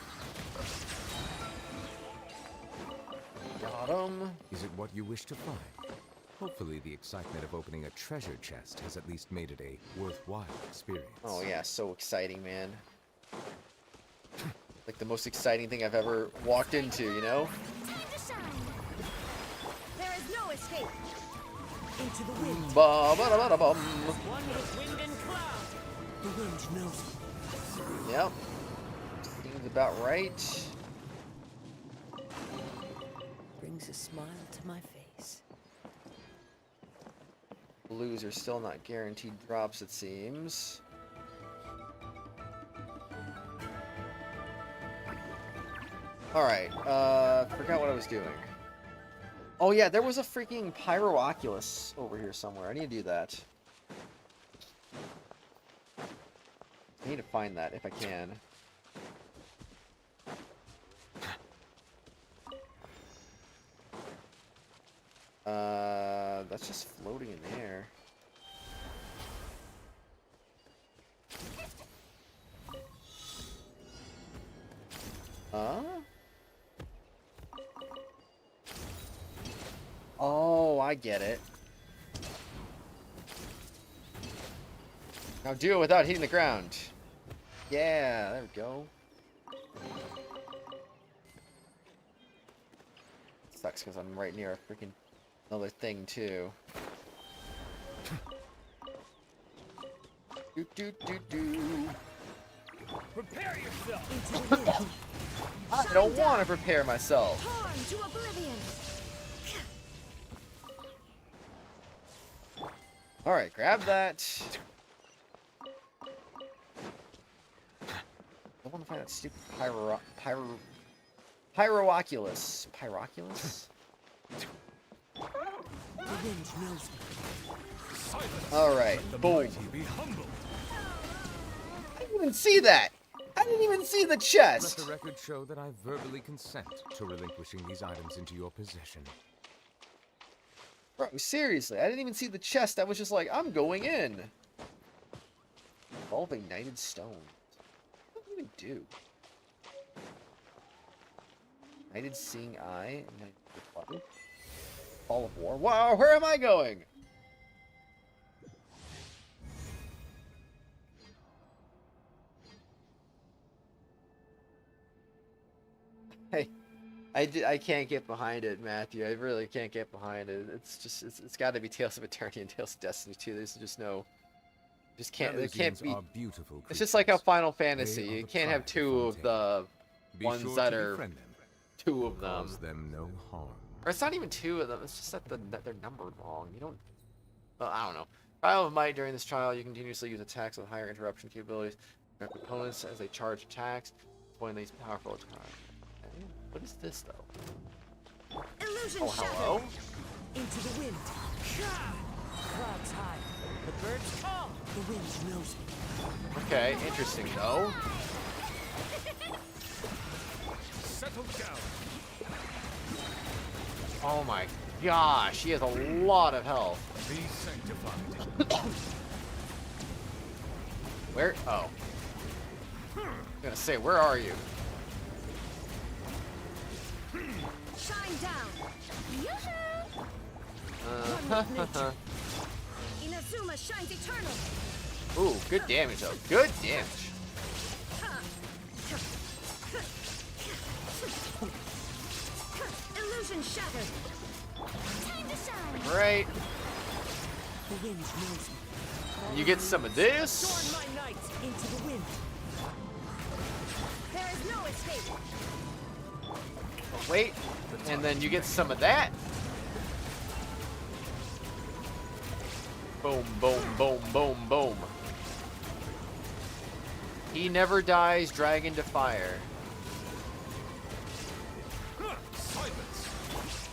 Got him. Is it what you wish to find? Hopefully the excitement of opening a treasure chest has at least made it a worthwhile experience. Oh yeah, so exciting, man. Like the most exciting thing I've ever walked into, you know? There is no escape. Into the wind. Ba-ba-da-ba-da-bum. One with wind and cloud. The wind knows. Yep. Seems about right. Brings a smile to my face. Blues are still not guaranteed drops, it seems. Alright, forgot what I was doing. Oh yeah, there was a freaking Pyro Oculus over here somewhere. I need to do that. I need to find that if I can. That's just floating in the air. Oh, I get it. Now do it without hitting the ground. Yeah, there we go. Sucks because I'm right near a freaking another thing too. Do do do do. Prepare yourself. I don't want to prepare myself. Torn to oblivion. All right, grab that. I want to find that stupid Pyroculus. Pyroculus? Alright, boom. I didn't even see that! I didn't even see the chest! Let the record show that I verbally consent to relinquishing these items into your possession. Bro, seriously, I didn't even see the chest. I was just like, I'm going in. Evolving Knighted Stone. What do they do? Knighted Seeing Eye. Knighted Ball of War. Wow, where am I going? Hey, I can't get behind it, Matthew. I really can't get behind it. It's just it's got to be Tales of Eternity and Tales of Destiny 2. There's just no, just can't. It can't be. Beautiful it's just like how Final Fantasy. You can't have two of the ones that are two of them. Cause them no harm. Or it's not even two of them. It's just that they're numbered wrong. You don't. Well, I don't know. Trial of Might. During this trial, you continuously use attacks with higher interruption capabilities. Your opponents as they charge attacks. When these powerful attacks. What is this though? Illusion oh, hello? Into the wind. Clouds high. The birds call. The wind knows it. Okay, interesting though. Settle down. Oh my gosh, he has a lot of health. Be sanctified. Where? Oh. I'm gonna say, where are you? Shine down. Inazuma shines eternal. Ooh, good damage though. Good damage. Illusion shattered. Time to shine. Right. The wind knows me. You get some of this. Storm my knights into the wind. There is no escape. Wait, and then you get some of that. Boom, boom, boom, boom, boom. He never dies, dragon to fire. Silence.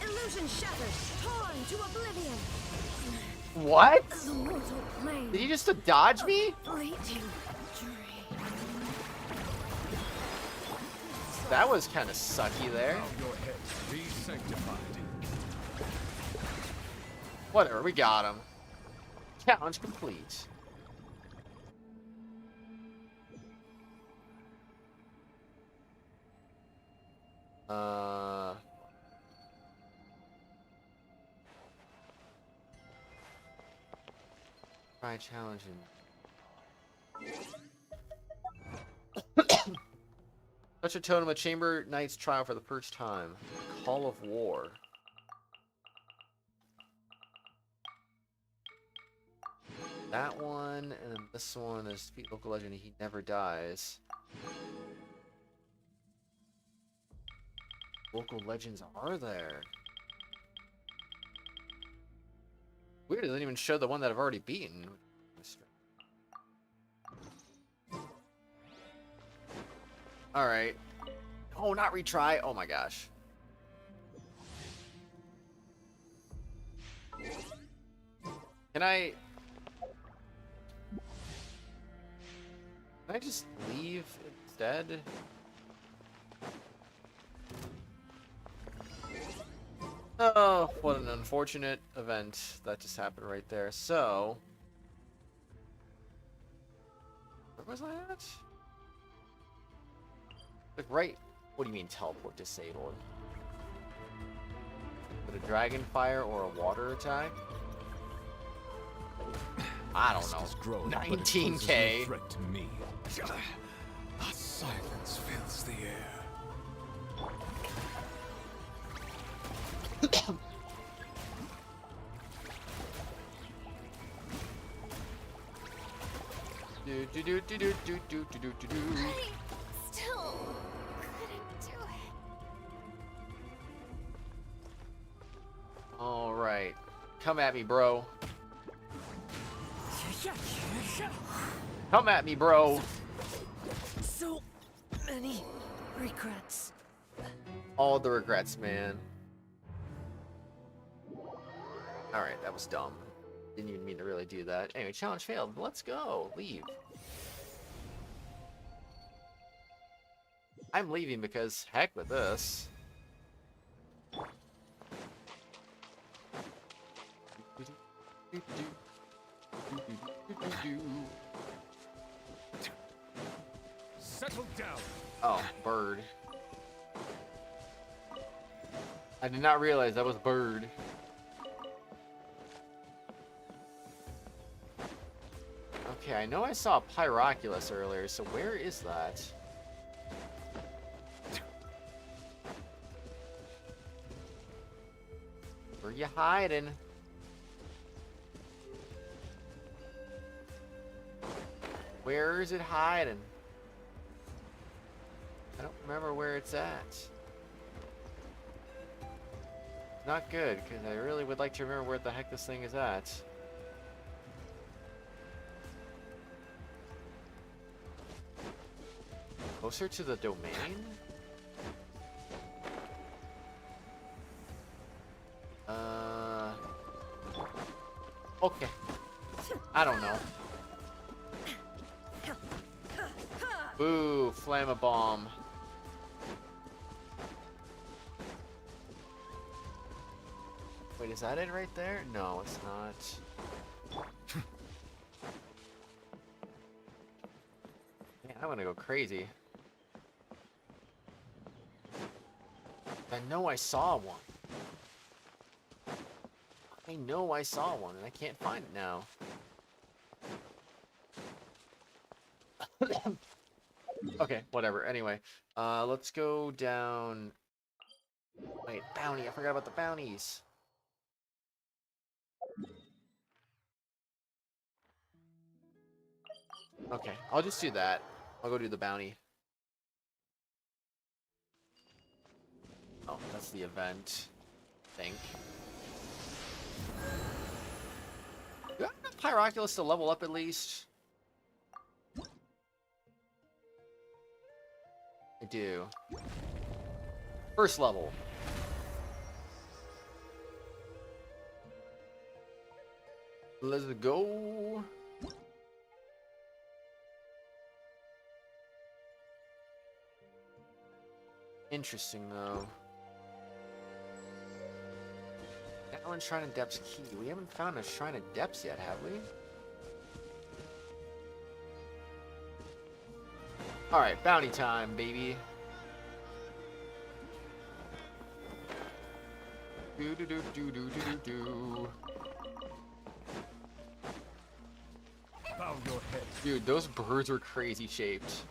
Illusion shattered, torn to oblivion. What? The mortal plane. Did he just dodge me? Fleeting. That was kind of sucky there. Your head. Be sanctified. Whatever, we got him. Challenge complete. Try challenging. Such a totem, a chamber knight's trial for the first time. Call of War. That one, and then this one is defeat local legend, he never dies. Local legends are there? Weird, it doesn't even show the one that I've already beaten. Alright. Oh, not retry. Oh my gosh. Can I just leave instead? Oh, what an unfortunate event that just happened right there. So, where was I at? Like right What do you mean teleport disabled? With a dragon fire or a water attack? I don't know. 19K. Threat to me. A silence fills the air. Do do do do do do do do do do. I still couldn't do it. All right, come at me, bro. Come at me, bro. So many regrets. All the regrets, man. All right, that was dumb. Didn't even mean to really do that. Anyway, challenge failed. Let's go. Leave. I'm leaving because heck with this. Settle down. Oh, bird. I did not realize that was bird. Okay, I know I saw a Pyroculus earlier, so where is that? Where you hiding? Where is it hiding? I don't remember where it's at. Not good, because I really would like to remember where the heck this thing is at. Closer to the domain? Okay. I don't know. Boo, Flamabomb. Wait, is that it right there? No, it's not. Man, I'm gonna go crazy. I know I saw one. I know I saw one, and I can't find it now. Okay, whatever. Anyway, let's go down. Wait, bounty. I forgot about the bounties. Okay, I'll just do that. I'll go do the bounty. Oh, that's the event. I think. Do I have enough Pyroculus to level up at least? I do. First level. Let's go. Interesting though. Natlan Shrine of Depths key. We haven't found a Shrine of Depths yet, have we? Alright, bounty time, baby. Do do do do do do do. Bow your head. Dude, those birds were crazy shaped.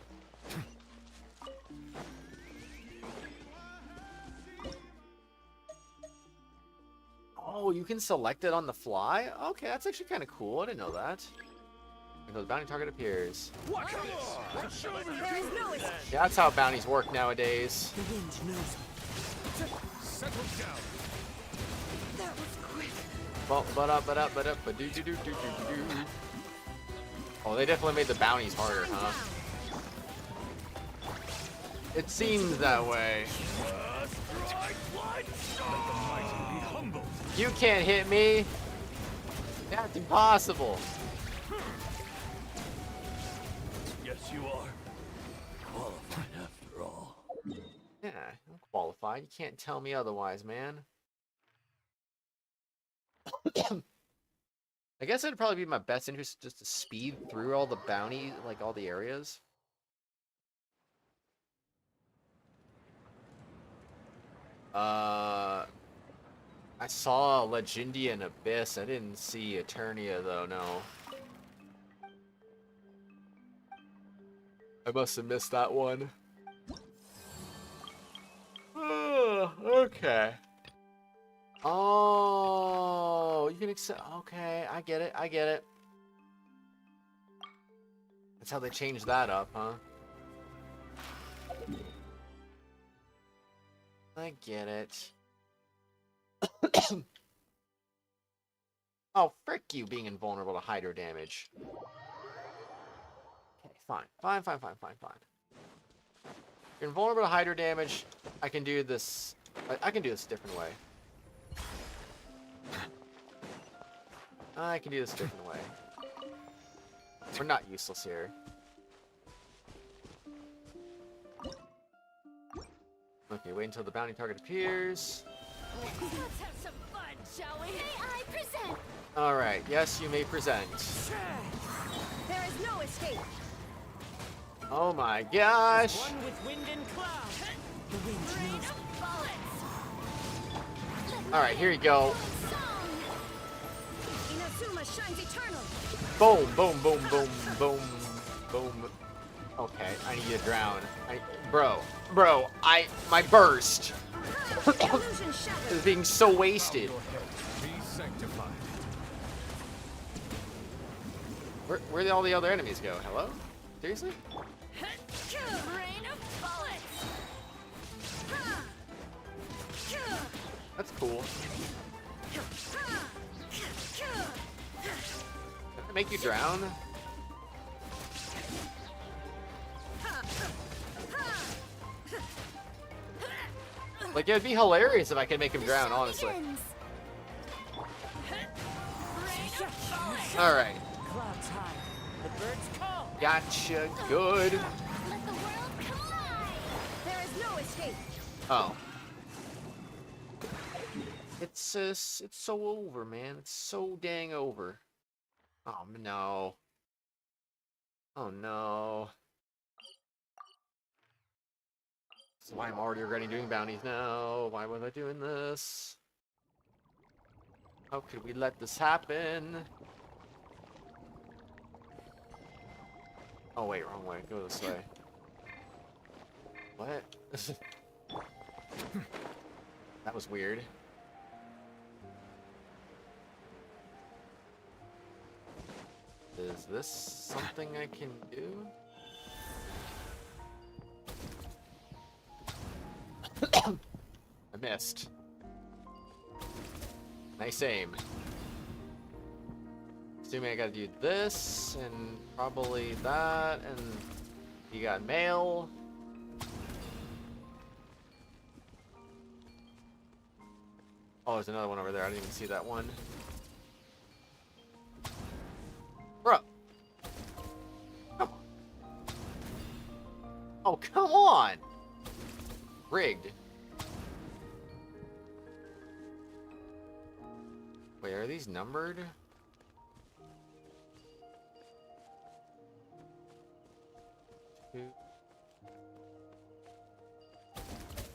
Oh, you can select it on the fly? Okay, that's actually kind of cool. I didn't know that. Until the bounty target appears. Watch this. Yeah, that's how bounties work nowadays. The wind knows me. Settle down. That was quick. Oh, they definitely made the bounties harder, huh? It seems that way. You can't hit me. That's impossible. Yes, you are. Qualified after all. Yeah, I'm qualified. You can't tell me otherwise, man. I guess it'd probably be in my best interest just to speed through all the bounty, like all the areas. I saw Legendian Abyss. I didn't see Eternia though, no. I must have missed that one. Okay. Oh, you can accept. Okay, I get it. I get it. That's how they changed that up, huh? I get it. Oh, frick you being invulnerable to hydro damage. Okay, fine. Fine. If you're invulnerable to hydro damage, I can do this. I can do this a different way. I can do this a different way. We're not useless here. Okay, wait until the bounty target appears. Let's have some fun, shall we? May I present? Alright, yes, you may present. There is no escape. Oh my gosh! One with wind and cloud. The wind knows. Alright, here you go. Inazuma shines eternal. Boom, boom, boom, boom, boom, boom. Okay, I need you to drown. Bro, my burst is being so wasted. Where'd all the other enemies go? Hello? Seriously? Rain of bullets. That's cool. Can I make you drown? Like, it'd be hilarious if I could make him drown, honestly. Alright. Gotcha, good. There is no escape. Oh. It's so over, man. It's so dang over. Oh, no. Oh, no. That's why I'm already regretting doing bounties now. Why was I doing this? How could we let this happen? Oh, wait, wrong way. Go this way. What? That was weird. Is this something I can do? I missed. Nice aim. Assuming I gotta do this, and probably that, and you got mail. Oh, there's another one over there. I didn't even see that one. Bro. Come on. Oh, come on! Rigged. Wait, are these numbered?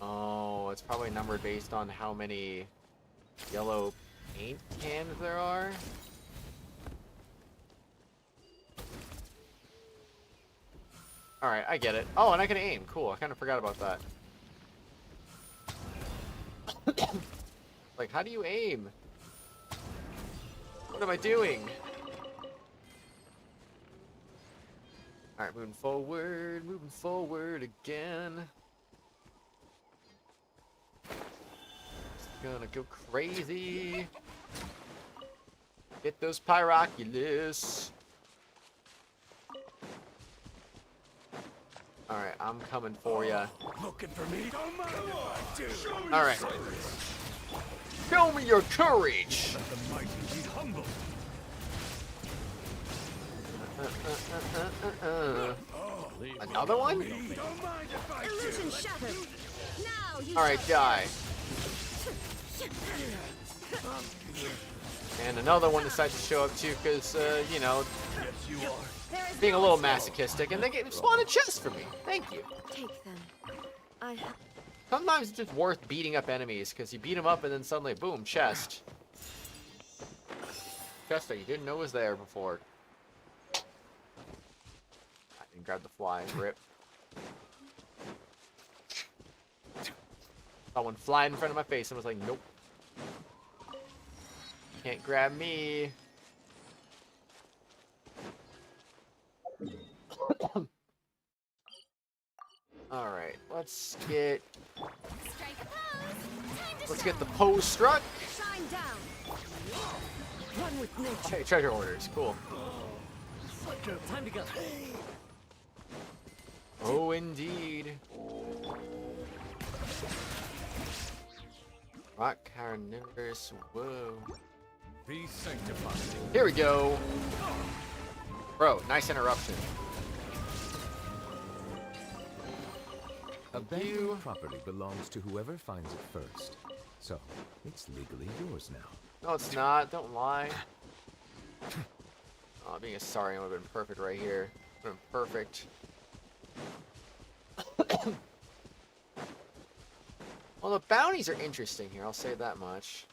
Oh, it's probably numbered based on how many yellow paint cans there are. Alright, I get it. Oh, and I can aim. Cool, I kind of forgot about that. Like, how do you aim? What am I doing? Alright, moving forward again. Just gonna go crazy. Get those pyroculus. Alright, I'm coming for ya. Looking for me? Don't mind if I do. Alright. Show me your courage! Let the mighty be humble. Another one? Don't mind if I Illusion do. shattered. Now you Alright, die. And another one decides to show up too, because, you know, being a little masochistic, and they spawn a chest for me. Thank you. take them. I Sometimes it's just worth beating up enemies, because you beat them up and then suddenly, boom, chest. Chest that you didn't know was there before. I didn't grab the fly, rip. Saw one fly in front of my face and was like, nope. Can't grab me. Alright, let's get the pose struck. Shine down. Run with nature. Okay, treasure orders, cool. Time to go. Oh, indeed. Rock carnivorous, whoa. Be sanctified. Here we go. Bro, nice interruption. Abandoned property belongs to whoever finds it first. So, it's legally yours now. No, it's not. Don't lie. Oh, being a Saurian would have been perfect right here. Would have been perfect. Well, the bounties are interesting here. I'll say that much.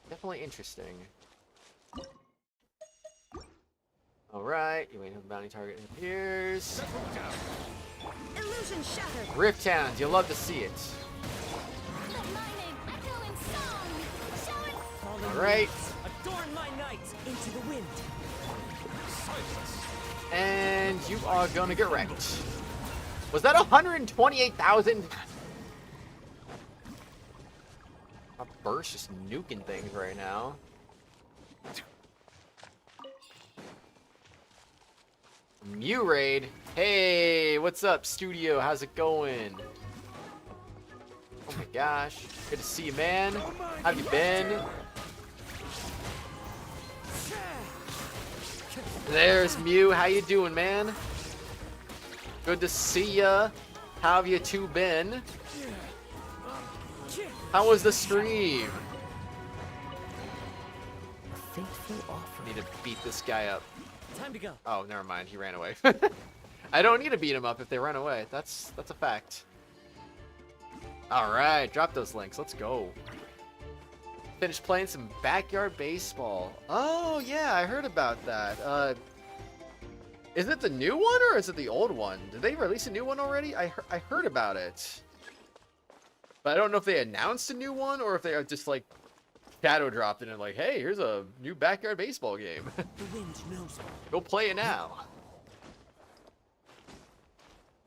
Definitely interesting. Alright, you wait until the bounty target appears. Illusion shattered. Rift Towns, you'll love to see it. Alright. Adorn my night into the wind. And you are gonna get wrecked. Was that 128,000? My burst just nuking things right now. Raid. Hey, what's up, studio? How's it going? Oh my gosh. Good to see you, man. How have you been? There's Mew. How you doing, man? Good to see ya. How have you two been? How was the stream? A faithful offer. Need to beat this guy up. Time to go. Oh, never mind. He ran away. I don't need to beat him up if they run away. That's a fact. All right, drop those links. Let's go. Finished playing some backyard baseball. Oh yeah, I heard about that. Is it the new one or is it the old one? Did they release a new one already? I heard about it, but I don't know if they announced a new one or if they are just like shadow dropped it and like, hey, here's a new backyard baseball game. The wind knows. Go play it now.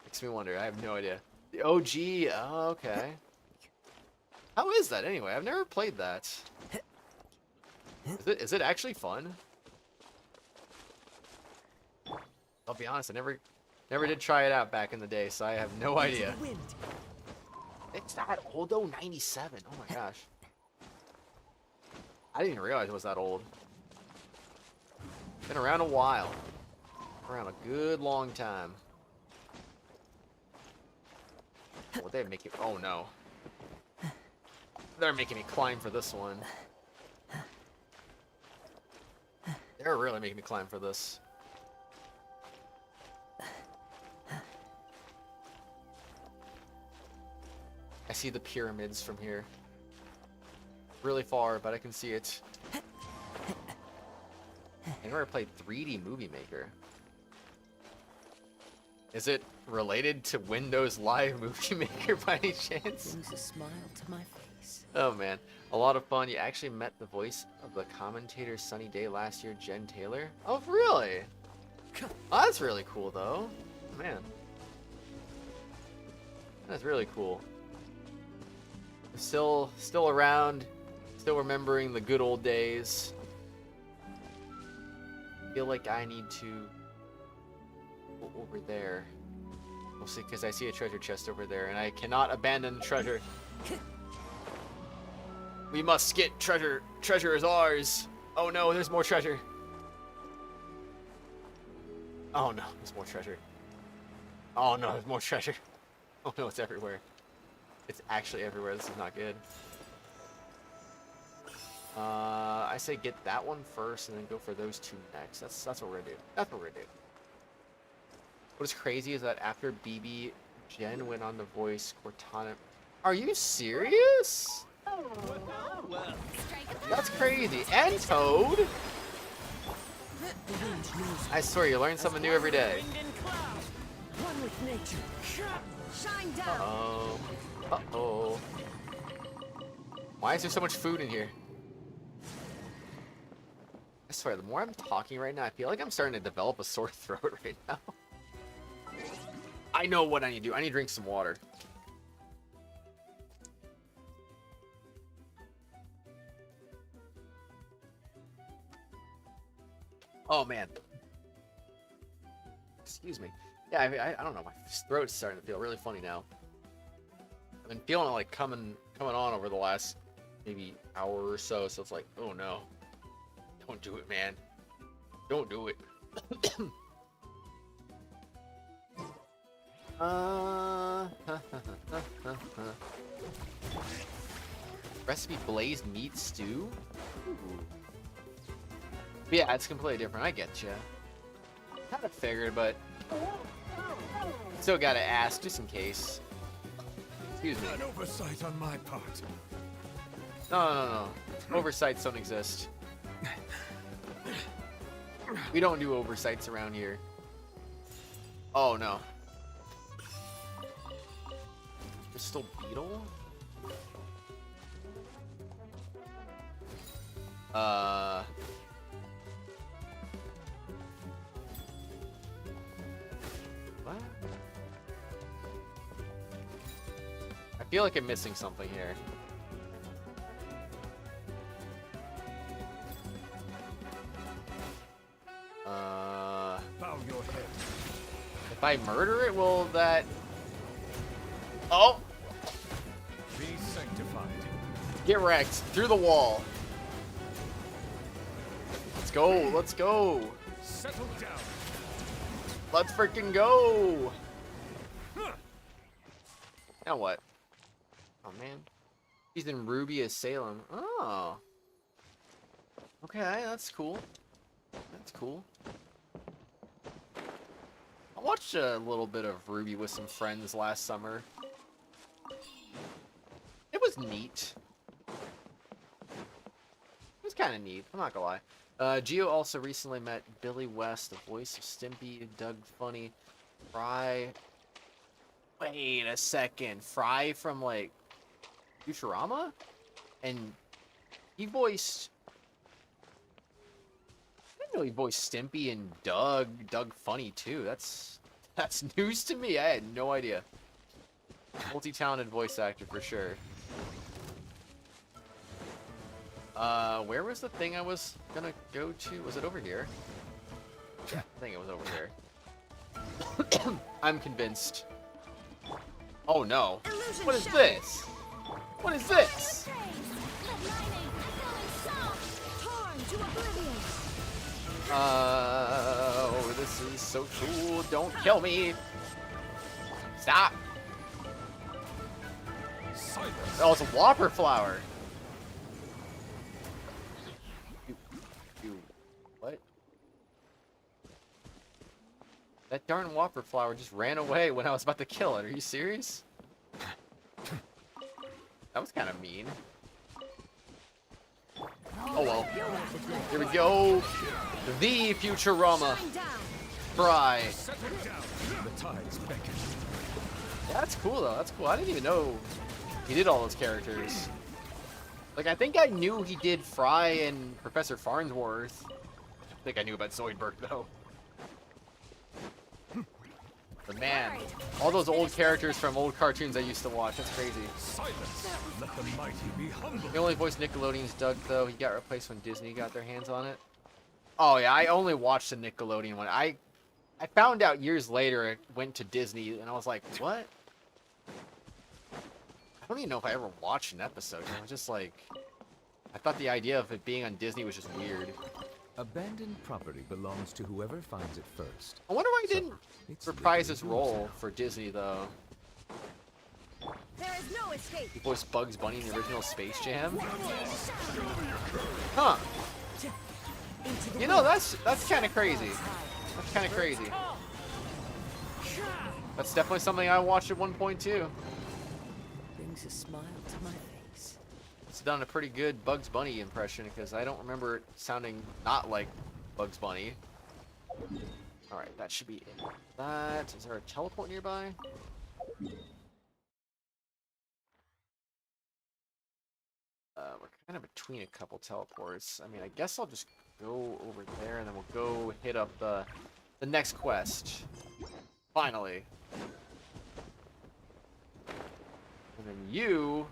Makes me wonder. I have no idea. The OG. Oh, okay. How is that anyway? I've never played that. Is it actually fun? I'll be honest. I never did try it out back in the day, so I have no idea. It's that old though. 97. Oh my gosh. I didn't even realize it was that old. Been around a while. Around a good long time. Well, they make it. Oh no. They're making me climb for this one. They're really making me climb for this. I see the pyramids from here. Really far, but I can see it. I never played 3D Movie Maker. Is it related to Windows Live Movie Maker by any chance? Brings a smile to my face. Oh man, a lot of fun. You actually met the voice of the commentator Sunny Day last year, Jen Taylor. Oh really? Oh, that's really cool though. Man, that's really cool. Still around, still remembering the good old days. Feel like I need to go over there. Mostly because I see a treasure chest over there, and I cannot abandon the treasure. We must get treasure. Treasure is ours. Oh no, there's more treasure. Oh no, there's more treasure. Oh no, there's more treasure. Oh no, it's everywhere. It's actually everywhere. This is not good. I say get that one first and then go for those two next. That's what we're gonna do. That's what we're gonna do. What is crazy is that after BB, Jen went on to voice Cortana. Are you serious? That's crazy. And Toad. I swear, you learn something new every day. One with nature. Shine down. Uh-oh. Uh-oh. Why is there so much food in here? I swear, the more I'm talking right now, I feel like I'm starting to develop a sore throat right now. I know what I need to do. I need to drink some water. Oh, man. Excuse me. Yeah, I don't know. My throat's starting to feel really funny now. I've been feeling it like coming on over the last maybe hour or so. So it's like, oh no. Don't do it, man. Don't do it. Recipe blazed meat stew? Ooh. Yeah, it's completely different. I get you. Kind of figured, but still gotta ask just in case. Excuse me. An oversight on my part. No. Oversights don't exist. We don't do oversights around here. Oh no. Crystal beetle? What? I feel like I'm missing something here. Bow your head. If I murder it, will that... Oh! Be sanctified. Get wrecked. Through the wall. Let's go. Let's go. Settle down. Let's freaking go. Now what? Oh, man. He's in Ruby as Salem. Oh. Okay, that's cool. That's cool. I watched a little bit of Ruby with some friends last summer. It was neat. It was kind of neat. I'm not gonna lie. Gio also recently met Billy West, the voice of Stimpy, Doug Funny, Fry. Wait a second. Fry from, like, Futurama? And he voiced... I didn't know he voiced Stimpy and Doug Funny, too. That's news to me. I had no idea. Multi-talented voice actor, for sure. Where was the thing I was gonna go to? Was it over here? Yeah, I think it was over here. I'm convinced. Oh no. What is this? What is this? Oh, this is so cool. Don't kill me. Stop. Oh, it's a whopper flower. What? That darn whopper flower just ran away when I was about to kill it. Are you serious? That was kind of mean. Oh well. Here we go. The Futurama. Fry. That's cool though. That's cool. I didn't even know he did all those characters. Like, I think I knew he did Fry and Professor Farnsworth. I think I knew about Zoidberg though. But man, all those old characters from old cartoons I used to watch, that's crazy. Silence. Let the mighty be humble. He only voiced Nickelodeon's Doug though. He got replaced when Disney got their hands on it. Oh yeah, I only watched the Nickelodeon one. I found out years later it went to Disney and I was like, what? I don't even know if I ever watched an episode. I was just like, I thought the idea of it being on Disney was just weird. Abandoned property belongs to whoever finds it first. I wonder why he didn't reprise his role for Disney, though. There is no escape. He voiced Bugs Bunny in the original Space Jam. Huh. You know, that's kind of crazy. That's kind of crazy. That's definitely something I watched at one point too. Brings a smile to my face. It's done a pretty good Bugs Bunny impression because I don't remember it sounding not like Bugs Bunny. Alright, that should be it. That. Is there a teleport nearby? We're kind of between a couple teleports. I mean, I guess I'll just go over there and then we'll go hit up the next quest. Finally. And then you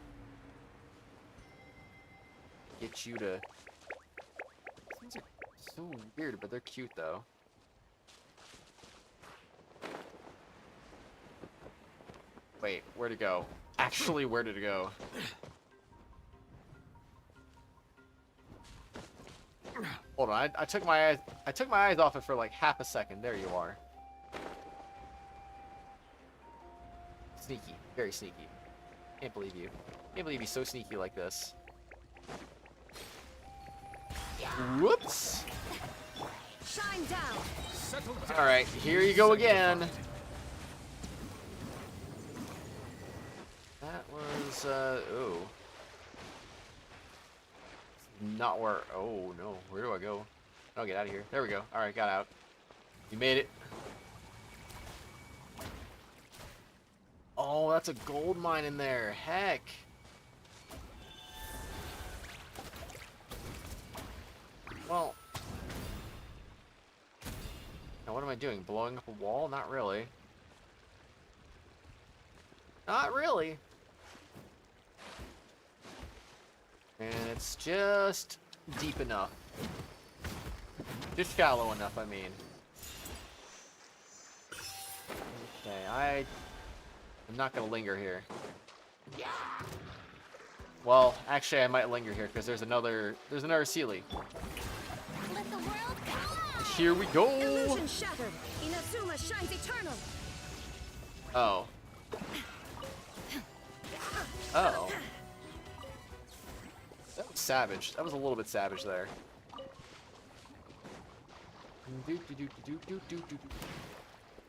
get you to. These are so weird, but they're cute though. Wait, where to go? Actually, where did it go? Hold on, I took my eyes off it for like half a second. There you are. Sneaky, very sneaky. Can't believe you. Can't believe he's so sneaky like this. Whoops. Shine down. All right, here you go again. That was oh. Not where. Oh no, where do I go? Oh, get out of here. There we go. All right, got out. You made it. Oh, that's a gold mine in there. Heck. Well. Now what am I doing? Blowing up a wall? Not really. Not really. And it's just deep enough. Just shallow enough, I mean. Okay, I'm not gonna linger here. Well, actually, I might linger here because there's another Sealy. Let the world come. Here we go. Illusion shattered. Inazuma shines eternal. Oh. Oh. That was savage. That was a little bit savage there.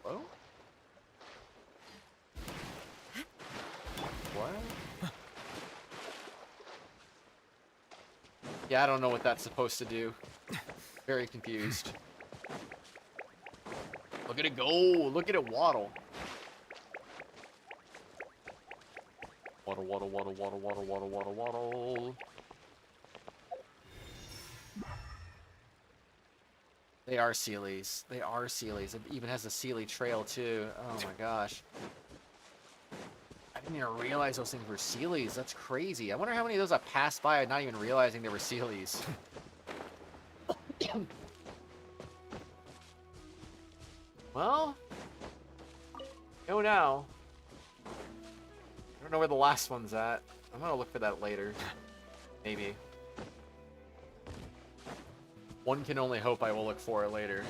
Hello? What? Yeah, I don't know what that's supposed to do. Very confused. Look at it go! Look at it waddle. Waddle, waddle, waddle, waddle, waddle, waddle, waddle, waddle. They are Sealies. They are Sealies. It even has a Sealy trail too. Oh my gosh. I didn't even realize those things were Sealies. That's crazy. I wonder how many of those I passed by not even realizing they were Sealies. Well, go now. I don't know where the last one's at. I'm gonna look for that later. Maybe. One can only hope I will look for it later.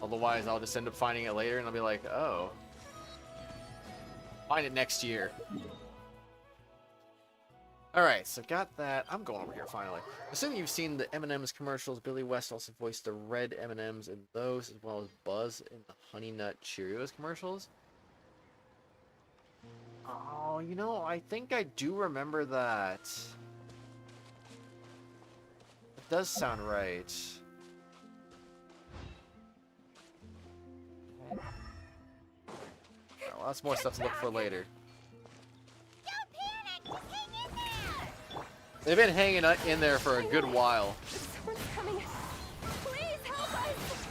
Otherwise, I'll just end up finding it later and I'll be like, oh. Find it next year. Alright, so got that. I'm going over here finally. Assuming you've seen the M&M's commercials, Billy West also voiced the red M&M's in those, as well as Buzz in the Honey Nut Cheerios commercials. Oh, you know, I think I do remember that. It does sound right. Okay. Well, that's more stuff to look for later. They've been hanging in there for a good while. Someone's coming. Please help us.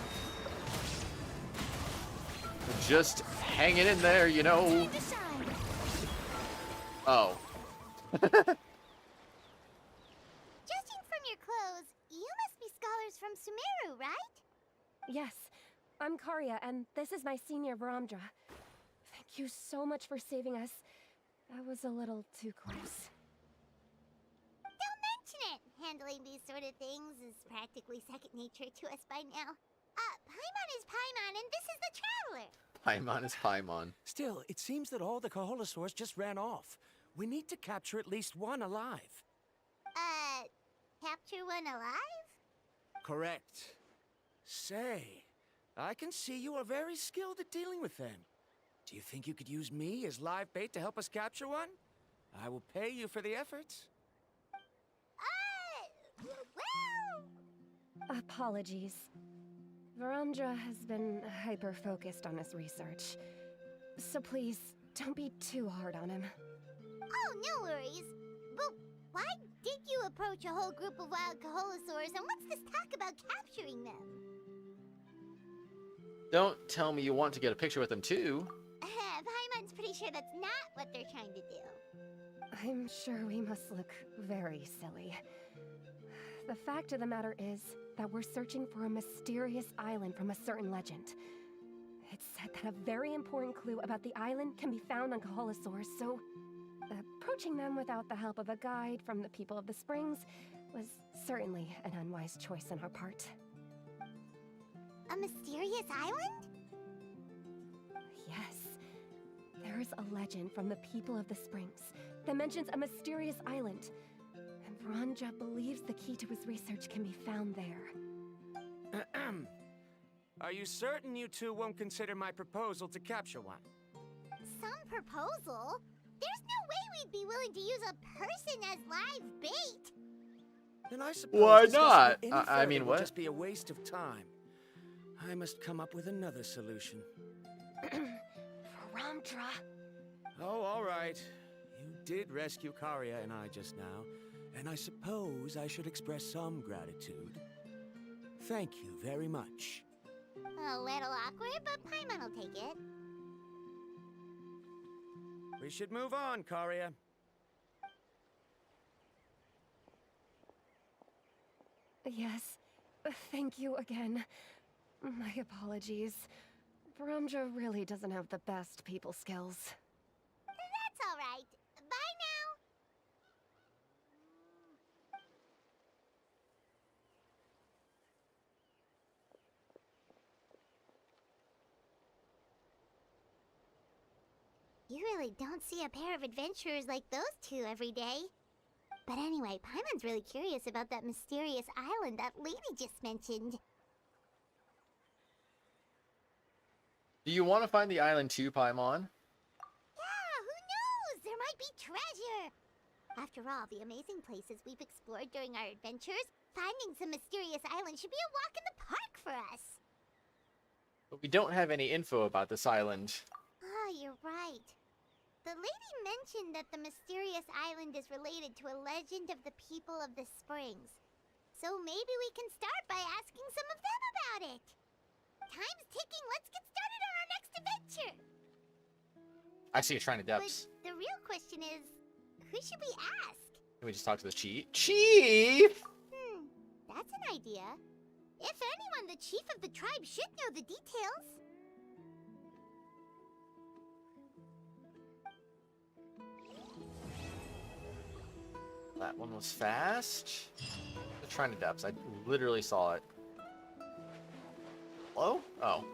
Just hanging in there, you know. Oh. Judging from your clothes, you must be scholars from Sumeru, right? Yes, I'm Karya, and this is my senior Varamdra. Thank you so much for saving us. That was a little too close. Don't mention it. Handling these sort of things is practically second nature to us by now. Paimon is Paimon, and this is the Traveler. Paimon is Paimon. Still, it seems that all the Kaholosaurs just ran off. We need to capture at least one alive. Capture one alive? Correct. Say, I can see you are very skilled at dealing with them. Do you think you could use me as live bait to help us capture one? I will pay you for the efforts. Well... Apologies. Varamdra has been hyper-focused on his research. So please, don't be too hard on him. Oh, no worries. But why did you approach a whole group of wild Kaholosaurs, and what's this talk about capturing them? Don't tell me you want to get a picture with them too. Paimon's pretty sure that's not what they're trying to do. I'm sure we must look very silly. The fact of the matter is that we're searching for a mysterious island from a certain legend. It's said that a very important clue about the island can be found on Kaholosaurs, so approaching them without the help of a guide from the people of the Springs was certainly an unwise choice on our part. A mysterious island? Yes. There's a legend from the people of the Springs that mentions a mysterious island. And Varamdra believes the key to his research can be found there. Are you certain you two won't consider my proposal to capture one? Some proposal? There's no way we'd be willing to use a person as live bait. Then I suppose Why discussing not? it any I mean, further will what? just be a waste of time. I must come up with another solution. Varamdra. Oh, all right. You did rescue Karia and I just now, and I suppose I should express some gratitude. Thank you very much. A little awkward, but Paimon will take it. We should move on, Karia. Yes. Thank you again. My apologies. Varamdra really doesn't have the best people skills. That's all right. Bye now. You really don't see a pair of adventurers like those two every day. But anyway, Paimon's really curious about that mysterious island that lady just mentioned. Do you want to find the island too, Paimon? Yeah, who knows? There might be treasure. After all, the amazing places we've explored during our adventures, finding some mysterious island should be a walk in the park for us. But we don't have any info about this island. Oh, you're right. The lady mentioned that the mysterious island is related to a legend of the people of the Springs. So maybe we can start by asking some of them about it. Time's ticking. Let's get started on our next adventure. I see a shrine of depths. But the real question is, who should we ask? Can we just talk to the chief? Chief! That's an idea. If anyone, the chief of the tribe should know the details. That one was fast. The shrine of depths. I literally saw it. Hello? Oh.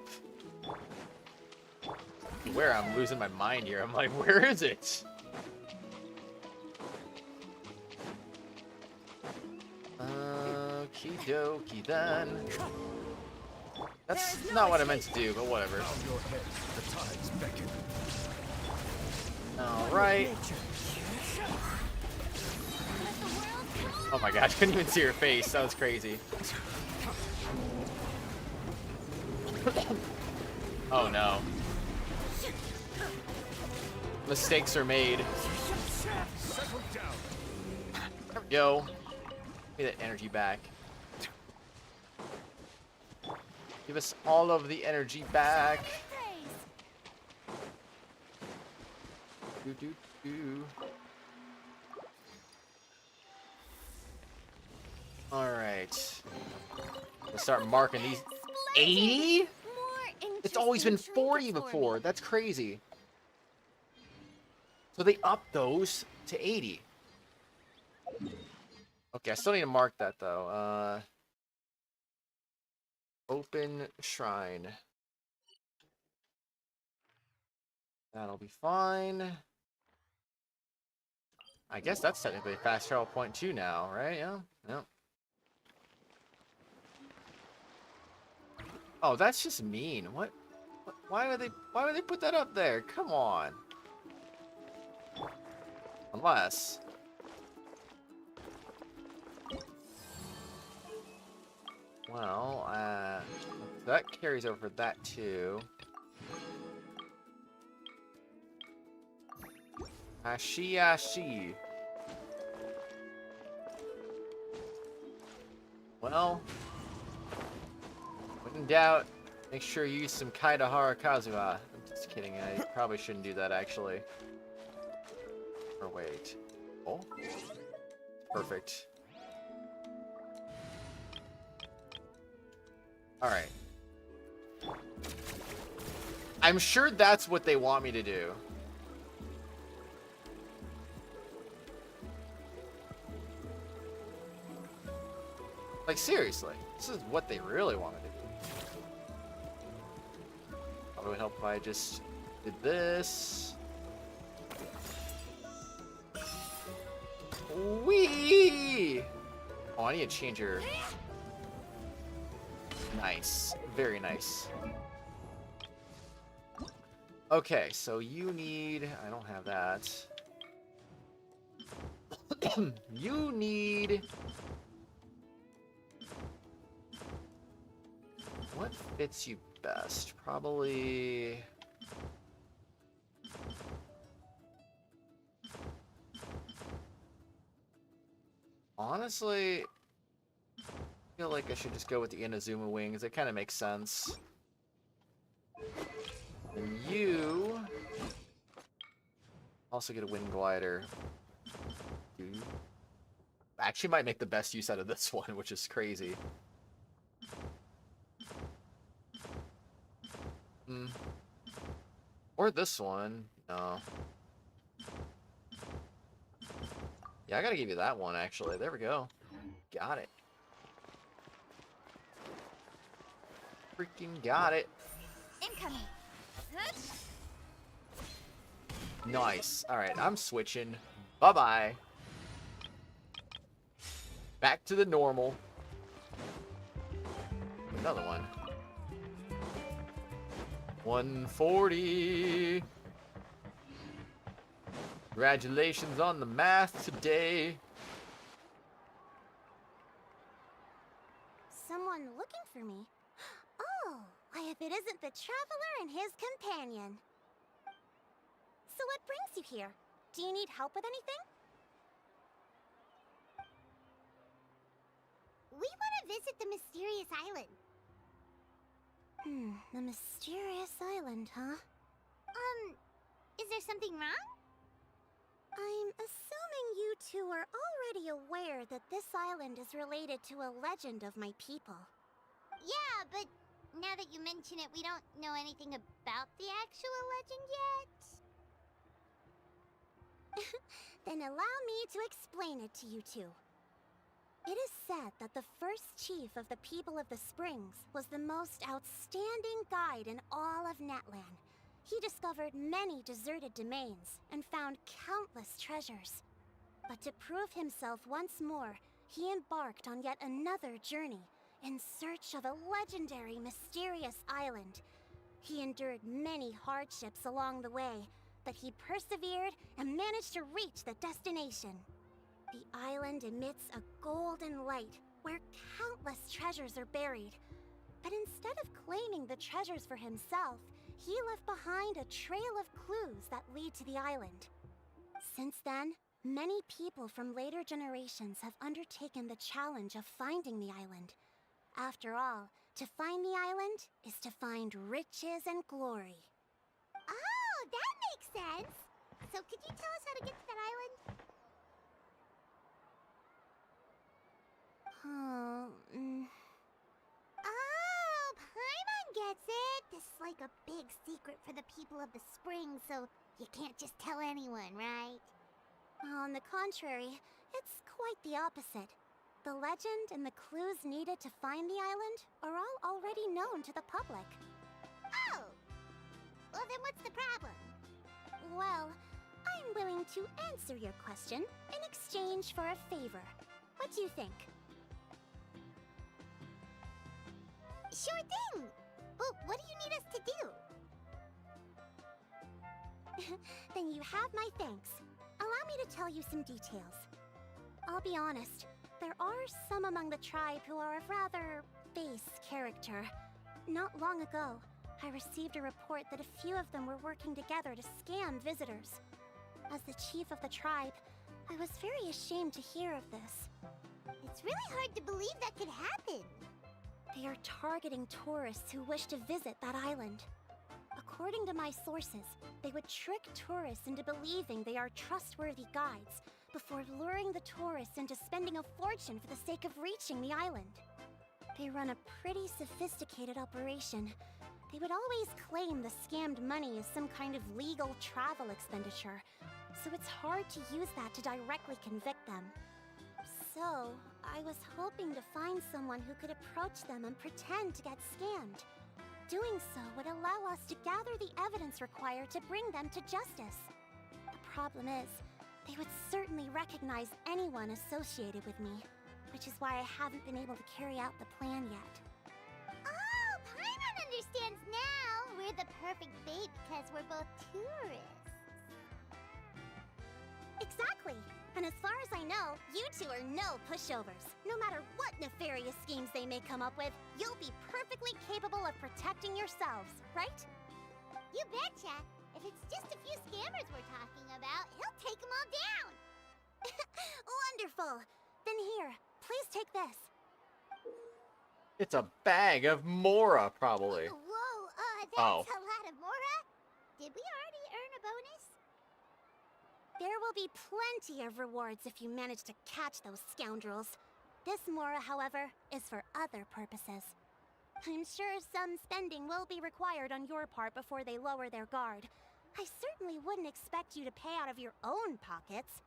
Where? I'm losing my mind here. I'm like, where is it? Okie dokie then. That's not what I meant to do, but whatever. Alright. Oh my gosh, couldn't even see her face. That was crazy. Oh no. Mistakes are made. There we go. Give me that energy back. Give us all of the energy back. Alright. Let's start marking these. 80? It's always been 40 before. That's crazy. So they upped those to 80. Okay, I still need to mark that though. Open shrine. That'll be fine. I guess that's technically a fast travel point too now, right? Yeah. Yep. Oh, that's just mean. What Why would they put that up there? Come on. Unless well, that carries over that too. Ashi. Well, when in doubt, make sure you use some Kaidahara Kazuha. I'm just kidding, I probably shouldn't do that actually. Or wait. Oh? Perfect. Alright. I'm sure that's what they want me to do. Like, seriously. This is what they really wanted to do. Probably would help if I just did this. Whee! Oh, I need to change her. Nice. Very nice. Okay, so you need... I don't have that. You need... What fits you best? Probably... Honestly, I feel like I should just go with the Inazuma wings. It kind of makes sense. And you also get a wind glider. You actually might make the best use out of this one, which is crazy. Or this one. No. Yeah, I gotta give you that one, actually. There we go. Got it. Freaking got it. Incoming. Nice. Alright, I'm switching. Bye-bye. Back to the normal. Another one. 140. Congratulations on the math today. Someone looking for me? Oh, why if it isn't the traveler and his companion. So what brings you here? Do you need help with anything? We want to visit the mysterious island. The mysterious island, huh? Is there something wrong? I'm assuming you two are already aware that this island is related to a legend of my people. Yeah, but now that you mention it, we don't know anything about the actual legend yet. Then allow me to explain it to you two. It is said that the first chief of the people of the Springs was the most outstanding guide in all of Natlan. He discovered many deserted domains and found countless treasures. But to prove himself once more, he embarked on yet another journey in search of a legendary, mysterious island. He endured many hardships along the way, but he persevered and managed to reach the destination. The island emits a golden light where countless treasures are buried. But instead of claiming the treasures for himself, he left behind a trail of clues that lead to the island. Since then, many people from later generations have undertaken the challenge of finding the island. After all, to find the island is to find riches and glory. Oh, that makes sense. So could you tell us how to get to that island? Oh, Paimon gets it. This is like a big secret for the people of the spring, so you can't just tell anyone, right? On the contrary, it's quite the opposite. The legend and the clues needed to find the island are all already known to the public. Oh! Well, then what's the problem? Well, I'm willing to answer your question in exchange for a favor. What do you think? Sure thing! But what do you need us to do? Then you have my thanks. Allow me to tell you some details. I'll be honest, there are some among the tribe who are of rather base character. Not long ago, I received a report that a few of them were working together to scam visitors. As the chief of the tribe, I was very ashamed to hear of this. It's really hard to believe that could happen. They are targeting tourists who wish to visit that island. According to my sources, they would trick tourists into believing they are trustworthy guides before luring the tourists into spending a fortune for the sake of reaching the island. They run a pretty sophisticated operation. They would always claim the scammed money is some kind of legal travel expenditure, so it's hard to use that to directly convict them. So, I was hoping to find someone who could approach them and pretend to get scammed. Doing so would allow us to gather the evidence required to bring them to justice. The problem is, they would certainly recognize anyone associated with me, which is why I haven't been able to carry out the plan yet. Oh, Paimon understands now! We're the perfect bait because we're both tourists. Exactly! And as far as I know, you two are no pushovers. No matter what nefarious schemes they may come up with, you'll be perfectly capable of protecting yourselves, right? You betcha! If it's just a few scammers we're talking about, he'll take them all down! Wonderful! Then here, please take this. It's a bag of Mora, probably. Whoa, that's a lot of Mora? Did we already earn a bonus? There will be plenty of rewards if you manage to catch those scoundrels. This Mora, however, is for other purposes. I'm sure some spending will be required on your part before they lower their guard. I certainly wouldn't expect you to pay out of your own pockets.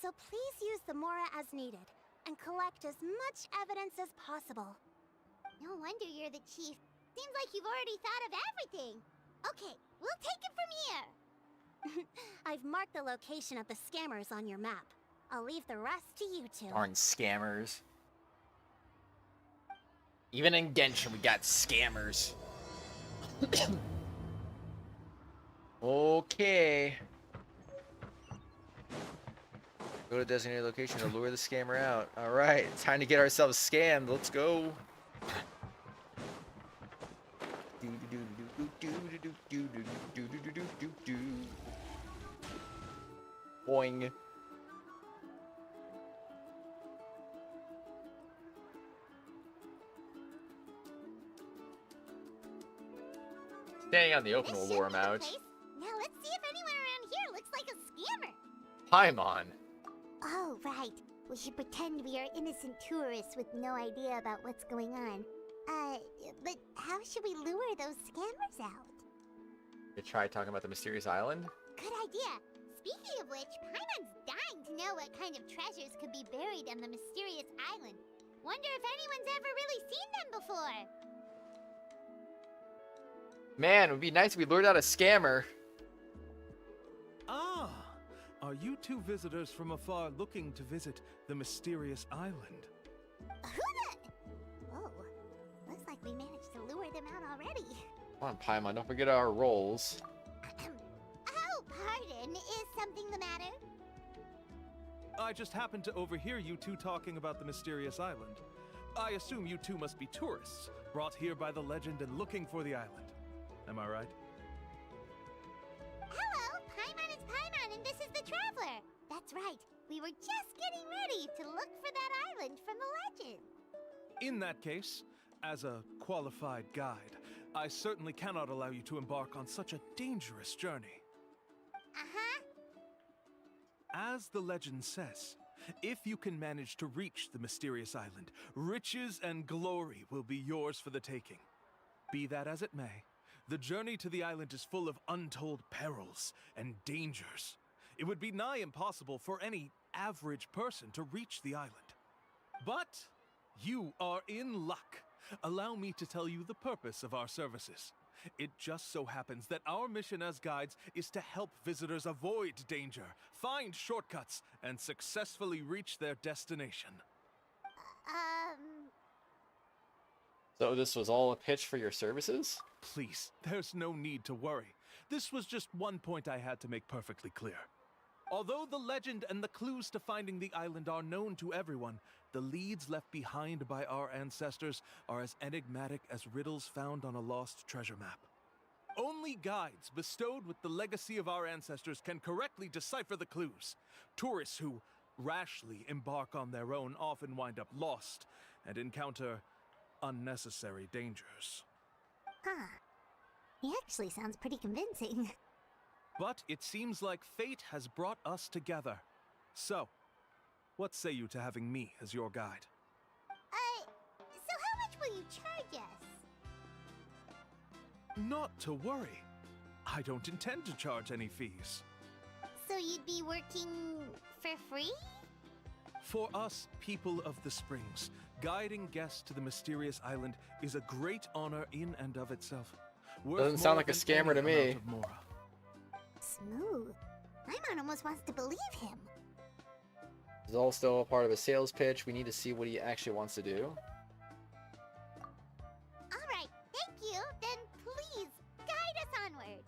So please use the Mora as needed, and collect as much evidence as possible. No wonder you're the chief. Seems like you've already thought of everything. Okay, we'll take it from here. I've marked the location of the scammers on your map. I'll leave the rest to you two. Darn scammers. Even in Genshin, we got scammers. Okay. Go to designated location to lure the scammer out. Alright, time to get ourselves scammed. Let's go. Boing. Standing on the open will lure him out. Now let's see if anyone around here looks like a scammer. Paimon. Oh, right. We should pretend we are innocent tourists with no idea about what's going on. But how should we lure those scammers out? You try talking about the mysterious island? Good idea. Speaking of which, Paimon's dying to know what kind of treasures could be buried on the mysterious island. Wonder if anyone's ever really seen them before. Man, it would be nice if we lured out a scammer. Ah, are you two visitors from afar looking to visit the mysterious island? Oh, looks like we managed to lure them out already. Come on, Paimon, don't forget our roles. Oh, pardon. Is something the matter? I just happened to overhear you two talking about the mysterious island. I assume you two must be tourists, brought here by the legend and looking for the island. Am I right? Hello, Paimon is Paimon, and this is the Traveler. That's right. We were just getting ready to look for that island from the legend. In that case, as a qualified guide, I certainly cannot allow you to embark on such a dangerous journey. Uh-huh. As the legend says, if you can manage to reach the mysterious island, riches and glory will be yours for the taking. Be that as it may, the journey to the island is full of untold perils and dangers. It would be nigh impossible for any average person to reach the island. But you are in luck. Allow me to tell you the purpose of our services. It just so happens that our mission as guides is to help visitors avoid danger, find shortcuts, and successfully reach their destination. So this was all a pitch for your services? Please, there's no need to worry. This was just one point I had to make perfectly clear. Although the legend and the clues to finding the island are known to everyone, the leads left behind by our ancestors are as enigmatic as riddles found on a lost treasure map. Only guides bestowed with the legacy of our ancestors can correctly decipher the clues. Tourists who rashly embark on their own often wind up lost and encounter unnecessary dangers. Huh. He actually sounds pretty convincing. But it seems like fate has brought us together. So, what say you to having me as your guide? So how much will you charge us? Not to worry. I don't intend to charge any fees. So you'd be working for free? For us, people of the Springs, guiding guests to the mysterious island is a great honor in and of itself. Doesn't sound like a scammer to me. Smooth. Paimon almost wants to believe him. This is all still a part of a sales pitch. We need to see what he actually wants to do. Alright, thank you. Then please, guide us onward.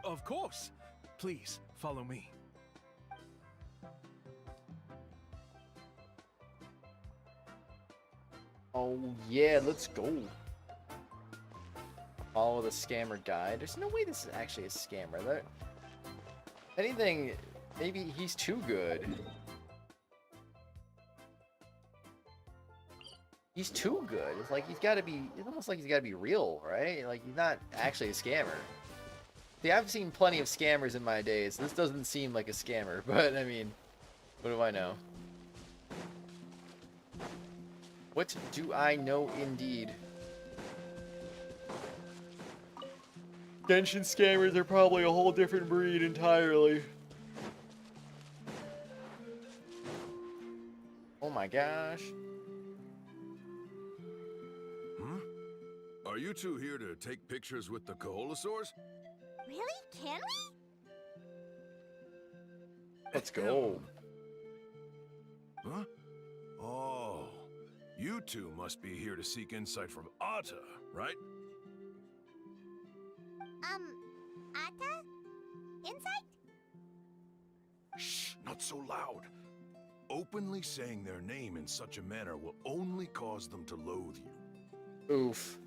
Of course. Please, follow me. Oh yeah, let's go. Follow the scammer guide. There's no way this is actually a scammer. Anything, maybe he's too good. He's too good. It's like he's gotta be, it's almost like he's gotta be real, right? Like he's not actually a scammer. See, I've seen plenty of scammers in my days. This doesn't seem like a scammer, but I mean, what do I know? What do I know indeed? Genshin scammers are probably a whole different breed entirely. Oh my gosh. Are you two here to take pictures with the Caholosaurs? Really? Can we? Let's go. Huh? Oh, you two must be here to seek insight from Atta, right? Atta? Insight? Shh, not so loud. Openly saying their name in such a manner will only cause them to loathe you. Oof.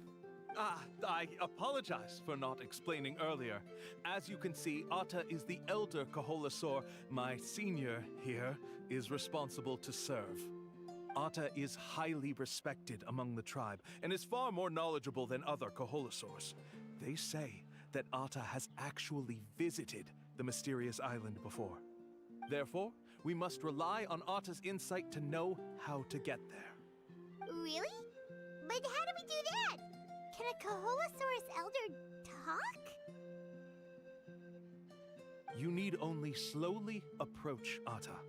I apologize for not explaining earlier. As you can see, Atta is the elder Caholosaur. My senior here is responsible to serve. Atta is highly respected among the tribe and is far more knowledgeable than other Caholosaurs. They say that Atta has actually visited the mysterious island before. Therefore, we must rely on Atta's insight to know how to get there. Really? But how do we do that? Can a Caholosaurus elder talk? You need only slowly approach Atta.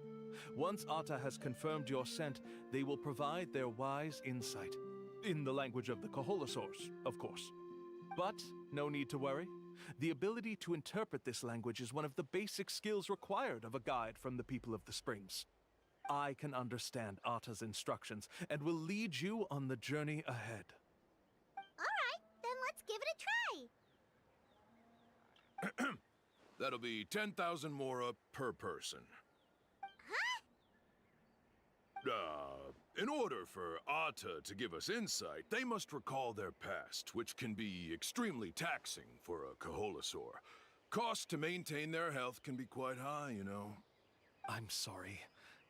Once Atta has confirmed your scent, they will provide their wise insight. In the language of the Caholosaurs, of course. But no need to worry. The ability to interpret this language is one of the basic skills required of a guide from the people of the Springs. I can understand Atta's instructions and will lead you on the journey ahead. Alright, then let's give it a try. That'll be 10,000 mora per person. In order for Atta to give us insight, they must recall their past, which can be extremely taxing for a Caholosaur. Costs to maintain their health can be quite high, you know. I'm sorry.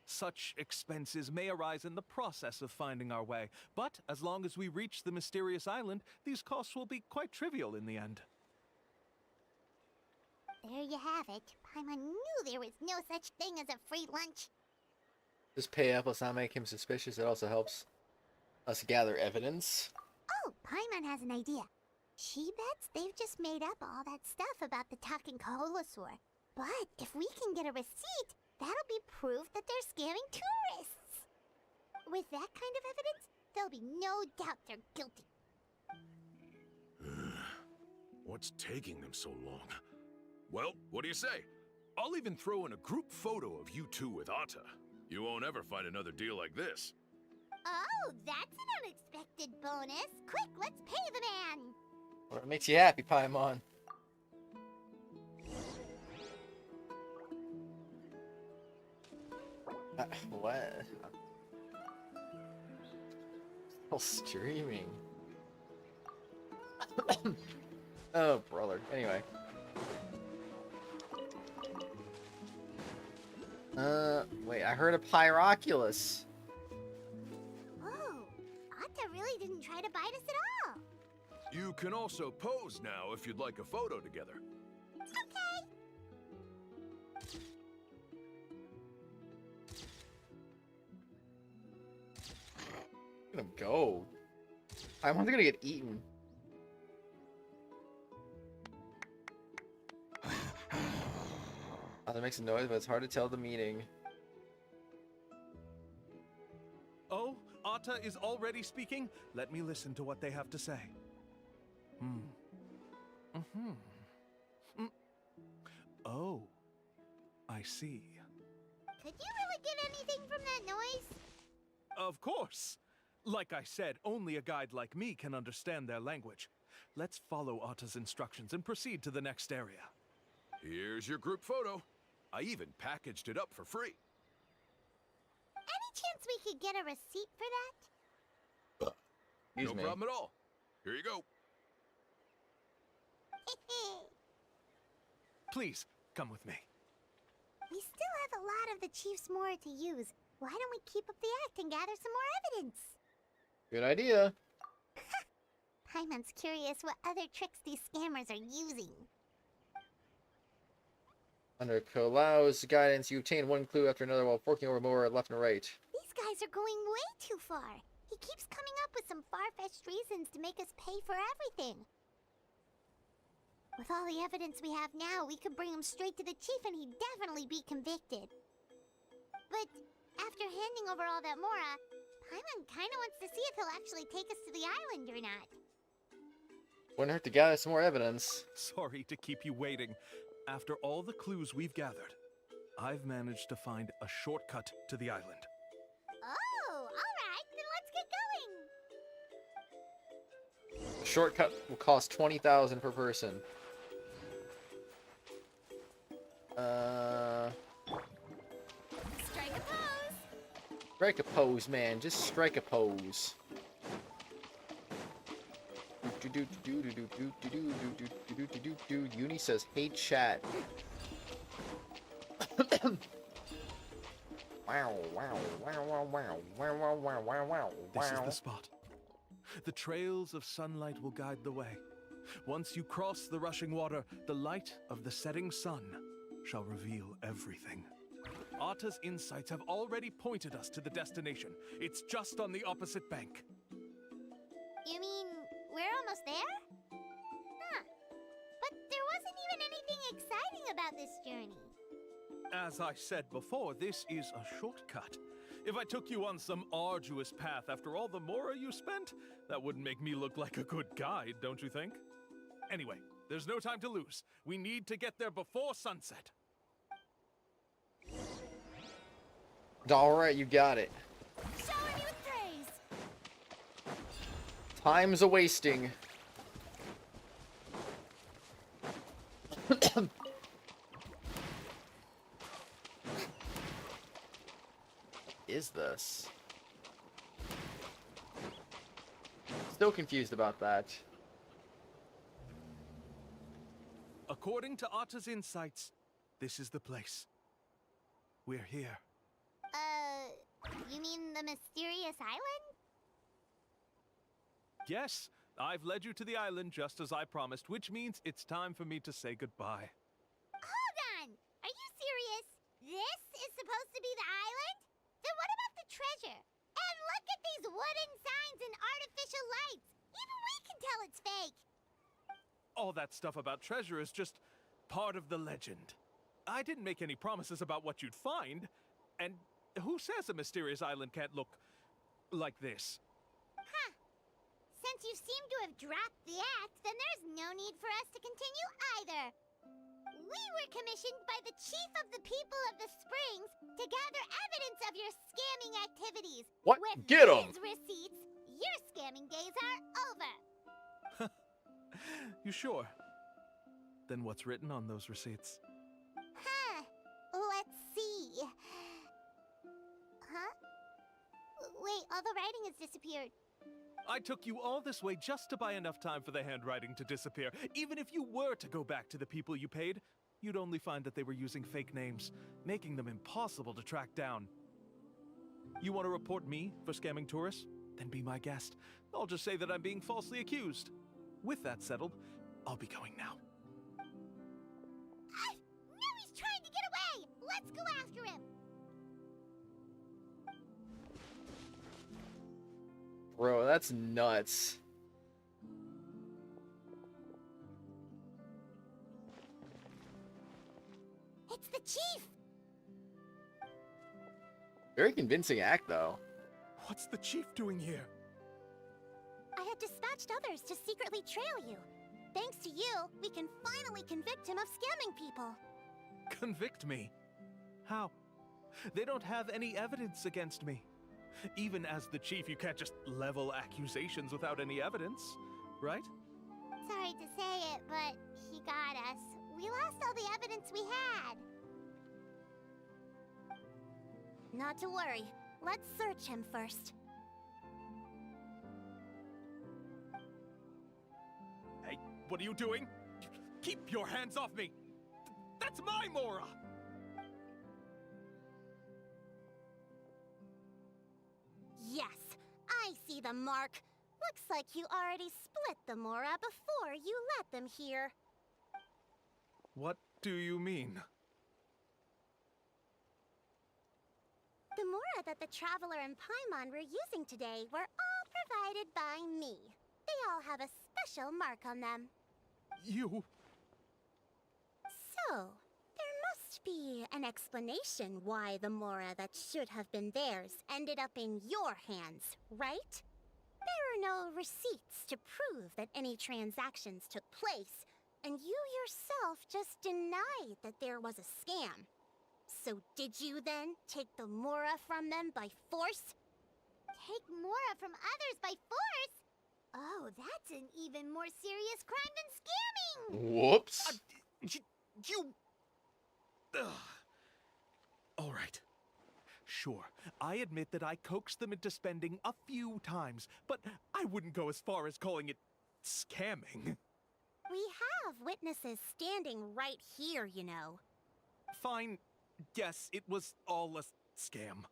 Such expenses may arise in the process of finding our way, but as long as we reach the mysterious island, these costs will be quite trivial in the end. There you have it. Paimon knew there was no such thing as a free lunch. Just pay up, let's not make him suspicious. It also helps us gather evidence. Oh, Paimon has an idea. She bets they've just made up all that stuff about the talking Caholosaur. But if we can get a receipt, that'll be proof that they're scamming tourists. With that kind of evidence, there'll be no doubt they're guilty. What's taking them so long? Well, what do you say? I'll even throw in a group photo of you two with Atta. You won't ever find another deal like this. Oh, that's an unexpected bonus. Quick, let's pay the man. What makes you happy, Paimon? What? Still streaming. Oh, brother. Anyway. Wait, I heard a Pyroculus. Oh, Atta really didn't try to bite us at all. You can also pose now if you'd like a photo together. Okay. Let him go. Paimon's gonna get eaten. Oh, that makes a noise, but it's hard to tell the meaning. Oh, Atta is already speaking? Let me listen to what they have to say. Oh, I see. Could you really get anything from that noise? Of course! Like I said, only a guide like me can understand their language. Let's follow Atta's instructions and proceed to the next area. Here's your group photo. I even packaged it up for free. Any chance we could get a receipt for that? No problem at all. Here you go. Please, come with me. We still have a lot of the chief's more to use. Why don't we keep up the act and gather some more evidence? Good idea. Paimon's curious what other tricks these scammers are using. Under Kolao's guidance, you obtain one clue after another while forking over more left and right. These guys are going way too far. He keeps coming up with some far-fetched reasons to make us pay for everything. With all the evidence we have now, we could bring him straight to the chief and he'd definitely be convicted. But after handing over all that Mora, Paimon kinda wants to see if he'll actually take us to the island or not. Wouldn't hurt to gather some more evidence. Sorry to keep you waiting. After all the clues we've gathered, I've managed to find a shortcut to the island. Oh, alright, then let's get going! The shortcut will cost 20,000 per person. Strike a pose! Strike a pose, man. Just strike a pose. Uni says, hey chat. Wow, wow, wow, wow, wow, wow, wow, wow, wow, wow. This is the spot. The trails of sunlight will guide the way. Once you cross the rushing water, the light of the setting sun shall reveal everything. Atta's insights have already pointed us to the destination. It's just on the opposite bank. You mean we're almost there? Huh. But there wasn't even anything exciting about this journey. As I said before, this is a shortcut. If I took you on some arduous path after all the Mora you spent, that wouldn't make me look like a good guide, don't you think? Anyway, there's no time to lose. We need to get there before sunset. Alright, you got it. Shower me with praise! Time's a wasting. Is this? Still confused about that. According to Atta's insights, this is the place. We're here. You mean the mysterious island? Yes, I've led you to the island just as I promised, which means it's time for me to say goodbye. Hold on! Are you serious? This is supposed to be the island? Then what about the treasure? And look at these wooden signs and artificial lights! Even we can tell it's fake! All that stuff about treasure is just part of the legend. I didn't make any promises about what you'd find, and who says a mysterious island can't look like this? Huh. Since you seem to have dropped the act, then there's no need for us to continue either. We were commissioned by the chief of the people of the Springs to gather evidence of your scamming activities. What? With Get 'em! these receipts, your scamming days are over. You sure? Then what's written on those receipts? Huh. Let's see. wait, all the writing has disappeared. I took you all this way just to buy enough time for the handwriting to disappear. Even if you were to go back to the people you paid, you'd only find that they were using fake names, making them impossible to track down. You want to report me for scamming tourists? Then be my guest. I'll just say that I'm being falsely accused. With that settled, I'll be going now. No, he's trying to get away! Let's go after him! Bro, that's nuts. It's the chief! Very convincing act, though. What's the chief doing here? I had dispatched others to secretly trail you. Thanks to you, we can finally convict him of scamming people. Convict me? How? They don't have any evidence against me. Even as the chief, you can't just level accusations without any evidence, right? Sorry to say it, but he got us. We lost all the evidence we had. Not to worry. Let's search him first. Hey, what are you doing? Keep your hands off me! That's my Mora! Yes, I see the mark. Looks like you already split the Mora before you let them here. What do you mean? The Mora that the Traveler and Paimon were using today were all provided by me. They all have a special mark on them. You... So, there must be an explanation why the Mora that should have been theirs ended up in your hands, right? There are no receipts to prove that any transactions took place, and you yourself just denied that there was a scam. So did you then take the Mora from them by force? Take Mora from others by force? Oh, that's an even more serious crime than scamming! Whoops. You... Ugh. All right. Sure, I admit that I coaxed them into spending a few times, but I wouldn't go as far as calling it scamming. We have witnesses standing right here, you know. Fine. Yes, it was all a scam.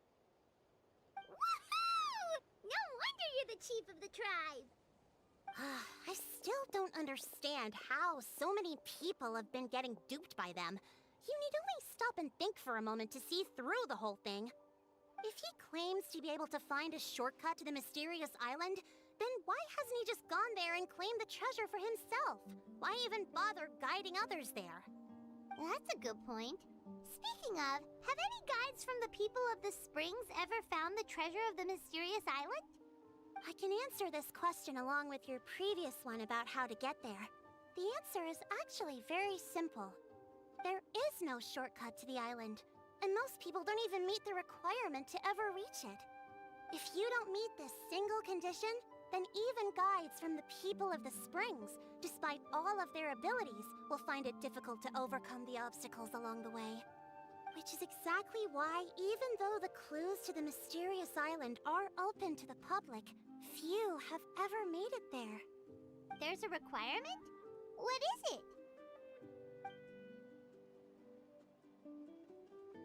Woohoo! No wonder you're the chief of the tribe! I still don't understand how so many people have been getting duped by them. You need only stop and think for a moment to see through the whole thing. If he claims to be able to find a shortcut to the mysterious island, then why hasn't he just gone there and claimed the treasure for himself? Why even bother guiding others there? That's a good point. Speaking of, have any guides from the people of the Springs ever found the treasure of the mysterious island? I can answer this question along with your previous one about how to get there. The answer is actually very simple. There is no shortcut to the island, and most people don't even meet the requirement to ever reach it. If you don't meet this single condition, then even guides from the people of the Springs, despite all of their abilities, will find it difficult to overcome the obstacles along the way. Which is exactly why, even though the clues to the mysterious island are open to the public, few have ever made it there. There's a requirement? What is it?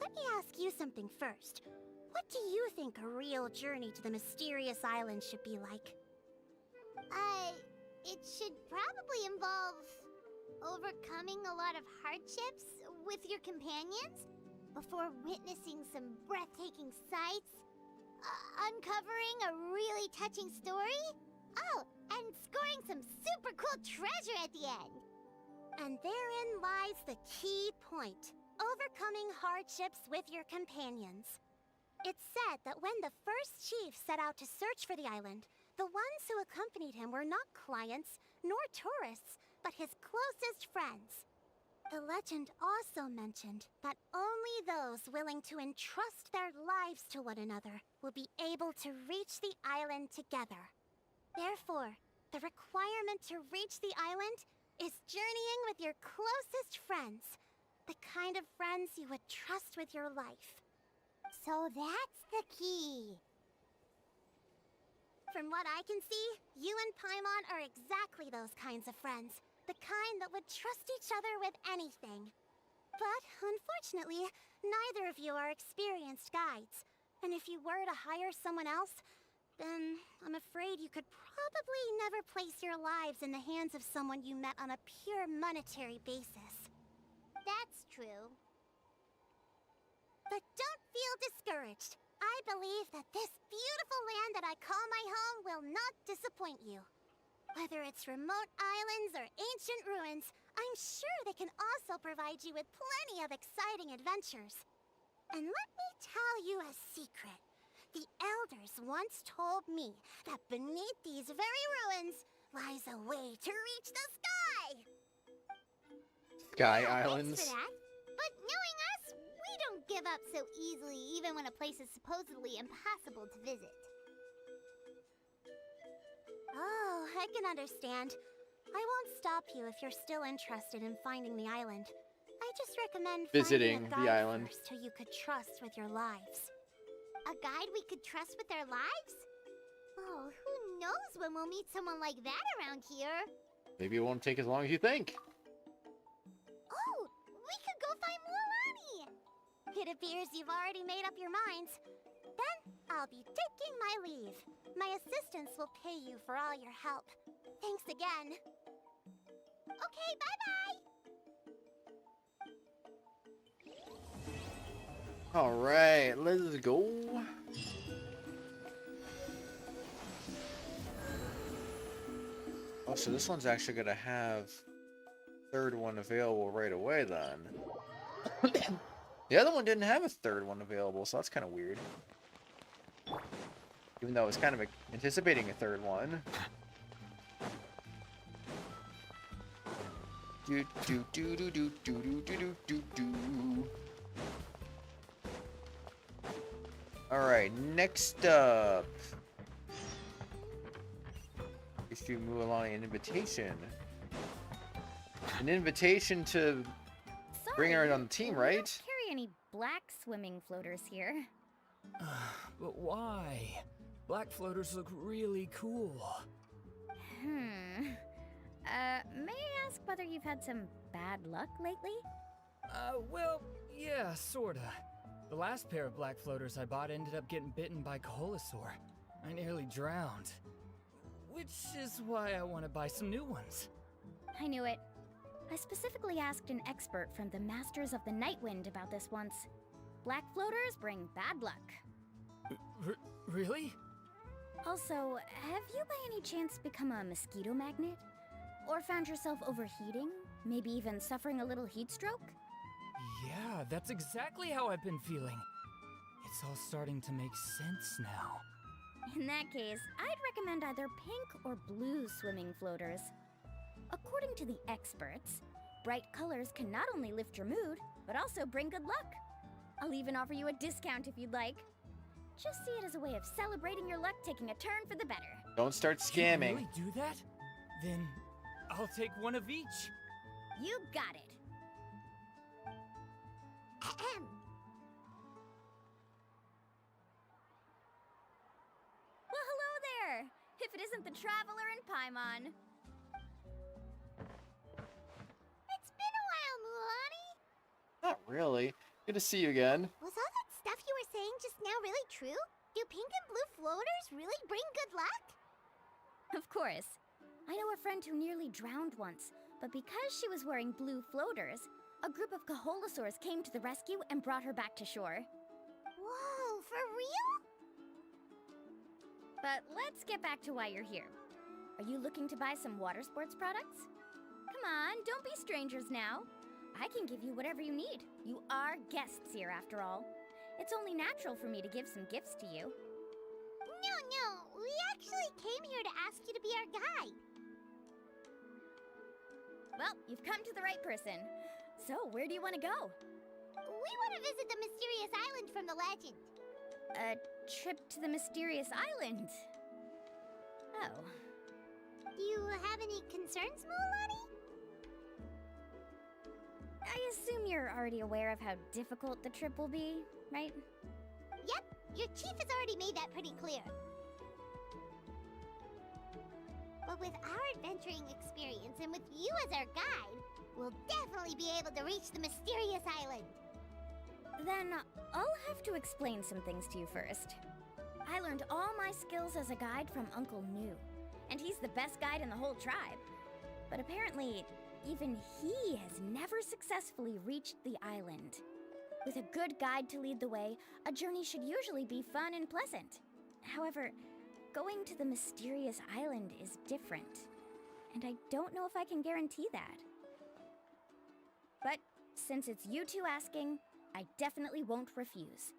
Let me ask you something first. What do you think a real journey to the mysterious island should be like? It should probably involve overcoming a lot of hardships with your companions before witnessing some breathtaking sights, uncovering a really touching story, oh, and scoring some super cool treasure at the end. And therein lies the key point. Overcoming hardships with your companions. It's said that when the first chief set out to search for the island, the ones who accompanied him were not clients nor tourists, but his closest friends. The legend also mentioned that only those willing to entrust their lives to one another will be able to reach the island together. Therefore, the requirement to reach the island is journeying with your closest friends. The kind of friends you would trust with your life. So that's the key. From what I can see, you and Paimon are exactly those kinds of friends. The kind that would trust each other with anything. But, unfortunately, neither of you are experienced guides. And if you were to hire someone else, then I'm afraid you could probably never place your lives in the hands of someone you met on a pure monetary basis. That's true. But don't feel discouraged. I believe that this beautiful land that I call my home will not disappoint you. Whether it's remote islands or ancient ruins, I'm sure they can also provide you with plenty of exciting adventures. And let me tell you a secret. The elders once told me that beneath these very ruins lies a way to reach the sky! Sky Yeah, Islands. thanks for that. But knowing us, we don't give up so easily even when a place is supposedly impossible to visit. Oh, I can understand. I won't stop you if you're still interested in finding the island. I just recommend Visiting finding a the guide island. first who you could trust with your lives. A guide we could trust with our lives? Oh, who knows when we'll meet someone like that around here? Maybe it won't take as long as you think. Oh, we could go find Mualani! It appears you've already made up your minds. Then, I'll be taking my leave. My assistants will pay you for all your help. Thanks again. Okay, bye-bye! Alright, let's go. Oh, so this one's actually gonna have third one available right away then. The other one didn't have a third one available, so that's kind of weird. Even though I was kind of anticipating a third one. Do do do do do do do do do do. Alright, next up. Issue Mualani an invitation. An invitation to bring her on the team, we right? don't carry any black swimming floaters here. But why? Black floaters look really cool. May I ask whether you've had some bad luck lately? Well, yeah, sorta. The last pair of black floaters I bought ended up getting bitten by Cognosphere. I nearly drowned. Which is why I want to buy some new ones. I knew it. I specifically asked an expert from the Masters of the Nightwind about this once. Black floaters bring bad luck. Really? Also, have you by any chance become a mosquito magnet? Or found yourself overheating? Maybe even suffering a little heat stroke? Yeah, that's exactly how I've been feeling. It's all starting to make sense now. In that case, I'd recommend either pink or blue swimming floaters. According to the experts, bright colors can not only lift your mood, but also bring good luck. I'll even offer you a discount if you'd like. Just see it as a way of celebrating your luck taking a turn for the better. Don't start scamming. You really do that? Then I'll take one of each. You got it. Ahem. Well, hello there! If it isn't the Traveler and Paimon. It's been a while, Mualani. Not really. Good to see you again. Was all that stuff you were saying just now really true? Do pink and blue floaters really bring good luck? Of course. I know a friend who nearly drowned once, but because she was wearing blue floaters, a group of Cognospheres came to the rescue and brought her back to shore. Whoa, for real? But let's get back to why you're here. Are you looking to buy some water sports products? Come on, don't be strangers now. I can give you whatever you need. You are guests here, after all. It's only natural for me to give some gifts to you. No, we actually came here to ask you to be our guide. Well, you've come to the right person. So, where do you want to go? We want to visit the mysterious island from the legend. A trip to the mysterious island? Oh. Do you have any concerns, Mualani? I assume you're already aware of how difficult the trip will be, right? Yep, your chief has already made that pretty clear. But with our adventuring experience and with you as our guide, we'll definitely be able to reach the mysterious island. Then I'll have to explain some things to you first. I learned all my skills as a guide from Uncle New, and he's the best guide in the whole tribe. But apparently, even he has never successfully reached the island. With a good guide to lead the way, a journey should usually be fun and pleasant. However, going to the mysterious island is different, and I don't know if I can guarantee that. But since it's you two asking, I definitely won't refuse.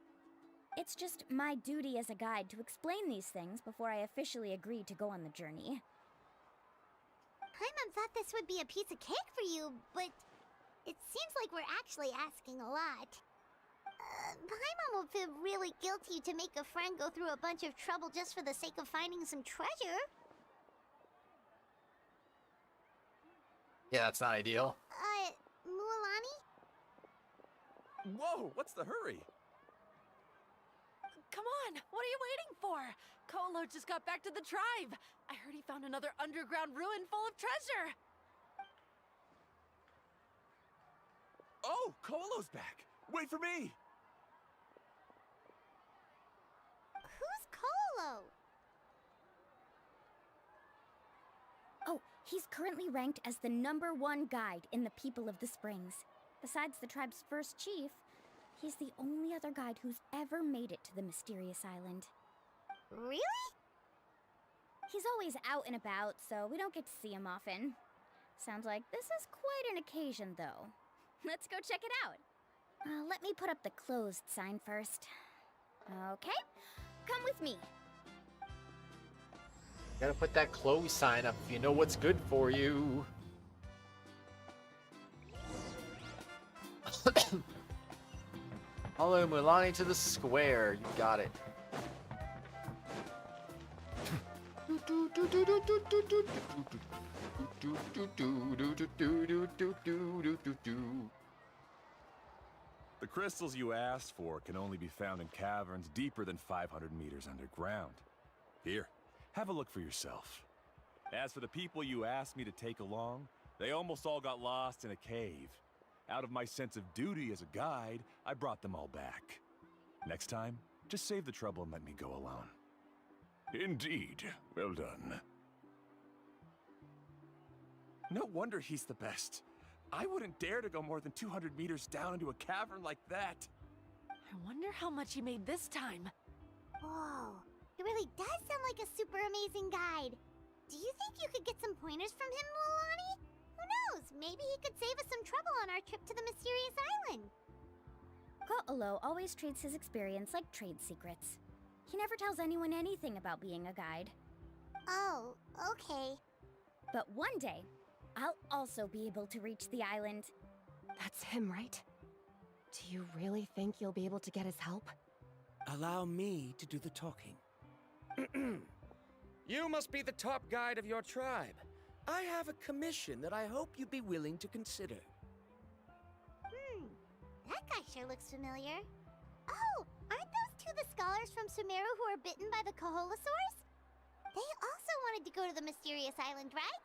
It's just my duty as a guide to explain these things before I officially agree to go on the journey. Paimon thought this would be a piece of cake for you, but it seems like we're actually asking a lot. Paimon will feel really guilty to make a friend go through a bunch of trouble just for the sake of finding some treasure. Yeah, that's not ideal. Mualani? Whoa, what's the hurry? Come on, what are you waiting for? Kolo just got back to the tribe. I heard he found another underground ruin full of treasure. Oh, Kolo's back. Wait for me. Who's Kolo? Oh, he's currently ranked as the #1 guide in the People of the Springs. Besides the tribe's first chief, he's the only other guide who's ever made it to the mysterious island. Really? He's always out and about, so we don't get to see him often. Sounds like this is quite an occasion, though. Let's go check it out. Let me put up the closed sign first. Okay, come with me. Gotta put that close sign up if you know what's good for you. Follow Mualani to the square. You got it. The crystals you asked for can only be found in caverns deeper than 500 meters underground. Here, have a look for yourself. As for the people you asked me to take along, they almost all got lost in a cave. Out of my sense of duty as a guide, I brought them all back. Next time, just save the trouble and let me go alone. Indeed. Well done. No wonder he's the best. I wouldn't dare to go more than 200 meters down into a cavern like that. I wonder how much he made this time. Whoa, it really does sound like a super amazing guide. Do you think you could get some pointers from him, Mualani? Who knows? Maybe he could save us some trouble on our trip to the mysterious island. Ko'olo always treats his experience like trade secrets. He never tells anyone anything about being a guide. Oh, okay. But one day, I'll also be able to reach the island. That's him, right? Do you really think you'll be able to get his help? Allow me to do the talking. You must be the top guide of your tribe. I have a commission that I hope you'd be willing to consider. That guy sure looks familiar. Oh, aren't those two the scholars from Sumeru who are bitten by the Kaholasaurs? They also wanted to go to the mysterious island, right?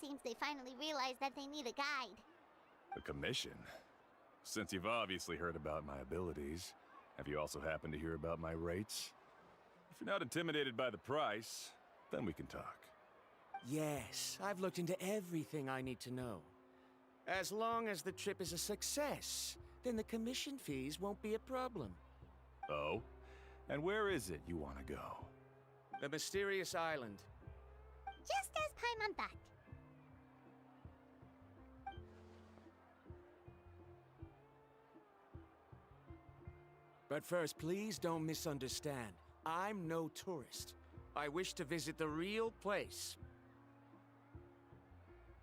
Seems they finally realized that they need a guide. A commission? Since you've obviously heard about my abilities, have you also happened to hear about my rates? If you're not intimidated by the price, then we can talk. Yes, I've looked into everything I need to know. As long as the trip is a success, then the commission fees won't be a problem. Oh? And where is it you want to go? The mysterious island. Just as Paimon thought. But first, please don't misunderstand. I'm no tourist. I wish to visit the real place.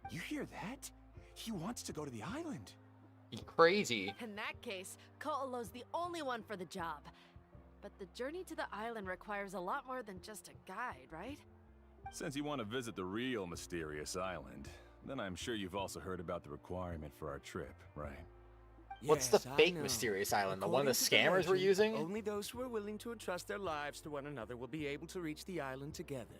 You hear that? He wants to go to the island. He's crazy. In that case, Ko'olo's the only one for the job. But the journey to the island requires a lot more than just a guide, right? Since you want to visit the real mysterious island, then I'm sure you've also heard about the requirement for our trip, right? What's the fake mysterious island? The one the scammers were using? Only those who are willing to entrust their lives to one another will be able to reach the island together.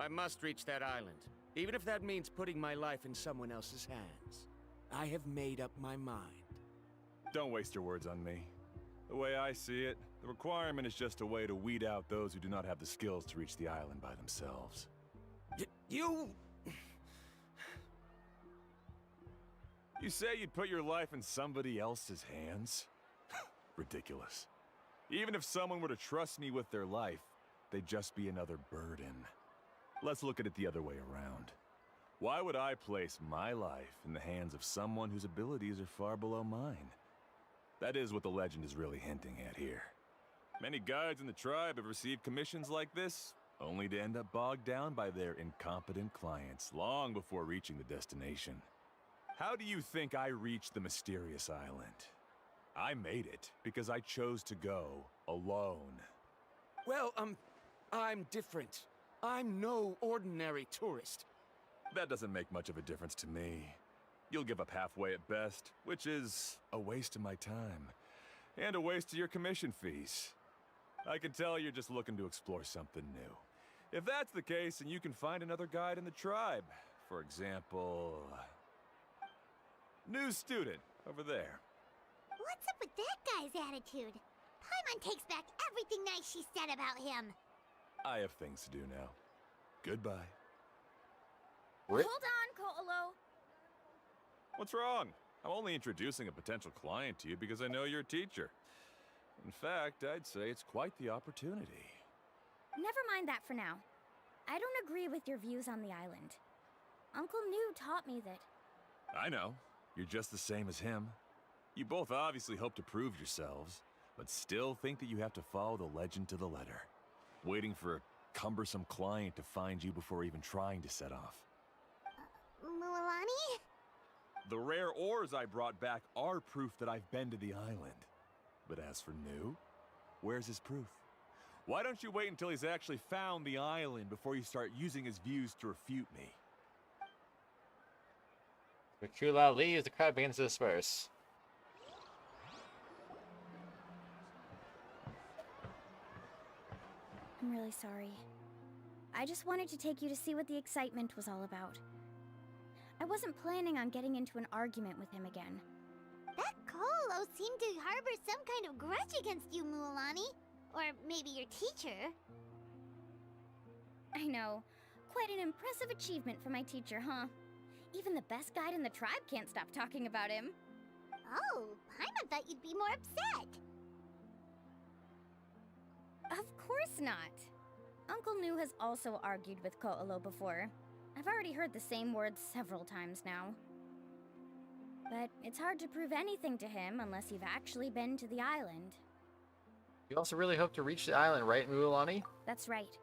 I must reach that island, even if that means putting my life in someone else's hands. I have made up my mind. Don't waste your words on me. The way I see it, the requirement is just a way to weed out those who do not have the skills to reach the island by themselves. You... You say you'd put your life in somebody else's hands? Ridiculous. Even if someone were to trust me with their life, they'd just be another burden. Let's look at it the other way around. Why would I place my life in the hands of someone whose abilities are far below mine? That is what the legend is really hinting at here. Many guides in the tribe have received commissions like this, only to end up bogged down by their incompetent clients long before reaching the destination. How do you think I reached the mysterious island? I made it because I chose to go alone. Well, I'm different. I'm no ordinary tourist. That doesn't make much of a difference to me. You'll give up halfway at best, which is a waste of my time. And a waste of your commission fees. I can tell you're just looking to explore something new. If that's the case, then you can find another guide in the tribe. For example... new student, over there. What's up with that guy's attitude? Paimon takes back everything nice she said about him. I have things to do now. Goodbye. Hold on, Ko'olo. What's wrong? I'm only introducing a potential client to you because I know you're a teacher. In fact, I'd say it's quite the opportunity. Never mind that for now. I don't agree with your views on the island. Uncle New taught me that... I know. You're just the same as him. You both obviously hope to prove yourselves, but still think that you have to follow the legend to the letter. Waiting for a cumbersome client to find you before even trying to set off. Mualani? The rare ores I brought back are proof that I've been to the island. But as for New, where's his proof? Why don't you wait until he's actually found the island before you start using his views to refute me? The Kula leaves, the crowd begins to disperse. I'm really sorry. I just wanted to take you to see what the excitement was all about. I wasn't planning on getting into an argument with him again. That Ko'olo seemed to harbor some kind of grudge against you, Mualani. Or maybe your teacher. I know. Quite an impressive achievement for my teacher, huh? Even the best guide in the tribe can't stop talking about him. Oh, Paimon thought you'd be more upset. Of course not. Uncle New has also argued with Ko'olo before. I've already heard the same words several times now. But it's hard to prove anything to him unless you've actually been to the island. You also really hope to reach the island, right, Mualani? That's right.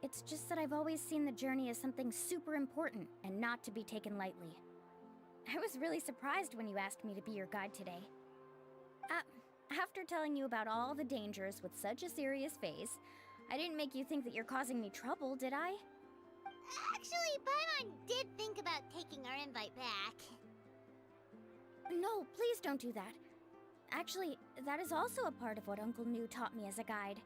It's just that I've always seen the journey as something super important and not to be taken lightly. I was really surprised when you asked me to be your guide today. After telling you about all the dangers with such a serious face, I didn't make you think that you're causing me trouble, did I? Actually, Paimon did think about taking our invite back. No, please don't do that. Actually, that is also a part of what Uncle New taught me as a guide.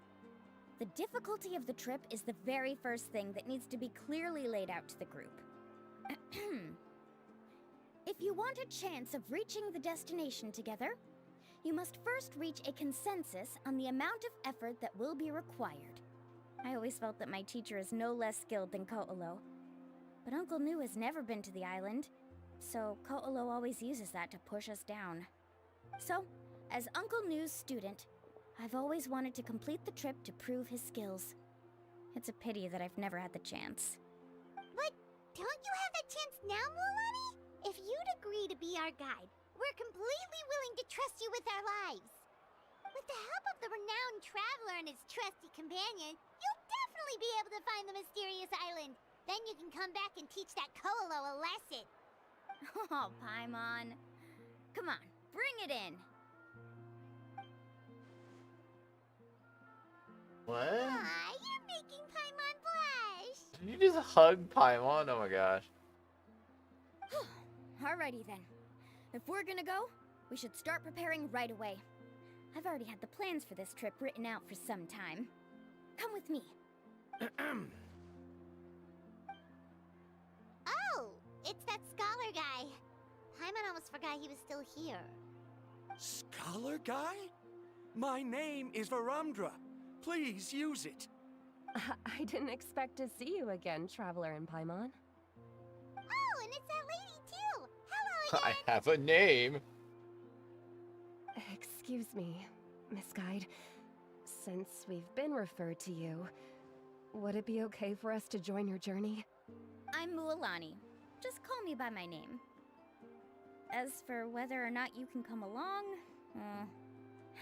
The difficulty of the trip is the very first thing that needs to be clearly laid out to the group. If you want a chance of reaching the destination together, you must first reach a consensus on the amount of effort that will be required. I always felt that my teacher is no less skilled than Ko'olo. But Uncle New has never been to the island, so Ko'olo always uses that to push us down. So, as Uncle New's student, I've always wanted to complete the trip to prove his skills. It's a pity that I've never had the chance. But don't you have that chance now, Mualani? If you'd agree to be our guide, we're completely willing to trust you with our lives. With the help of the renowned traveler and his trusty companion, you'll definitely be able to find the mysterious island. Then you can come back and teach that Ko'olo a lesson. Oh, Paimon. Come on, bring it in. What? Aw, you're making Paimon blush. Did you just hug Paimon? Oh my gosh. Alrighty then. If we're gonna go, we should start preparing right away. I've already had the plans for this trip written out for some time. Come with me. guy. Paimon almost forgot he was still here. Scholar guy? My name is Varumdra. Please use it. I didn't expect to see you again, Traveler in Paimon. Oh, and it's that lady too! Hello again! I have a name! Excuse me, Miss Guide. Since we've been referred to you, would it be okay for us to join your journey? I'm Mualani. Just call me by my name. As for whether or not you can come along,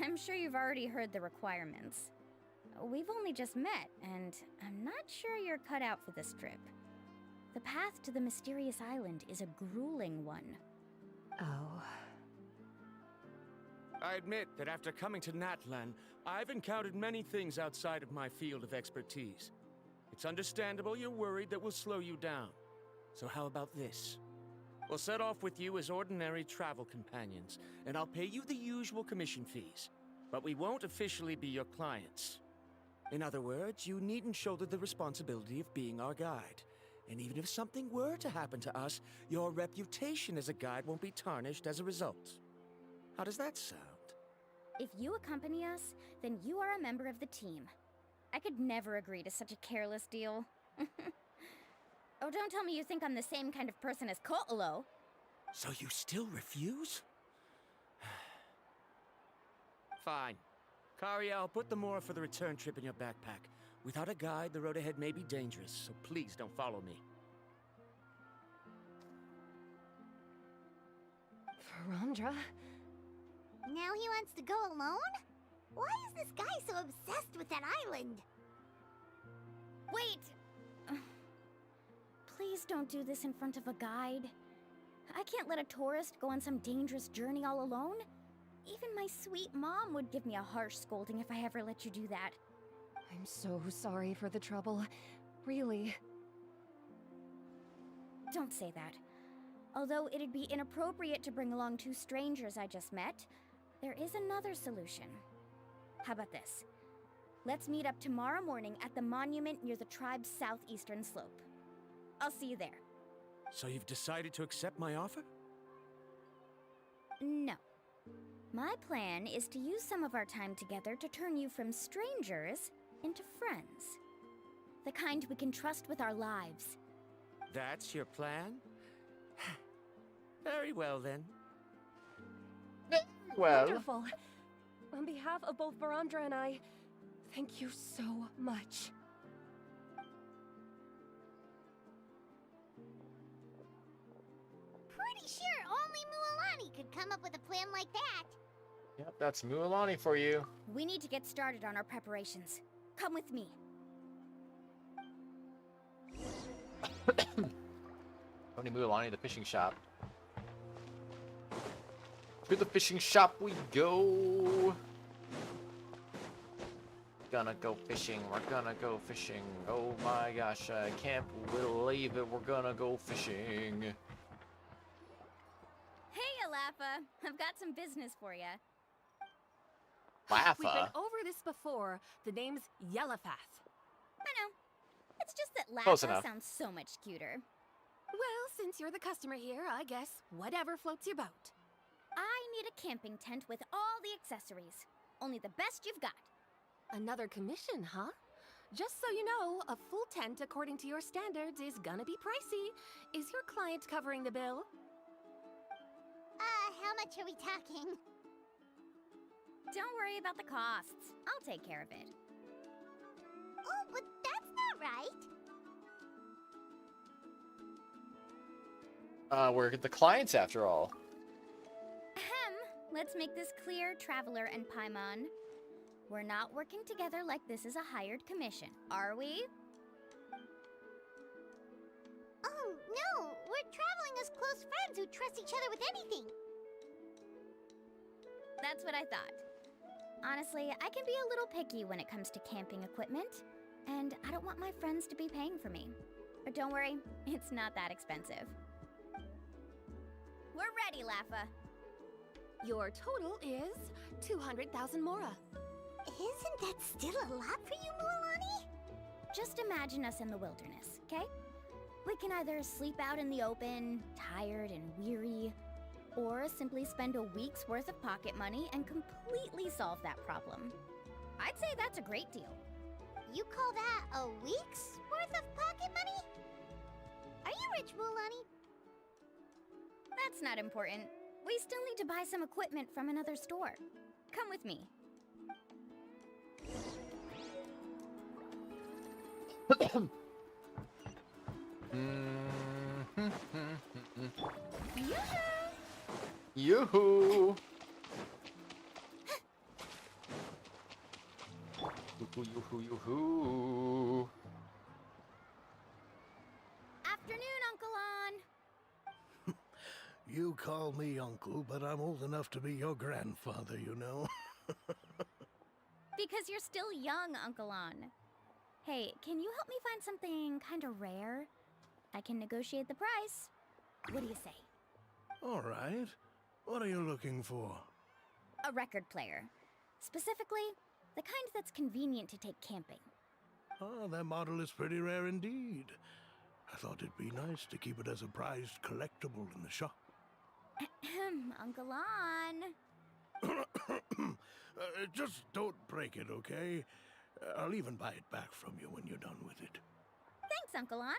I'm sure you've already heard the requirements. We've only just met, and I'm not sure you're cut out for this trip. The path to the mysterious island is a grueling one. Oh. I admit that after coming to Natlan, I've encountered many things outside of my field of expertise. It's understandable you're worried that we'll slow you down. So how about this? We'll set off with you as ordinary travel companions, and I'll pay you the usual commission fees. But we won't officially be your clients. In other words, you needn't shoulder the responsibility of being our guide. And even if something were to happen to us, your reputation as a guide won't be tarnished as a result. How does that sound? If you accompany us, then you are a member of the team. I could never agree to such a careless deal. Oh, don't tell me you think I'm the same kind of person as Kotolo. So you still refuse? Fine. Karia, I'll put the more for the return trip in your backpack. Without a guide, the road ahead may be dangerous, so please don't follow me. Varumdra? Now he wants to go alone? Why is this guy so obsessed with that island? Wait! Please don't do this in front of a guide. I can't let a tourist go on some dangerous journey all alone. Even my sweet mom would give me a harsh scolding if I ever let you do that. I'm so sorry for the trouble. Really. Don't say that. Although it'd be inappropriate to bring along two strangers I just met, there is another solution. How about this? Let's meet up tomorrow morning at the monument near the tribe's southeastern slope. I'll see you there. So you've decided to accept my offer? No. My plan is to use some of our time together to turn you from strangers into friends. The kind we can trust with our lives. That's your plan? Very well, then. Well... Wonderful. On behalf of both Varumdra and I, thank you so much. Pretty sure only Mualani could come up with a plan like that. Yep, that's Mualani for you. We need to get started on our preparations. Come with me. Tony Mualani, the fishing shop. To the fishing shop we go. Gonna go fishing. We're gonna go fishing. Oh my gosh, I can't believe it. We're gonna go fishing. Hey, Alafa. I've got some business for you. Lafa? We've been over this before. The name's Yellowfath. I know. It's just that Close Lafa enough. sounds so much cuter. Well, since you're the customer here, I guess whatever floats your boat. I need a camping tent with all the accessories. Only the best you've got. Another commission, huh? Just so you know, a full tent according to your standards is gonna be pricey. Is your client covering the bill? How much are we talking? Don't worry about the costs. I'll take care of it. Oh, but that's not right. We're the clients after all. Ahem. Let's make this clear, Traveler and Paimon. We're not working together like this is a hired commission, are we? Oh, no! We're traveling as close friends who trust each other with anything. That's what I thought. Honestly, I can be a little picky when it comes to camping equipment, and I don't want my friends to be paying for me. But don't worry, it's not that expensive. We're ready, Lafa. Your total is 200,000 mora. Isn't that still a lot for you, Mualani? Just imagine us in the wilderness, okay? We can either sleep out in the open, tired and weary, or simply spend a week's worth of pocket money and completely solve that problem. I'd say that's a great deal. You call that a week's worth of pocket money? Are you rich, Mualani? That's not important. We still need to buy some equipment from another store. Come with me. Yoo-hoo! Yoo-hoo, yoo-hoo. Afternoon, Uncle On. You call me uncle, but I'm old enough to be your grandfather, you know. Because you're still young, Uncle On. Hey, can you help me find something kind of rare? I can negotiate the price. What do you say? All right. What are you looking for? A record player. Specifically, the kind that's convenient to take camping. Oh, that model is pretty rare indeed. I thought it'd be nice to keep it as a prized collectible in the shop. Uncle On. Just don't break it, okay? I'll even buy it back from you when you're done with it. Thanks, Uncle On.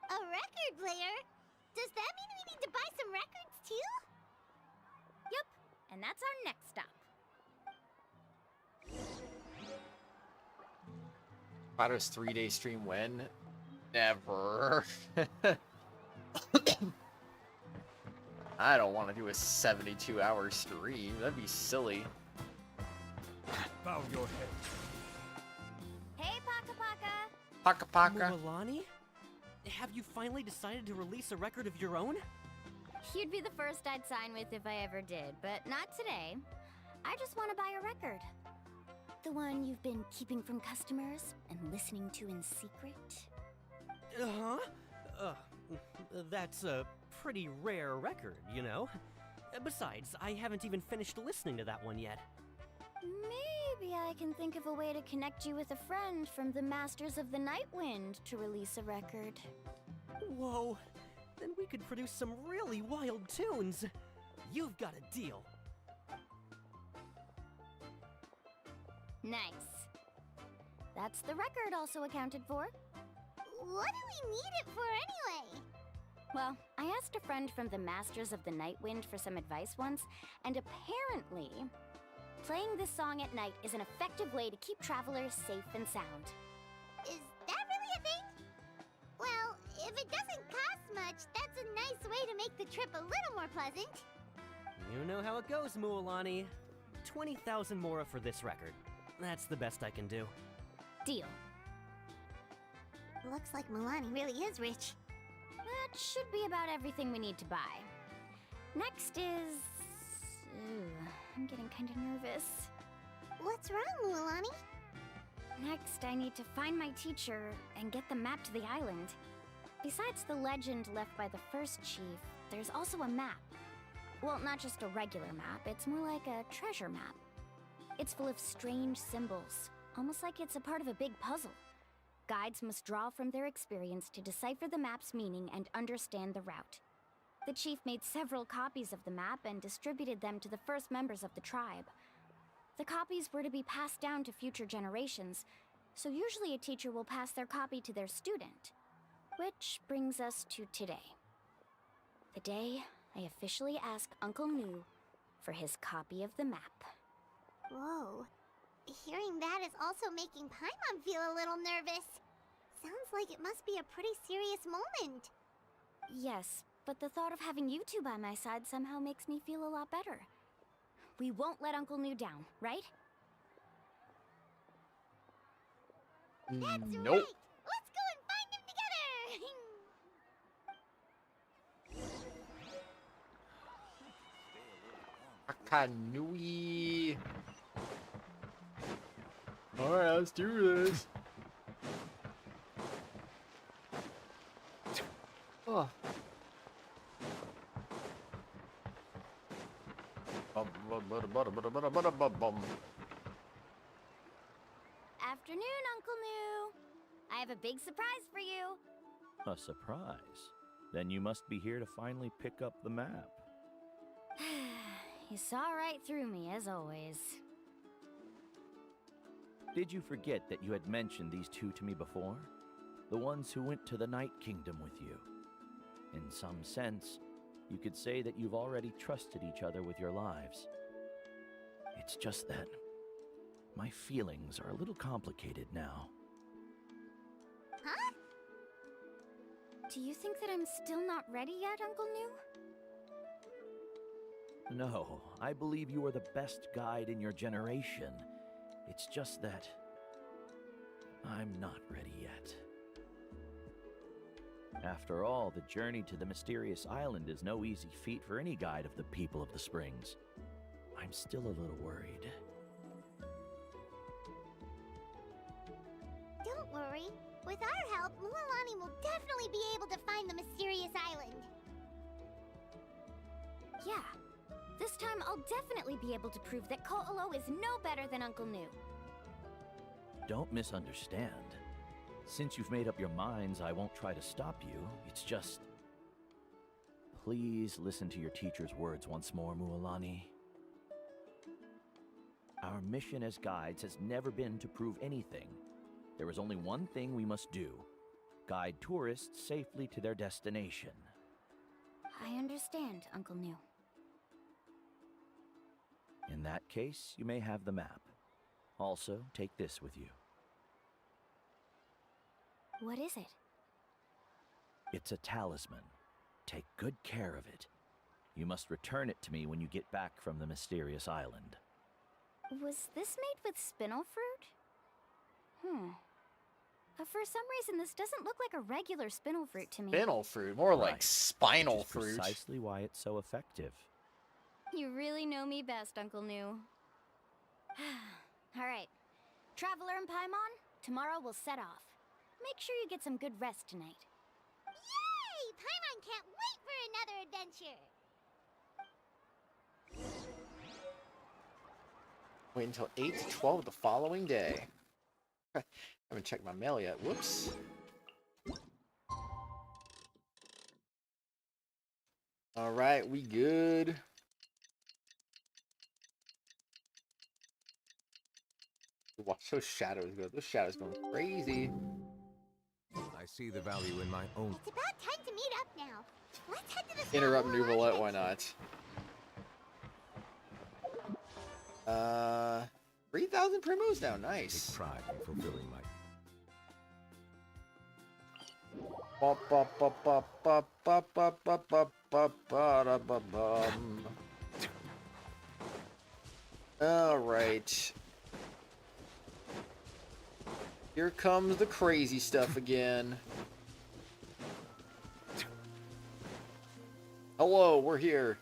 A record player? Does that mean we need to buy some records too? Yep, and that's our next stop. Kratos 3-day stream when? Never. I don't want to do a 72-hour stream. That'd be silly. Bow your head. Hey, Paka Paka. Paka Paka. Mualani? Have you finally decided to release a record of your own? You'd be the first I'd sign with if I ever did, but not today. I just want to buy a record. The one you've been keeping from customers and listening to in secret. Uh-huh. That's a pretty rare record, you know? Besides, I haven't even finished listening to that one yet. Maybe I can think of a way to connect you with a friend from the Masters of the Night Wind to release a record. Whoa, then we could produce some really wild tunes. You've got a deal. Nice. That's the record also accounted for. What do we need it for anyway? Well, I asked a friend from the Masters of the Night Wind for some advice once, and apparently, playing this song at night is an effective way to keep travelers safe and sound. Is that really a thing? Well, if it doesn't cost much, that's a nice way to make the trip a little more pleasant. You know how it goes, Mualani. 20,000 mora for this record. That's the best I can do. Deal. Looks like Milani really is rich. That should be about everything we need to buy. Next is... I'm getting kind of nervous. What's wrong, Mualani? Next, I need to find my teacher and get the map to the island. Besides the legend left by the first chief, there's also a map. Well, not just a regular map, it's more like a treasure map. It's full of strange symbols, almost like it's a part of a big puzzle. Guides must draw from their experience to decipher the map's meaning and understand the route. The chief made several copies of the map and distributed them to the first members of the tribe. The copies were to be passed down to future generations, so usually a teacher will pass their copy to their student. Which brings us to today. The day I officially ask Uncle Nu for his copy of the map. Whoa. Hearing that is also making Paimon feel a little nervous. Sounds like it must be a pretty serious moment. Yes, but the thought of having you two by my side somehow makes me feel a lot better. We won't let Uncle Nu down, right? That's nope. right! Let's go and find him together! Akanui. Alright, let's do this. Oh. Afternoon, Uncle Nu. have a big surprise for you. A surprise? Then you must be here to finally pick up the map. You saw right through me, as always. Did you forget that you had mentioned these two to me before? The ones who went to the Night Kingdom with you. In some sense, you could say that you've already trusted each other with your lives. It's just that my feelings are a little complicated now. Huh? Do you think that I'm still not ready yet, Uncle New? No, I believe you are the best guide in your generation. It's just that I'm not ready yet. After all, the journey to the mysterious island is no easy feat for any guide of the people of the Springs. I'm still a little worried. Don't worry. With our help, Mualani will definitely be able to find the mysterious island. Yeah. This time I'll definitely be able to prove that Ko'olo is no better than Uncle New. Don't misunderstand. Since you've made up your minds, I won't try to stop you. It's just... Please listen to your teacher's words once more, Mualani. Our mission as guides has never been to prove anything. There is only one thing we must do. Guide tourists safely to their destination. I understand, Uncle New. In that case, you may have the map. Also, take this with you. What is it? It's a talisman. Take good care of it. You must return it to me when you get back from the mysterious island. Was this made with spinel fruit? For some reason, this doesn't look like a regular spinel fruit to me. Spinel fruit? More like Right. spinal Which is fruit. Precisely why it's so effective. You really know me best, Uncle New. Alright. Traveler and Paimon, tomorrow we'll set off. Make sure you get some good rest tonight. Yay! Paimon can't wait for another adventure! Wait until 8 to 12 the following day. I haven't checked my mail yet. Whoops. Alright, we good. Watch those shadows go. Those shadows going crazy. I see the value in my own... It's about time to meet up now. Let's head to the Interrupt Star New Wars Roulette, why not? 3,000 primos now, nice. Take pride in fulfilling my... Alright. Here comes the crazy stuff again. Hello, we're here.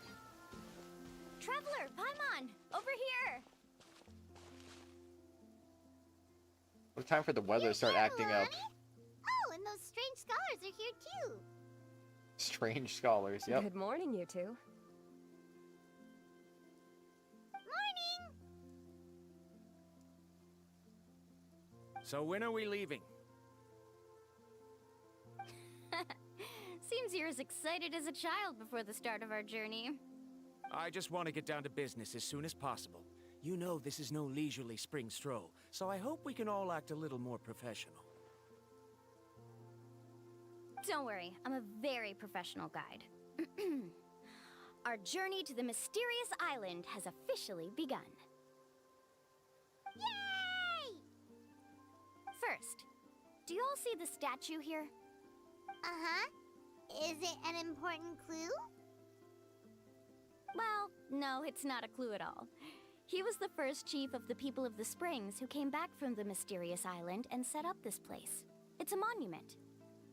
Traveler, Paimon, over here! What time for the weather to start acting up? Oh, and those strange scholars are here too. Strange scholars, yep. Good morning, you two. Morning! So when are we leaving? Seems you're as excited as a child before the start of our journey. I just want to get down to business as soon as possible. You know this is no leisurely spring stroll, so I hope we can all act a little more professional. Don't worry, I'm a very professional guide. Our journey to the mysterious island has officially begun. Yay! First, do you all see the statue here? Uh-huh. Is it an important clue? Well, no, it's not a clue at all. He was the first chief of the people of the Springs who came back from the mysterious island and set up this place. It's a monument.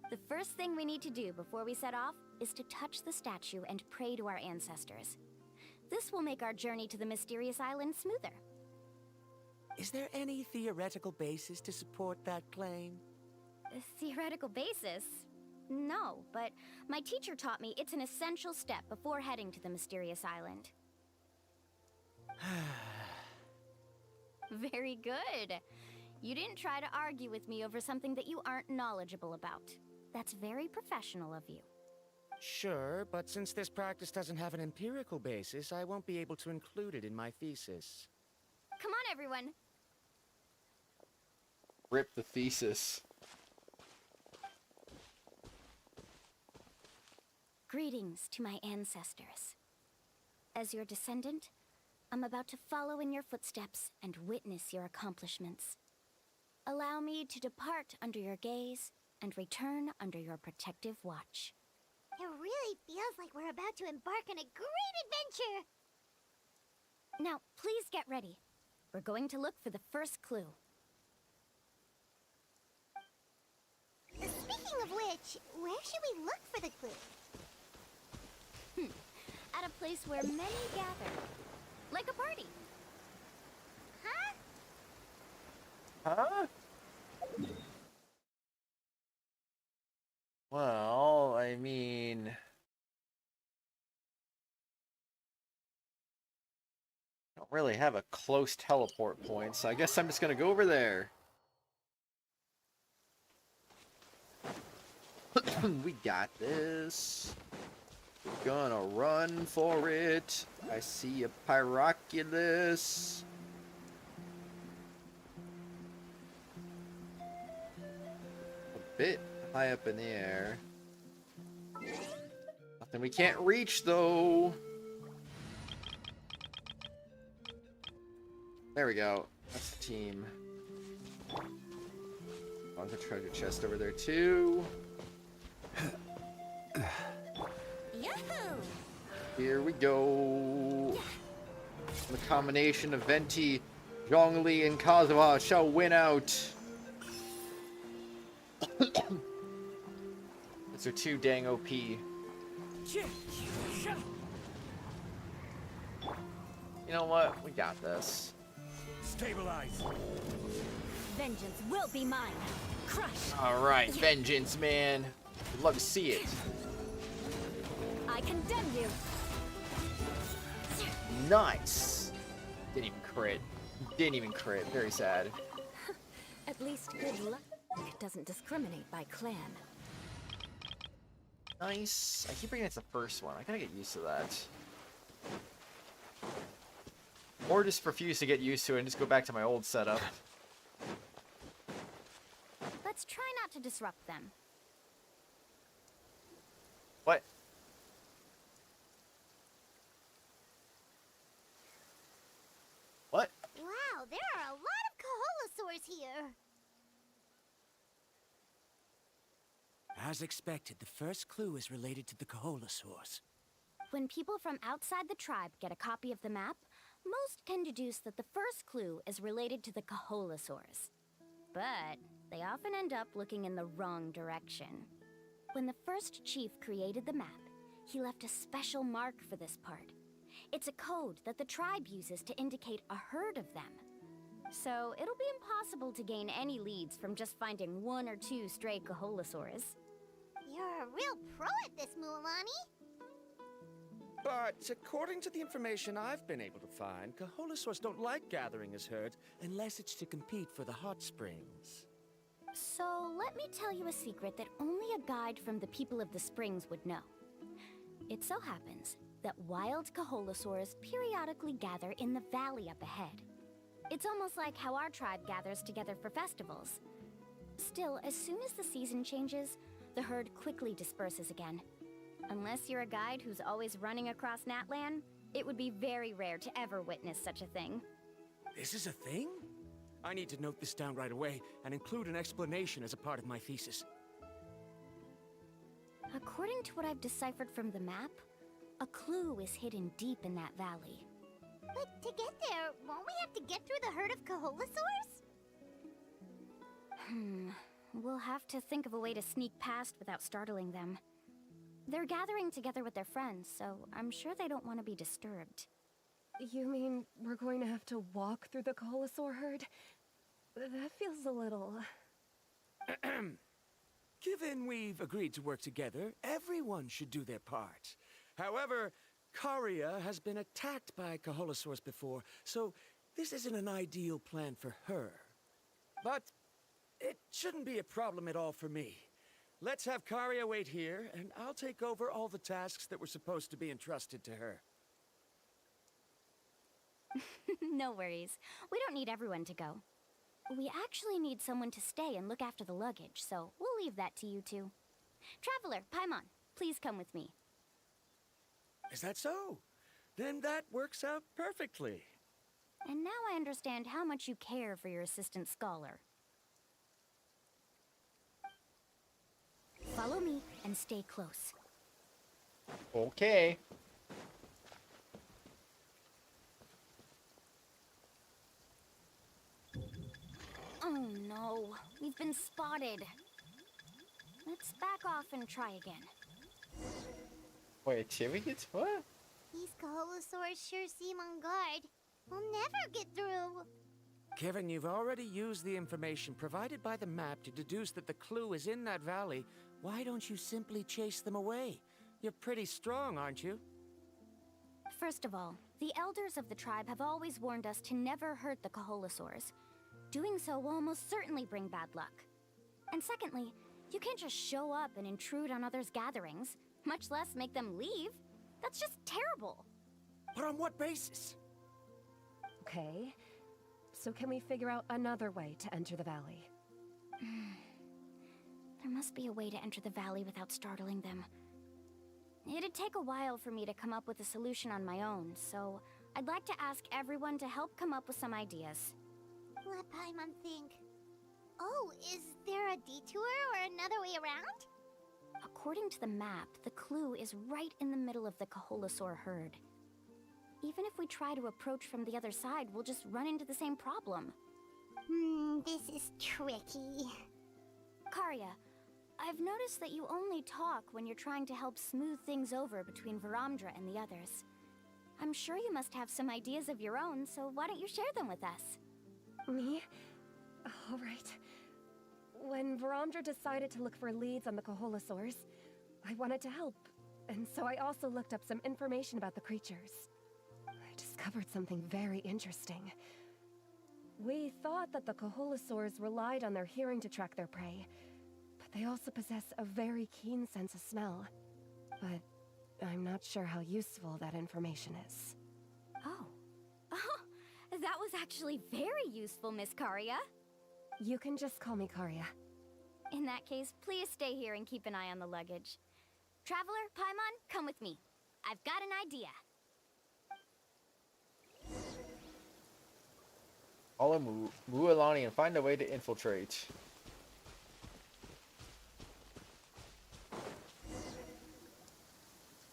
The first thing we need to do before we set off is to touch the statue and pray to our ancestors. This will make our journey to the mysterious island smoother. Is there any theoretical basis to support that claim? A theoretical basis? No, but my teacher taught me it's an essential step before heading to the mysterious island. Very good. You didn't try to argue with me over something that you aren't knowledgeable about. That's very professional of you. Sure, but since this practice doesn't have an empirical basis, I won't be able to include it in my thesis. Come on, everyone. Rip the thesis. Greetings to my ancestors. As your descendant, I'm about to follow in your footsteps and witness your accomplishments. Allow me to depart under your gaze and return under your protective watch. It really feels like we're about to embark on a great adventure! Now, please get ready. We're going to look for the first clue. Speaking of which, where should we look for the clue? At a place where many gather. Like a party. Huh? Well, I mean... I don't really have a close teleport point, so I guess I'm just gonna go over there. We got this. We're gonna run for it. I see a Pyroculus. A bit high up in the air. Nothing we can't reach, though. There we go. That's the team. On the treasure chest over there, too. Yahoo! Here we go. The combination of Venti, Zhongli, and Kazuha shall win out. These are too dang OP. You know what? We got this. Stabilize. Vengeance will be mine. Crush. Alright, vengeance, man. We'd love to see it. I condemn you. Nice. Didn't even crit. Didn't even crit. Very sad. At least good luck doesn't discriminate by clan. Nice. I keep thinking it's the first one. I gotta get used to that. Or just refuse to get used to it and just go back to my old setup. Let's try not to disrupt them. What? What? Wow, there are a lot of Kaholosaurs here! As expected, the first clue is related to the Kaholosaurs. When people from outside the tribe get a copy of the map, most can deduce that the first clue is related to the Kaholosaurs. But they often end up looking in the wrong direction. When the first chief created the map, he left a special mark for this part. It's a code that the tribe uses to indicate a herd of them. So it'll be impossible to gain any leads from just finding one or two stray Kaholosaurs. You're a real pro at this, Mualani. But according to the information I've been able to find, Kaholosaurs don't like gathering as herds unless it's to compete for the hot springs. So let me tell you a secret that only a guide from the people of the springs would know. It so happens that wild Kaholosaurs periodically gather in the valley up ahead. It's almost like how our tribe gathers together for festivals. Still, as soon as the season changes, the herd quickly disperses again. Unless you're a guide who's always running across Natlan, it would be very rare to ever witness such a thing. This is a thing? I need to note this down right away and include an explanation as a part of my thesis. According to what I've deciphered from the map, a clue is hidden deep in that valley. But to get there, won't we have to get through the herd of Kaholosaurs? We'll have to think of a way to sneak past without startling them. They're gathering together with their friends, so I'm sure they don't want to be disturbed. You mean we're going to have to walk through the Kaholosaur herd? That feels a little... Given we've agreed to work together, everyone should do their part. However, Karia has been attacked by Kaholosaurs before, so this isn't an ideal plan for her. But it shouldn't be a problem at all for me. Let's have Karia wait here, and I'll take over all the tasks that were supposed to be entrusted to her. No worries. We don't need everyone to go. We actually need someone to stay and look after the luggage, so we'll leave that to you two. Traveler, Paimon, please come with me. Is that so? Then that works out perfectly. And now I understand how much you care for your assistant scholar. Follow me and stay close. Okay. Oh no, we've been spotted. Let's back off and try again. Wait, Teyvat? What? These Kaholosaurs sure seem on guard. We'll never get through. Kevin, you've already used the information provided by the map to deduce that the clue is in that valley. Why don't you simply chase them away? You're pretty strong, aren't you? First of all, the elders of the tribe have always warned us to never hurt the Kaholosaurs. Doing so will almost certainly bring bad luck. And secondly, you can't just show up and intrude on others' gatherings, much less make them leave. That's just terrible. But on what basis? Okay, so can we figure out another way to enter the valley? There must be a way to enter the valley without startling them. It'd take a while for me to come up with a solution on my own, so I'd like to ask everyone to help come up with some ideas. Let Paimon think. Oh, is there a detour or another way around? According to the map, the clue is right in the middle of the Kaholosaur herd. Even if we try to approach from the other side, we'll just run into the same problem. This is tricky. Karia, I've noticed that you only talk when you're trying to help smooth things over between Varamdra and the others. I'm sure you must have some ideas of your own, so why don't you share them with us? Me? All right. When Varamdra decided to look for leads on the Kaholosaurs, I wanted to help, and so I also looked up some information about the creatures. I discovered something very interesting. We thought that the Kaholosaurs relied on their hearing to track their prey, but they also possess a very keen sense of smell. But I'm not sure how useful that information is. Oh. That was actually very useful, Miss Karia. You can just call me Karia. In that case, please stay here and keep an eye on the luggage. Traveler, Paimon, come with me. I've got an idea. Follow Mualani and find a way to infiltrate.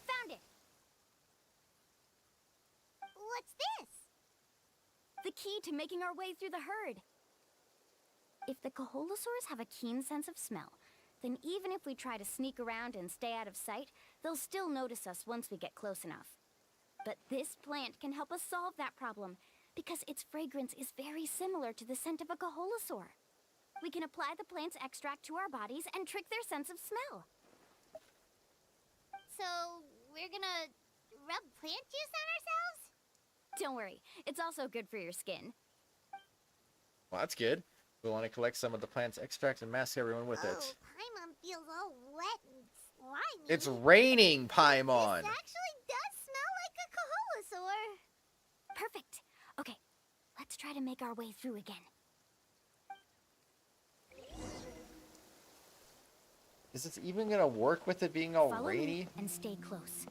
Found it! What's this? The key to making our way through the herd. If the Kaholosaurs have a keen sense of smell, then even if we try to sneak around and stay out of sight, they'll still notice us once we get close enough. But this plant can help us solve that problem, because its fragrance is very similar to the scent of a Kaholosaur. We can apply the plant's extract to our bodies and trick their sense of smell. So, we're gonna rub plant juice on ourselves? Don't worry, it's also good for your skin. Well, that's good. We'll want to collect some of the plant's extract and mask everyone with it. Paimon feels all wet and slimy. It's raining, Paimon! This actually does smell like a Kaholosaur. Perfect. Okay, let's try to make our way through again. Is this even gonna work with it being all Follow rainy? me and stay close.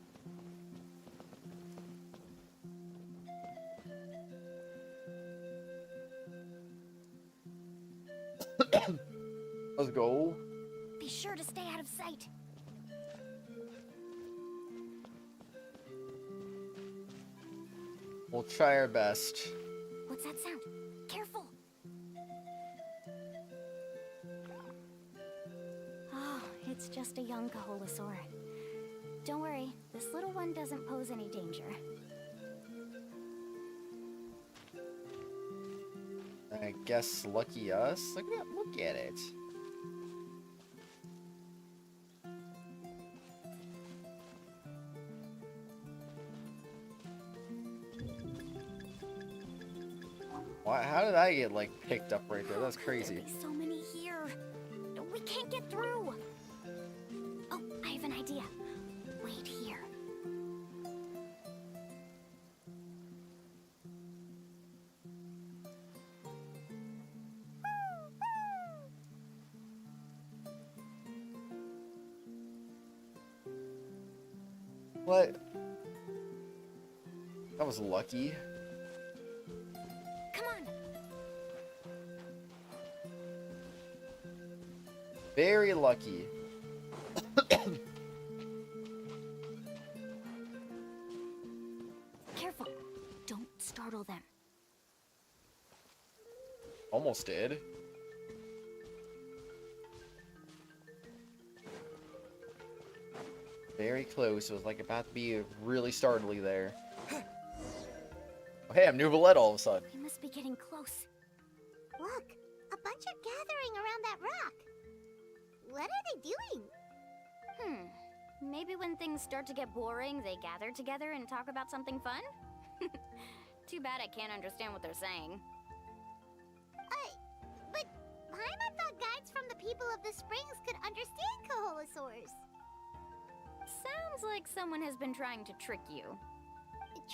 Let's go. Be sure to stay out of sight. We'll try our best. What's that sound? Careful! Oh, it's just a young Kaholosaur. Don't worry, this little one doesn't pose any danger. I guess lucky us. Look at it. Why? How did I get like picked up right there? That's crazy. There's so many here. We can't get through. Oh, I have an idea. Wait here. What? That was lucky. Come on. Very lucky. Careful. Don't startle them. Almost did. Very close. It was like about to be really startly there. Oh, hey, I'm New Valette all of a sudden. We must be getting close. Look, a bunch are gathering around that rock. What are they doing? Maybe when things start to get boring, they gather together and talk about something fun? Too bad I can't understand what they're saying. But Paimon thought guides from the people of the springs could understand Kaholasaurs. Sounds like someone has been trying to trick you.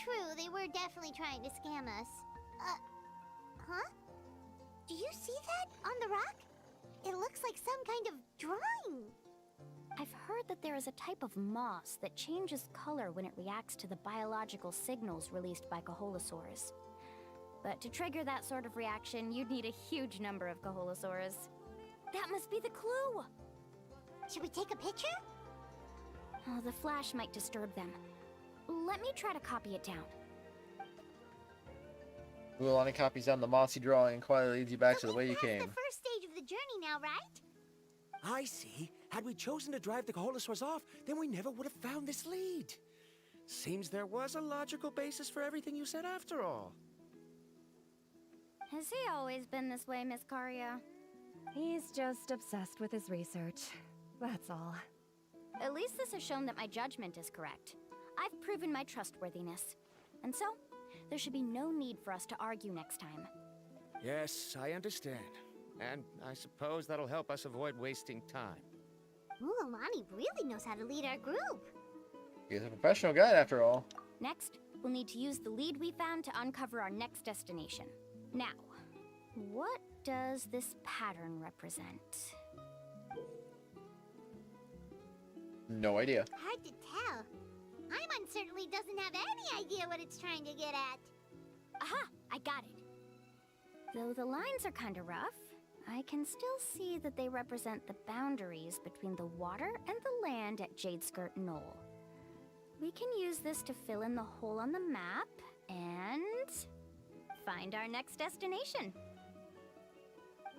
True, they were definitely trying to scam us. Huh? Do you see that on the rock? It looks like some kind of drawing. I've heard that there is a type of moss that changes color when it reacts to the biological signals released by Kaholasaurs. But to trigger that sort of reaction, you'd need a huge number of Kaholasaurs. That must be the clue! Should we take a picture? Oh, the flash might disturb them. Let me try to copy it down. Ulani copies down the mossy drawing and quietly leads you back to the way you came. The first stage of the journey now, right? I see. Had we chosen to drive the Kaholasaurs off, then we never would have found this lead. Seems there was a logical basis for everything you said after all. Has he always been this way, Miss Karia? He's just obsessed with his research. That's all. At least this has shown that my judgment is correct. I've proven my trustworthiness. And so, there should be no need for us to argue next time. Yes, I understand. And I suppose that'll help us avoid wasting time. Ulani really knows how to lead our group. He's a professional guide after all. Next, we'll need to use the lead we found to uncover our next destination. Now, what does this pattern represent? No idea. Hard to tell. Paimon certainly doesn't have any idea what it's trying to get at. Aha! I got it. Though the lines are kinda rough, I can still see that they represent the boundaries between the water and the land at Jadeskirt Knoll. We can use this to fill in the hole on the map and find our next destination.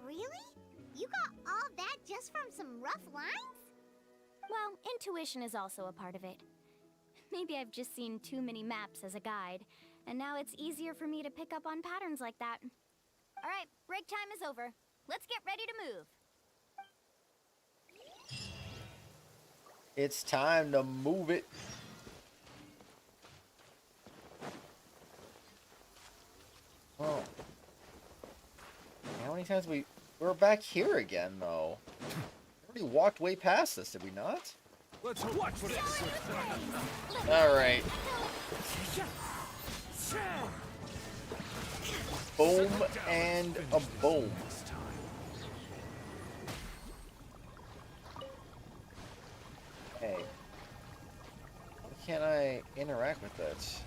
Really? You got all that just from some rough lines? Well, intuition is also a part of it. Maybe I've just seen too many maps as a guide, and now it's easier for me to pick up on patterns like that. All right, break time is over. Let's get ready to move. It's time to move it. Oh. How many times we're back here again, though? We already walked way past this, did we not? Let's watch this. Alright. Boom and a boom. Hey. Why can't I interact with this?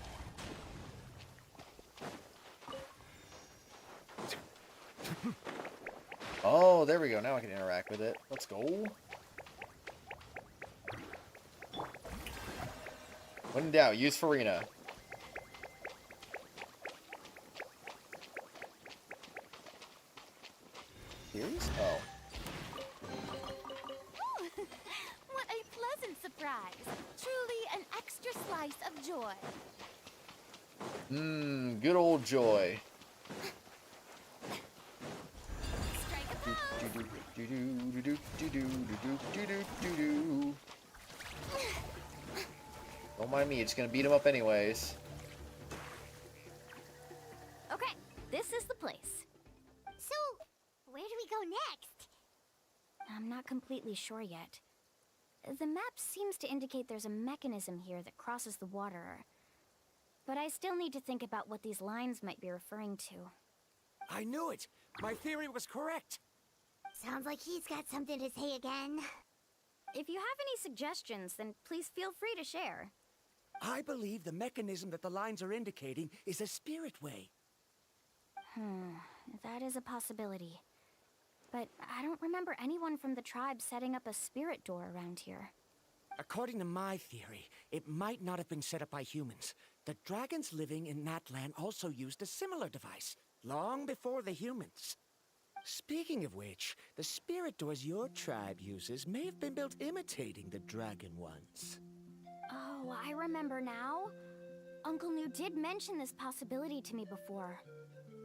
Oh, there we go. Now I can interact with it. Let's go. When in doubt, use Farina. Serious? Oh. What a pleasant surprise. Truly an extra slice of joy. Mmm, good old joy. Don't mind me, it's gonna beat him up anyways. Okay, this this is the place. So, where do we go next? I'm not completely sure yet. The map seems to indicate there's a mechanism here that crosses the water. But I still need to think about what these lines might be referring to. I knew it! My theory was correct! Sounds like he's got something to say again. If you have any suggestions, then please feel free to share. I believe the mechanism that the lines are indicating is a spirit way. That is a possibility. But I don't remember anyone from the tribe setting up a spirit door around here. According to my theory, it might not have been set up by humans. The dragons living in Natlan also used a similar device, long before the humans. Speaking of which, the spirit doors your tribe uses may have been built imitating the dragon ones. Oh, I remember now. Uncle New did mention this possibility to me before.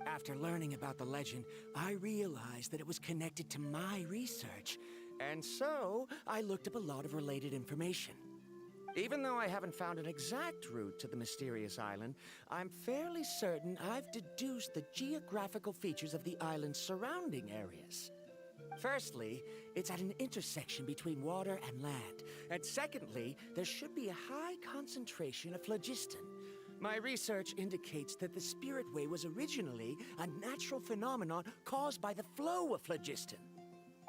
After learning about the legend, I realized that it was connected to my research, and so I looked up a lot of related information. Even though I haven't found an exact route to the mysterious island, I'm fairly certain I've deduced the geographical features of the island's surrounding areas. Firstly, it's at an intersection between water and land, and secondly, there should be a high concentration of phlogiston. My research indicates that the Spirit Way was originally a natural phenomenon caused by the flow of phlogiston.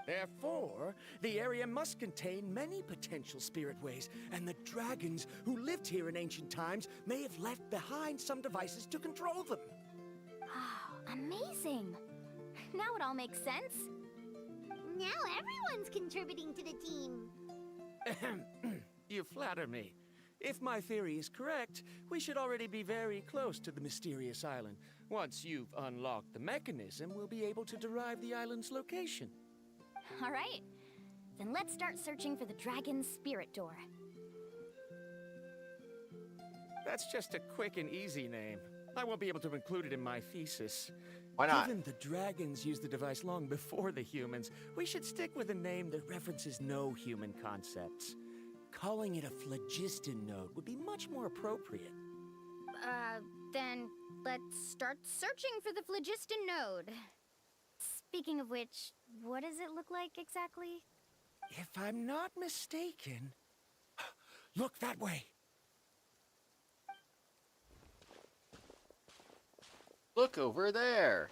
Therefore, the area must contain many potential Spirit Ways, and the dragons who lived here in ancient times may have left behind some devices to control them. Oh, amazing! Now it all makes sense. Now everyone's contributing to the team. You flatter me. If my theory is correct, we should already be very close to the mysterious island. Once you've unlocked the mechanism, we'll be able to derive the island's location. All right. Then let's start searching for the dragon's spirit door. That's just a quick and easy name. I won't be able to include it in my thesis. Why not? Given the dragons used the device long before the humans, we should stick with a name that references no human concepts. Calling it a phlogiston node would be much more appropriate. Then let's start searching for the phlogiston node. Speaking of which, what does it look like exactly? If I'm not mistaken... Look that way! Look over there!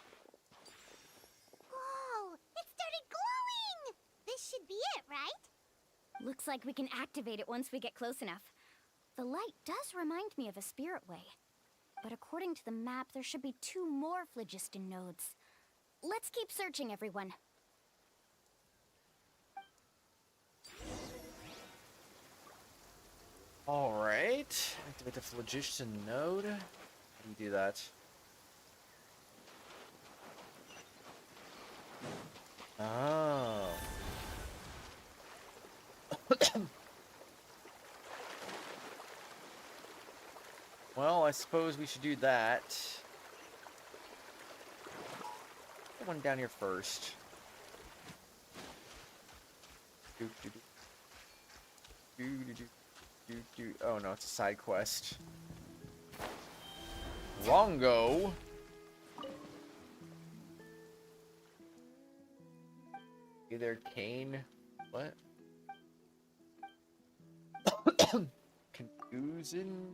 Whoa! It started glowing! This should be it, right? Looks like we can activate it once we get close enough. The light does remind me of a spirit way. But according to the map, there should be 2 more phlogiston nodes. Let's keep searching, everyone. Alright. Activate the phlogiston node. How do you do that? Oh. Well, I suppose we should do that. Put one down here first. Oh no, it's a side quest. Wrongo. Hey there, Kane. What? Confusing.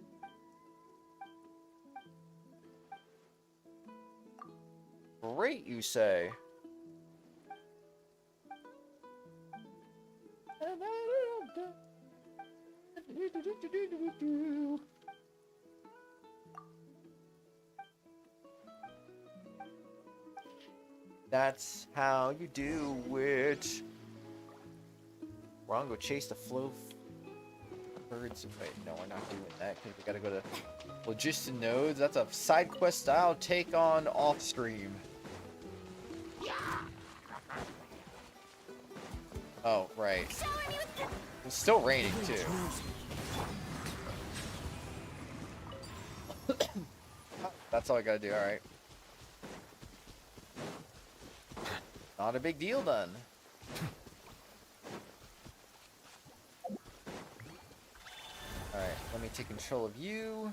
Great, you say. That's how you do it. We're gonna go chase the flow birds. Wait, no, we're not doing that because we gotta go to phlogiston nodes. That's a side quest I'll take on off stream. Oh, right. It's still raining too. That's all I gotta do, alright. Not a big deal then. Alright, let me take control of you.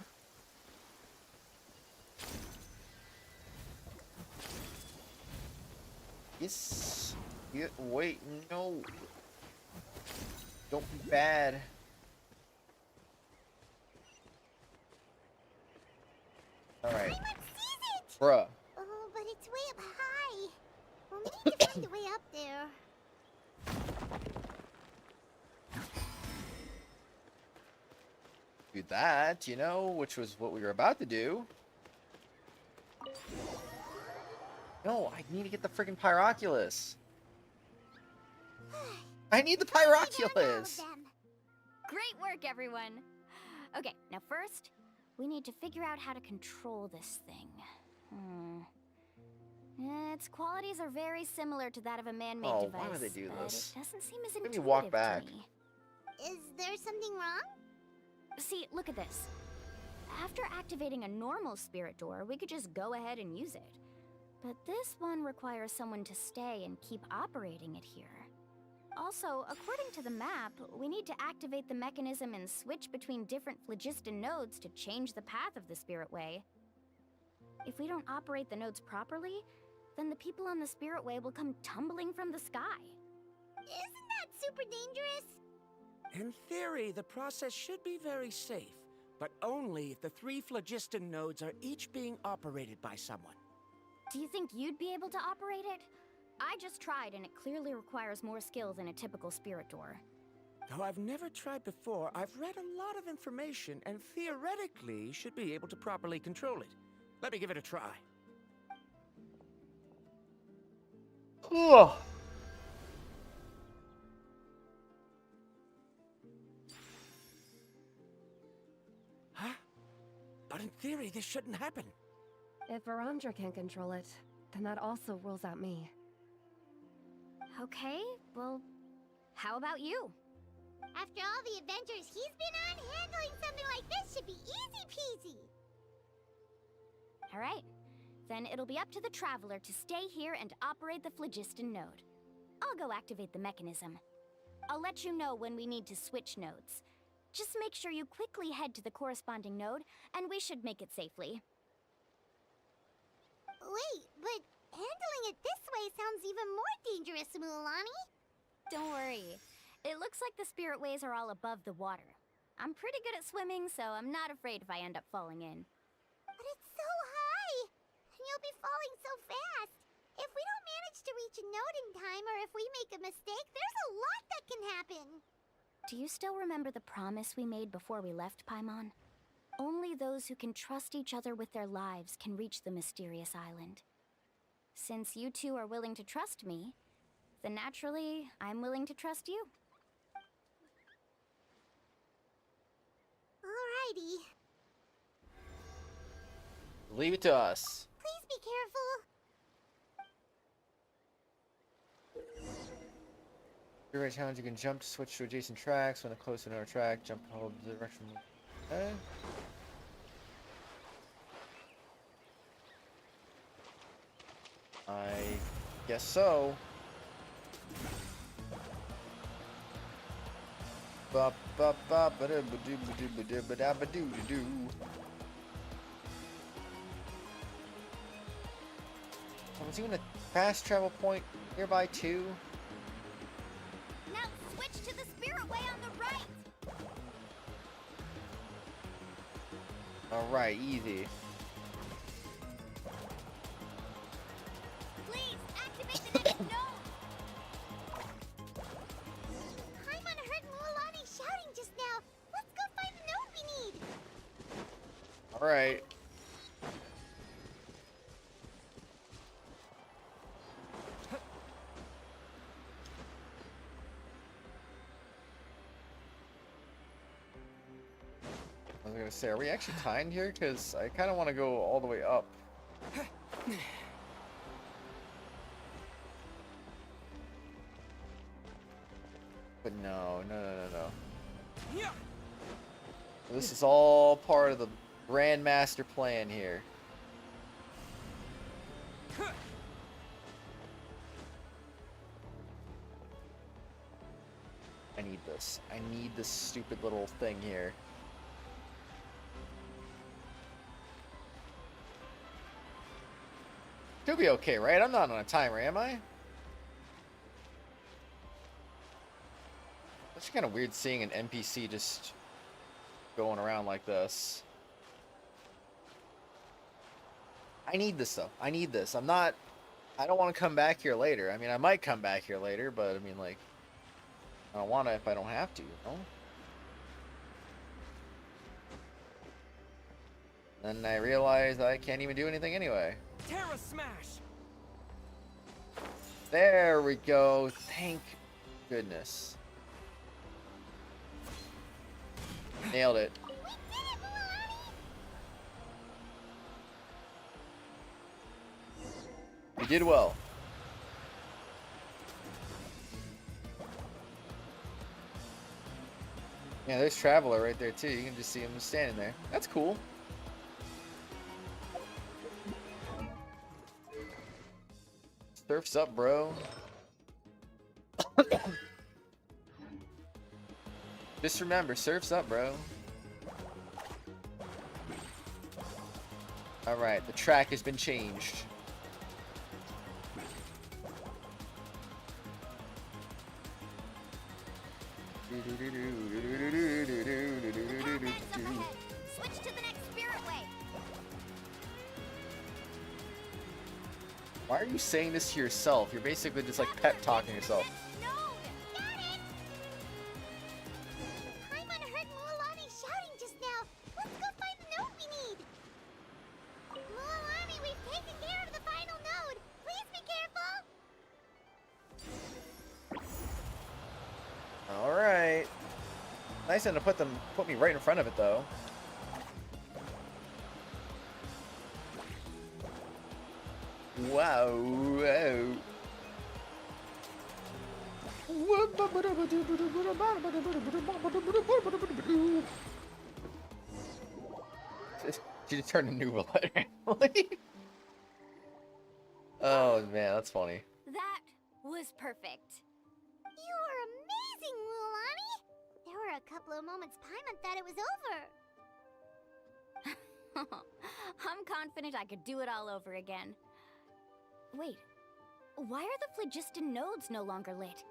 This... Wait, no. Don't be bad. Alright. Bruh. Oh, but it's way up high. We'll need to find a way up there. Do that, you know, which was what we were about to do. No, I need to get the freaking Pyroculus. I need the Pyroculus. Great work, everyone. Okay, now first, we need to figure out how to control this thing. Its qualities are very similar to that of a man-made device. Why would they do but this? It doesn't seem as Let me intuitive walk back. to me. Is there something wrong? See, look at this. After activating a normal spirit door, we could just go ahead and use it. But this one requires someone to stay and keep operating it here. Also, according to the map, we need to activate the mechanism and switch between different phlogiston nodes to change the path of the spirit way. If we don't operate the nodes properly, then the people on the spirit way will come tumbling from the sky. Isn't that super dangerous? In theory, the process should be very safe, but only if the 3 phlogiston nodes are each being operated by someone. Do you think you'd be able to operate it? I just tried, and it clearly requires more skill than a typical spirit door. Though I've never tried before, I've read a lot of information and theoretically should be able to properly control it. Let me give it a try. Ugh. Huh? But in theory, this shouldn't happen. If Verandra can control it, then that also rules out me. Okay, well, how about you? After all the adventures he's been on, handling something like this should be easy peasy. All right, then it'll be up to the Traveler to stay here and operate the phlogiston node. I'll go activate the mechanism. I'll let you know when we need to switch nodes. Just make sure you quickly head to the corresponding node, and we should make it safely. Wait, but handling it this way sounds even more dangerous, Mualani. Don't worry. It looks like the spirit ways are all above the water. I'm pretty good at swimming, so I'm not afraid if I end up falling in. But it's so high, and you'll be falling so fast. If we don't manage to reach a node in time, or if we make a mistake, there's a lot that can happen. Do you still remember the promise we made before we left, Paimon? Only those who can trust each other with their lives can reach the mysterious island. Since you two are willing to trust me, then naturally, I'm willing to trust you. Alrighty. Leave it to us. Please be careful. Your challenge, you can jump to switch to adjacent tracks. When close to another track, jump and hold the direction. Okay. I guess so. Ba ba ba ba da ba do ba do ba do ba da ba do do. Was even a fast travel point nearby too? Now switch to the spirit way on the right. All right, easy. Please activate the next node. Paimon heard Mualani shouting just now. Let's go find the node we need. All right. I was gonna say, are we actually timed here? Because I kind of want to go all the way up. But no. This is all part of the Grand Master plan here. I need this. I need this stupid little thing here. She'll be okay, right? I'm not on a timer, am I? It's kind of weird seeing an NPC just going around like this. I need this though. I need this. I don't want to come back here later. I mean, I might come back here later, but I mean, like, I don't want to if I don't have to, you know? Then I realized I can't even do anything anyway. Terra Smash! There we go. Thank goodness. Nailed it. You did well. Yeah, there's Traveler right there too. You can just see him standing there. That's cool. Surf's up, bro. Just remember, surf's up, bro. Alright, the track has been changed. Switch to the next spirit way. Why are you saying this to yourself? You're basically just like pep talking yourself. Paimon heard Mualani shouting just now. Let's go find the node we need. Mualani, we've taken care of the final node. Please be careful. All right. Nice of them to put me right in front of it, though. Wow. Wow. She just turned a new letter. Oh man, that's funny. That was perfect. You were amazing, Mualani. There were a couple of moments Paimon thought it was over. I'm confident I could do it all over again. Wait, why are the phlogiston nodes no longer lit?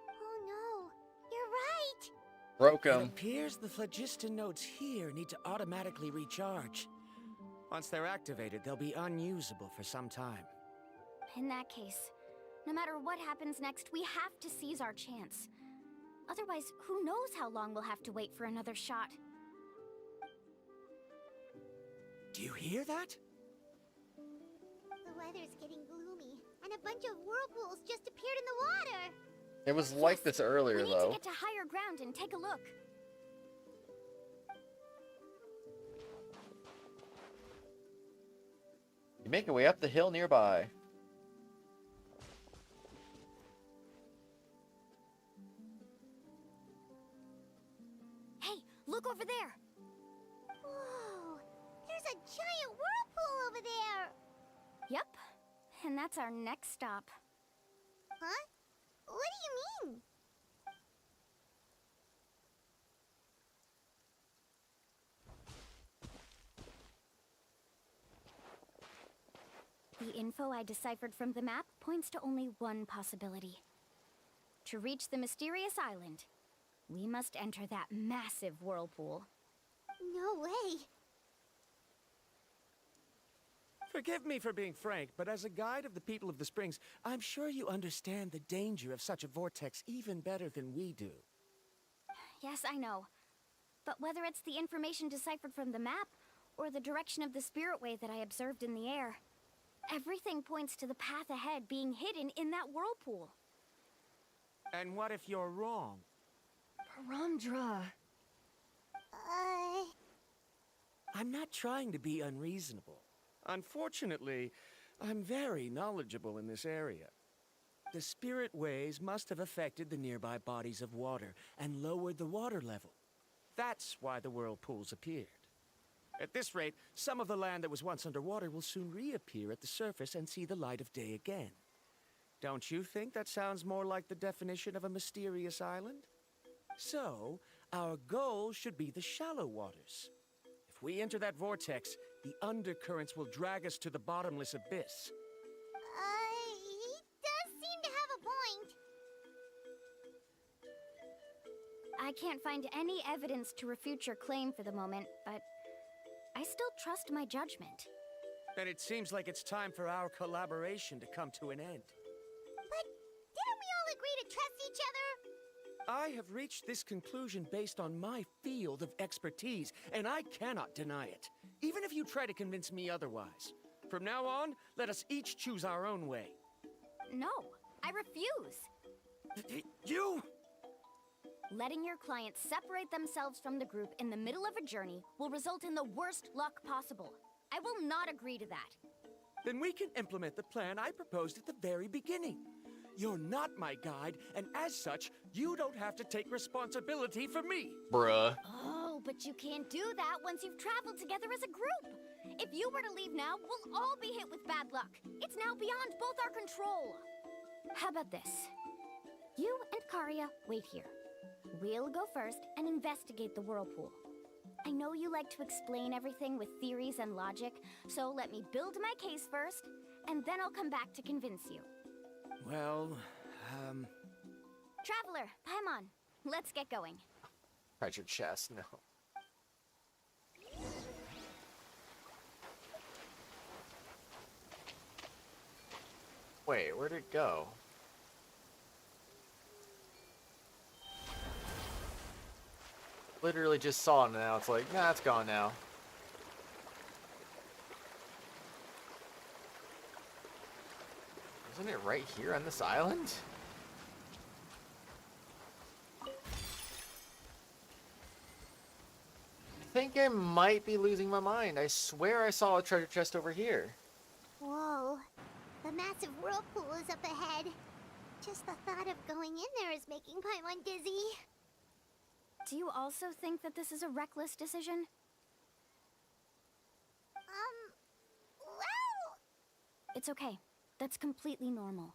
Oh no, you're right. Broke It 'em. appears the phlogiston nodes here need to automatically recharge. Once they're activated, they'll be unusable for some time. In that case, no matter what happens next, we have to seize our chance. Otherwise, who knows how long we'll have to wait for another shot. Do you hear that? The weather's getting gloomy, and a bunch of whirlpools just appeared in the water. It was like this earlier, We need though. to get to higher ground and take a look. You make your way up the hill nearby. Hey, look over there. Whoa, there's a giant whirlpool over there. Yep, and that's our next stop. Huh? What do you mean? The info I deciphered from the map points to only one possibility. To reach the mysterious island, we must enter that massive whirlpool. No way. Forgive me for being frank, but as a guide of the people of the Springs, I'm sure you understand the danger of such a vortex even better than we do. Yes, I know. But whether it's the information deciphered from the map, or the direction of the spirit way that I observed in the air, everything points to the path ahead being hidden in that whirlpool. And what if you're wrong? Parandra. I'm not trying to be unreasonable. Unfortunately, I'm very knowledgeable in this area. The spirit ways must have affected the nearby bodies of water and lowered the water level. That's why the whirlpools appeared. At this rate, some of the land that was once underwater will soon reappear at the surface and see the light of day again. Don't you think that sounds more like the definition of a mysterious island? So, our goal should be the shallow waters. If we enter that vortex, the undercurrents will drag us to the bottomless abyss. He does seem to have a point. I can't find any evidence to refute your claim for the moment, but I still trust my judgment. Then it seems like it's time for our collaboration to come to an end. But didn't we all agree to trust each other? I have reached this conclusion based on my field of expertise, and I cannot deny it, even if you try to convince me otherwise. From now on, let us each choose our own way. No, I refuse. You! Letting your clients separate themselves from the group in the middle of a journey will result in the worst luck possible. I will not agree to that. Then we can implement the plan I proposed at the very beginning. You're not my guide, and as such, you don't have to take responsibility for me. Bruh. Oh, but you can't do that once you've traveled together as a group. If you were to leave now, we'll all be hit with bad luck. It's now beyond both our control. How about this? You and Karia wait here. We'll go first and investigate the whirlpool. I know you like to explain everything with theories and logic, so let me build my case first, and then I'll come back to convince you. Well, Traveler, Paimon, let's get going. Treasure chest, no. Wait, where'd it go? Literally just saw it and now it's like, nah, it's gone now. Isn't it right here on this island? I think I might be losing my mind. I swear I saw a treasure chest over here. Whoa. The massive whirlpool is up ahead. Just the thought of going in there is making Paimon dizzy. Do you also think that this is a reckless decision? Well... It's okay. That's completely normal.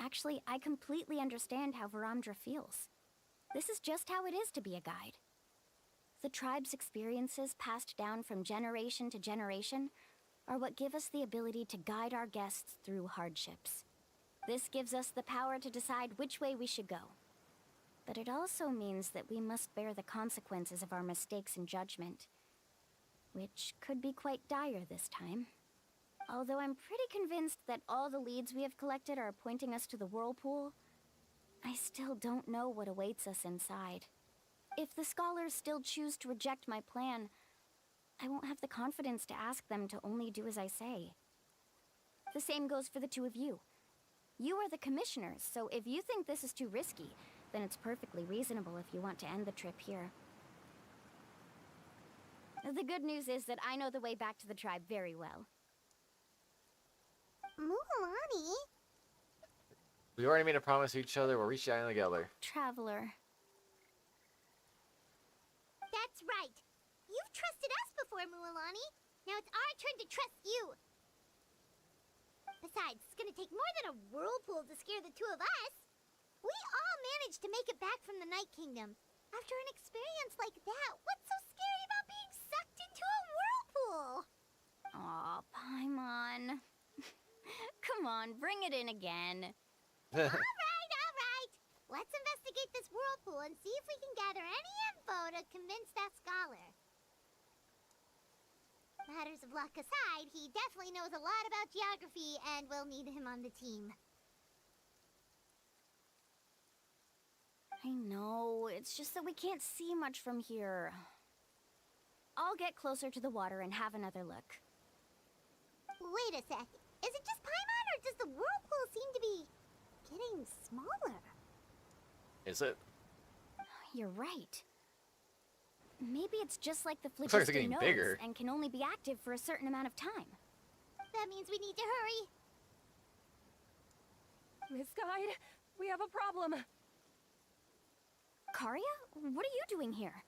Actually, I completely understand how Varamdra feels. This is just how it is to be a guide. The tribe's experiences passed down from generation to generation are what give us the ability to guide our guests through hardships. This gives us the power to decide which way we should go. But it also means that we must bear the consequences of our mistakes and judgment, which could be quite dire this time. Although I'm pretty convinced that all the leads we have collected are pointing us to the whirlpool, I still don't know what awaits us inside. If the scholars still choose to reject my plan, I won't have the confidence to ask them to only do as I say. The same goes for the two of you. You are the commissioners, so if you think this is too risky, then it's perfectly reasonable if you want to end the trip here. The good news is that I know the way back to the tribe very well. Mualani? We already made a promise to each other. We'll reach the island together. Traveler. That's right. You've trusted us before, Mualani. Now it's our turn to trust you. Besides, it's gonna take more than a whirlpool to scare the two of us. We all managed to make it back from the Night Kingdom. After an experience like that, what's so scary about being sucked into a whirlpool? Aw, Paimon. Come on, bring it in again. All right. Let's investigate this whirlpool and see if we can gather any info to convince that scholar. Matters of luck aside, he definitely knows a lot about geography, and we'll need him on the team. I know, it's just that we can't see much from here. I'll get closer to the water and have another look. Wait a sec. Is it just Paimon, or does the whirlpool seem to be getting smaller? Is it? You're right. Maybe it's just like the Looks like it's phlogiston getting nose bigger. and can only be active for a certain amount of time. That means we need to hurry. Miss Guide, we have a problem. Karia? What are you doing here?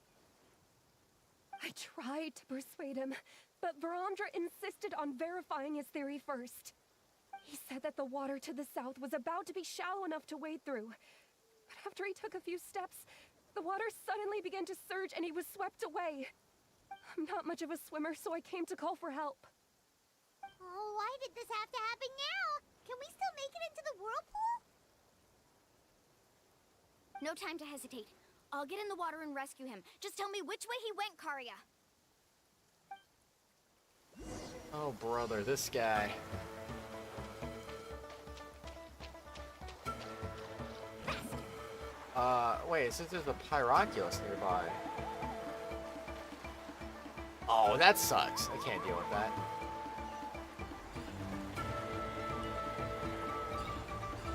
I tried to persuade him, but Varamdra insisted on verifying his theory first. He said that the water to the south was about to be shallow enough to wade through. But after he took a few steps, the water suddenly began to surge and he was swept away. I'm not much of a swimmer, so I came to call for help. Oh, why did this have to happen now? Can we still make it into the whirlpool? No time to hesitate. I'll get in the water and rescue him. Just tell me which way he went, Karya. Oh, brother, this guy. Wait, since there's a Pyroculus nearby. Oh, that sucks. I can't deal with that.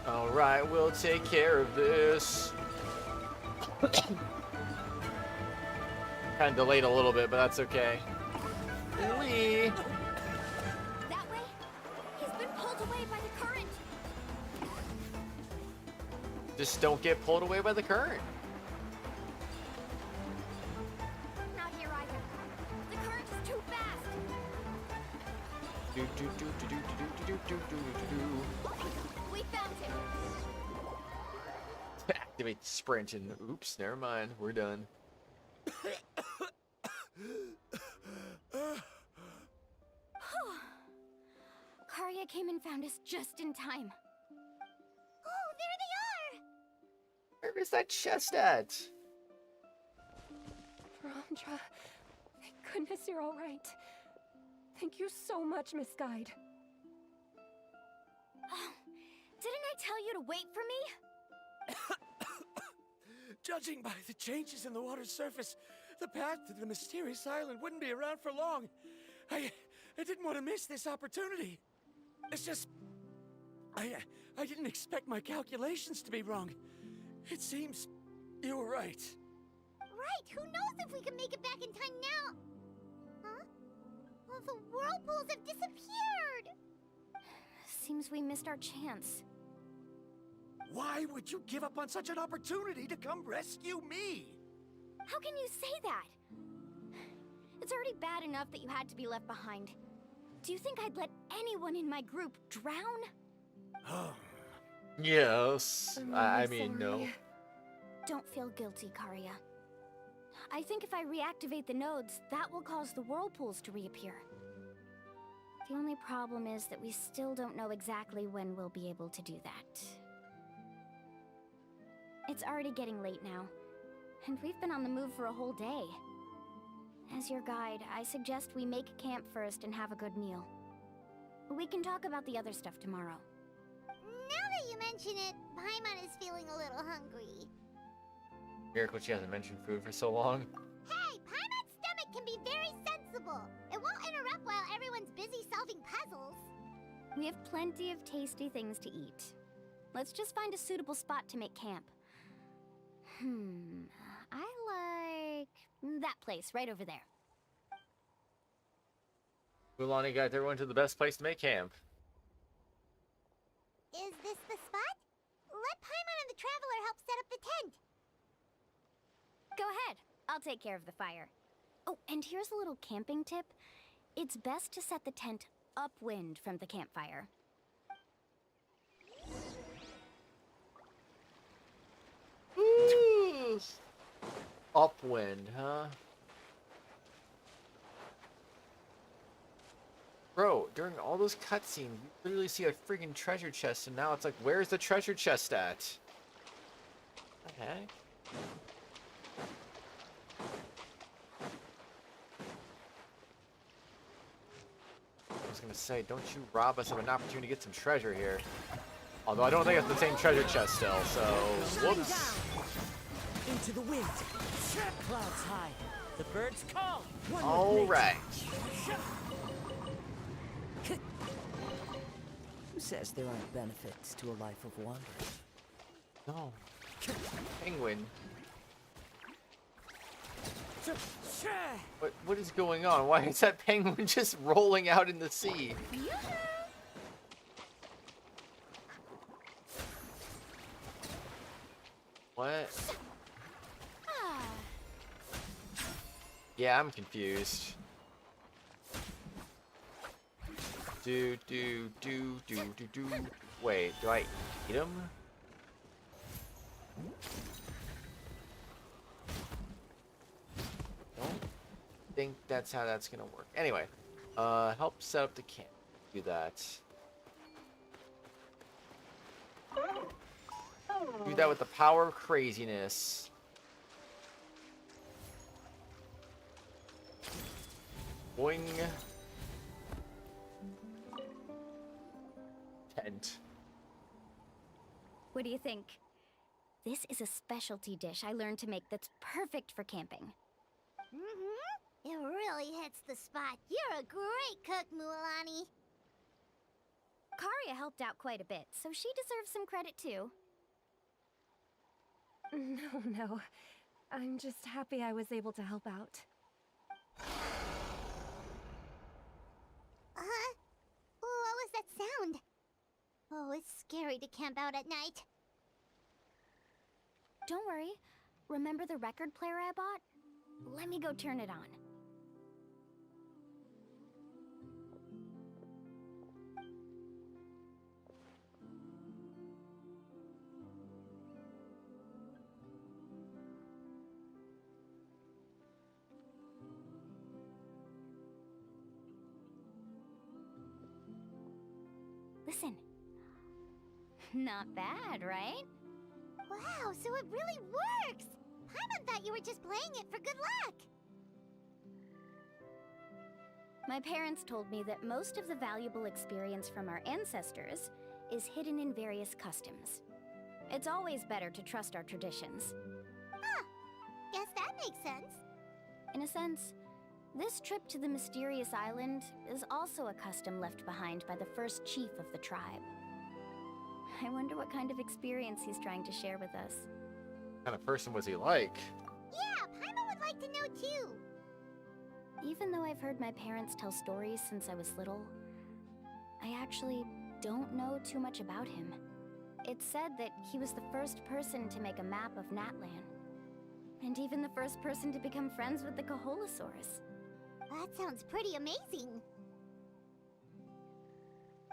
Alright, we'll take care of this. Kind of delayed a little bit, but that's okay. Lee. That way? He's been pulled away by the current. Just don't get pulled away by the current. Not here either. The current is too fast. Do do do do do do do do do do do. We found him. Activate sprint and oops, never mind. We're done. Karya came and found us just in time. Oh, there they are! Where is that chest at? Ramdra, thank goodness you're all right. Thank you so much, Miss Guide. Oh, didn't I tell you to wait for me? Judging by the changes in the water's surface, the path to the mysterious island wouldn't be around for long. I didn't want to miss this opportunity. It's just... I didn't expect my calculations to be wrong. It seems you were right. Right, who knows if we can make it back in time now? Huh? Well, the whirlpools have disappeared! Seems we missed our chance. Why would you give up on such an opportunity to come rescue me? How can you say that? It's already bad enough that you had to be left behind. Do you think I'd let anyone in my group drown? Yes. I really mean, sorry. no. Don't feel guilty, Karya. I think if I reactivate the nodes, that will cause the whirlpools to reappear. The only problem is that we still don't know exactly when we'll be able to do that. It's already getting late now, and we've been on the move for a whole day. As your guide, I suggest we make camp first and have a good meal. We can talk about the other stuff tomorrow. Now that you mention it, Paimon is feeling a little hungry. Miracle she hasn't mentioned food for so long. Hey, Paimon's stomach can be very sensible. It won't interrupt while everyone's busy solving puzzles. We have plenty of tasty things to eat. Let's just find a suitable spot to make camp. I like that place right over there. Mulani got everyone to the best place to make camp. Is this the spot? Let Paimon and the Traveler help set up the tent. Go ahead. I'll take care of the fire. Oh, and here's a little camping tip. It's best to set the tent upwind from the campfire. Ooh. Upwind, huh? Bro, during all those cutscenes, you literally see a freaking treasure chest, and now it's like, where's the treasure chest at? What the heck? I was gonna say, don't you rob us of an opportunity to get some treasure here. Although I don't think it's the same treasure chest still, so whoops. Into the wind. Clouds high. The birds call. All right. Who says there aren't benefits to a life of wandering? No. Penguin. What is going on? Why is that penguin just rolling out in the sea? What? Yeah, I'm confused. Do. Wait, do I eat him? Don't think that's how that's gonna work. Anyway, help set up the camp. Do that. Do that with the power of craziness. Boing. Tent. What do you think? This is a specialty dish I learned to make that's perfect for camping. Mm-hmm. It really hits the spot. You're a great cook, Mualani. Karia helped out quite a bit, so she deserves some credit too. No. I'm just happy I was able to help out. What was that sound? Oh, it's scary to camp out at night. Don't worry. Remember the record player I bought? Let me go turn it on. Listen. Not bad, right? Wow, so it really works! Paimon thought you were just playing it for good luck! My parents told me that most of the valuable experience from our ancestors is hidden in various customs. It's always better to trust our traditions. Huh. Guess that makes sense. In a sense, this trip to the mysterious island is also a custom left behind by the first chief of the tribe. I wonder what kind of experience he's trying to share with us. What kind of person was he like? Yeah, Paimon would like to know too. Even though I've heard my parents tell stories since I was little, I actually don't know too much about him. It's said that he was the first person to make a map of Natlan, and even the first person to become friends with the Kaholasaurs. That sounds pretty amazing.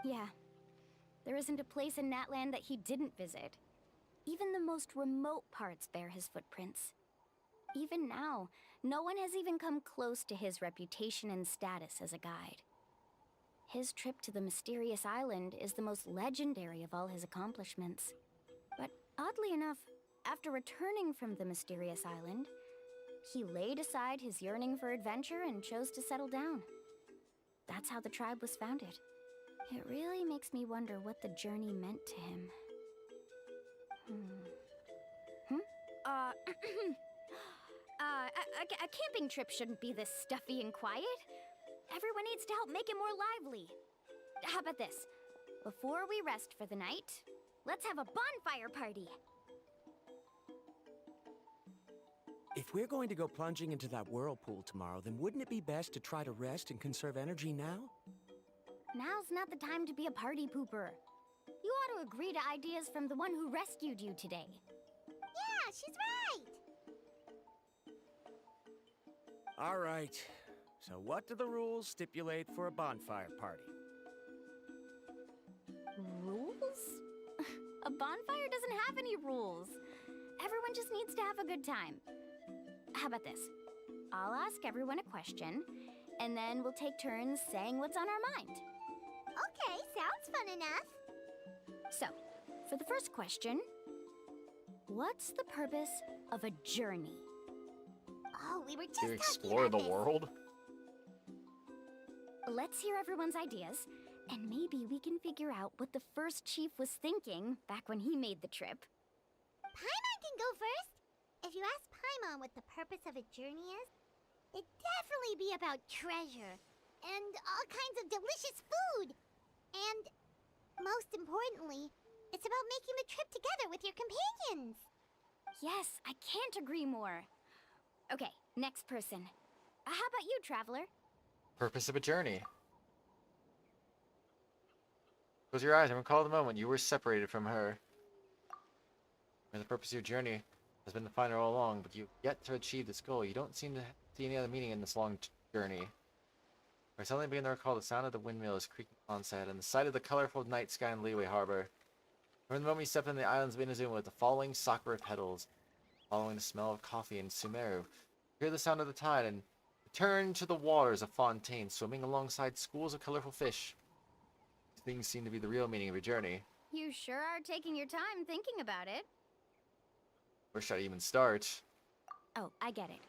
Yeah. There isn't a place in Natlan that he didn't visit. Even the most remote parts bear his footprints. Even now, no one has even come close to his reputation and status as a guide. His trip to the mysterious island is the most legendary of all his accomplishments. But oddly enough, after returning from the mysterious island, he laid aside his yearning for adventure and chose to settle down. That's how the tribe was founded. It really makes me wonder what the journey meant to him. A camping trip shouldn't be this stuffy and quiet. Everyone needs to help make it more lively. How about this? Before we rest for the night, let's have a bonfire party. If we're going to go plunging into that whirlpool tomorrow, then wouldn't it be best to try to rest and conserve energy now? Now's not the time to be a party pooper. You ought to agree to ideas from the one who rescued you today. Yeah, she's right! All right. So what do the rules stipulate for a bonfire party? Rules? A bonfire doesn't have any rules. Everyone just needs to have a good time. How about this? I'll ask everyone a question, and then we'll take turns saying what's on our mind. Okay, sounds fun enough. So, for the first question, what's the purpose of a journey? Oh, we were just To explore the world? Let's hear everyone's ideas, and maybe we can figure out what the first chief was thinking back when he made the trip. Paimon can go first. If you ask Paimon what the purpose of a journey is, it'd definitely be about treasure and all kinds of delicious food. And most importantly, it's about making the trip together with your companions. Yes, I can't agree more. Okay, next person. How about you, Traveler? Purpose of a journey. Close your eyes and recall the moment you were separated from her. And the purpose of your journey has been to find her all along, but you've yet to achieve this goal. You don't seem to see any other meaning in this long journey. I suddenly begin to recall the sound of the windmills creaking onset and the sight of the colorful night sky in Leeway Harbor. From the moment you stepped into the islands of Inazuma with the falling sakura petals, following the smell of coffee in Sumeru, hear the sound of the tide and return to the waters of Fontaine, swimming alongside schools of colorful fish. These things seem to be the real meaning of your journey. You sure are taking your time thinking about it. Where should I even start? Oh, I get it.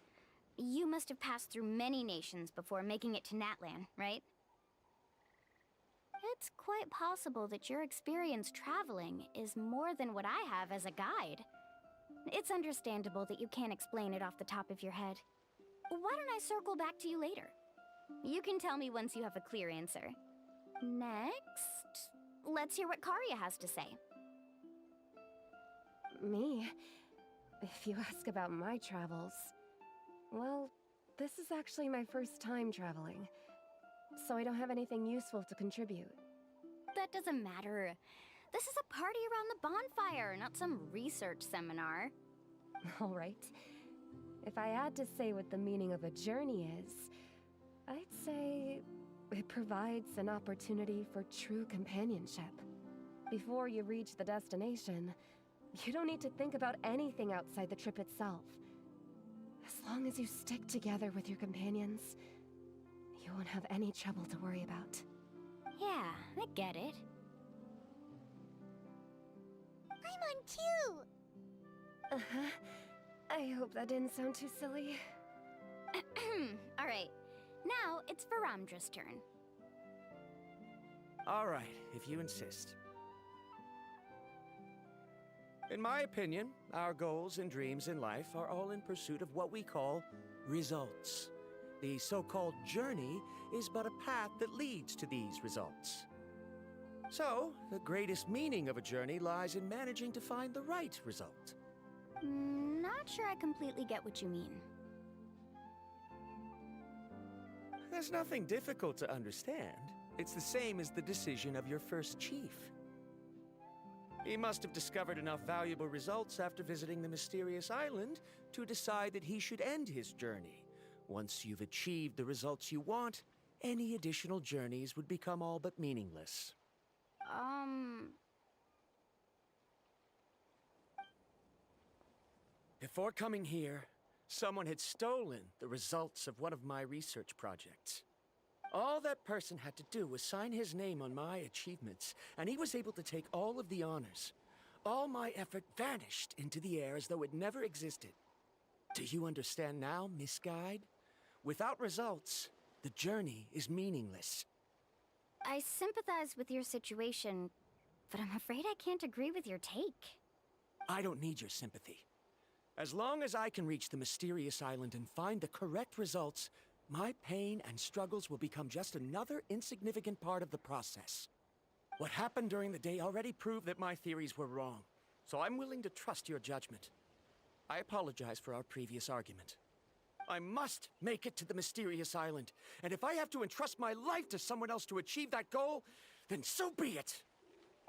You must have passed through many nations before making it to Natlan, right? It's quite possible that your experience traveling is more than what I have as a guide. It's understandable that you can't explain it off the top of your head. Why don't I circle back to you later? You can tell me once you have a clear answer. Next, let's hear what Karya has to say. Me? If you ask about my travels, well, this is actually my first time traveling, so I don't have anything useful to contribute. That doesn't matter. This is a party around the bonfire, not some research seminar. All right. If I had to say what the meaning of a journey is, I'd say it provides an opportunity for true companionship. Before you reach the destination, you don't need to think about anything outside the trip itself. As long as you stick together with your companions, you won't have any trouble to worry about. Yeah, I get it. I'm on too! Uh-huh. I hope that didn't sound too silly. Alright, now it's Varamdra's turn. Alright, if you insist. In my opinion, our goals and dreams in life are all in pursuit of what we call results. The so-called journey is but a path that leads to these results. So, the greatest meaning of a journey lies in managing to find the right result. Not sure I completely get what you mean. There's nothing difficult to understand. It's the same as the decision of your first chief. He must have discovered enough valuable results after visiting the mysterious island to decide that he should end his journey. Once you've achieved the results you want, any additional journeys would become all but meaningless. Before coming here, someone had stolen the results of one of my research projects. All that person had to do was sign his name on my achievements, and he was able to take all of the honors. All my effort vanished into the air as though it never existed. Do you understand now, Miss Guide? Without results, the journey is meaningless. I sympathize with your situation, but I'm afraid I can't agree with your take. I don't need your sympathy. As long as I can reach the mysterious island and find the correct results, my pain and struggles will become just another insignificant part of the process. What happened during the day already proved that my theories were wrong, so I'm willing to trust your judgment. I apologize for our previous argument. I must make it to the mysterious island, and if I have to entrust my life to someone else to achieve that goal, then so be it!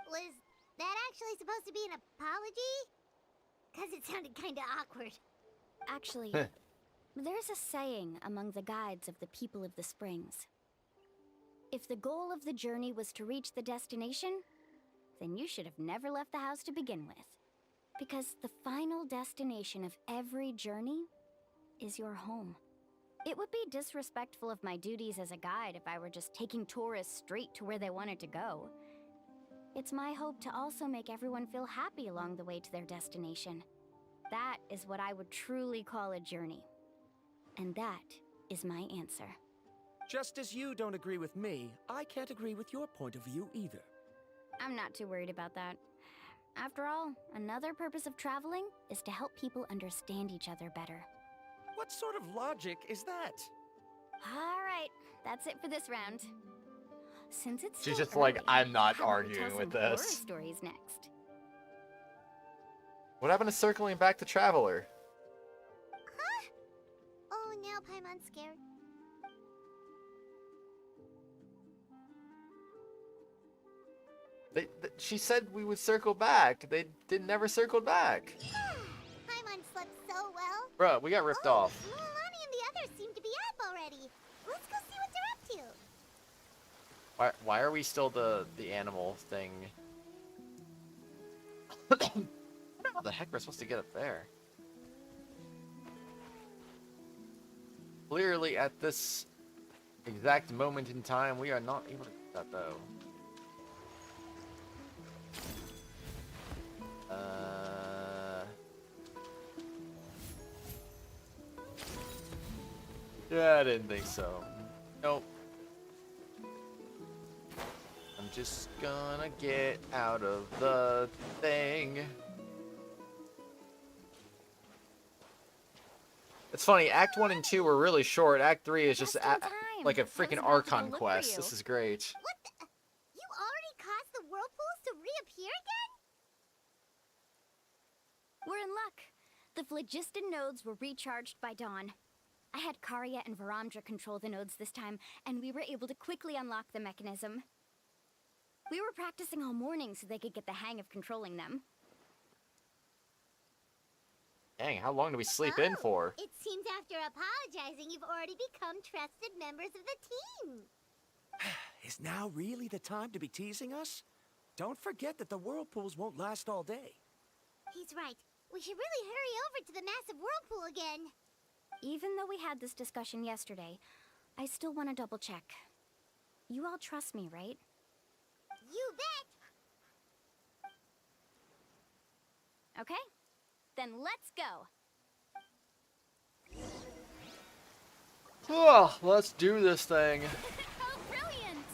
Was that actually supposed to be an apology? Because it sounded kinda awkward. Actually, there's a saying among the guides of the people of the springs. If the goal of the journey was to reach the destination, then you should have never left the house to begin with. Because the final destination of every journey is your home. It would be disrespectful of my duties as a guide if I were just taking tourists straight to where they wanted to go. It's my hope to also make everyone feel happy along the way to their destination. That is what I would truly call a journey. And that is my answer. Just as you don't agree with me, I can't agree with your point of view either. I'm not too worried about that. After all, another purpose of traveling is to help people understand each other better. What sort of logic is that? Alright, that's it for this round. Since it's She's still just like, early, I'm not how about we tell arguing with some horror this. stories next. What happened to circling back the Traveler? Huh? Oh, now Paimon's scared. She said we would circle back. They never circled back. Paimon slept so well. Bruh, we got ripped off. Mulani and the others seem to be up already. Let's go see what they're up to. Why are we still the animal thing? I don't know how the heck we're supposed to get up there. Clearly, at this exact moment in time, we are not able to do that, though. Yeah, I didn't think so. Nope. I'm just gonna get out of the thing. It's funny, Act 1 and 2 were really short. Act 3 is just like a freaking Archon quest. This is great. What the? You already caused the whirlpools to reappear again? We're in luck. The phlogiston nodes were recharged by dawn. I had Karya and Varamdra control the nodes this time, and we were able to quickly unlock the mechanism. We were practicing all morning so they could get the hang of controlling them. Dang, how long do we sleep in for? It seems after apologizing, you've already become trusted members of the team. Is now really the time to be teasing us? Don't forget that the whirlpools won't last all day. He's right. We should really hurry over to the massive whirlpool again. Even though we had this discussion yesterday, I still want to double check. You all trust me, right? You bet! Okay, then let's go. Oh, let's do this thing. Oh, brilliant!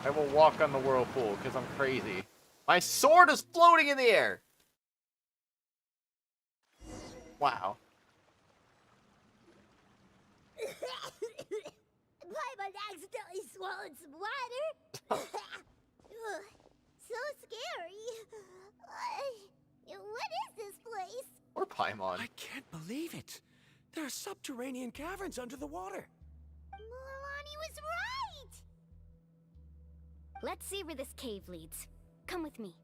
I will walk on the whirlpool because I'm crazy. My sword is floating in the air! Wow. Paimon accidentally swallowed some water. Ugh, so scary. What is this place? Or Paimon. I can't believe it. There are subterranean caverns under the water. Milani was right. Let's see where this cave leads. Come with me.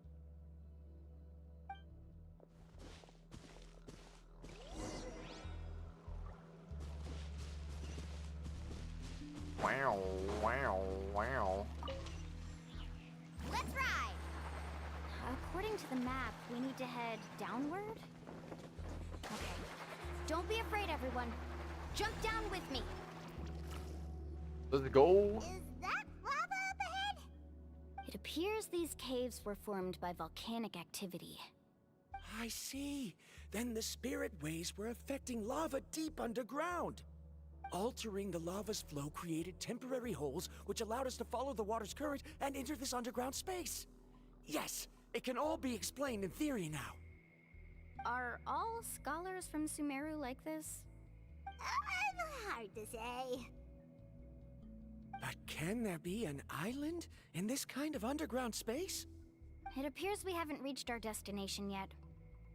Wow, wow, wow. Let's ride. According to the map, we need to head downward? Okay. Don't be afraid, everyone. Jump down with me. Let's go. Is that lava up ahead? It appears these caves were formed by volcanic activity. I see. Then the spirit waves were affecting lava deep underground. Altering the lava's flow created temporary holes which allowed us to follow the water's current and enter this underground space. Yes, it can all be explained in theory now. Are all scholars from Sumeru like this? Hard to say. But can there be an island in this kind of underground space? It appears we haven't reached our destination yet.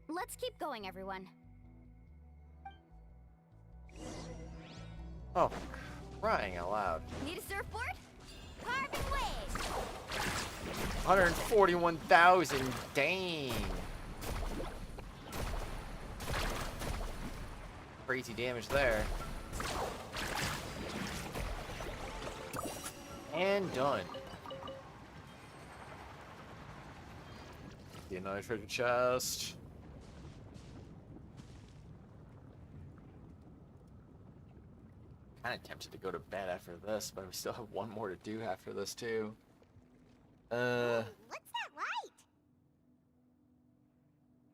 Let's keep going, everyone. Oh, crying out loud. Need a surfboard? Carving waves! 141,000, dang. Crazy damage there. And done. See another treasure chest. Kind of tempted to go to bed after this, but we still have one more to do after this too. What's that light?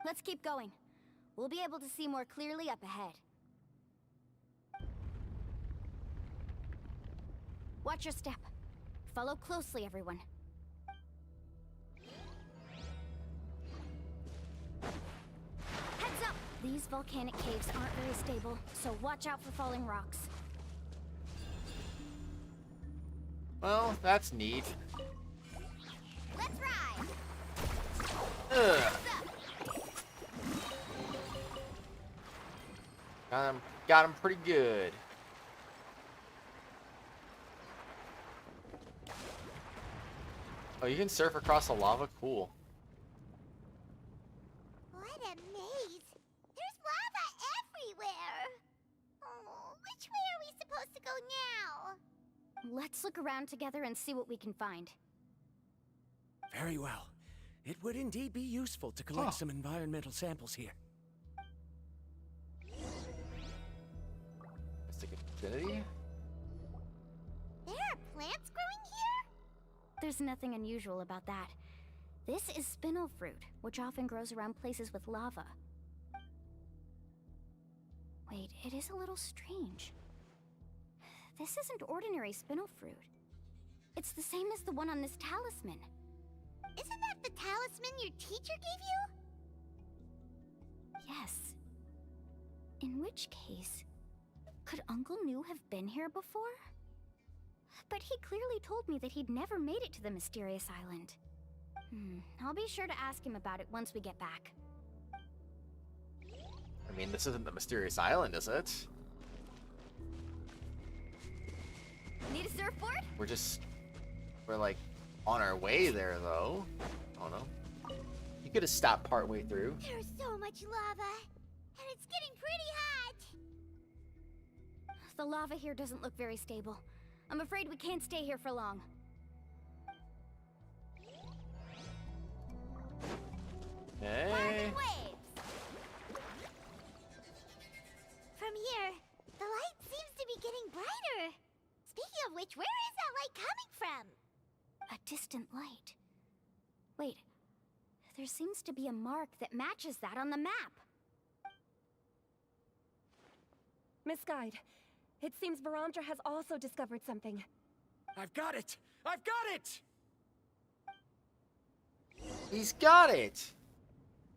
Let's keep going. We'll be able to see more clearly up ahead. Watch your step. Follow closely, everyone. Heads up! These volcanic caves aren't very stable, so watch out for falling rocks. Well, that's neat. Let's ride. Ugh. Got him pretty good. Oh, you can surf across the lava? Cool. What a maze. There's lava everywhere. Oh, which way are we supposed to go now? Let's look around together and see what we can find. Very well. It would indeed be useful to collect some environmental samples here. Mystic Infinity? There are plants growing here? There's nothing unusual about that. This is spinel fruit, which often grows around places with lava. Wait, it is a little strange. This isn't ordinary spinel fruit. It's the same as the one on this talisman. Isn't that the talisman your teacher gave you? Yes. In which case, could Uncle New have been here before? But he clearly told me that he'd never made it to the mysterious island. I'll be sure to ask him about it once we get back. I mean, this isn't the mysterious island, is it? Need a surfboard? We're like on our way there, though. Oh no. You could have stopped partway through. There's so much lava, and it's getting pretty hot. The lava here doesn't look very stable. I'm afraid we can't stay here for long. Hey. From here, the light seems to be getting brighter. Speaking of which, where is that light coming from? A distant light. Wait, there seems to be a mark that matches that on the map. Miss Guide, it seems Varamdra has also discovered something. I've got it! I've got it! He's got it!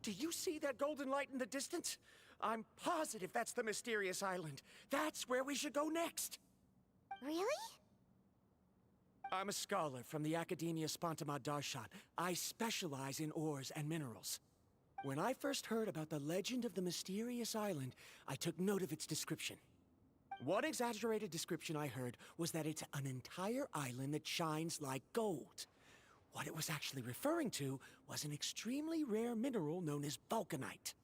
Do you see that golden light in the distance? I'm positive that's the mysterious island. That's where we should go next. Really? I'm a scholar from the Academia Spontama Darshan. I specialize in ores and minerals. When I first heard about the legend of the mysterious island, I took note of its description. One exaggerated description I heard was that it's an entire island that shines like gold. What it was actually referring to was an extremely rare mineral known as vulcanite.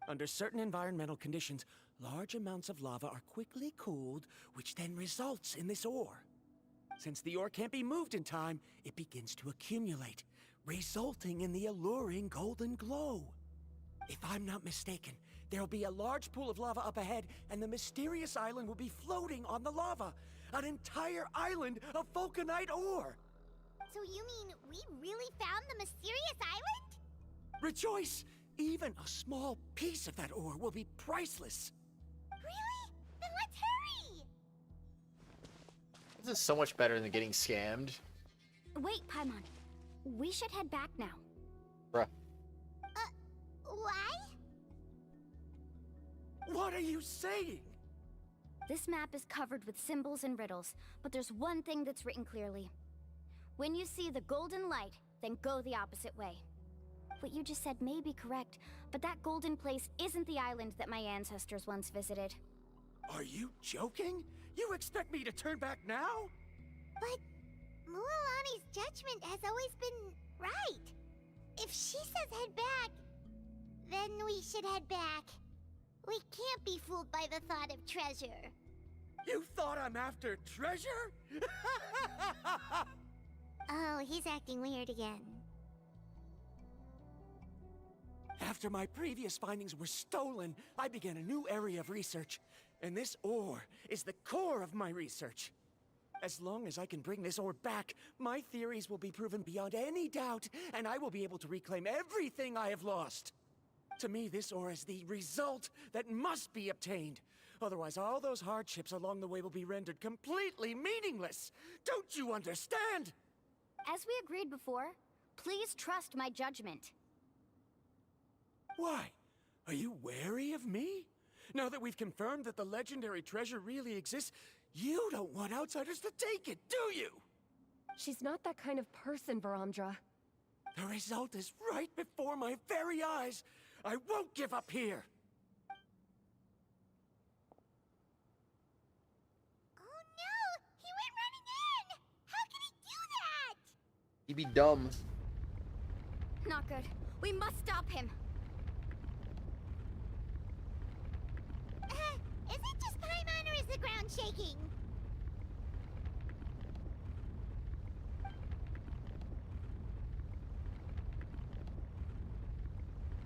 Under certain environmental conditions, large amounts of lava are quickly cooled, which then results in this ore. Since the ore can't be moved in time, it begins to accumulate, resulting in the alluring golden glow. If I'm not mistaken, there'll be a large pool of lava up ahead, and the mysterious island will be floating on the lava. An entire island of vulcanite ore! So you mean we really found the mysterious island? Rejoice! Even a small piece of that ore will be priceless. Really? Then let's hurry! This is so much better than getting scammed. Wait, Paimon. We should head back now. Bruh. Why? What are you saying? This map is covered with symbols and riddles, but there's one thing that's written clearly. When you see the golden light, then go the opposite way. What you just said may be correct, but that golden place isn't the island that my ancestors once visited. Are you joking? You expect me to turn back now? But Mualani's judgment has always been right. If she says head back, then we should head back. We can't be fooled by the thought of treasure. You thought I'm after treasure? Oh, he's acting weird again. After my previous findings were stolen, I began a new area of research. And this ore is the core of my research. As long as I can bring this ore back, my theories will be proven beyond any doubt, and I will be able to reclaim everything I have lost. To me, this ore is the result that must be obtained. Otherwise, all those hardships along the way will be rendered completely meaningless. Don't you understand? As we agreed before, please trust my judgment. Why? Are you wary of me? Now that we've confirmed that the legendary treasure really exists, you don't want outsiders to take it, do you? She's not that kind of person, Varamdra. The result is right before my very eyes. I won't give up here. Oh no! He went running in! How can he do that? He'd be dumb. Not good. We must stop him. Is it just Paimon or is the ground shaking?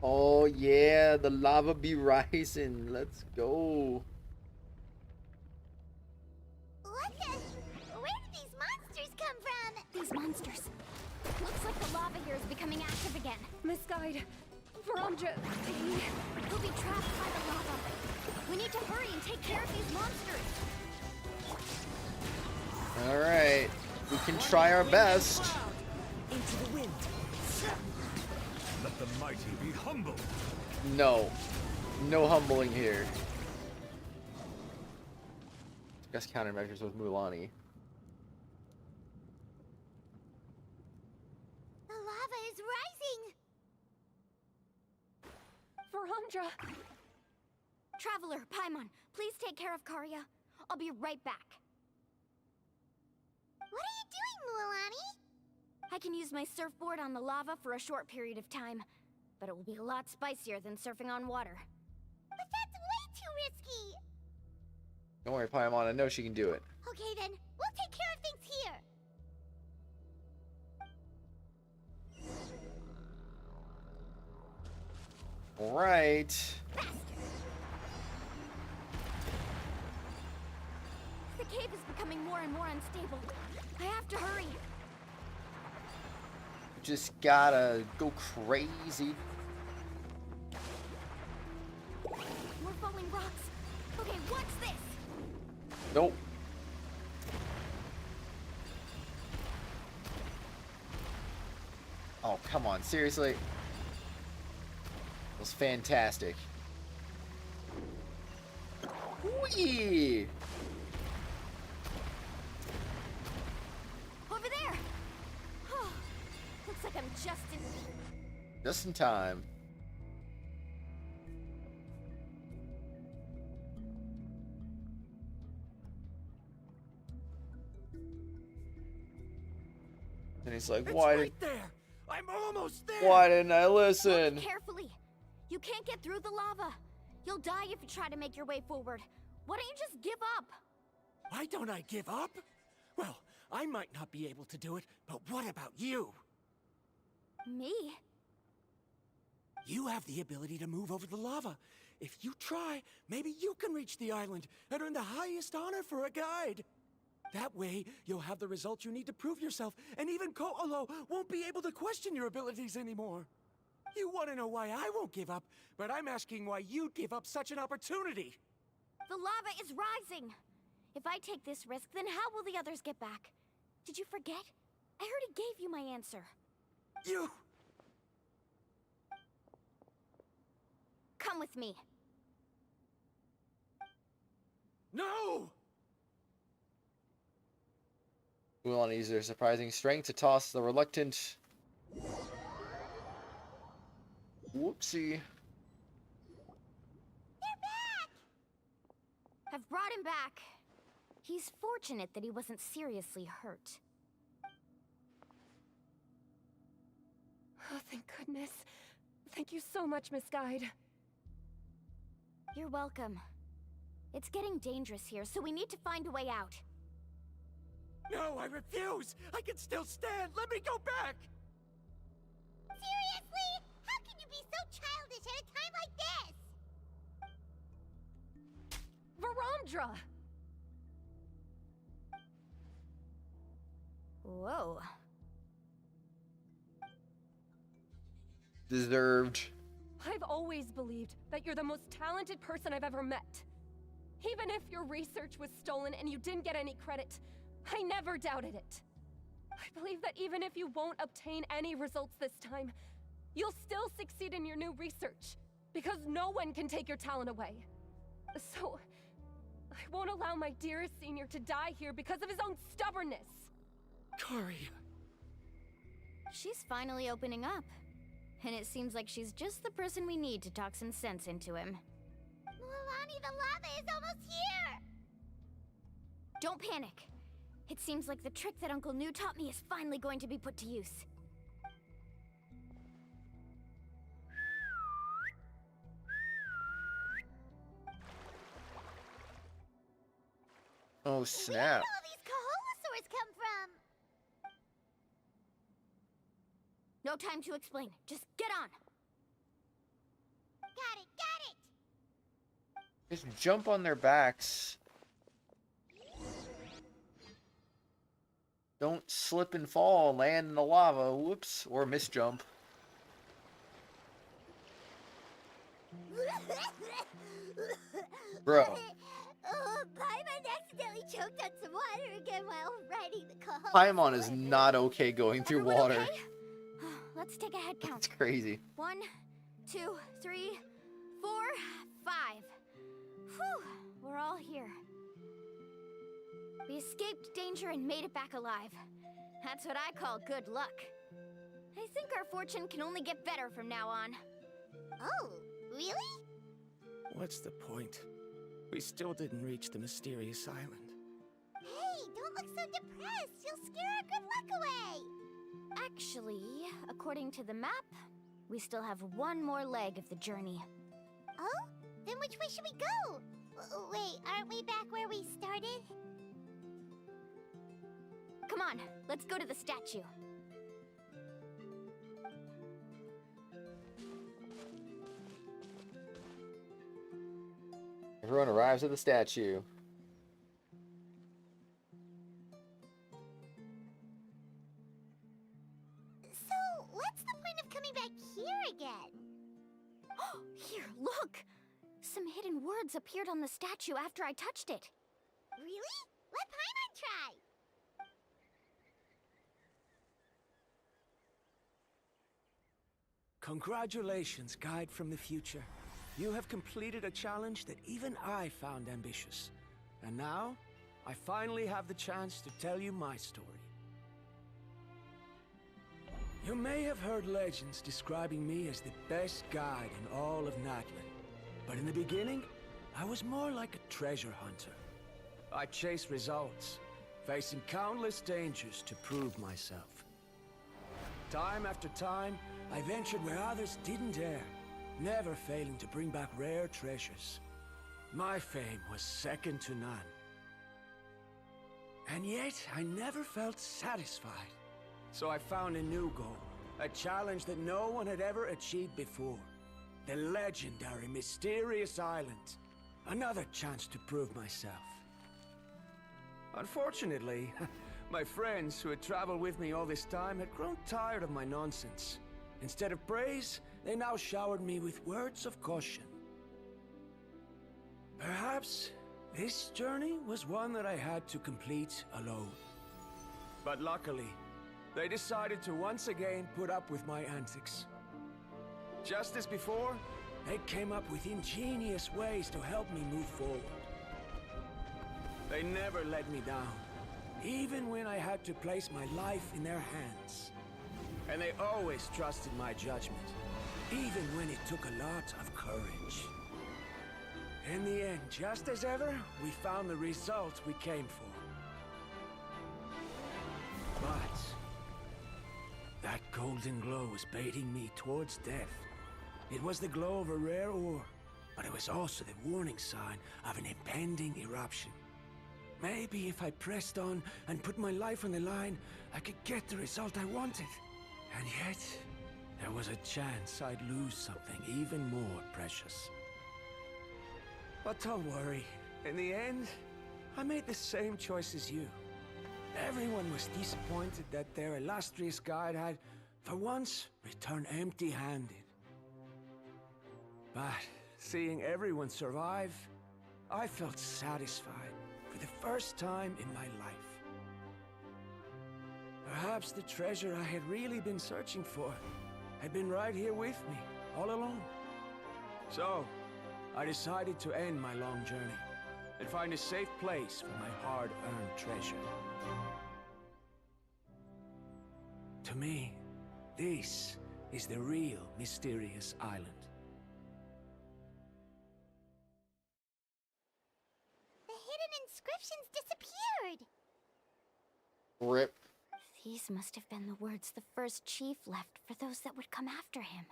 Oh yeah, the lava be rising. Let's go. What the? Where did these monsters come from? These monsters. Looks like the lava here is becoming active again. Miss Guide, Varamdra, He'll be trapped by the lava. We need to hurry and take care of these monsters. Alright. We can try our best. Into the wind. Let the mighty be humble. No. No humbling here. Discuss countermeasures with Mulan. The lava is rising! Verandra! Traveler, Paimon, please take care of Karya. I'll be right back. What are you doing, Mualani? I can use my surfboard on the lava for a short period of time, but it will be a lot spicier than surfing on water. But that's way too risky! Don't worry, Paimon. I know she can do it. Okay then, we'll take care of things here! Alright. The cave is becoming more and more unstable. I have to hurry. Just gotta go crazy. More falling rocks. Okay, what's this? Nope. Oh, come on. Seriously? That was fantastic. Whee! Over there! Oh, looks like I'm Just in time. And he's like, why right there! I'm almost there! Why didn't I listen? Walk carefully. You can't get through the lava. You'll die if you try to make your way forward. Why don't you just give up? Why don't I give up? Well, I might not be able to do it, but what about you? Me? You have the ability to move over the lava. If you try, maybe you can reach the island and earn the highest honor for a guide. That way, you'll have the results you need to prove yourself, and even Ko'olo won't be able to question your abilities anymore. You want to know why I won't give up, but I'm asking why you'd give up such an opportunity. The lava is rising. If I take this risk, then how will the others get back? Did you forget? I already gave you my answer. You... Come with me. No! Mulan uses their surprising strength to toss the reluctant... Whoopsie. I've brought him back. He's fortunate that he wasn't seriously hurt. Oh, thank goodness. Thank you so much, Miss Guide. You're welcome. It's getting dangerous here, so we need to find a way out. No, I refuse! I can still stand! Let me go back! Seriously? How can you be so childish at a time like this? Verandra! Whoa. Deserved. I've always believed that you're the most talented person I've ever met. Even if your research was stolen and you didn't get any credit, I never doubted it. I believe that even if you won't obtain any results this time, you'll still succeed in your new research, because no one can take your talent away. So, I won't allow my dearest senior to die here because of his own stubbornness. Karya. She's finally opening up. And it seems like she's just the person we need to talk some sense into him. Mualani, the lava is almost here! Don't panic. It seems like the trick that Uncle New taught me is finally going to be put to use. Oh, snap. Where did all these Kaholosaurs come from? No time to explain. Just get on. Got it! Just jump on their backs. Don't slip and fall, land in the lava. Whoops. Or misjump. Bro. Paimon accidentally choked on some water again while riding the car. Paimon is not okay going through water. Okay? Let's take a head count. It's crazy. 1, 2, 3, 4, 5. Whew, we're all here. We escaped danger and made it back alive. That's what I call good luck. I think our fortune can only get better from now on. Oh, really? What's the point? We still didn't reach the mysterious island. Hey, don't look so depressed. You'll scare our good luck away. Actually, according to the map, we still have one more leg of the journey. Oh? Then which way should we go? Wait, aren't we back where we started? Come on, let's go to the statue. Everyone arrives at the statue. So, what's the point of coming back here again? Here, look! Some hidden words appeared on the statue after I touched it. Really? Let Paimon try. Congratulations, guide from the future. You have completed a challenge that even I found ambitious. And now, I finally have the chance to tell you my story. You may have heard legends describing me as the best guide in all of Natlan. But in the beginning, I was more like a treasure hunter. I chased results, facing countless dangers to prove myself. Time after time, I ventured where others didn't dare, never failing to bring back rare treasures. My fame was second to none. And yet, I never felt satisfied. So I found a new goal, a challenge that no one had ever achieved before. The legendary Mysterious Island. Another chance to prove myself. Unfortunately, my friends who had traveled with me all this time had grown tired of my nonsense. Instead of praise, they now showered me with words of caution. Perhaps this journey was one that I had to complete alone. But luckily, they decided to once again put up with my antics. Just as before, they came up with ingenious ways to help me move forward. They never let me down, even when I had to place my life in their hands. And they always trusted my judgment, even when it took a lot of courage. In the end, just as ever, we found the result we came for. But that golden glow was baiting me towards death. It was the glow of a rare ore, but it was also the warning sign of an impending eruption. Maybe if I pressed on and put my life on the line, I could get the result I wanted. And yet, there was a chance I'd lose something even more precious. But don't worry. In the end, I made the same choice as you. Everyone was disappointed that their illustrious guide had, for once, returned empty-handed. But seeing everyone survive, I felt satisfied for the first time in my life. Perhaps the treasure I had really been searching for had been right here with me, all along. So, I decided to end my long journey and find a safe place for my hard-earned treasure. To me, this is the real Mysterious Island. The hidden inscriptions disappeared! Rip. These must have been the words the first chief left for those that would come after him.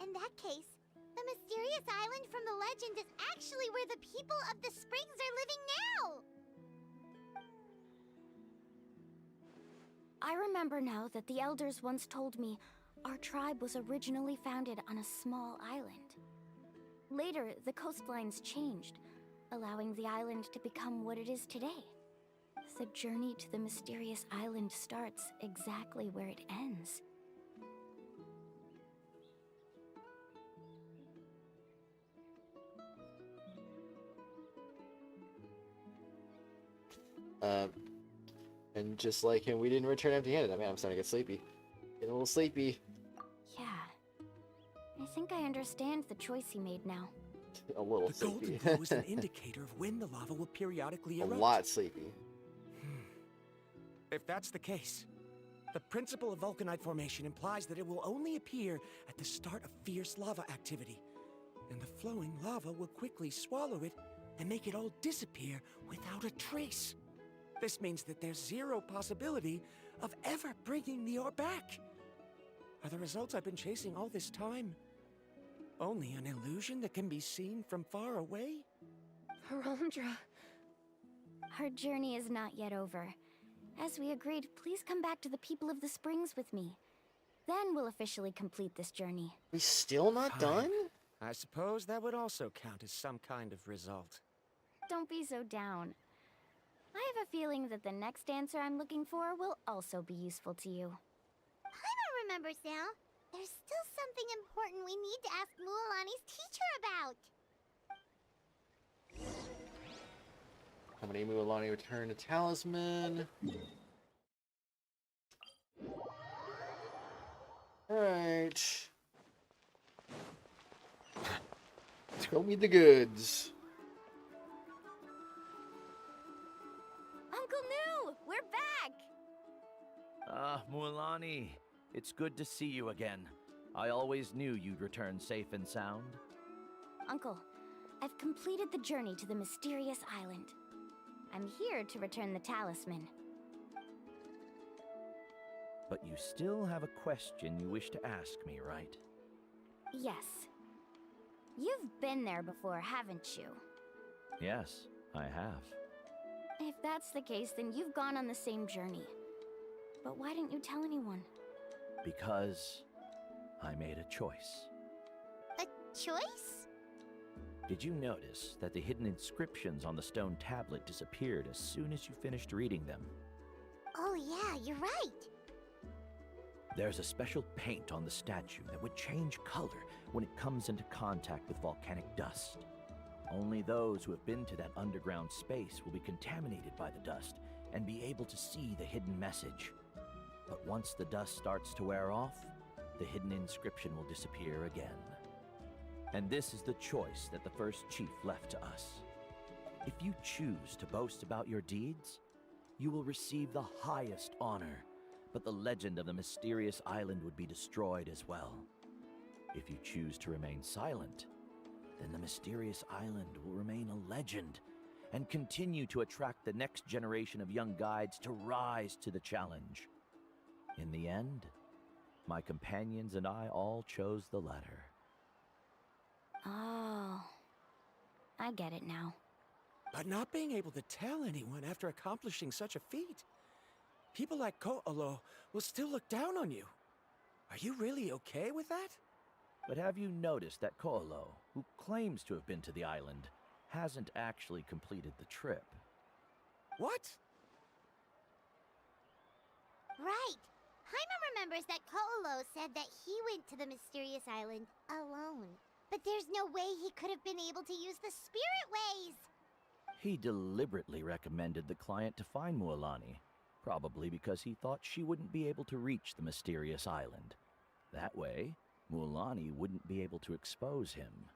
In that case, the mysterious island from the legend is actually where the people of the springs are living now! I remember now that the elders once told me our tribe was originally founded on a small island. Later, the coastlines changed, allowing the island to become what it is today. The journey to the mysterious island starts exactly where it ends. And just like him, we didn't return empty-handed. I mean, I'm starting to get sleepy. Getting a little sleepy. Yeah. I think I understand the choice he made now. A little The sleepy. golden glow is an indicator of when the lava will periodically A erupt. lot sleepy. If that's the case, the principle of vulcanite formation implies that it will only appear at the start of fierce lava activity, and the flowing lava will quickly swallow it and make it all disappear without a trace. This means that there's zero possibility of ever bringing the ore back. Are the results I've been chasing all this time only an illusion that can be seen from far away? Harandra. Our journey is not yet over. As we agreed, please come back to the people of the springs with me. Then we'll officially complete this journey. We still not done? I suppose that would also count as some kind of result. Don't be so down. I have a feeling that the next answer I'm looking for will also be useful to you. Paimon remembers now. There's still something important we need to ask Mualani's teacher about. How many Mualani return a talisman? Alright. Show me the goods. Uncle New! We're back! Mualani, it's good to see you again. I always knew you'd return safe and sound. Uncle, I've completed the journey to the mysterious island. I'm here to return the talisman. But you still have a question you wish to ask me, right? Yes. You've been there before, haven't you? Yes, I have. If that's the case, then you've gone on the same journey. But why didn't you tell anyone? Because I made a choice. A choice? Did you notice that the hidden inscriptions on the stone tablet disappeared as soon as you finished reading them? Oh yeah, you're right. There's a special paint on the statue that would change color when it comes into contact with volcanic dust. Only those who have been to that underground space will be contaminated by the dust and be able to see the hidden message. But once the dust starts to wear off, the hidden inscription will disappear again. And this is the choice that the first chief left to us. If you choose to boast about your deeds, you will receive the highest honor, but the legend of the mysterious island would be destroyed as well. If you choose to remain silent, then the mysterious island will remain a legend and continue to attract the next generation of young guides to rise to the challenge. In the end, my companions and I all chose the latter. Oh, I get it now. But not being able to tell anyone after accomplishing such a feat, people like Ko'olo will still look down on you. Are you really okay with that? But have you noticed that Ko'olo, who claims to have been to the island, hasn't actually completed the trip? What? Right. Paimon remembers that Ko'olo said that he went to the mysterious island alone. But there's no way he could have been able to use the spirit ways. He deliberately recommended the client to find Mualani, probably because he thought she wouldn't be able to reach the mysterious island. That way, Mualani wouldn't be able to expose him.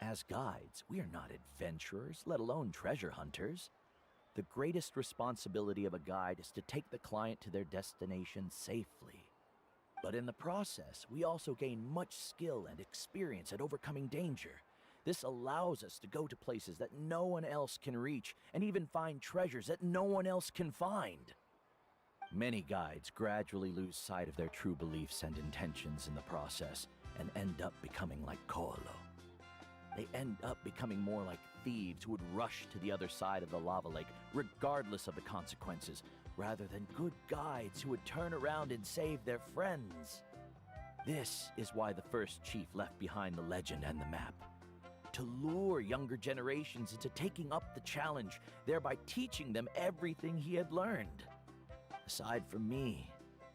As guides, we are not adventurers, let alone treasure hunters. The greatest responsibility of a guide is to take the client to their destination safely. But in the process, we also gain much skill and experience at overcoming danger. This allows us to go to places that no one else can reach, and even find treasures that no one else can find. Many guides gradually lose sight of their true beliefs and intentions in the process, and end up becoming like Ko'olo. They end up becoming more like thieves who would rush to the other side of the lava lake, regardless of the consequences, rather than good guides who would turn around and save their friends. This is why the first chief left behind the legend and the map. To lure younger generations into taking up the challenge, thereby teaching them everything he had learned. Aside from me,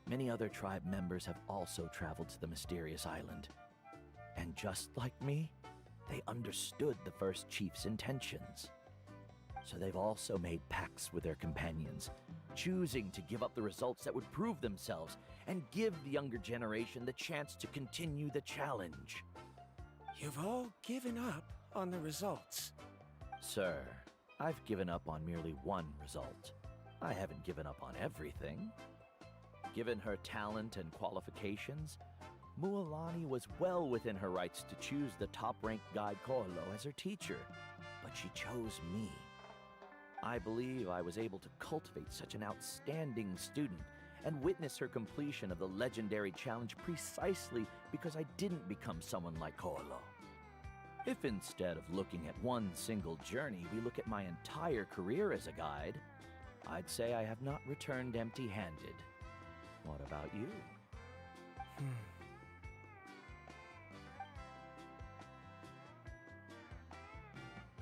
many other tribe members have also traveled to the mysterious island. And just like me, they understood the first chief's intentions. So they've also made pacts with their companions, choosing to give up the results that would prove themselves and give the younger generation the chance to continue the challenge. You've all given up on the results. Sir, I've given up on merely one result. I haven't given up on everything. Given her talent and qualifications, Mualani was well within her rights to choose the top-ranked guide Koholo as her teacher, but she chose me. I believe I was able to cultivate such an outstanding student and witness her completion of the legendary challenge precisely because I didn't become someone like Koholo. If instead of looking at one single journey, we look at my entire career as a guide, I'd say I have not returned empty-handed. What about you?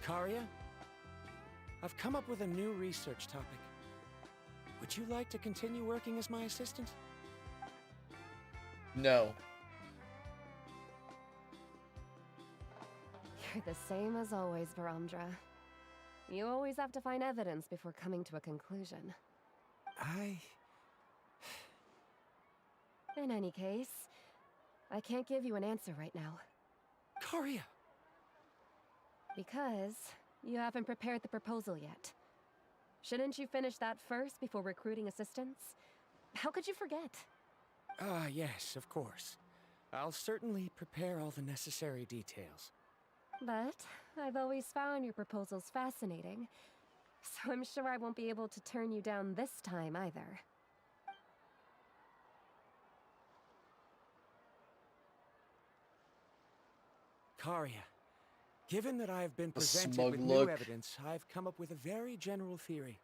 Karia, I've come up with a new research topic. Would you like to continue working as my assistant? No. You're the same as always, Varamdra. You always have to find evidence before coming to a conclusion. In any case, I can't give you an answer right now. Karia! Because you haven't prepared the proposal yet. Shouldn't you finish that first before recruiting assistants? How could you forget? Yes, of course. I'll certainly prepare all the necessary details. But I've always found your proposals fascinating, so I'm sure I won't be able to turn you down this time either. Karia, given that I have been A presented smug with look. new evidence, I've come up with a very general theory.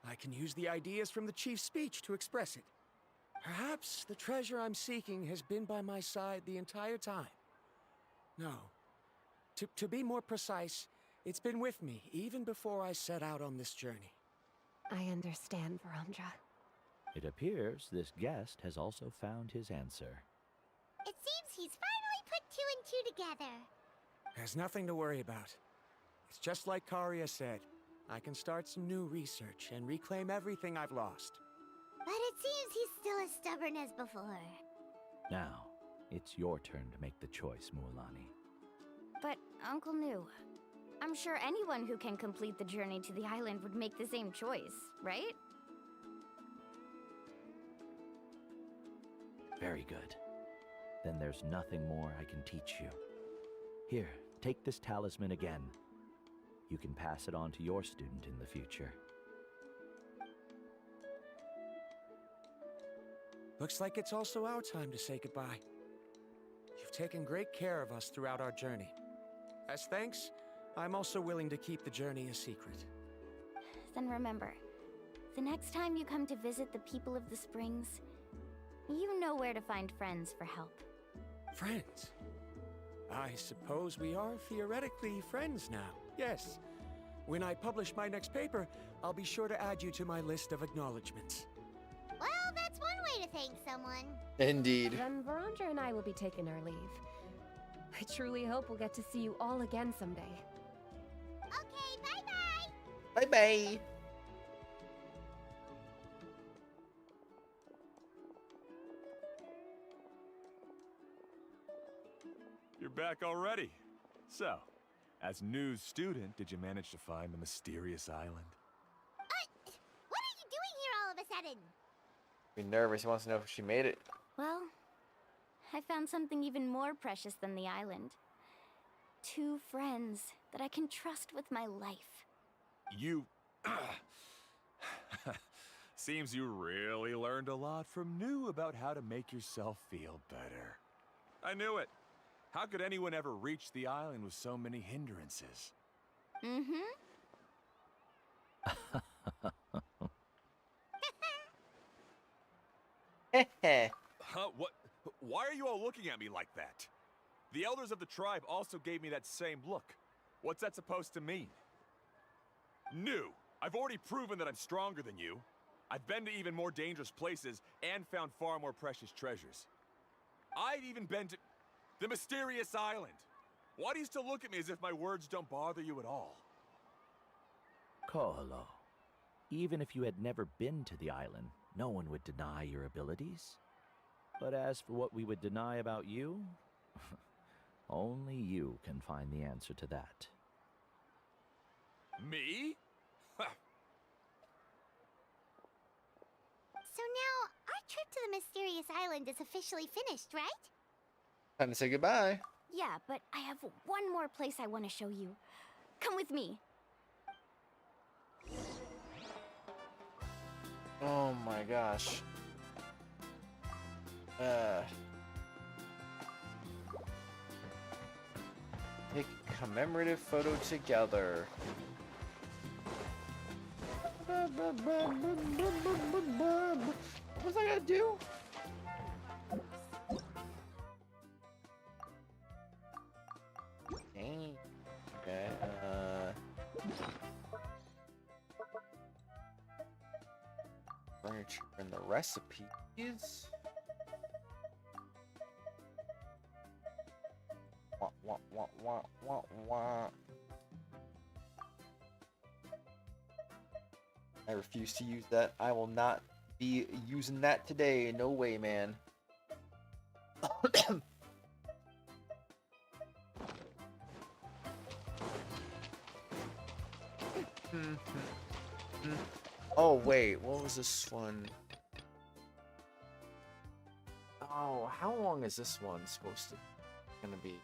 I can use the ideas from the chief's speech to express it. Perhaps the treasure I'm seeking has been by my side the entire time. No. To be more precise, it's been with me even before I set out on this journey. I understand, Varamdra. It appears this guest has also found his answer. It seems he's finally put two and two together. There's nothing to worry about. It's just like Karia said. I can start some new research and reclaim everything I've lost. But it seems he's still as stubborn as before. Now, it's your turn to make the choice, Mualani. But, Uncle New, I'm sure anyone who can complete the journey to the island would make the same choice, right? Very good. Then there's nothing more I can teach you. Here, take this talisman again. You can pass it on to your student in the future. Looks like it's also our time to say goodbye. You've taken great care of us throughout our journey. As thanks, I'm also willing to keep the journey a secret. Then remember, the next time you come to visit the people of the Springs, you know where to find friends for help. Friends? I suppose we are theoretically friends now, yes. When I publish my next paper, I'll be sure to add you to my list of acknowledgements. Well, that's one way to thank someone. Indeed. Then Varamdra and I will be taking our leave. I truly hope we'll get to see you all again someday. Okay, bye-bye! Bye-bye! You're back already. So, as new student, did you manage to find the mysterious island? What are you doing here all of a sudden? Be nervous. He wants to know if she made it. Well, I found something even more precious than the island. 2 friends that I can trust with my life. You... Seems you really learned a lot from New about how to make yourself feel better. I knew it. How could anyone ever reach the island with so many hindrances? Mm-hmm. Huh? What? Why are you all looking at me like that? The elders of the tribe also gave me that same look. What's that supposed to mean? New. I've already proven that I'm stronger than you. I've been to even more dangerous places and found far more precious treasures. I've even been to the mysterious island. Why do you still look at me as if my words don't bother you at all? Koholo, even if you had never been to the island, no one would deny your abilities. But as for what we would deny about you, only you can find the answer to that. Me? So now, our trip to the mysterious island is officially finished, right? Time to say goodbye. Yeah, but I have one more place I want to show you. Come with me. Oh my gosh. Take a commemorative photo together. What's I gotta do? Dang. Okay, furniture and the recipes. Wah, wah, wah, wah, wah, wah. I refuse to use that. I will not be using that today. No way, man. Oh, wait. What was this one? Oh, how long is this one supposed to gonna be?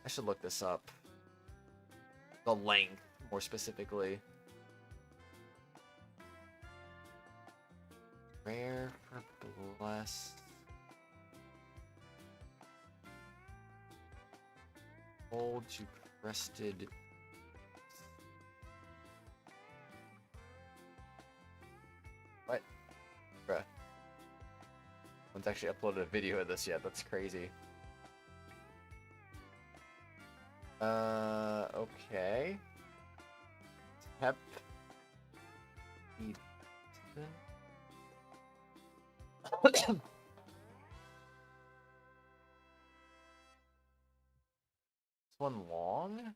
I should look this up. The length, more specifically. Rare for blessed. Hold to crested. What? Bruh. No one's actually uploaded a video of this yet. That's crazy. Okay. Hep. This one long?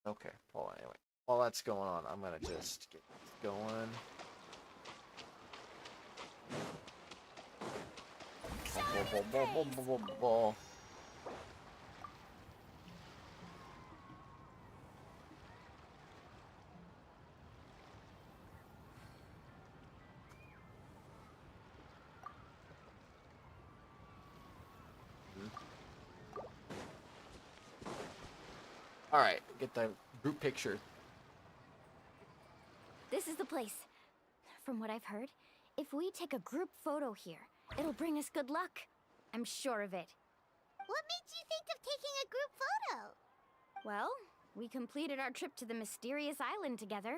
Okay, hold on anyway. While that's going on, I'm gonna just get this going. Alright, get the group picture. This is the place. From what I've heard, if we take a group photo here, it'll bring us good luck. I'm sure of it. What made you think of taking a group photo? Well, we completed our trip to the mysterious island together,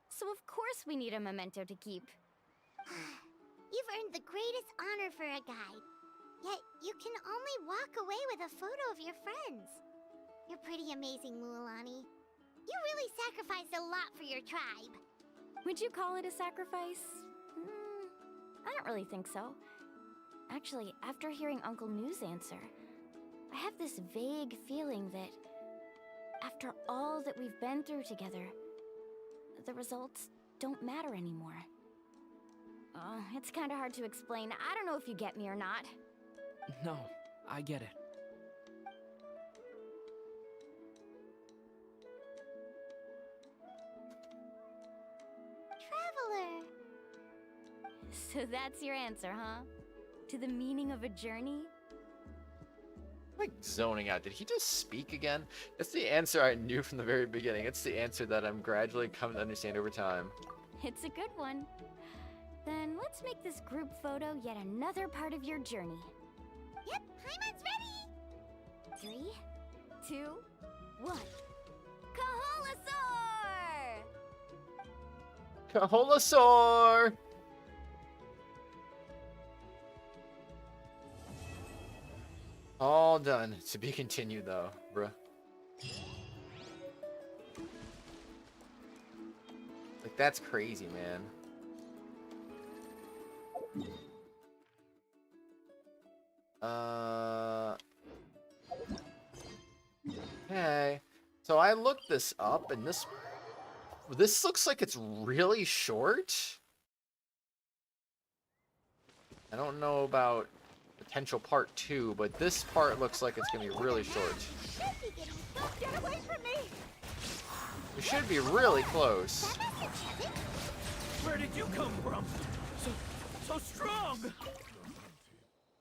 so of course we need a memento to keep. You've earned the greatest honor for a guide. Yet, you can only walk away with a photo of your friends. You're pretty amazing, Mualani. You really sacrificed a lot for your tribe. Would you call it a sacrifice? I don't really think so. Actually, after hearing Uncle New's answer, I have this vague feeling that after all that we've been through together, the results don't matter anymore. It's kind of hard to explain. I don't know if you get me or not. No, I get it. Traveler. So that's your answer, huh? To the meaning of a journey? I'm like zoning out. Did he just speak again? It's the answer I knew from the very beginning. It's the answer that I'm gradually coming to understand over time. It's a good one. Then let's make this group photo yet another part of your journey. Yep, Paimon's ready! 3, 2, 1. Kaholasaur! Kaholasaur! All done. To be continued, though, bruh. Like, that's crazy, man. Okay. So I looked this up, and this looks like it's really short. I don't know about potential part 2, but this part looks like it's gonna be really short. Get away from me! We should be really close. Where did you come from? So strong!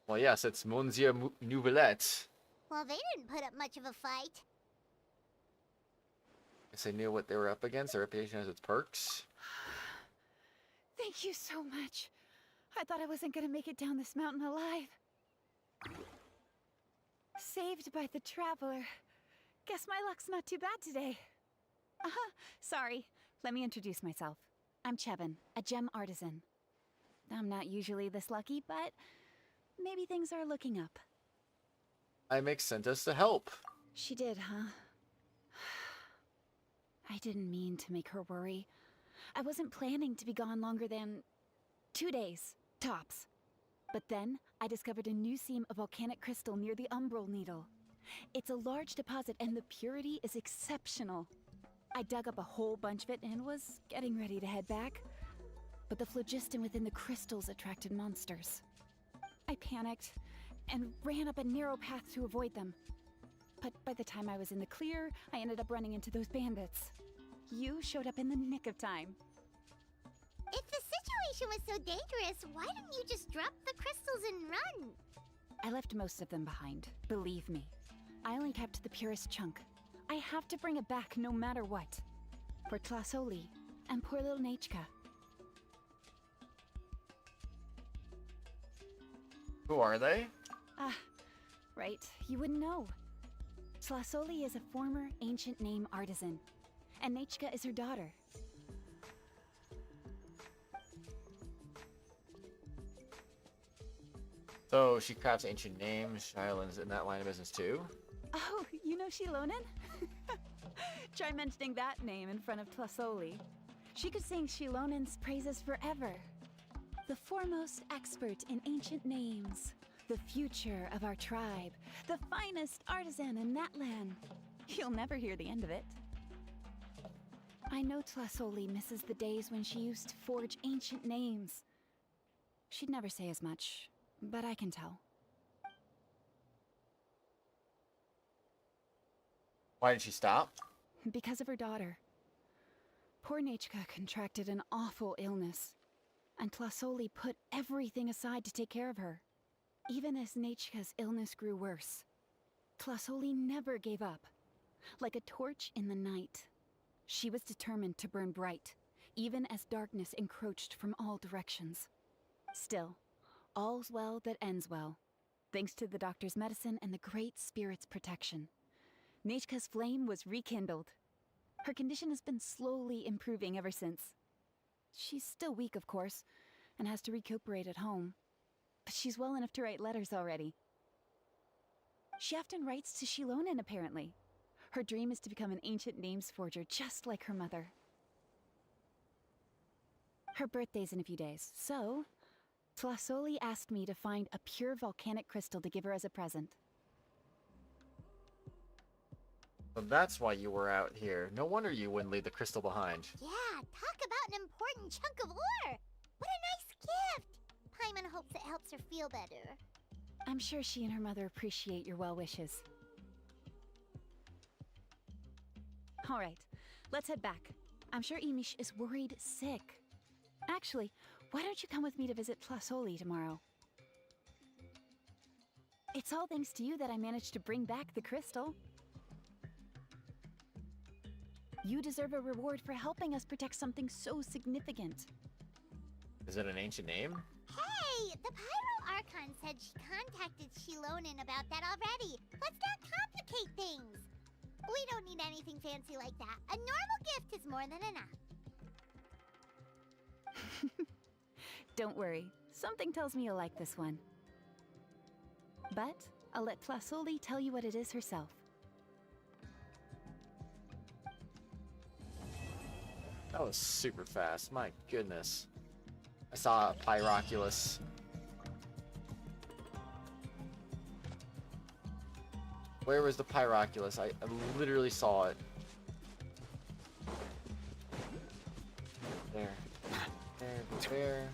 Well, yes, it's Monsieur Nouvellette. Well, they didn't put up much of a fight. Guess they knew what they were up against. Their reputation has its perks. Thank you so much. I thought I wasn't gonna make it down this mountain alive. Saved by the traveler. Guess my luck's not too bad today. Sorry. Let me introduce myself. I'm Chevin, a gem artisan. I'm not usually this lucky, but maybe things are looking up. Imix sent us to help. She did, huh? I didn't mean to make her worry. I wasn't planning to be gone longer than 2 days, tops. But then, I discovered a new seam of volcanic crystal near the Umbral Needle. It's a large deposit and the purity is exceptional. I dug up a whole bunch of it and was getting ready to head back. But the phlogiston within the crystals attracted monsters. I panicked and ran up a narrow path to avoid them. But by the time I was in the clear, I ended up running into those bandits. You showed up in the nick of time. If the situation was so dangerous, why didn't you just drop the crystals and run? I left most of them behind, believe me. I only kept the purest chunk. I have to bring it back no matter what. For Tlasoli and poor little Nachka. Who are they? Right, you wouldn't know. Tlasoli is a former ancient name artisan, and Nachka is her daughter. So she crafts ancient names. Shylon's in that line of business too. Oh, you know Shilonen? Try mentioning that name in front of Tlasoli. She could sing Shilonen's praises forever. The foremost expert in ancient names. The future of our tribe. The finest artisan in Natlan. You'll never hear the end of it. I know Tlasoli misses the days when she used to forge ancient names. She'd never say as much, but I can tell. Why did she stop? Because of her daughter. Poor Nachka contracted an awful illness, and Tlasoli put everything aside to take care of her. Even as Nachka's illness grew worse, Tlasoli never gave up. Like a torch in the night, she was determined to burn bright, even as darkness encroached from all directions. Still, all's well that ends well, thanks to the doctor's medicine and the Great Spirit's protection. Nachka's flame was rekindled. Her condition has been slowly improving ever since. She's still weak, of course, and has to recuperate at home. But she's well enough to write letters already. She often writes to Shilonen, apparently. Her dream is to become an ancient names forger, just like her mother. Her birthday's in a few days, so Tlasoli asked me to find a pure volcanic crystal to give her as a present. So that's why you were out here. No wonder you wouldn't leave the crystal behind. Yeah, talk about an important chunk of ore! What a nice gift! Paimon hopes it helps her feel better. I'm sure she and her mother appreciate your well wishes. All right, let's head back. I'm sure Imish is worried sick. Actually, why don't you come with me to visit Tlasoli tomorrow? It's all thanks to you that I managed to bring back the crystal. You deserve a reward for helping us protect something so significant. Is it an ancient name? Hey, the Pyro Archon said she contacted Shilonen about that already. Let's not complicate things. We don't need anything fancy like that. A normal gift is more than enough. Don't worry, something tells me you'll like this one. But I'll let Tlasoli tell you what it is herself. That was super fast. My goodness. I saw a Pyroculus. Where was the Pyroculus? I literally saw it. There. There.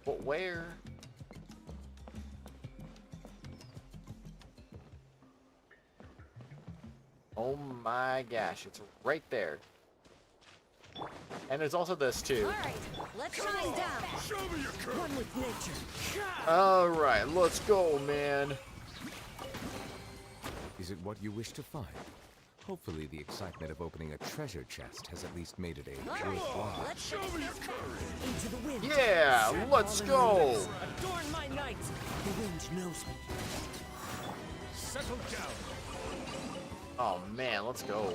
But where? Oh my gosh, it's right there. And there's also this too. Alright, let's shine down. Show me your curve. One with nature. Alright, let's go, man. Is it what you wish to find? Hopefully the excitement of opening a treasure chest has at least made it a worthwhile. Let's show me your curve. Into the wind. Yeah, let's go. Adorn my night. The wind knows me. Settle down. Oh man, let's go.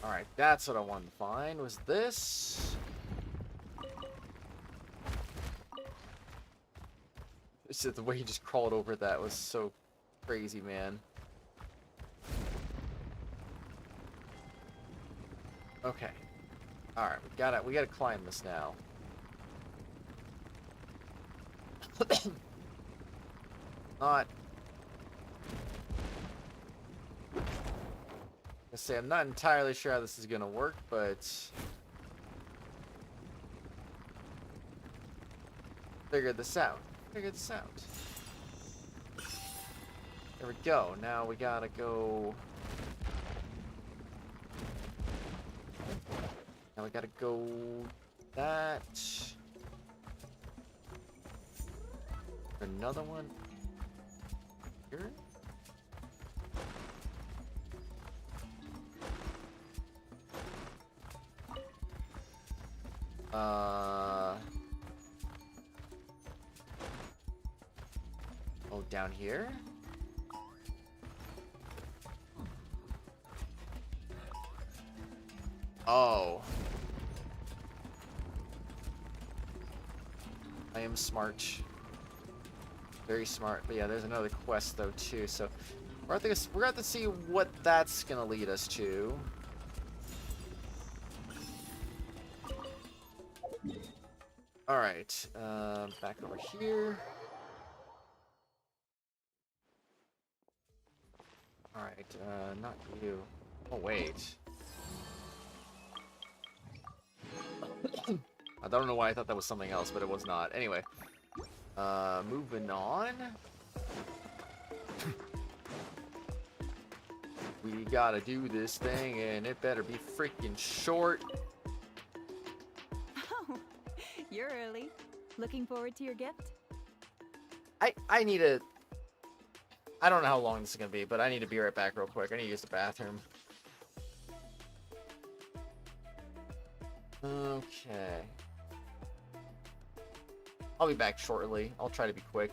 Alright, that's what I wanted to find. Was this? It's just the way he just crawled over that was so crazy, man. Okay. Alright, we gotta climb this now. Not. I'm not entirely sure how this is gonna work, but figure this out. There we go. Now we gotta go. Now we gotta go that. Another one here. Oh, down here? Oh. I am smart. Very smart. But yeah, there's another quest though too, so we're gonna have to see what that's gonna lead us to. Alright, back over here. Alright, not you. Oh, wait. I don't know why I thought that was something else, but it was not. Anyway, moving on. We gotta do this thing, and it better be freaking short. You're early. Looking forward to your gift? I need to... I don't know how long this is gonna be, but I need to be right back real quick. I need to use the bathroom. Okay. I'll be back shortly. I'll try to be quick.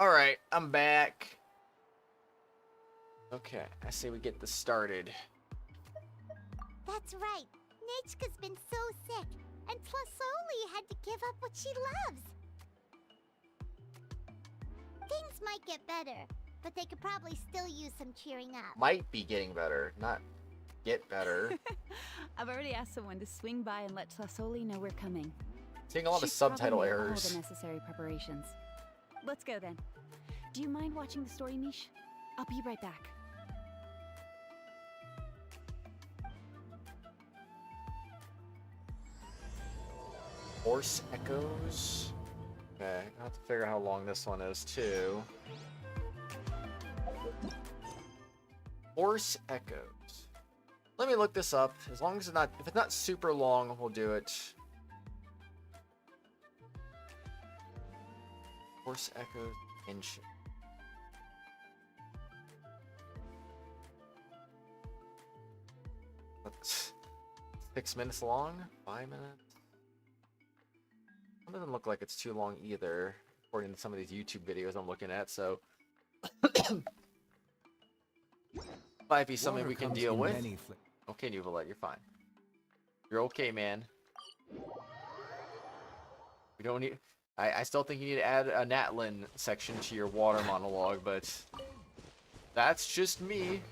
Alright, I'm back. Okay, I say we get this started. That's right. Nechka's been so sick, and Tlasoli had to give up what she loves. Things might get better, but they could probably still use some cheering up. Might be getting better, not get better. I've already asked someone to swing by and let Tlasoli know we're coming. Seeing a lot of She's probably subtitle made errors. all the necessary preparations. Let's go then. Do you mind watching the story, Mish? I'll be right back. Horse Echoes. Okay, I have to figure out how long this one is too. Horse Echoes. Let me look this up. As long as if it's not super long, we'll do it. Horse Echoes Genshin. That's 6 minutes long? 5 minutes? It doesn't look like it's too long either, according to some of these YouTube videos I'm looking at, so might be something we can deal with. Okay, Nuvalet, you're fine. You're okay, man. We don't need... I still think you need to add a Natlan section to your water monologue, but that's just me.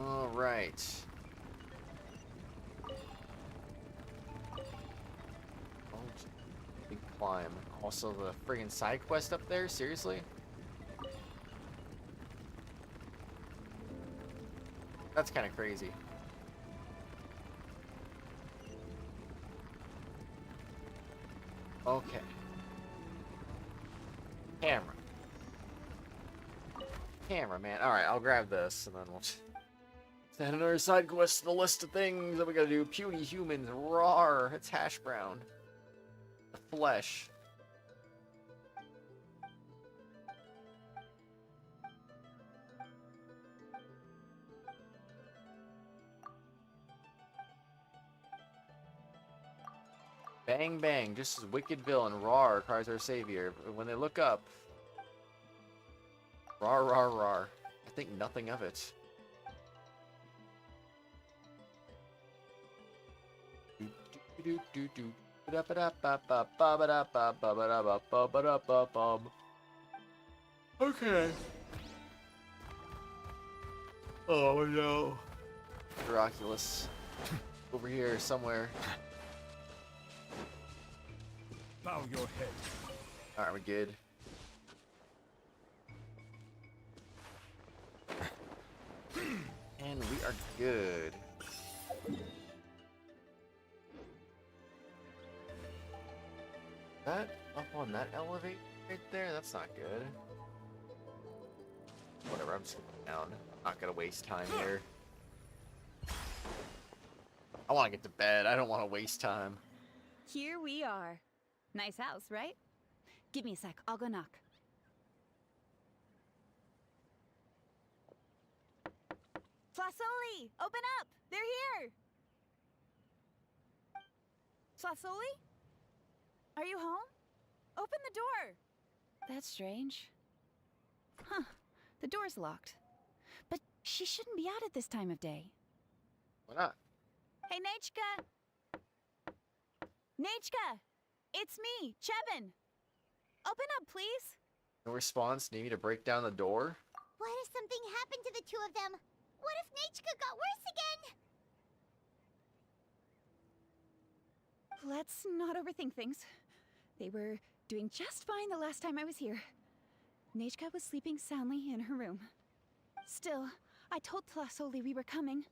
Alright. Big climb. Also the friggin' side quest up there? Seriously? That's kind of crazy. Okay. Camera. Camera, man. Alright, I'll grab this and then we'll add another side quest to the list of things that we gotta do. Puny humans. Rawr. It's hash brown. The flesh. Bang bang, just as wicked villain, Rawr, cries our savior. When they look up, rawr, rawr, rawr. I think nothing of it. Okay. Oh no. Miraculous. Over here somewhere. Bow your head. Alright, we're good. And we are good. That up on that elevator right there? That's not good. Whatever, I'm just going down. I'm not gonna waste time here. I want to get to bed. I don't want to waste time. Here we are. Nice house, right? Give me a sec. I'll go knock. Tlasoli! Open up! They're here! Tlasoli? Are you home? Open the door! That's strange. Huh. The door's locked. But she shouldn't be out at this time of day. Why not? Hey, Nechka! Nechka! It's me, Chevin! Open up, please! No response? Need me to break down the door? What if something happened to the two of them? What if Nechka got worse again? Let's not overthink things. They were doing just fine the last time I was here. Nechka was sleeping soundly in her room. Still, I told Tlasoli we were coming.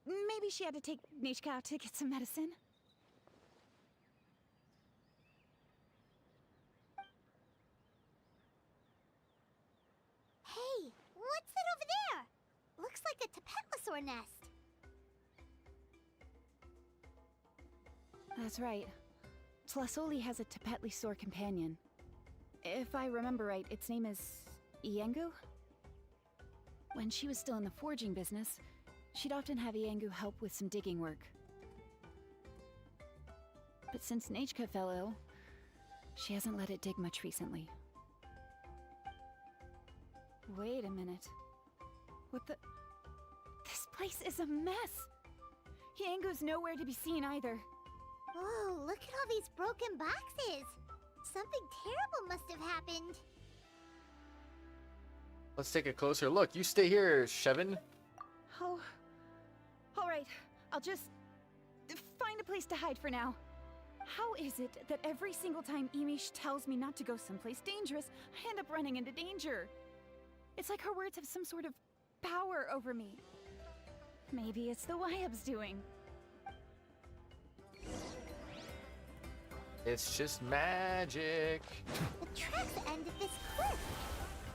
Maybe she had to take Nechka out to get some medicine. Hey, what's that over there? Looks like a Tepetlosaur nest. That's right. Tlasoli has a Tepetlosaur companion. If I remember right, its name is Iengu? When she was still in the forging business, she'd often have Iengu help with some digging work. But since Nachka fell ill, she hasn't let it dig much recently. Wait a minute. What the... This place is a mess! Hyengu's nowhere to be seen either. Whoa, look at all these broken boxes! Something terrible must have happened. Let's take a closer look. You stay here, Shevin. Oh... Alright, I'll just... find a place to hide for now. How is it that every single time Emish tells me not to go someplace dangerous, I end up running into danger? It's like her words have some sort of power over me. Maybe it's the Wyab's doing. It's just magic. The tracks end at this cliff.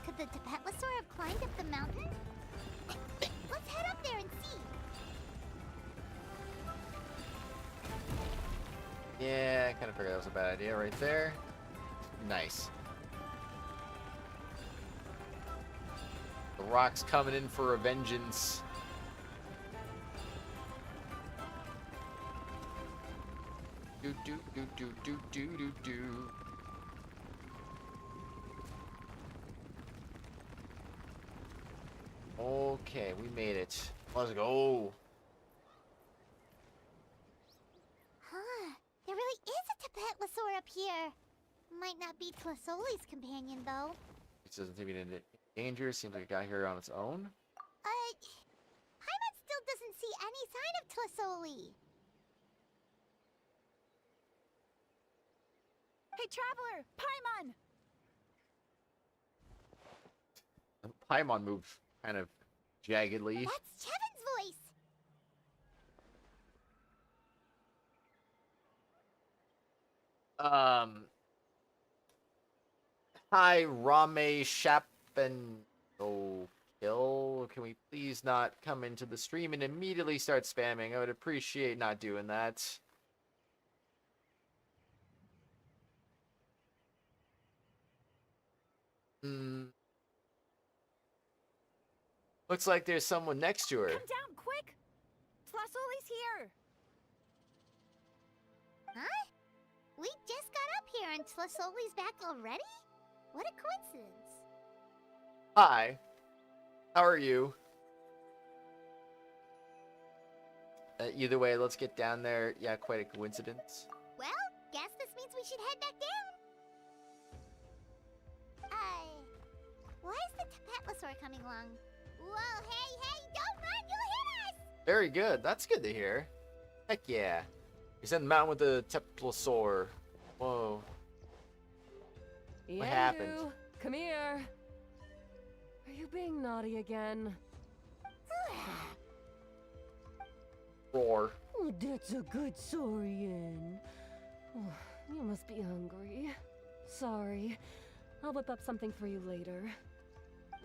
Could the Tepetlosaur have climbed up the mountain? Let's head up there and see. Yeah, I kind of figured that was a bad idea right there. Nice. The rock's coming in for a vengeance. Do do do do do do do do. Okay, we made it. Let's go. Huh. There really is a Tepetlosaur up here. Might not be Tlasoli's companion, though. It doesn't seem to be in danger. Seems like it got here on its own. Paimon still doesn't see any sign of Tlasoli. Hey, Traveler! Paimon! Paimon moved kind of jaggedly. That's Chevin's voice! Hi, Rame Shapen. Oh, kill. Can we please not come into the stream and immediately start spamming? I would appreciate not doing that. Looks like there's someone next to her. Come down, quick! Tlasoli's here! Huh? We just got up here and Tlasoli's back already? What a coincidence. Hi. How are you? Either way, let's get down there. Yeah, quite a coincidence. Well, guess this means we should head back down. Why is the Tepetlosaur coming along? Whoa, hey, don't run, you'll hit us! Very good. That's good to hear. Heck yeah. He's in the mountain with the Tepetlosaur. Whoa. What happened? Come here. Are you being naughty again? Roar. Oh, that's a good saurian. Oh, you must be hungry. Sorry. I'll whip up something for you later.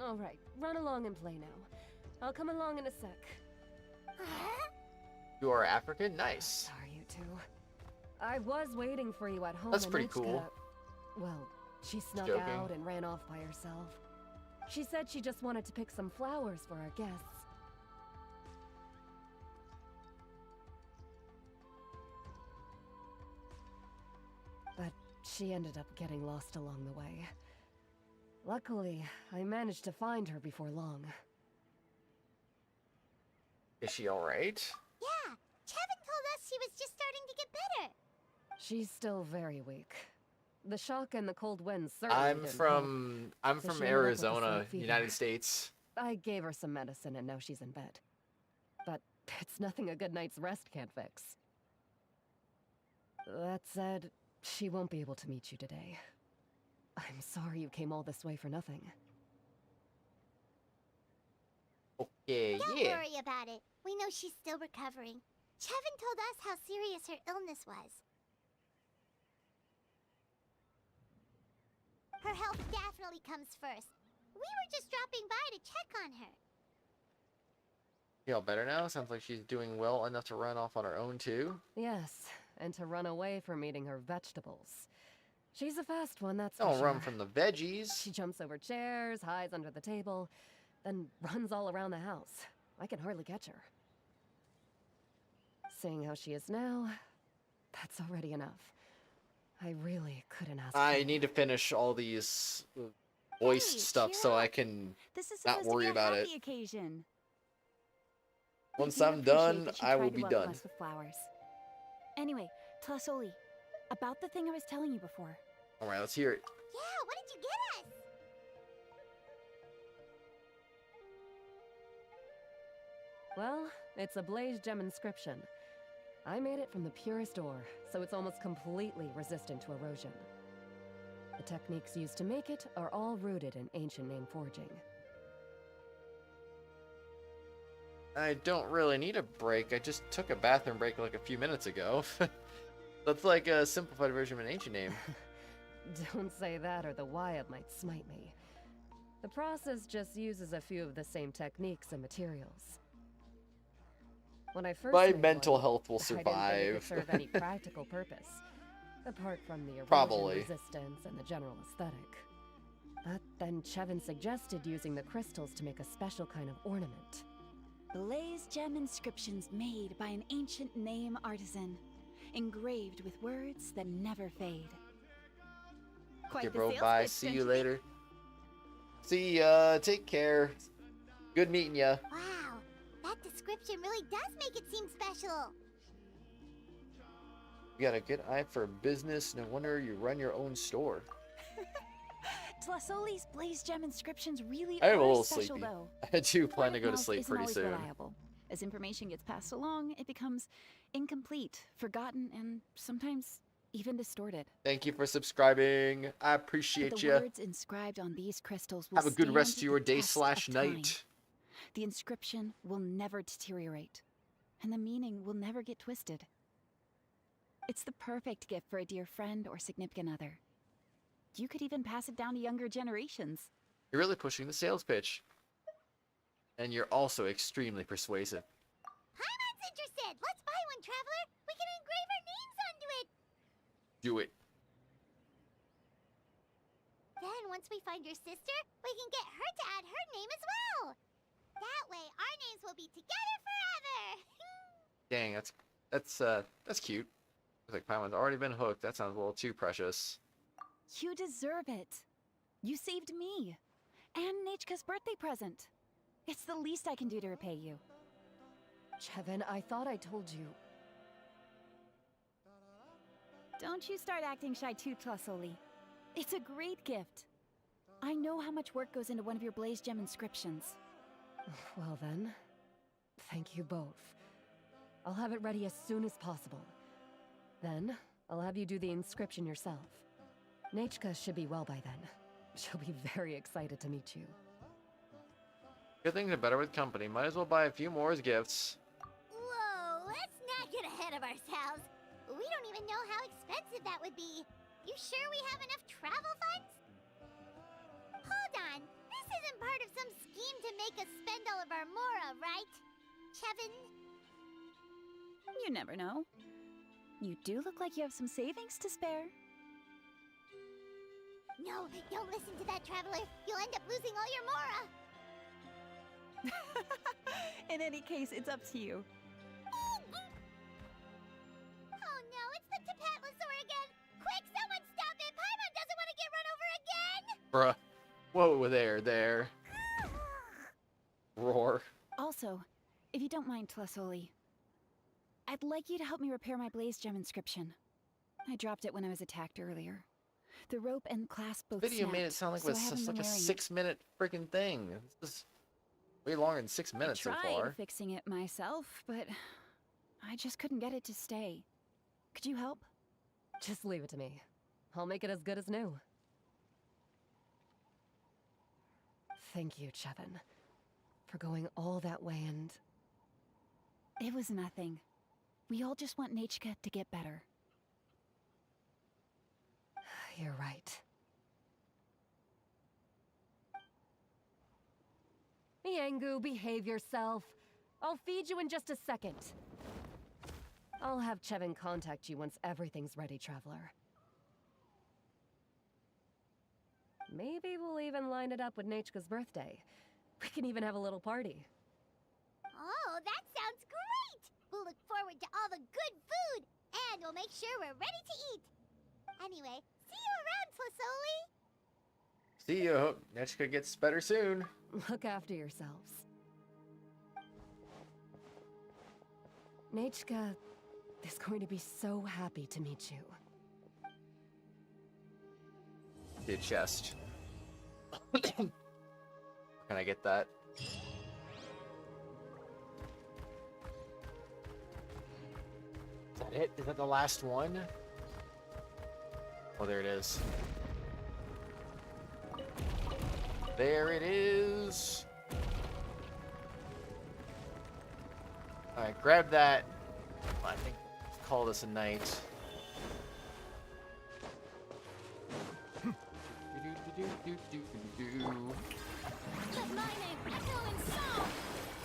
All right, run along and play now. I'll come along in a sec. You are African? Nice. Are you two? I was waiting for you at home. That's and pretty Michka- cool. Well, she snuck Joking. out and ran off by herself. She said she just wanted to pick some flowers for our guests. But she ended up getting lost along the way. Luckily, I managed to find her before long. Is she alright? Yeah, Chevin told us she was just starting to get better. She's still very weak. The shock and the cold winds certainly I'm didn't from help. So she ended up with a Arizona, slight fever. United States. I gave her some medicine and now she's in bed. But it's nothing a good night's rest can't fix. That said, she won't be able to meet you today. I'm sorry you came all this way for nothing. Okay, Don't yeah. worry about it. We know she's still recovering. Chevin told us how serious her illness was. Her health definitely comes first. We were just dropping by to check on her. Feel better now? Sounds like she's doing well enough to run off on her own too. Yes, and to run away from eating her vegetables. She's a fast one, that's for Don't sure. run from the veggies. She jumps over chairs, hides under the table, then runs all around the house. I can hardly catch her. Seeing how she is now, That's already enough. I really couldn't ask I for need to finish all these voice Hey, stuff cheer so I up. can This is not supposed worry to be a about happy it. occasion. Once We do I'm appreciate done, that you I tried will to be welcome done. us with flowers. Anyway, Tlasoli, about the thing I was telling you before. All right, let's hear it. Yeah, what did you get us? Well, it's a blaze gem inscription. I made it from the purest ore, so it's almost completely resistant to erosion. The techniques used to make it are all rooted in ancient name forging. I don't really need a break. I just took a bathroom break like a few minutes ago. That's like a simplified version of an ancient name. Don't say that or the Wyad might smite me. The process just uses a few of the same techniques and materials. When I first My made mental one, health will I didn't think it would survive. serve any practical purpose, apart from the erosion Probably. resistance and the general aesthetic. But then Chevin suggested using the crystals to make a special kind of ornament. Blaze gem inscriptions made by an ancient name artisan, engraved with words that never fade. Quite Okay, the bro, sales bye. pitch, See don't you think? later. See ya. Take care. Good meeting ya. Wow, that description really does make it seem special. You got a good eye for business. No wonder you run your own store. Tlasoli's blaze gem inscriptions really I am a are little special, sleepy. though. I do plan Word to of go to mouth sleep isn't pretty always soon. reliable. As information gets passed along, it becomes incomplete, forgotten, and sometimes even distorted. Thank you for subscribing. I But appreciate the you. words inscribed on these crystals will Have a good stand rest of your the day test slash of time. night. The inscription will never deteriorate, and the meaning will never get twisted. It's the perfect gift for a dear friend or significant other. You could even pass it down to younger generations. You're really pushing the sales pitch. And you're also extremely persuasive. Paimon's interested. Let's buy one, traveler. We can engrave our names onto it. Do it. Then once we find your sister, we can get her to add her name as well. That way, our names will be together forever. Dang, that's cute. Looks like Paimon's already been hooked. That sounds a little too precious. You deserve it. You saved me. And Nechka's birthday present. It's the least I can do to repay you. Chevin, I thought I told you. Don't you start acting shy too, Tlasoli. It's a great gift. I know how much work goes into one of your blaze gem inscriptions. Well then, thank you both. I'll have it ready as soon as possible. Then, I'll have you do the inscription yourself. Nechka should be well by then. She'll be very excited to meet you. Good things are better with company. Might as well buy a few more as gifts. Whoa, let's not get ahead of ourselves. We don't even know how expensive that would be. You sure we have enough travel funds? Hold on. This isn't part of some scheme to make us spend all of our mora, right? Chevin? You never know. You do look like you have some savings to spare. No, don't listen to that, traveler. You'll end up losing all your mora. In any case, it's up to you. Oh no, it's the Teyvat again! Quick, someone stop it! Paimon doesn't want to get run over again! Bruh. Whoa, there. Roar. Also, if you don't mind, Tlasoli, I'd like you to help me repair my blaze gem inscription. I dropped it when I was attacked earlier. The rope and clasp both Video snapped, made it sound like so it I was haven't just been like a wearing it. 6-minute freaking thing. This is way longer than 6 minutes so I far. tried fixing it myself, but I just couldn't get it to stay. Could you help? Just leave it to me. I'll make it as good as new. Thank you, Chevin, for going all that way and... It was nothing. We all just want Nechka to get better. You're right. Yangu, behave yourself. I'll feed you in just a second. I'll have Chevin contact you once everything's ready, traveler. Maybe we'll even line it up with Nechka's birthday. We can even have a little party. Oh, that sounds great! We'll look forward to all the good food And we'll make sure we're ready to eat. Anyway, see you around, Flasoli. See you. Hope Nechka gets better soon. Look after yourselves. Nechka is going to be so happy to meet you. The chest. Can I get that? Is that it? Is that the last one? Oh, there it is. There it is. Alright, grab that. I think call this a night.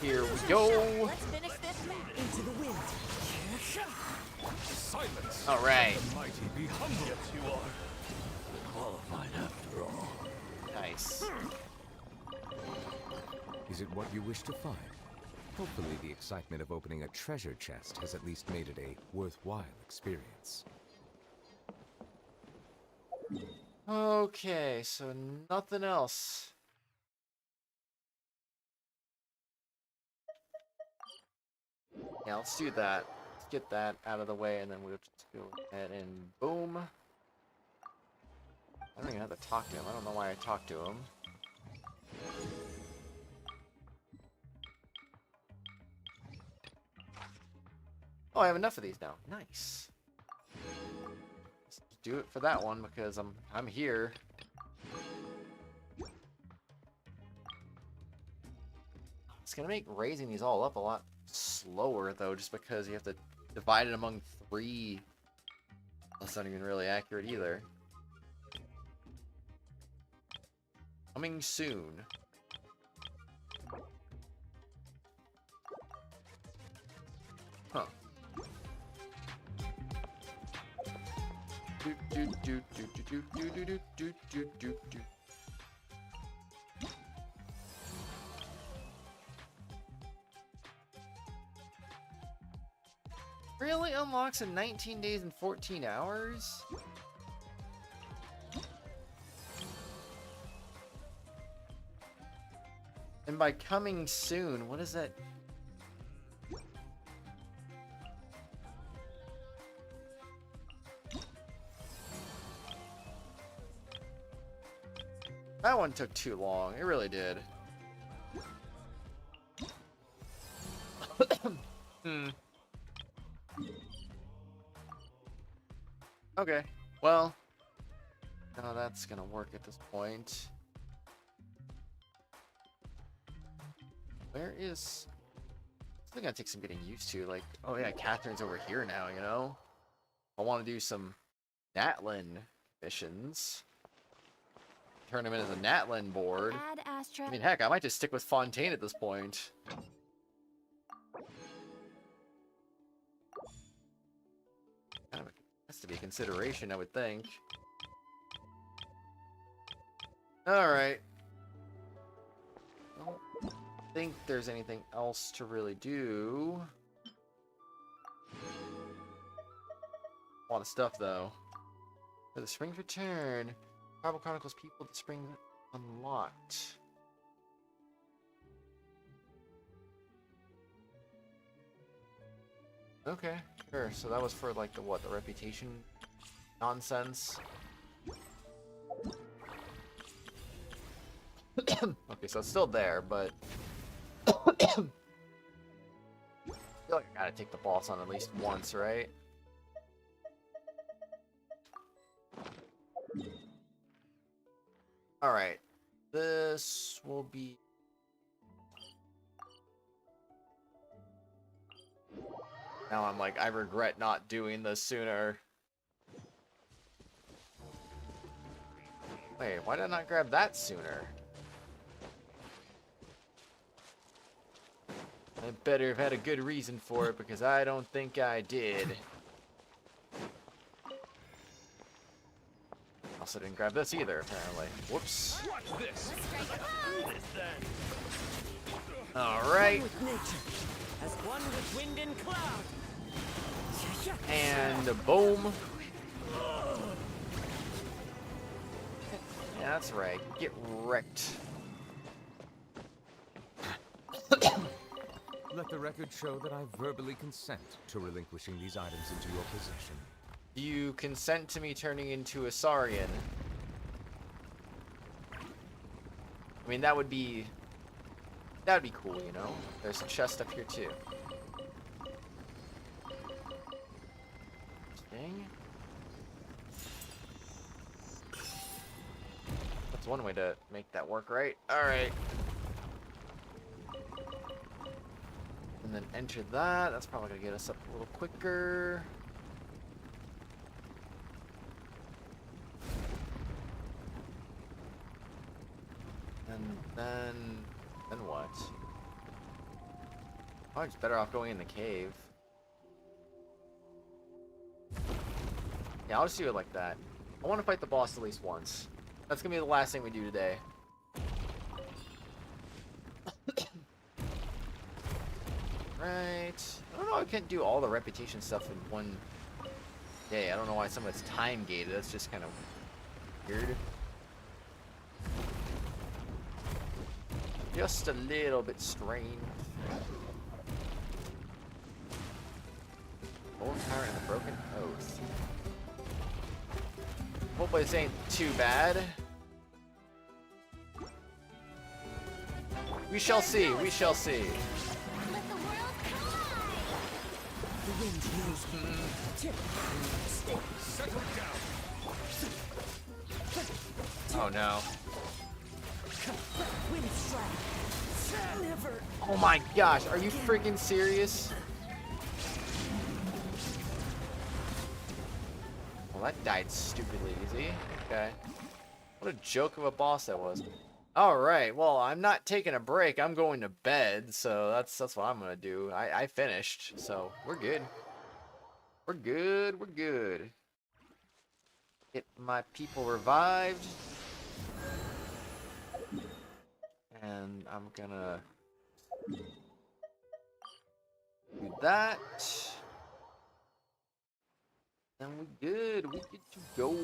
Here we go. Let's finish this into the wind. Silence. All right. The mighty be humble. Yes, you are. Qualified after all. Nice. Is it what you wish to find? Hopefully the excitement of opening a treasure chest has at least made it a worthwhile experience. Okay, so nothing else. Yeah, let's do that. Let's get that out of the way, and then we'll just go ahead and boom. I don't even have to talk to him. I don't know why I talked to him. Oh, I have enough of these now. Nice. Let's do it for that one because I'm here. It's gonna make raising these all up a lot slower though, just because you have to divide it among 3. That's not even really accurate either. Coming soon. Huh. Really unlocks in 19 days and 14 hours? And by coming soon, what is that? That one took too long. It really did. Okay. Well, no, that's gonna work at this point. Where is... It's gonna take some getting used to. Like, oh yeah, Catherine's over here now, you know? I want to do some Natlan missions. Turn him into the Natlan board. I mean, heck, I might just stick with Fontaine at this point. Kind of has to be a consideration, I would think. Alright. I don't think there's anything else to really do. A lot of stuff, though. For the Spring's return, Tribal Chronicles people the Spring unlocked. Okay, sure. So that was for like the what? The reputation nonsense. Okay, so it's still there, but I feel like I gotta take the boss on at least once, right? Alright. This will be... Now I'm like, I regret not doing this sooner. Wait, why did I not grab that sooner? I better have had a good reason for it, because I don't think I did. Also didn't grab this either, apparently. Whoops. Watch this. Alright. As one with wind and cloud. And boom. Yeah, that's right. Get wrecked. Let the record show that I verbally consent to relinquishing these items into your possession. You consent to me turning into a Saurian. I mean, that would be cool, you know? There's a chest up here, too. Dang. That's one way to make that work, right? Alright. And then enter that. That's probably going to get us up a little quicker. And then what? Oh, it's better off going in the cave. Yeah, I'll just do it like that. I want to fight the boss at least once. That's going to be the last thing we do today. Right. I don't know, I can't do all the reputation stuff in one day. I don't know why some of it's time gated. That's just kind of weird. Just a little bit strange. Old Power and the Broken Oath. Hopefully this ain't too bad. We shall see, we shall see. Oh no. Oh my gosh, are you freaking serious? Well, that died stupidly easy. Okay. What a joke of a boss that was. Alright, well, I'm not taking a break. I'm going to bed, so that's what I'm gonna do. I finished, so we're good. We're good, we're good. Get my people revived. And I'm gonna do that. And we good. We get to go.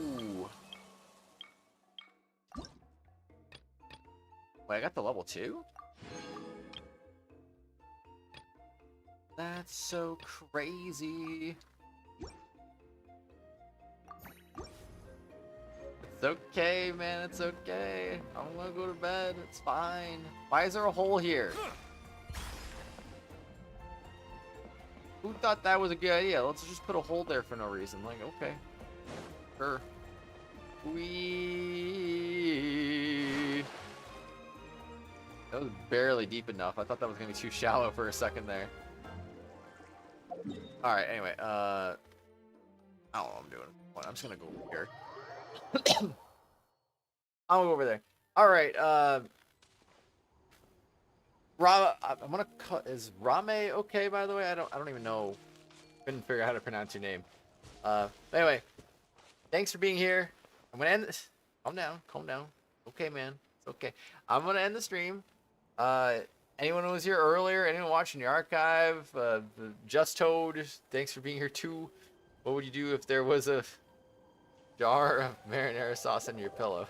Wait, I got the level 2? That's so crazy. It's okay, man. It's okay. I'm gonna go to bed. It's fine. Why is there a hole here? Who thought that was a good idea? Let's just put a hole there for no reason. Like, okay. Sure. That was barely deep enough. I thought that was gonna be too shallow for a second there. Alright, anyway, I don't know what I'm doing. I'm just gonna go over here. I'll go over there. Alright, I'm gonna cut. Is Rame okay, by the way? I don't even know. Couldn't figure out how to pronounce your name. Anyway, thanks for being here. I'm gonna end this. Calm down, calm down. Okay, man. It's okay. I'm gonna end the stream. Anyone who was here earlier, anyone watching the archive, Just Toad, thanks for being here too. What would you do if there was a jar of marinara sauce under your pillow?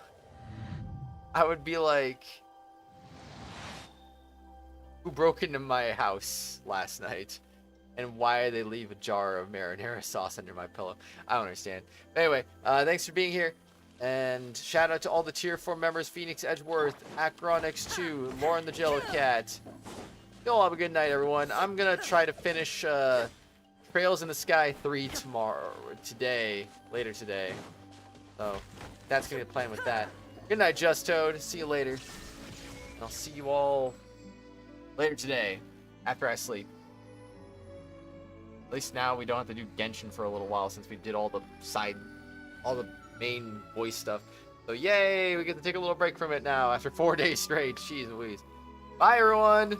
I would be like, who broke into my house last night? And why did they leave a jar of marinara sauce under my pillow? I don't understand. But anyway, thanks for being here. And shout out to all the tier 4 members: Phoenix Edgeworth, Akron X2, Lauren the Jello Cat. Y'all have a good night, everyone. I'm gonna try to finish Trails in the Sky 3 later today. So that's gonna be the plan with that. Good night, Just Toad. See you later. And I'll see you all later today after I sleep. At least now we don't have to do Genshin for a little while since we did all the main voice stuff. So yay, we get to take a little break from it now after 4 days straight. Jeez Louise. Bye, everyone.